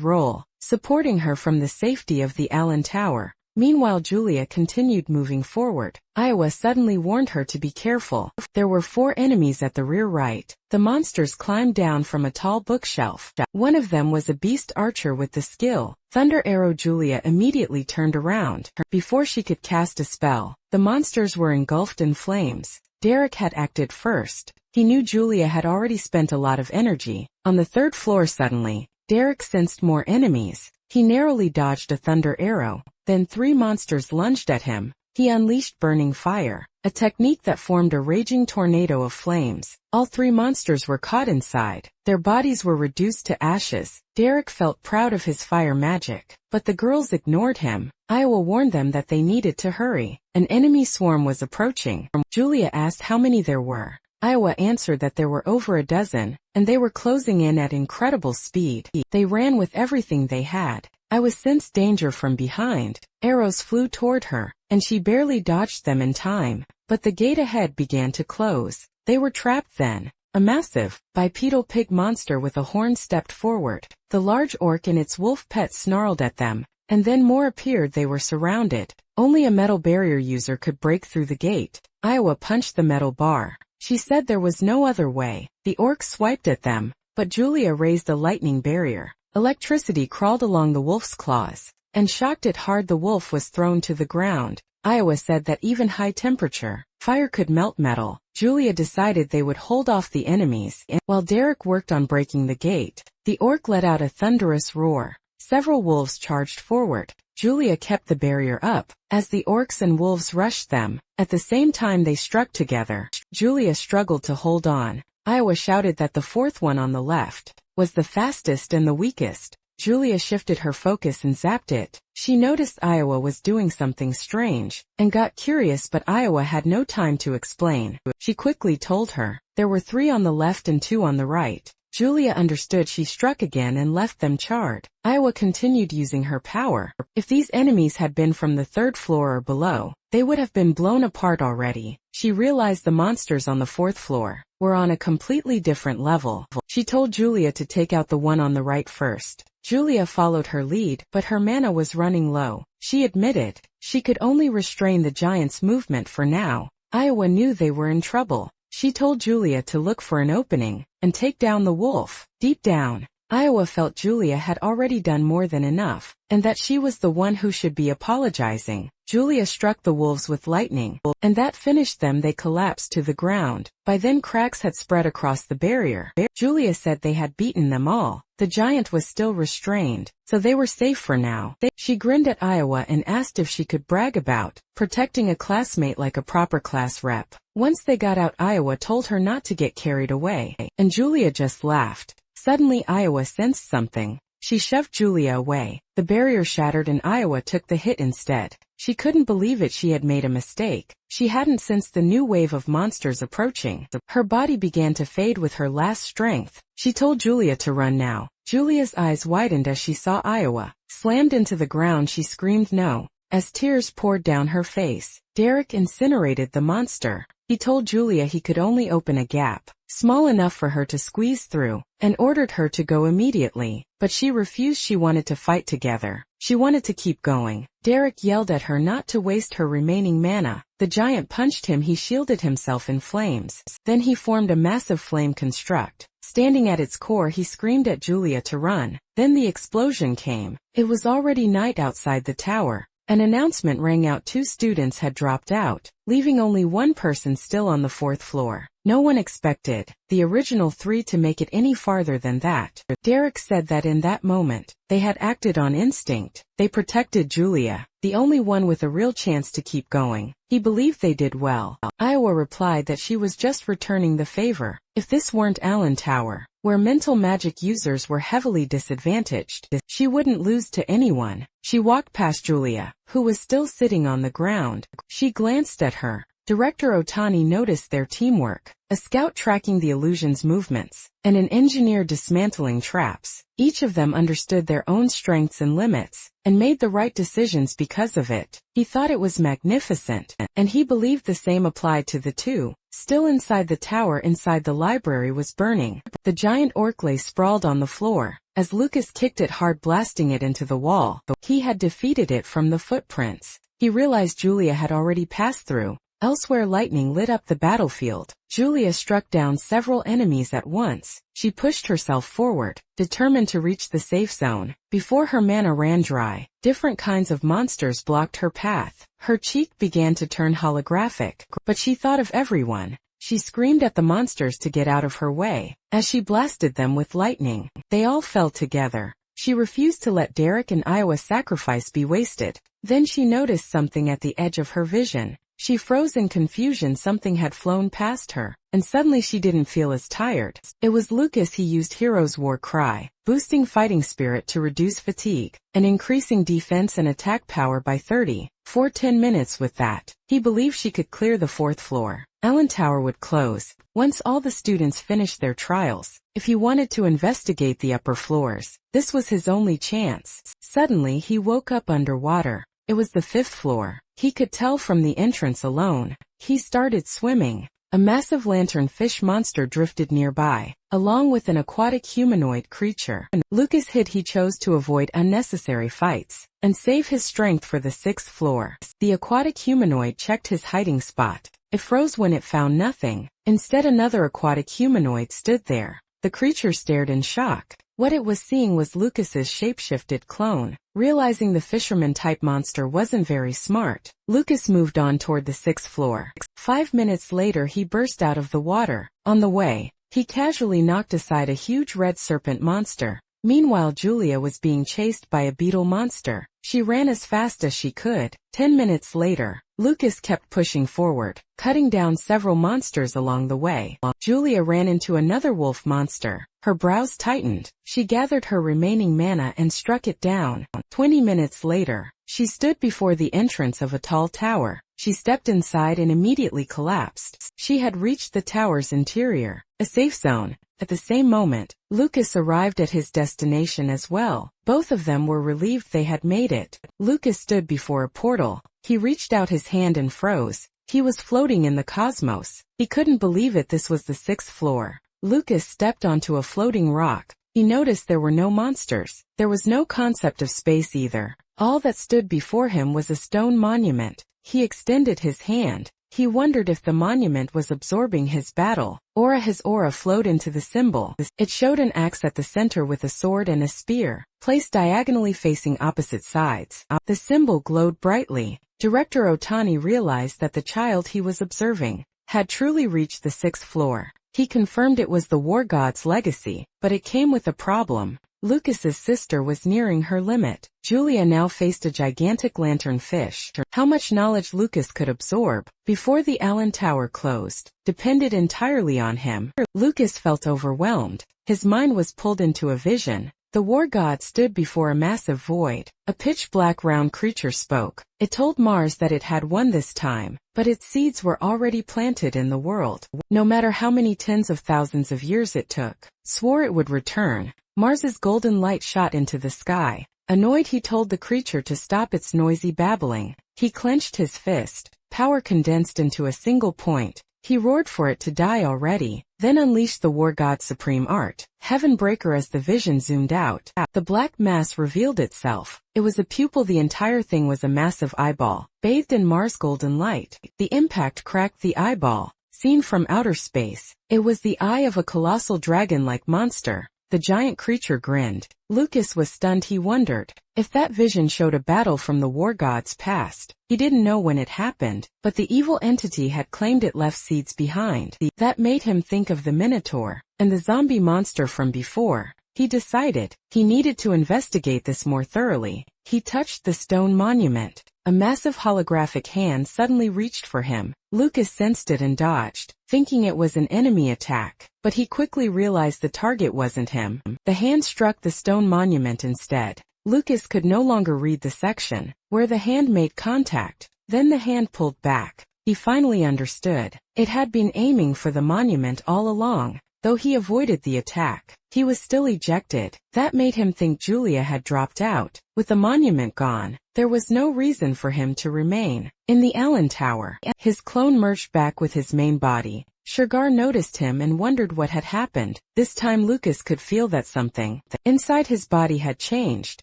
role, supporting her from the safety of the Allen Tower. Meanwhile Julia continued moving forward. Iowa suddenly warned her to be careful. There were 4 enemies at the rear right. The monsters climbed down from a tall bookshelf. One of them was a beast archer with the skill Thunder Arrow. Julia immediately turned around. Before she could cast a spell, the monsters were engulfed in flames. Derek had acted first. He knew Julia had already spent a lot of energy. On the 3rd floor suddenly, Derek sensed more enemies. He narrowly dodged a Thunder Arrow. Then 3 monsters lunged at him. He unleashed Burning Fire, a technique that formed a raging tornado of flames. All 3 monsters were caught inside. Their bodies were reduced to ashes. Derek felt proud of his fire magic, but the girls ignored him. Iowa warned them that they needed to hurry. An enemy swarm was approaching. Julia asked how many there were. Iowa answered that there were over a dozen, and they were closing in at incredible speed. They ran with everything they had. Iowa sensed danger from behind. Arrows flew toward her, and she barely dodged them in time. But the gate ahead began to close. They were trapped then. A massive, bipedal pig monster with a horn stepped forward. The large orc and its wolf pet snarled at them, and then more appeared. They were surrounded. Only a metal barrier user could break through the gate. Iowa punched the metal bar. She said there was no other way. The orcs swiped at them, but Julia raised a lightning barrier. Electricity crawled along the wolf's claws, and shocked it hard. The wolf was thrown to the ground. Iowa said that even high temperature fire could melt metal. Julia decided they would hold off the enemies, and while Derek worked on breaking the gate, the orc let out a thunderous roar. Several wolves charged forward. Julia kept the barrier up as the orcs and wolves rushed them. At the same time they struck together. Julia struggled to hold on. Iowa shouted that the 4th one on the left was the fastest and the weakest. Julia shifted her focus and zapped it. She noticed Iowa was doing something strange, and got curious, but Iowa had no time to explain. She quickly told her. There were 3 on the left and 2 on the right. Julia understood. She struck again and left them charred. Iowa continued using her power. If these enemies had been from the 3rd floor or below, they would have been blown apart already. She realized the monsters on the 4th floor were on a completely different level. She told Julia to take out the one on the right first. Julia followed her lead, but her mana was running low. She admitted she could only restrain the giant's movement for now. Iowa knew they were in trouble. She told Julia to look for an opening and take down the wolf. Deep down, Iowa felt Julia had already done more than enough, and that she was the one who should be apologizing. Julia struck the wolves with lightning, and that finished them. They collapsed to the ground. By then cracks had spread across the barrier. Julia said they had beaten them all. The giant was still restrained, so they were safe for now. She grinned at Iowa and asked if she could brag about protecting a classmate like a proper class rep. Once they got out, Iowa told her not to get carried away, and Julia just laughed. Suddenly Iowa sensed something. She shoved Julia away. The barrier shattered and Iowa took the hit instead. She couldn't believe it. She had made a mistake. She hadn't sensed the new wave of monsters approaching. Her body began to fade with her last strength. She told Julia to run now. Julia's eyes widened as she saw Iowa slammed into the ground. She screamed no, as tears poured down her face. Derek incinerated the monster. He told Julia he could only open a gap small enough for her to squeeze through, and ordered her to go immediately. But she refused. She wanted to fight together. She wanted to keep going. Derek yelled at her not to waste her remaining mana. The giant punched him. He shielded himself in flames. Then he formed a massive flame construct. Standing at its core, he screamed at Julia to run. Then the explosion came. It was already night outside the tower. An announcement rang out. 2 students had dropped out, leaving only 1 person still on the 4th floor. No one expected the original 3 to make it any farther than that. Derek said that in that moment, they had acted on instinct. They protected Julia, the only one with a real chance to keep going. He believed they did well. Iowa replied that she was just returning the favor. If this weren't Allen Tower, where mental magic users were heavily disadvantaged, she wouldn't lose to anyone. She walked past Julia, who was still sitting on the ground. She glanced at her. Director Otani noticed their teamwork, a scout tracking the illusion's movements, and an engineer dismantling traps. Each of them understood their own strengths and limits, and made the right decisions because of it. He thought it was magnificent, and he believed the same applied to the 2. Still inside the tower, inside the library was burning. The giant orc lay sprawled on the floor, as Lucas kicked it hard, blasting it into the wall. He had defeated it from the footprints. He realized Julia had already passed through. Elsewhere, lightning lit up the battlefield. Julia struck down several enemies at once. She pushed herself forward, determined to reach the safe zone. Before her mana ran dry, different kinds of monsters blocked her path. Her cheek began to turn holographic, but she thought of everyone. She screamed at the monsters to get out of her way. As she blasted them with lightning, they all fell together. She refused to let Derek and Iowa's sacrifice be wasted. Then she noticed something at the edge of her vision. She froze in confusion. Something had flown past her, and suddenly she didn't feel as tired. It was Lucas. He used Hero's War Cry, boosting fighting spirit to reduce fatigue, and increasing defense and attack power by 30 for 10 minutes. With that, he believed she could clear the 4th floor. Allen Tower would close once all the students finished their trials. If he wanted to investigate the upper floors, this was his only chance. Suddenly he woke up underwater. It was the 5th floor. He could tell from the entrance alone. He started swimming. A massive lanternfish monster drifted nearby, along with an aquatic humanoid creature. Lucas hid. He chose to avoid unnecessary fights and save his strength for the 6th floor. The aquatic humanoid checked his hiding spot. It froze when it found nothing. Instead, another aquatic humanoid stood there. The creature stared in shock. What it was seeing was Lucas's shapeshifted clone. Realizing the fisherman-type monster wasn't very smart, Lucas moved on toward the 6th floor. 5 minutes later, he burst out of the water. On the way, he casually knocked aside a huge red serpent monster. Meanwhile, Julia was being chased by a beetle monster. She ran as fast as she could. 10 minutes later, Lucas kept pushing forward, cutting down several monsters along the way. Julia ran into another wolf monster. Her brows tightened. She gathered her remaining mana and struck it down. 20 minutes later, she stood before the entrance of a tall tower. She stepped inside and immediately collapsed. She had reached the tower's interior, a safe zone. At the same moment, Lucas arrived at his destination as well. Both of them were relieved they had made it. Lucas stood before a portal. He reached out his hand and froze. He was floating in the cosmos. He couldn't believe it. This was the 6th floor. Lucas stepped onto a floating rock. He noticed there were no monsters. There was no concept of space either. All that stood before him was a stone monument. He extended his hand. He wondered if the monument was absorbing his battle. His aura flowed into the symbol. It showed an axe at the center with a sword and a spear, placed diagonally facing opposite sides. The symbol glowed brightly. Director Otani realized that the child he was observing had truly reached the 6th floor. He confirmed it was the war god's legacy, but it came with a problem. Lucas's sister was nearing her limit. Julia now faced a gigantic lanternfish. How much knowledge Lucas could absorb before the Allen Tower closed depended entirely on him. Lucas felt overwhelmed. His mind was pulled into a vision. The war god stood before a massive void. A pitch-black round creature spoke. It told Mars that it had won this time, but its seeds were already planted in the world. No matter how many tens of thousands of years it took, swore it would return. Mars's golden light shot into the sky. Annoyed, he told the creature to stop its noisy babbling. He clenched his fist. Power condensed into a single point. He roared for it to die already, then unleashed the war god's supreme art, Heavenbreaker. As the vision zoomed out, the black mass revealed itself. It was a pupil. The entire thing was a massive eyeball, bathed in Mars' golden light. The impact cracked the eyeball. Seen from outer space, it was the eye of a colossal dragon-like monster. the giant creature grinned. Lucas was stunned. He wondered if that vision showed a battle from the war gods past. He didn't know when it happened, but the evil entity had claimed it left seeds behind. That made him think of the Minotaur and the zombie monster from before. He decided he needed to investigate this more thoroughly. He touched the stone monument. A massive holographic hand suddenly reached for him. Lucas sensed it and dodged, thinking it was an enemy attack, but he quickly realized the target wasn't him. The hand struck the stone monument instead. Lucas could no longer read the section where the hand made contact. Then the hand pulled back. He finally understood. It had been aiming for the monument all along. Though he avoided the attack, he was still ejected. That made him think Julia had dropped out. With the monument gone, there was no reason for him to remain in the Allen Tower. His clone merged back with his main body. Sugar noticed him and wondered what had happened. This time Lucas could feel that something inside his body had changed.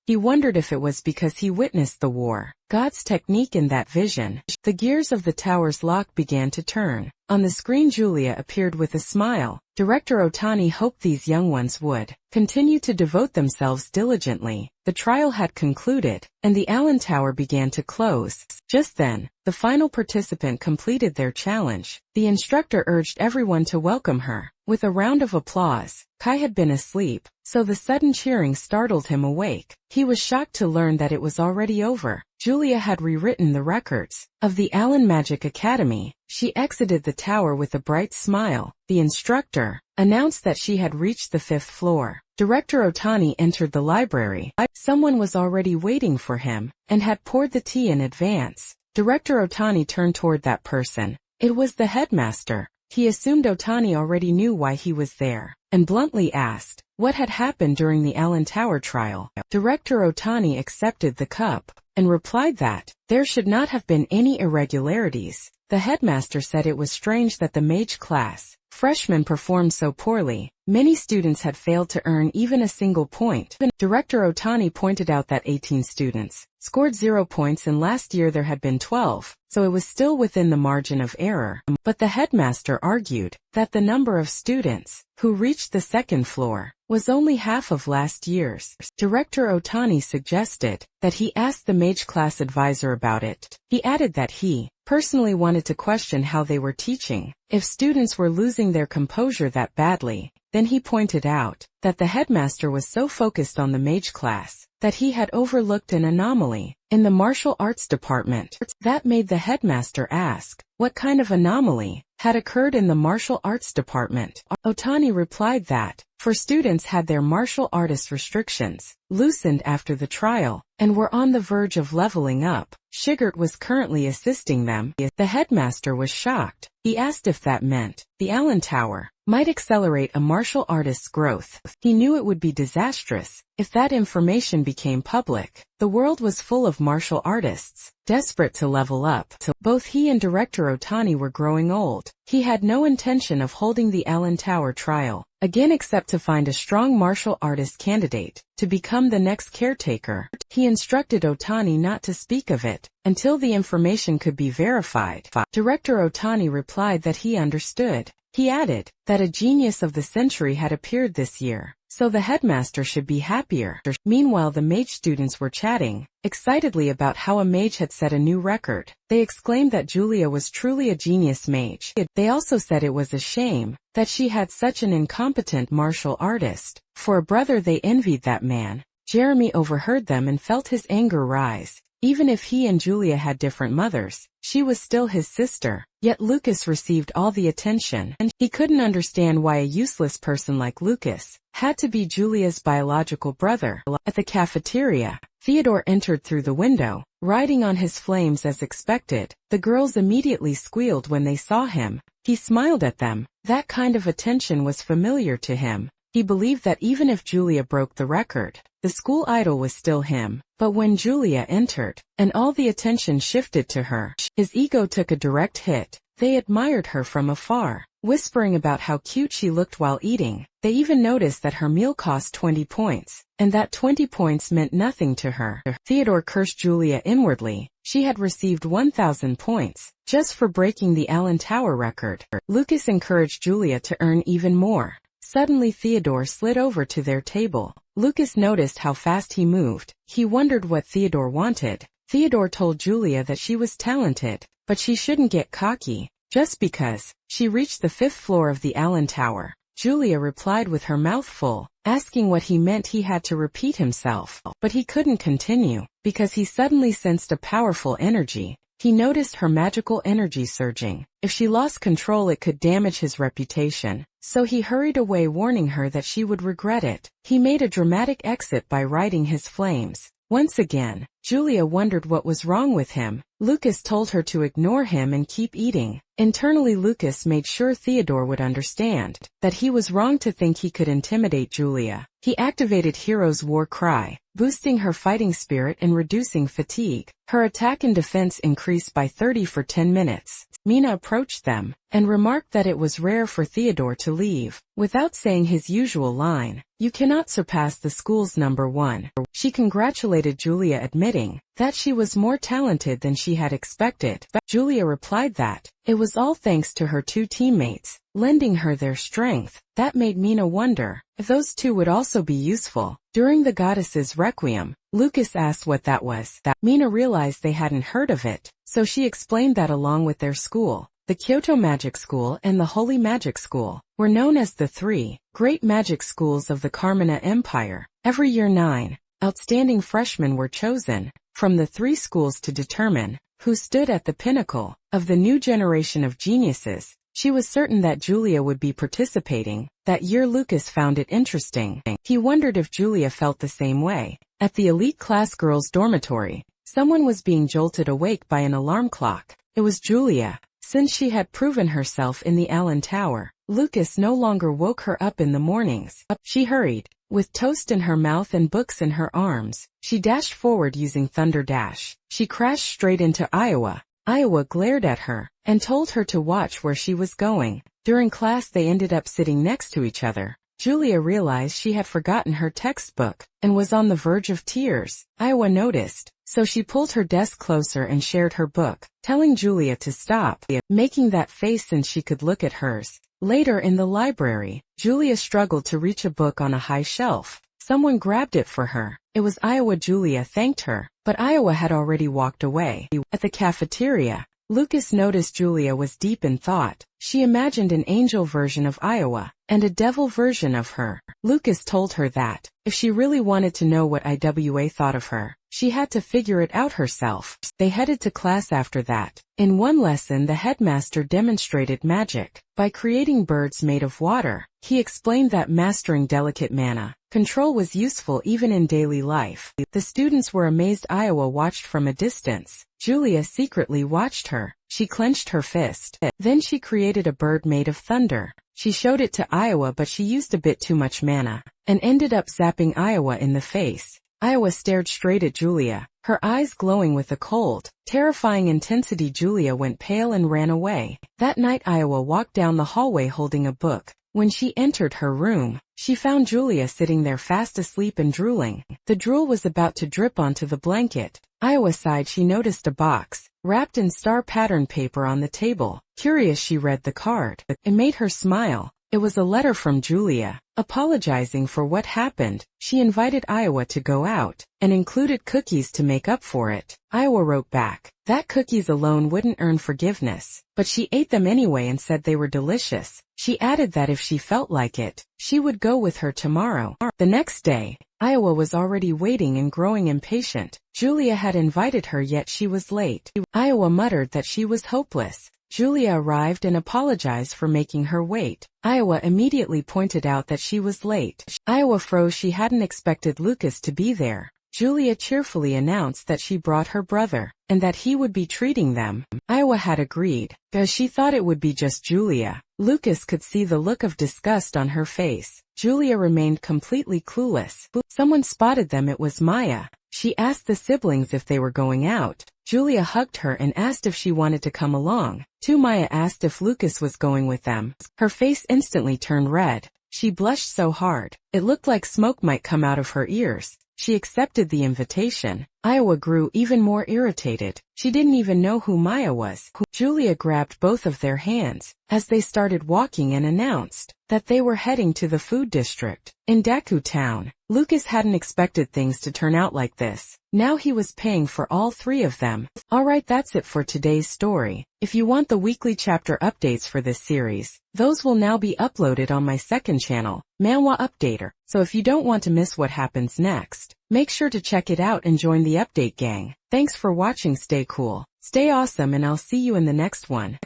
He wondered if it was because he witnessed the war god's technique in that vision. The gears of the tower's lock began to turn. On the screen Julia appeared with a smile. Director Otani hoped these young ones would continue to devote themselves diligently. The trial had concluded, and the Allen Tower began to close. Just then, the final participant completed their challenge. The instructor urged everyone to welcome her with a round of applause. Kai had been asleep, so the sudden cheering startled him awake. He was shocked to learn that it was already over. Julia had rewritten the records of the Allen Magic Academy. She exited the tower with a bright smile. The instructor announced that she had reached the 5th floor. Director Otani entered the library. Someone was already waiting for him and had poured the tea in advance. Director Otani turned toward that person. It was the headmaster. He assumed Otani already knew why he was there, and bluntly asked what had happened during the Allen Tower trial. Director Otani accepted the cup and replied that there should not have been any irregularities. The headmaster said it was strange that the mage class freshmen performed so poorly. Many students had failed to earn even a single point. Director Otani pointed out that 18 students scored 0 points and last year there had been 12, so it was still within the margin of error. But the headmaster argued that the number of students who reached the 2nd floor was only half of last year's. Director Otani suggested that he ask the mage class advisor about it. He added that he personally wanted to question how they were teaching. If students were losing their composure that badly, then he pointed out that the headmaster was so focused on the mage class that he had overlooked an anomaly in the martial arts department. That made the headmaster ask what kind of anomaly had occurred in the martial arts department. Otani replied that for students had their martial artist restrictions loosened after the trial and were on the verge of leveling up. Shigert was currently assisting them. The headmaster was shocked. He asked if that meant the Allen Tower might accelerate a martial artist's growth. He knew it would be disastrous if that information became public. The world was full of martial artists, desperate to level up. Both he and Director Otani were growing old. He had no intention of holding the Allen Tower trial again except to find a strong martial artist candidate to become the next caretaker. He instructed Otani not to speak of it until the information could be verified. Director Otani replied that he understood. He added that a genius of the century had appeared this year, so the headmaster should be happier. Meanwhile, the mage students were chatting excitedly about how a mage had set a new record. They exclaimed that Julia was truly a genius mage. They also said it was a shame that she had such an incompetent martial artist. For a brother, they envied that man. Jeremy overheard them and felt his anger rise. Even if he and Julia had different mothers, she was still his sister. Yet Lucas received all the attention, and he couldn't understand why a useless person like Lucas had to be Julia's biological brother. At the cafeteria, Theodore entered through the window, riding on his flames as expected. The girls immediately squealed when they saw him. He smiled at them. That kind of attention was familiar to him. He believed that even if Julia broke the record, the school idol was still him. But when Julia entered, and all the attention shifted to her, his ego took a direct hit. They admired her from afar, whispering about how cute she looked while eating. They even noticed that her meal cost 20 points, and that 20 points meant nothing to her. Theodore cursed Julia inwardly. She had received 1,000 points, just for breaking the Allen Tower record. Lucas encouraged Julia to earn even more. Suddenly Theodore slid over to their table. Lucas noticed how fast he moved. He wondered what Theodore wanted. Theodore told Julia that she was talented, but she shouldn't get cocky, just because. She reached the 5th floor of the Allen Tower. Julia replied with her mouth full, asking what he meant. He had to repeat himself, but he couldn't continue, because he suddenly sensed a powerful energy. He noticed her magical energy surging. If she lost control, it could damage his reputation, so he hurried away, warning her that she would regret it. He made a dramatic exit by riding his flames. Once again, Julia wondered what was wrong with him. Lucas told her to ignore him and keep eating. Internally, Lucas made sure Theodore would understand that he was wrong to think he could intimidate Julia. He activated Hero's War Cry, boosting her fighting spirit and reducing fatigue. Her attack and defense increased by 30 for 10 minutes. Mina approached them and remarked that it was rare for Theodore to leave without saying his usual line, "You cannot surpass the school's #1. She congratulated Julia, admitting that she was more talented than she had expected. But Julia replied that it was all thanks to her 2 teammates, lending her their strength. That made Mina wonder if those 2 would also be useful. During the goddess's requiem, Lucas asked what that was. Mina realized they hadn't heard of it, so she explained that along with their school, the Kyoto Magic School and the Holy Magic School were known as the 3 great magic schools of the Carmina Empire. Every year 9 outstanding freshmen were chosen from the 3 schools to determine who stood at the pinnacle of the new generation of geniuses. She was certain that Julia would be participating. That year Lucas found it interesting. He wondered if Julia felt the same way. At the elite class girls' dormitory, someone was being jolted awake by an alarm clock. It was Julia. Since she had proven herself in the Allen Tower, Lucas no longer woke her up in the mornings. She hurried, with toast in her mouth and books in her arms. She dashed forward using Thunder Dash. She crashed straight into Iowa. Iowa glared at her and told her to watch where she was going. During class they ended up sitting next to each other. Julia realized she had forgotten her textbook and was on the verge of tears. Iowa noticed, so she pulled her desk closer and shared her book, telling Julia to stop making that face since she could look at hers. Later in the library, Julia struggled to reach a book on a high shelf. Someone grabbed it for her. It was Iowa. Julia thanked her, but Iowa had already walked away. At the cafeteria, Lucas noticed Julia was deep in thought. She imagined an angel version of Iowa and a devil version of her. Lucas told her that if she really wanted to know what IWA thought of her, she had to figure it out herself. They headed to class after that. In one lesson, the headmaster demonstrated magic by creating birds made of water. He explained that mastering delicate mana control was useful even in daily life. The students were amazed. Iowa watched from a distance. Julia secretly watched her. She clenched her fist. Then she created a bird made of thunder. She showed it to Iowa, but she used a bit too much mana and ended up zapping Iowa in the face. Iowa stared straight at Julia, her eyes glowing with a cold, terrifying intensity. Julia went pale and ran away. That night Iowa walked down the hallway holding a book. When she entered her room, she found Julia sitting there fast asleep and drooling. The drool was about to drip onto the blanket. Iowa sighed. She noticed a box, wrapped in star pattern paper on the table. Curious, she read the card. It made her smile. It was a letter from Julia, apologizing for what happened. She invited Iowa to go out, and included cookies to make up for it. Iowa wrote back that cookies alone wouldn't earn forgiveness, but she ate them anyway and said they were delicious. She added that if she felt like it, she would go with her tomorrow. The next day, Iowa was already waiting and growing impatient. Julia had invited her, yet she was late. Iowa muttered that she was hopeless. Julia arrived and apologized for making her wait. Iowa immediately pointed out that she was late. Iowa froze. She hadn't expected Lucas to be there. Julia cheerfully announced that she brought her brother, and that he would be treating them. Iowa had agreed, because she thought it would be just Julia. Lucas could see the look of disgust on her face. Julia remained completely clueless. Someone spotted them. It was Maya. She asked the siblings if they were going out. Julia hugged her and asked if she wanted to come along. Maya asked if Lucas was going with them. Her face instantly turned red. She blushed so hard, it looked like smoke might come out of her ears. She accepted the invitation. Iowa grew even more irritated. She didn't even know who Maya was. Julia grabbed both of their hands as they started walking and announced that they were heading to the food district in Deku Town. Lucas hadn't expected things to turn out like this. Now he was paying for all three of them. Alright, that's it for today's story. If you want the weekly chapter updates for this series, those will now be uploaded on my second channel, Manhwa Updater. So if you don't want to miss what happens next, make sure to check it out and join the update gang. Thanks for watching. Stay cool, stay awesome, and I'll see you in the next one.